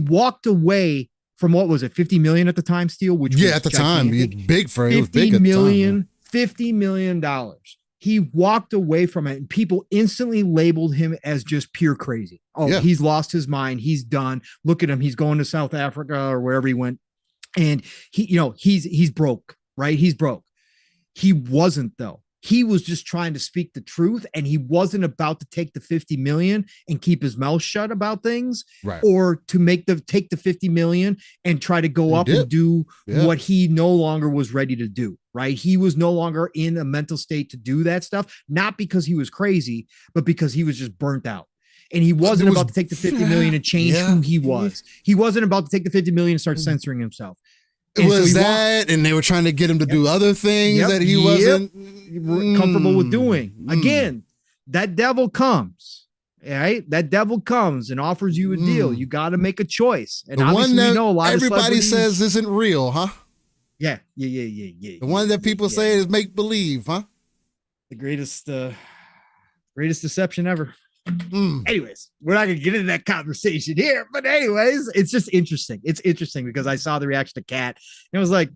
walked away from what was it, 50 million at the time, Steele? Which was at the time, big for it. $50 million. He walked away from it and people instantly labeled him as just pure crazy. He's lost his mind. He's done. Look at him. He's going to South Africa or wherever he went. And he's broke, right? He's broke. He wasn't though. He was just trying to speak the truth and he wasn't about to take the 50 million and keep his mouth shut about things, right? Or to take the 50 million and try to go up and do what he no longer was ready to do, right? He was no longer in a mental state to do that stuff, not because he was crazy, but because he was just burnt out. And he wasn't about to take the 50 million and change who he was. He wasn't about to take the 50 million and start censoring himself. It was that, and they were trying to get him to do other things that he wasn't comfortable with doing. Again, that devil comes, right? That devil comes and offers you a deal. You got to make a choice. And the obviously, one that we know a lot everybody of says isn't real, huh? Yeah. The one that people say is make believe, huh? The greatest deception ever. Mm. Anyways, we're not gonna get into that conversation here, but anyways, it's just interesting. It's interesting because I saw the reaction to Katt and it was like,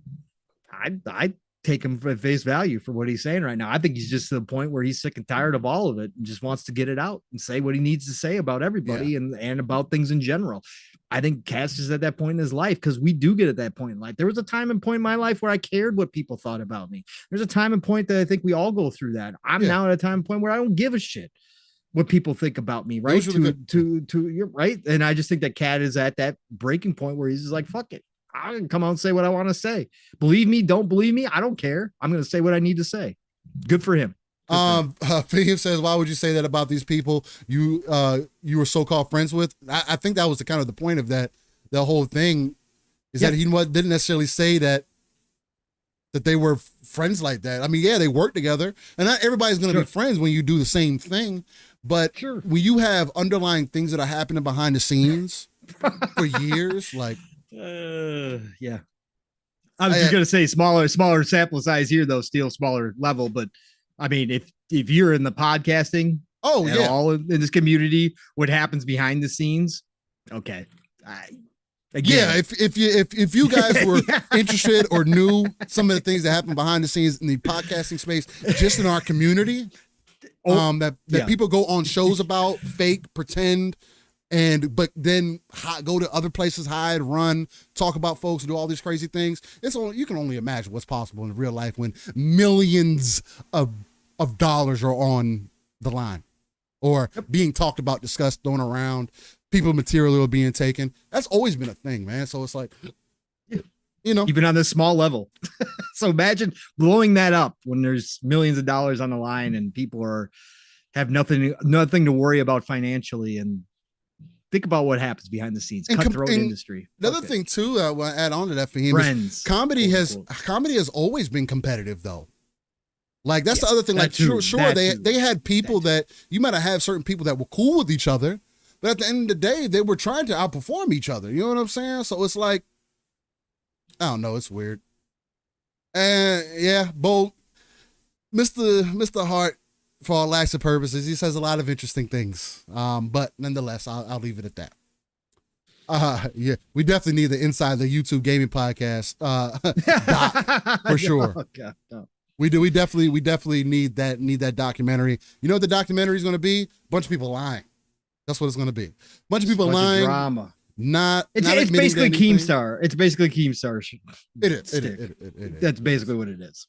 I take him at face value for what he's saying right now. I think he's just to the point where he's sick and tired of all of it and just wants to get it out and say what he needs to say about everybody and about things in general. I think Katt's is at that point in his life because we do get at that point in life. There was a time and point in my life where I cared what people thought about me. There's a time and point that I think we all go through that. I'm now at a time and point where I don't give a shit what people think about me, right? To you're right. And I just think that Katt is at that breaking point where he's just like, fuck it. I can come out and say what I want to say. Believe me, don't believe me. I don't care. I'm going to say what I need to say. Good for him. Fahim says, why would you say that about these people you were so-called friends with? I think that was the kind of the point of that, the whole thing is that he didn't necessarily say that they were friends like that. I mean, yeah, they work together and not everybody's going to be friends when you do the same thing. But when you have underlying things that are happening behind the scenes for years, like, yeah. I was just gonna say smaller sample size here though, still smaller level. But I mean, if you're in the podcasting, all in this community, what happens behind the scenes? Okay, if you guys were interested or knew some of the things that happen behind the scenes in the podcasting space, just in our community, that people go on shows about, fake, pretend. But then go to other places, hide, run, talk about folks, do all these crazy things. You can only imagine what's possible in real life when millions of dollars are on the line or being talked about, discussed, thrown around, people material are being taken. That's always been a thing, man. So it's like, even on this small level. So imagine blowing that up when there's millions of dollars on the line and people have nothing to worry about financially. And think about what happens behind the scenes. Cutthroat industry. The other thing too, I want to add on to that for him. Friends. Comedy has always been competitive though. Like that's the other thing. Like sure, they had people that you might have certain people that were cool with each other, but at the end of the day, they were trying to outperform each other. You know what I'm saying? So it's like, I don't know, it's weird. And Bolt, Mr. Hart, for all acts and purposes, he says a lot of interesting things. But nonetheless, I'll leave it at that. We definitely need the Inside the YouTube Gaming Podcast doc for sure. Oh, God, no. We do. We definitely need that documentary. You know what the documentary is going to be? A bunch of people lying. That's what it's going to be. A bunch of people lying. Drama. It's basically Keemstar. It's basically Keemstar. It is. That's basically what it is.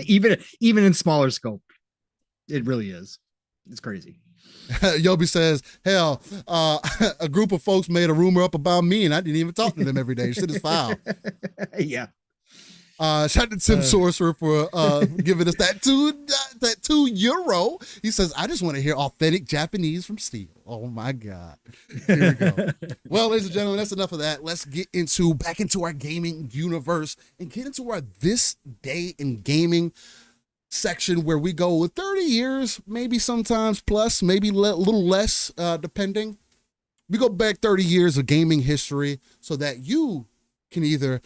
even in smaller scope. It really is. It's crazy. Yobi says, hell, a group of folks made a rumor up about me and I didn't even talk to them every day. Shit is foul. Yeah. Shout out to Tim Sorcerer for giving us that €2. He says, I just want to hear authentic Japanese from Steve. Oh my God. Here we go. Well, ladies and gentlemen, that's enough of that. Let's get back into our gaming universe and get into our This Day in Gaming section where we go with 30 years, maybe sometimes plus, maybe a little less, depending. We go back 30 years of gaming history so that you can either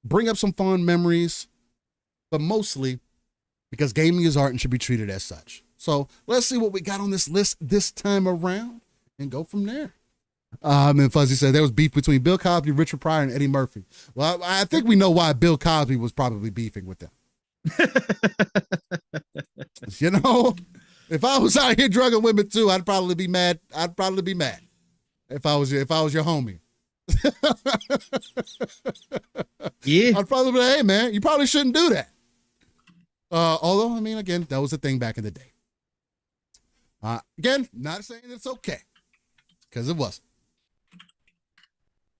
bring up some fond memories, but mostly because gaming is art and should be treated as such. So let's see what we got on this list this time around and go from there. And Fuzzy said there was beef between Bill Cosby, Richard Pryor, and Eddie Murphy. Well, I think we know why Bill Cosby was probably beefing with them. You know, if I was out here drugging women too, I'd probably be mad. If I was your homie. Yeah. I'd probably be like, hey man, you probably shouldn't do that. Although, I mean, again, that was a thing back in the day. Again, not saying it's okay, because it wasn't.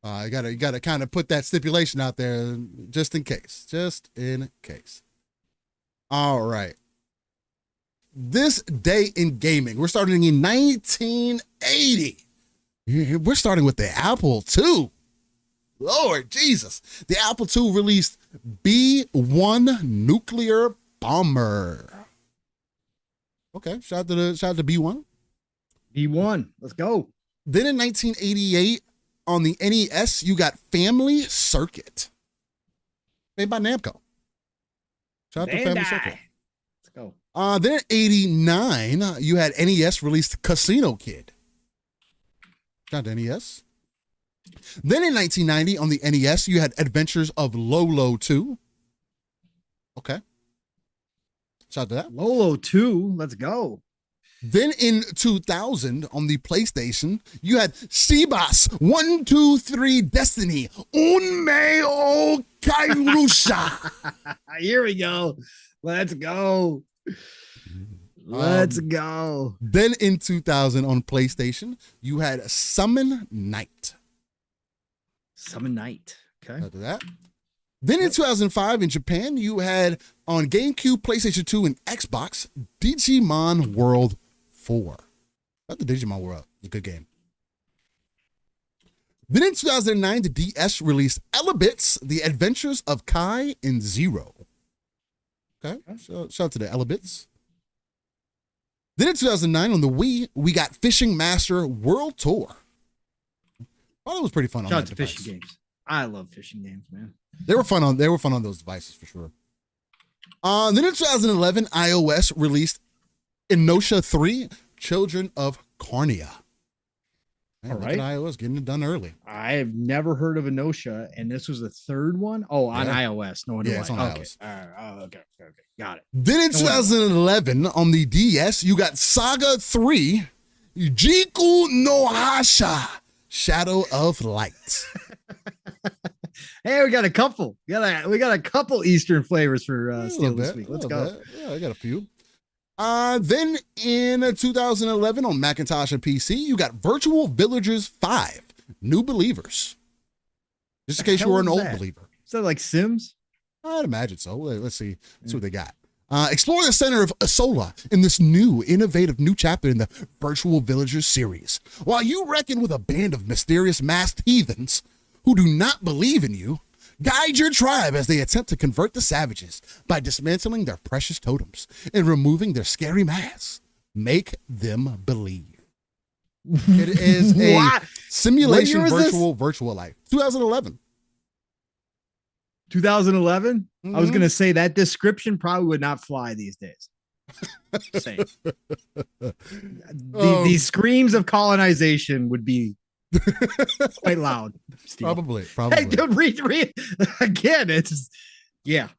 You gotta kind of put that stipulation out there just in case. All right. This Day in Gaming. We're starting in 1980. We're starting with the Apple II. Lord Jesus. The Apple II released B1 Nuclear Bomber. Okay, shout out to B1. B1, let's go. Then in 1988, on the NES, you got Family Circuit. Made by Namco. Shout out to Family Circle. Let's go. Then in 89, you had NES released Casino Kid. Shout out to NES. Then in 1990 on the NES, you had Adventures of Lolo 2. Okay. Shout out to that. Lolo 2. Let's go. Then in 2000 on the PlayStation, you had Shibas 1, 2, 3 Destiny Unme o Kairusha. Here we go. Let's go. Let's go. Then in 2000 on PlayStation, you had Summon Night. Summon Night. Okay. After that. Then in 2005 in Japan, you had on GameCube, PlayStation 2, and Xbox, Digimon World 4. Not the Digimon World. It's a good game. Then in 2009, the DS released Elebits, The Adventures of Kai and Zero. Okay. Shout out to the Elebits. Then in 2009 on the Wii, we got Fishing Master World Tour. Oh, that was pretty fun on Shout that out to device. fishing games. I love fishing games, man. They were fun on those devices for sure. Then in 2011, iOS released Inosha 3, Children of Carnia. Man, All look right. at iOS getting it done early. I have never heard of Inosha, and this was the third one. Oh, on Yeah. iOS. No wonder Yeah, why. it's on Okay. iOS. All right. Oh, okay. Got it. Then in No wonder. 2011, on the DS, you got Saga 3, Jiku no Hasha, Shadow of Light. Hey, we got a couple. We got a couple Eastern flavors for Steel this week. Let's go. Yeah, I got a few. Then in 2011 on Macintosh and PC, you got Virtual Villagers 5, New Believers. Just in case you were an old believer. Is that like Sims? I'd imagine so. Let's see what they got. Explore the center of Asola in this new, innovative new chapter in the Virtual Villagers series. While you reckon with a band of mysterious masked heathens who do not believe in you, guide your tribe as they attempt to convert the savages by dismantling their precious totems and removing their scary masks. Make them believe. It is a What? simulation What year was this? virtual life. 2011. 2011. I was Mhm. gonna say that description probably would not fly these days. Just saying. The screams of colonization would be quite loud. Steve. Probably. Hey, dude, read again. It's yeah.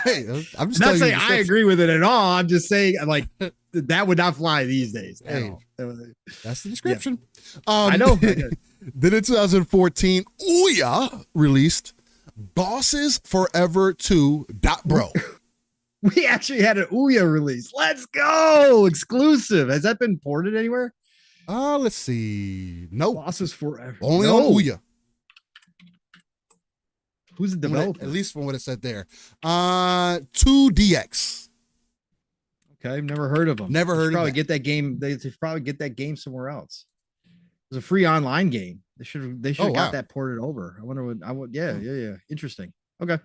Hey, I'm just not telling saying you the I description. agree with it at all. I'm just saying like that would not fly these days. At Hey, all. That's the description. I know. Then in 2014, Ouya released Bosses Forever 2. Bro. We actually had an Ouya release. Let's go. Exclusive. Has that been ported anywhere? Let's see. No. Bosses Forever. Only No. on Ouya. Who's the developer? At least from what it said there. 2DX. Okay, I've never heard of them. Never heard of Probably that. get that game. They should probably get that game somewhere else. It's a free online game. They should have Oh, got wow. that ported over. I wonder what I would. Yeah. Interesting. Okay.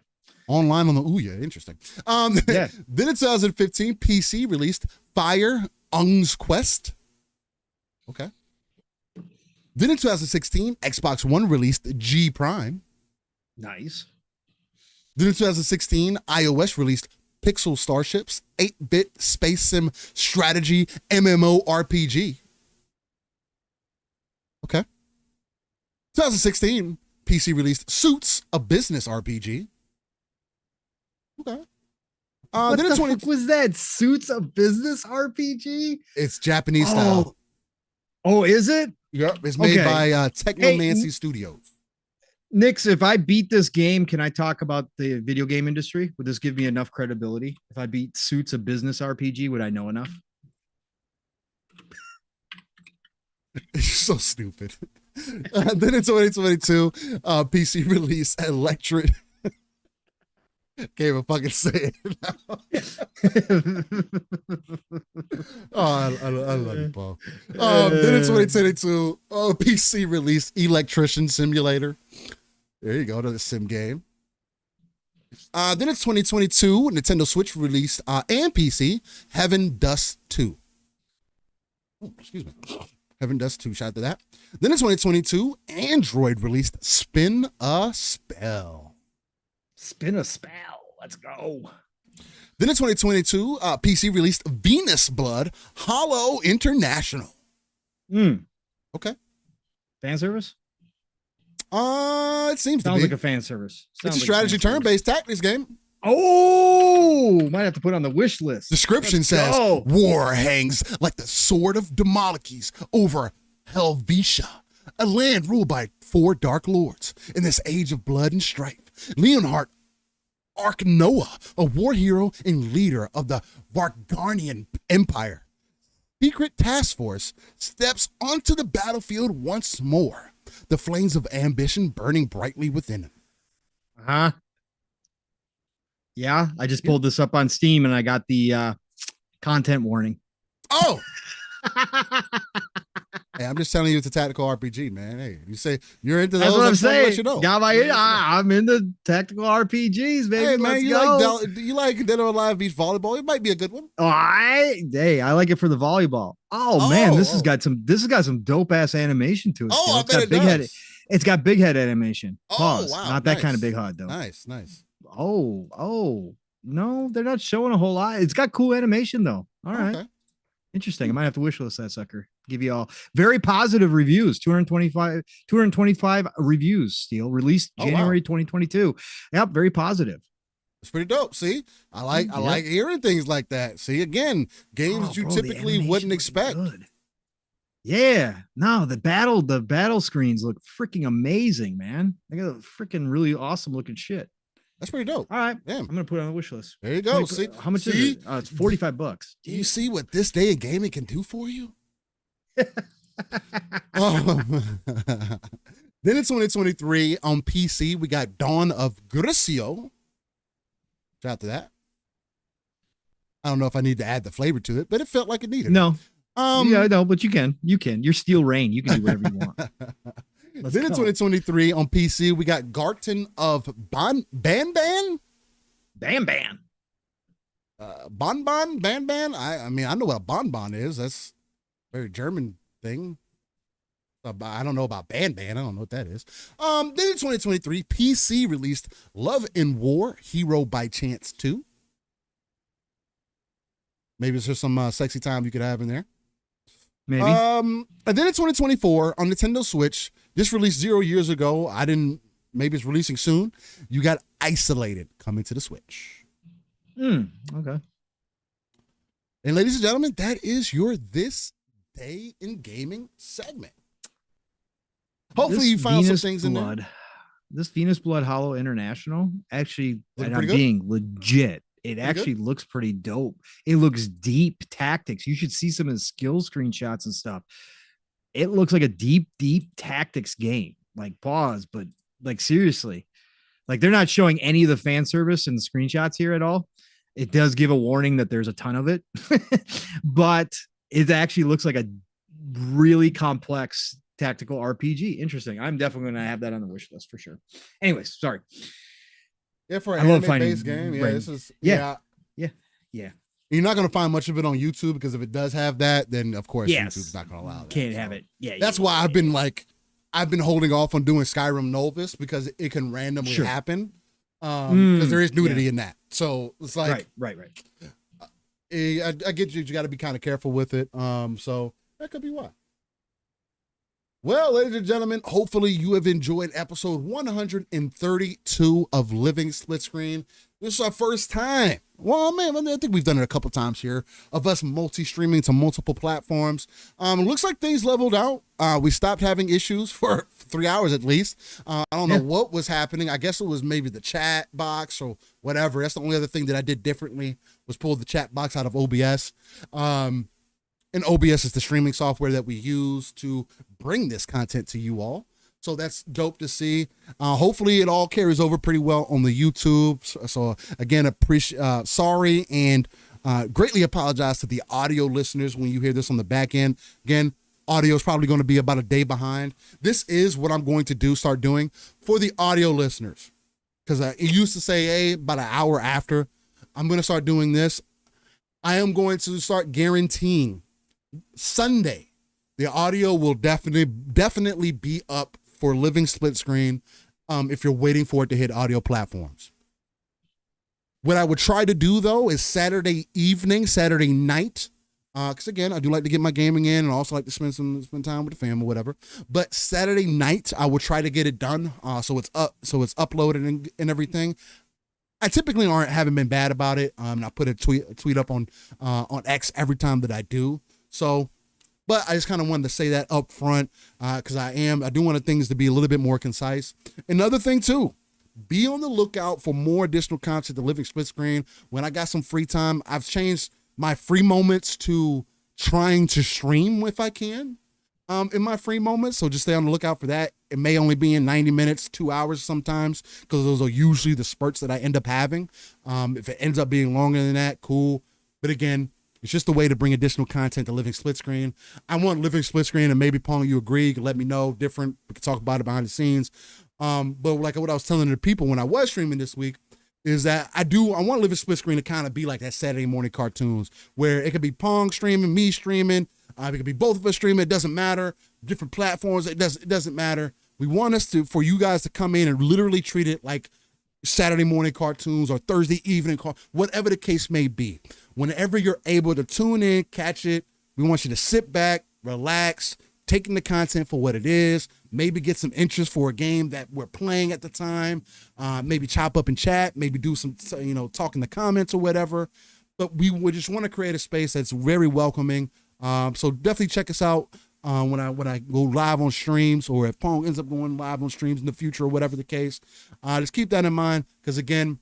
Online on the Ouya. Interesting. Yeah. Then in 2015, PC released Fire Ung's Quest. Okay. Then in 2016, Xbox One released G Prime. Nice. Then in 2016, iOS released Pixel Starships, 8-bit space sim strategy MMORPG. Okay. 2016, PC released Suits, a business RPG. Okay. What Then in the 20, fuck was that? Suits a business RPG? it's Japanese style. Oh, is it? Yep. It's made Okay. by Technomancy Studios. Nix, if I beat this game, can I talk about the video game industry? Would this give me enough credibility? If I beat Suits a business RPG, would I know enough? You're so stupid. Then in 2022, PC release Electric. Can't even fucking say it now. Oh, I love you, Paul. Then in 2022, PC released Electrician Simulator. There you go, another sim game. Then in 2022, Nintendo Switch released and PC Heaven Dust 2. Oh, excuse me. Heaven Dust 2, shout out to that. Then in 2022, Android released Spin a Spell. Spin a spell. Let's go. Then in 2022, PC released Venus Blood Hollow International. Okay. Fan service? It seems Sounds to be. like a fan service. It's a strategy turn-based tactics game. Oh, might have to put on the wish list. Description says, war hangs like the sword of Demolocles over Helvetia, a land ruled by 4 dark lords. In this age of blood and strife, Leonhard Arknoa, a war hero and leader of the Vargarnian Empire, secret task force, steps onto the battlefield once more, the flames of ambition burning brightly within him. Uh-huh. Yeah, I just pulled this up on Steam and I got the content warning. Oh! Hey, I'm just telling you it's a tactical RPG, man. Hey, you say you're into those, That's what I'm saying. Let you know. I'm into tactical RPGs, baby. Hey, man, Let's you go. like Dead or Alive Beach Volleyball? It might be a good one. I like it for the volleyball. Man, this has got some dope ass animation to it. I bet it big does. head. It's got big head animation. Pause. Wow, Not that kind of big head though. Nice. No, they're not showing a whole lot. It's got cool animation though. All right. Okay. Interesting. I might have to wish list that sucker. Give you all very positive reviews. 225 reviews. Steel released January 2022. Yep, very positive. It's pretty dope. See, I like hearing things like that. See, again, games you typically wouldn't expect. Good. Yeah, no, the battle screens look freaking amazing, man. They got freaking really awesome looking shit. That's pretty dope. All right, damn. I'm gonna put it on the wish list. There you go. See, how much is it? It's $45. Do you see what this day in gaming can do for you? Then in 2023 on PC, we got Dawn of Grisio. Shout out to that. I don't know if I need to add the flavor to it, but it felt like it needed. No. Yeah, no, but you can. You're Steel Rain. You can do whatever you want. Then in 2023 on PC, we got Garten of Ban. Bam. Bonbon. I mean, I know what a bonbon is. That's a very German thing. I don't know about Ban. I don't know what that is. Then in 2023, PC released Love and War Hero by Chance 2. Maybe it's just some sexy time you could have in there. Maybe. And then in 2024 on Nintendo Switch, this released 0 years ago. Maybe it's releasing soon. You got Isolated coming to the Switch. Okay. And ladies and gentlemen, that is your This Day in Gaming segment. Hopefully you found some things in there. This Venus Blood Hollow International, actually, Looking and I'm pretty good? being legit. It Pretty actually looks pretty dope. It looks deep tactics. You should see some of the skill screenshots and stuff. It looks like a deep tactics game. Like pause, but like seriously, like they're not showing any of the fan service in the screenshots here at all. It does give a warning that there's a ton of it, but it actually looks like a really complex tactical RPG. Interesting. I'm definitely going to have that on the wish list for sure. Anyways, sorry. Yeah, for an anime-based game. Yeah, this is yeah. You're not going to find much of it on YouTube because if it does have that, then of course YouTube's not going to allow that. Can't have it. Yeah. That's why I've been holding off on doing Skyrim Novice because it can randomly happen. Because there is nudity in that. So it's like right. I get you got to be kind of careful with it. So that could be why. Well, ladies and gentlemen, hopefully you have enjoyed episode 132 of Living Split Screen. This is our first time. Well, man, I think we've done it a couple times here of us multi-streaming to multiple platforms. It looks like things leveled out. We stopped having issues for 3 hours at least. I don't know what was happening. I guess it was maybe the chat box or whatever. That's the only other thing that I did differently was pull the chat box out of OBS. And OBS is the streaming software that we use to bring this content to you all. So that's dope to see. Hopefully it all carries over pretty well on the YouTube. So again, sorry and greatly apologize to the audio listeners when you hear this on the back end. Again, audio is probably going to be about a day behind. This is what I'm going to start doing for the audio listeners. Because it used to say, hey, about an hour after. I'm going to start doing this. I am going to start guaranteeing Sunday, the audio will definitely be up for Living Split Screen if you're waiting for it to hit audio platforms. What I would try to do though is Saturday evening, Saturday night. Because again, I do like to get my gaming in, and also like to spend time with the fam or whatever. But Saturday night, I will try to get it done. So it's uploaded and everything. I typically haven't been bad about it. And I put a tweet up on X every time that I do. So, but I just kind of wanted to say that up front because I do want things to be a little bit more concise. Another thing too, be on the lookout for more additional content to Living Split Screen. When I got some free time, I've changed my free moments to trying to stream if I can in my free moments. So just stay on the lookout for that. It may only be in 90 minutes, 2 hours sometimes, because those are usually the spurts that I end up having. If it ends up being longer than that, cool. But again, it's just a way to bring additional content to Living Split Screen. I want Living Split Screen, and maybe Pong, you agree, you can let me know different. We can talk about it behind the scenes. But like what I was telling the people when I was streaming this week, is that I want Living Split Screen to kind of be like that Saturday morning cartoons where it could be Pong streaming, me streaming, it could be both of us streaming, it doesn't matter, different platforms, it doesn't matter. We want for you guys to come in and literally treat it like Saturday morning cartoons or Thursday evening, whatever the case may be. Whenever you're able to tune in, catch it, we want you to sit back, relax, taking the content for what it is, maybe get some interest for a game that we're playing at the time, maybe chop up in chat, maybe do some, talk in the comments or whatever. But we would just want to create a space that's very welcoming. So definitely check us out when I go live on streams, or if Pong ends up going live on streams in the future or whatever the case. Just keep that in mind, because again,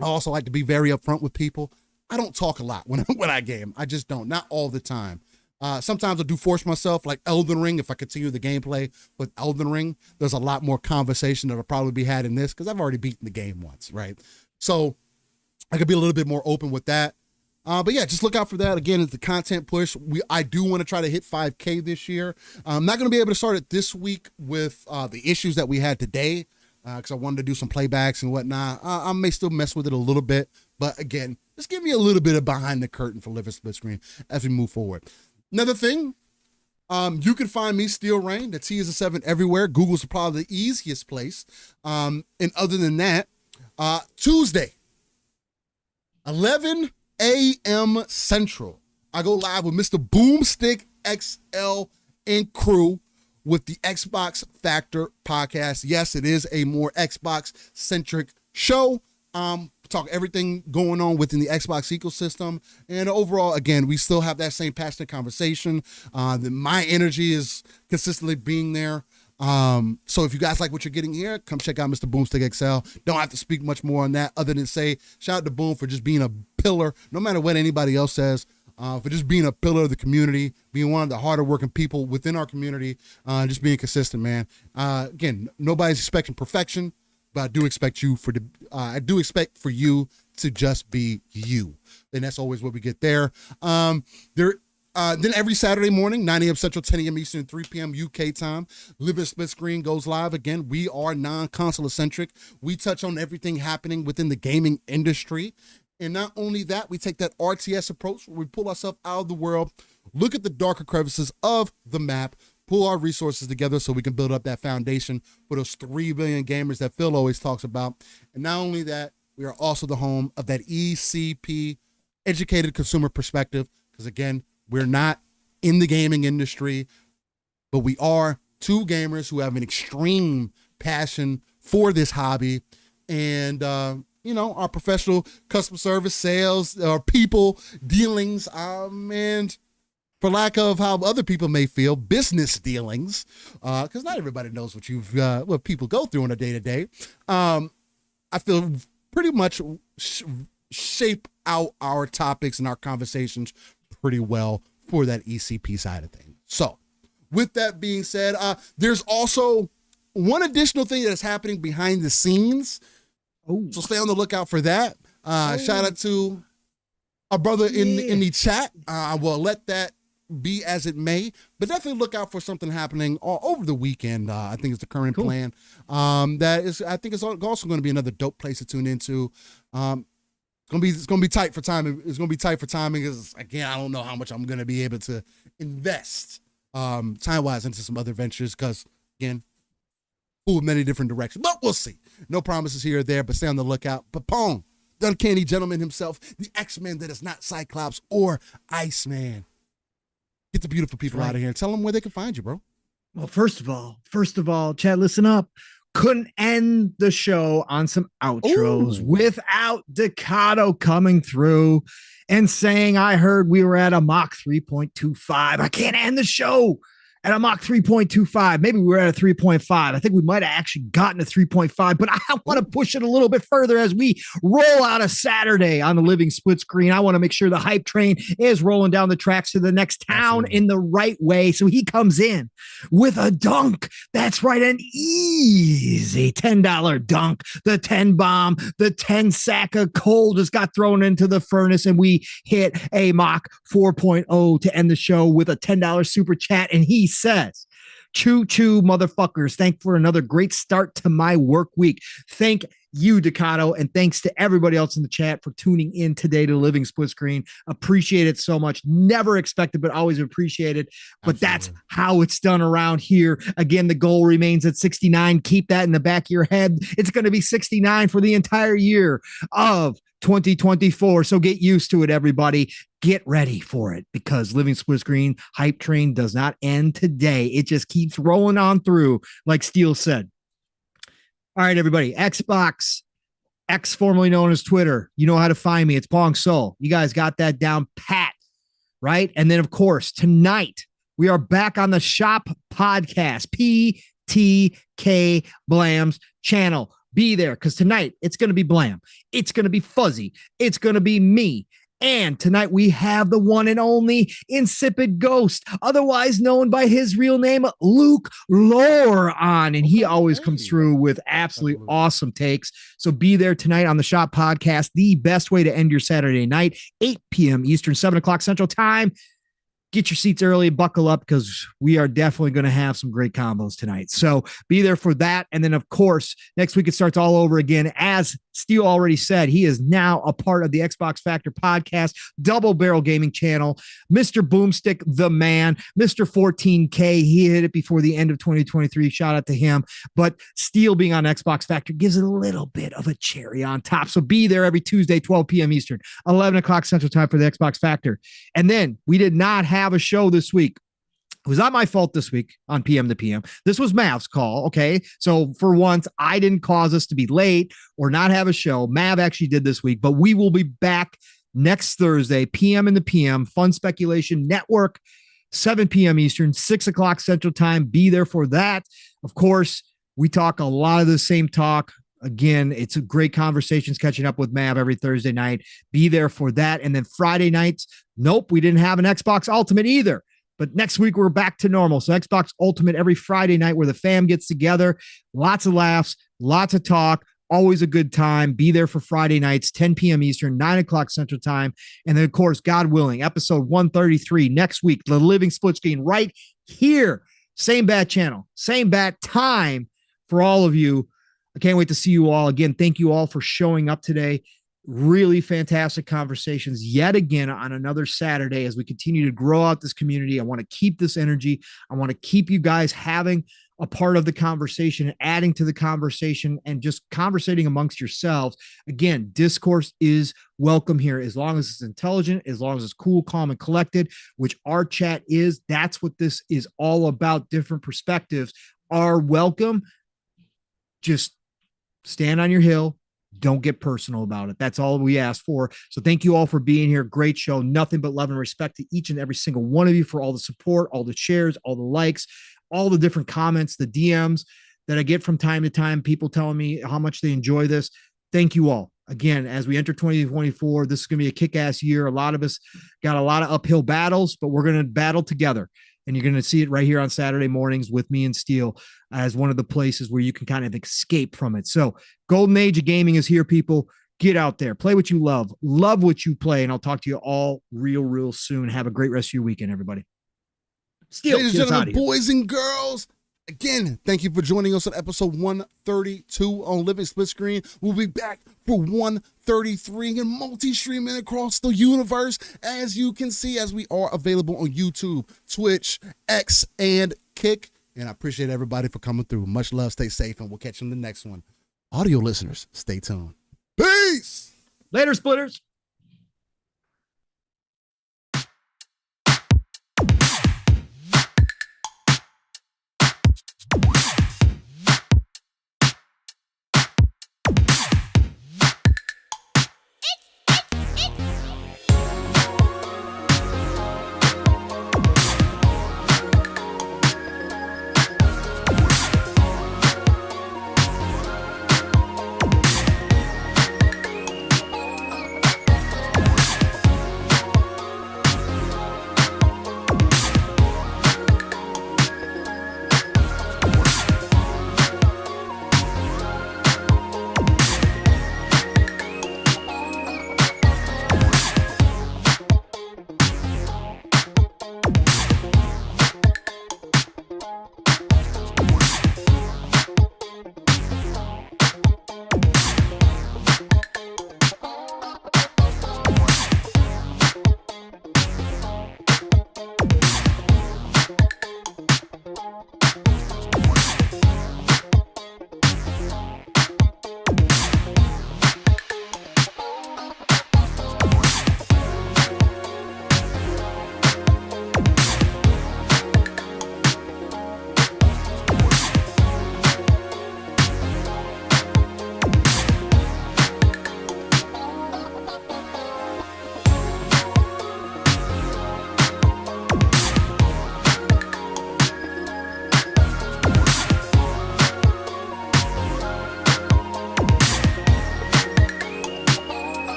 I also like to be very upfront with people. I don't talk a lot when I game. I just don't, not all the time. Sometimes I do force myself, like Elden Ring. If I continue the gameplay with Elden Ring, there's a lot more conversation that'll probably be had in this, because I've already beaten the game once, right? So I could be a little bit more open with that. But yeah, just look out for that. Again, it's the content push. I do want to try to hit 5K this year. I'm not going to be able to start it this week with the issues that we had today, because I wanted to do some playbacks and whatnot. I may still mess with it a little bit, but again, just give me a little bit of behind the curtain for Living Split Screen as we move forward. Another thing, you can find me, Steel Rain. The T is a 7 everywhere. Google's probably the easiest place. And other than that, Tuesday, 11 a.m. Central, I go live with Mr. Boomstick XL and crew with the Xbox Factor podcast. Yes, it is a more Xbox-centric show. Talk everything going on within the Xbox ecosystem. And overall, again, we still have that same passionate conversation. My energy is consistently being there. So if you guys like what you're getting here, come check out Mr. Boomstick XL. Don't have to speak much more on that other than say, shout out to Boom for just being a pillar, no matter what anybody else says, for just being a pillar of the community, being one of the harder working people within our community, just being consistent, man. Again, nobody's expecting perfection, but I do expect for you to just be you. And that's always what we get there. Then every Saturday morning, 9 a.m. Central, 10 a.m. Eastern, 3 p.m. UK time, Living Split Screen goes live. Again, we are non-console centric. We touch on everything happening within the gaming industry. And not only that, we take that RTS approach where we pull ourselves out of the world, look at the darker crevices of the map, pull our resources together so we can build up that foundation for those 3 billion gamers that Phil always talks about. And not only that, we are also the home of that ECP, educated consumer perspective, because again, we're not in the gaming industry, but we are two gamers who have an extreme passion for this hobby. And, our professional customer service, sales, or people dealings, and for lack of how other people may feel, business dealings, because not everybody knows what people go through on a day-to-day. I feel pretty much shape out our topics and our conversations pretty well for that ECP side of things. So with that being said, there's also one additional thing that is happening behind the scenes. So stay on the lookout for that. Shout out to our brother in the chat. I will let that be as it may, but definitely look out for something happening over the weekend. I think it's the current plan. I think it's also going to be another dope place to tune into. It's gonna be tight for timing. It's gonna be tight for timing because again, I don't know how much I'm gonna be able to invest time-wise into some other ventures because again, full of many different directions. But we'll see. No promises here or there, but stay on the lookout. But Pong, the uncanny gentleman himself, the X-Men that is not Cyclops or Iceman. Get the beautiful people out of here and tell them where they can find you, bro. Well, first of all, Chad, listen up. Couldn't end the show on some outros without Decado coming through and saying, I heard we were at a Mach 3.25. I can't end the show at a Mach 3.25. Maybe we were at a 3.5. I think we might have actually gotten a 3.5, but I want to push it a little bit further as we roll out a Saturday on the living split screen. I want to make sure the hype train is rolling down the tracks to the next town in the right way. So he comes in with a dunk. That's right, an easy $10 dunk. The 10 bomb, the 10 sack of coal just got thrown into the furnace, and we hit a Mach 4.0 to end the show with a $10 super chat. And he says, choo choo, motherfuckers. Thank for another great start to my work week. Thank you, Decado, and thanks to everybody else in the chat for tuning in today to Living Split Screen. Appreciate it so much. Never expected, but always appreciated. But that's how it's done around here. Again, the goal remains at 69. Keep that in the back of your head. It's going to be 69 for the entire year of 2024. So get used to it, everybody. Get ready for it, because Living Split Screen hype train does not end today. It just keeps rolling on through, like Steele said. All right, everybody. Xbox, X formerly known as Twitter. You know how to find me. It's Pong Soul. You guys got that down pat, right? And then, of course, tonight we are back on the Shop Podcast, PTK Blam's channel. Be there, because tonight it's going to be Blam. It's going to be Fuzzy. It's going to be me. And tonight we have the one and only Insipid Ghost, otherwise known by his real name, Luke Lore, on. And he always comes through with absolutely awesome takes. So be there tonight on the Shop Podcast, the best way to end your Saturday night, 8 p.m. Eastern, 7 o'clock Central Time. Get your seats early, buckle up, because we are definitely going to have some great combos tonight. So be there for that. And then, of course, next week it starts all over again. As Steele already said, he is now a part of the Xbox Factor podcast, Double Barrel Gaming channel. Mr. Boomstick, the man, Mr. 14K, he hit it before the end of 2023. Shout out to him. But Steele being on Xbox Factor gives it a little bit of a cherry on top. So be there every Tuesday, 12 p.m. Eastern, 11 o'clock Central Time for the Xbox Factor. And then we did not have a show this week. It was not my fault this week on PM to PM. This was Mav's call. Okay. So for once, I didn't cause us to be late or not have a show. Mav actually did this week, but we will be back next Thursday, PM in the PM, Fun Speculation Network, 7 p.m. Eastern, 6 o'clock Central Time. Be there for that. Of course, we talk a lot of the same talk. Again, it's a great conversations catching up with Mav every Thursday night. Be there for that. And then Friday nights, nope, we didn't have an Xbox Ultimate either. But next week, we're back to normal. So Xbox Ultimate every Friday night where the fam gets together. Lots of laughs, lots of talk, always a good time. Be there for Friday nights, 10 p.m. Eastern, 9 o'clock Central Time. And then, of course, God willing, episode 133 next week, the Living Split Screen right here. Same bat channel, same bat time for all of you. I can't wait to see you all again. Thank you all for showing up today. Really fantastic conversations yet again on another Saturday as we continue to grow out this community. I want to keep this energy. I want to keep you guys having a part of the conversation, adding to the conversation, and just conversating amongst yourselves. Again, discourse is welcome here as long as it's intelligent, as long as it's cool, calm, and collected, which our chat is. That's what this is all about. Different perspectives are welcome. Just stand on your hill. Don't get personal about it. That's all we ask for. So thank you all for being here. Great show. Nothing but love and respect to each and every single one of you for all the support, all the shares, all the likes, all the different comments, the DMs that I get from time to time, people telling me how much they enjoy this. Thank you all. Again, as we enter 2024, this is going to be a kick-ass year. A lot of us got a lot of uphill battles, but we're going to battle together. And you're going to see it right here on Saturday mornings with me and Steele as one of the places where you can kind of escape from it. So golden age of gaming is here, people. Get out there, play what you love what you play. And I'll talk to you all real soon. Have a great rest of your weekend, everybody. Steele, ladies and gentlemen, boys and girls, again, thank you for joining us on episode 132 on Living Split Screen. We'll be back for 133 and multi-streaming across the universe, as you can see, as we are available on YouTube, Twitch, X, and Kick. And I appreciate everybody for coming through. Much love, stay safe, and we'll catch you in the next one. Audio listeners, stay tuned. Peace! Later, splitters.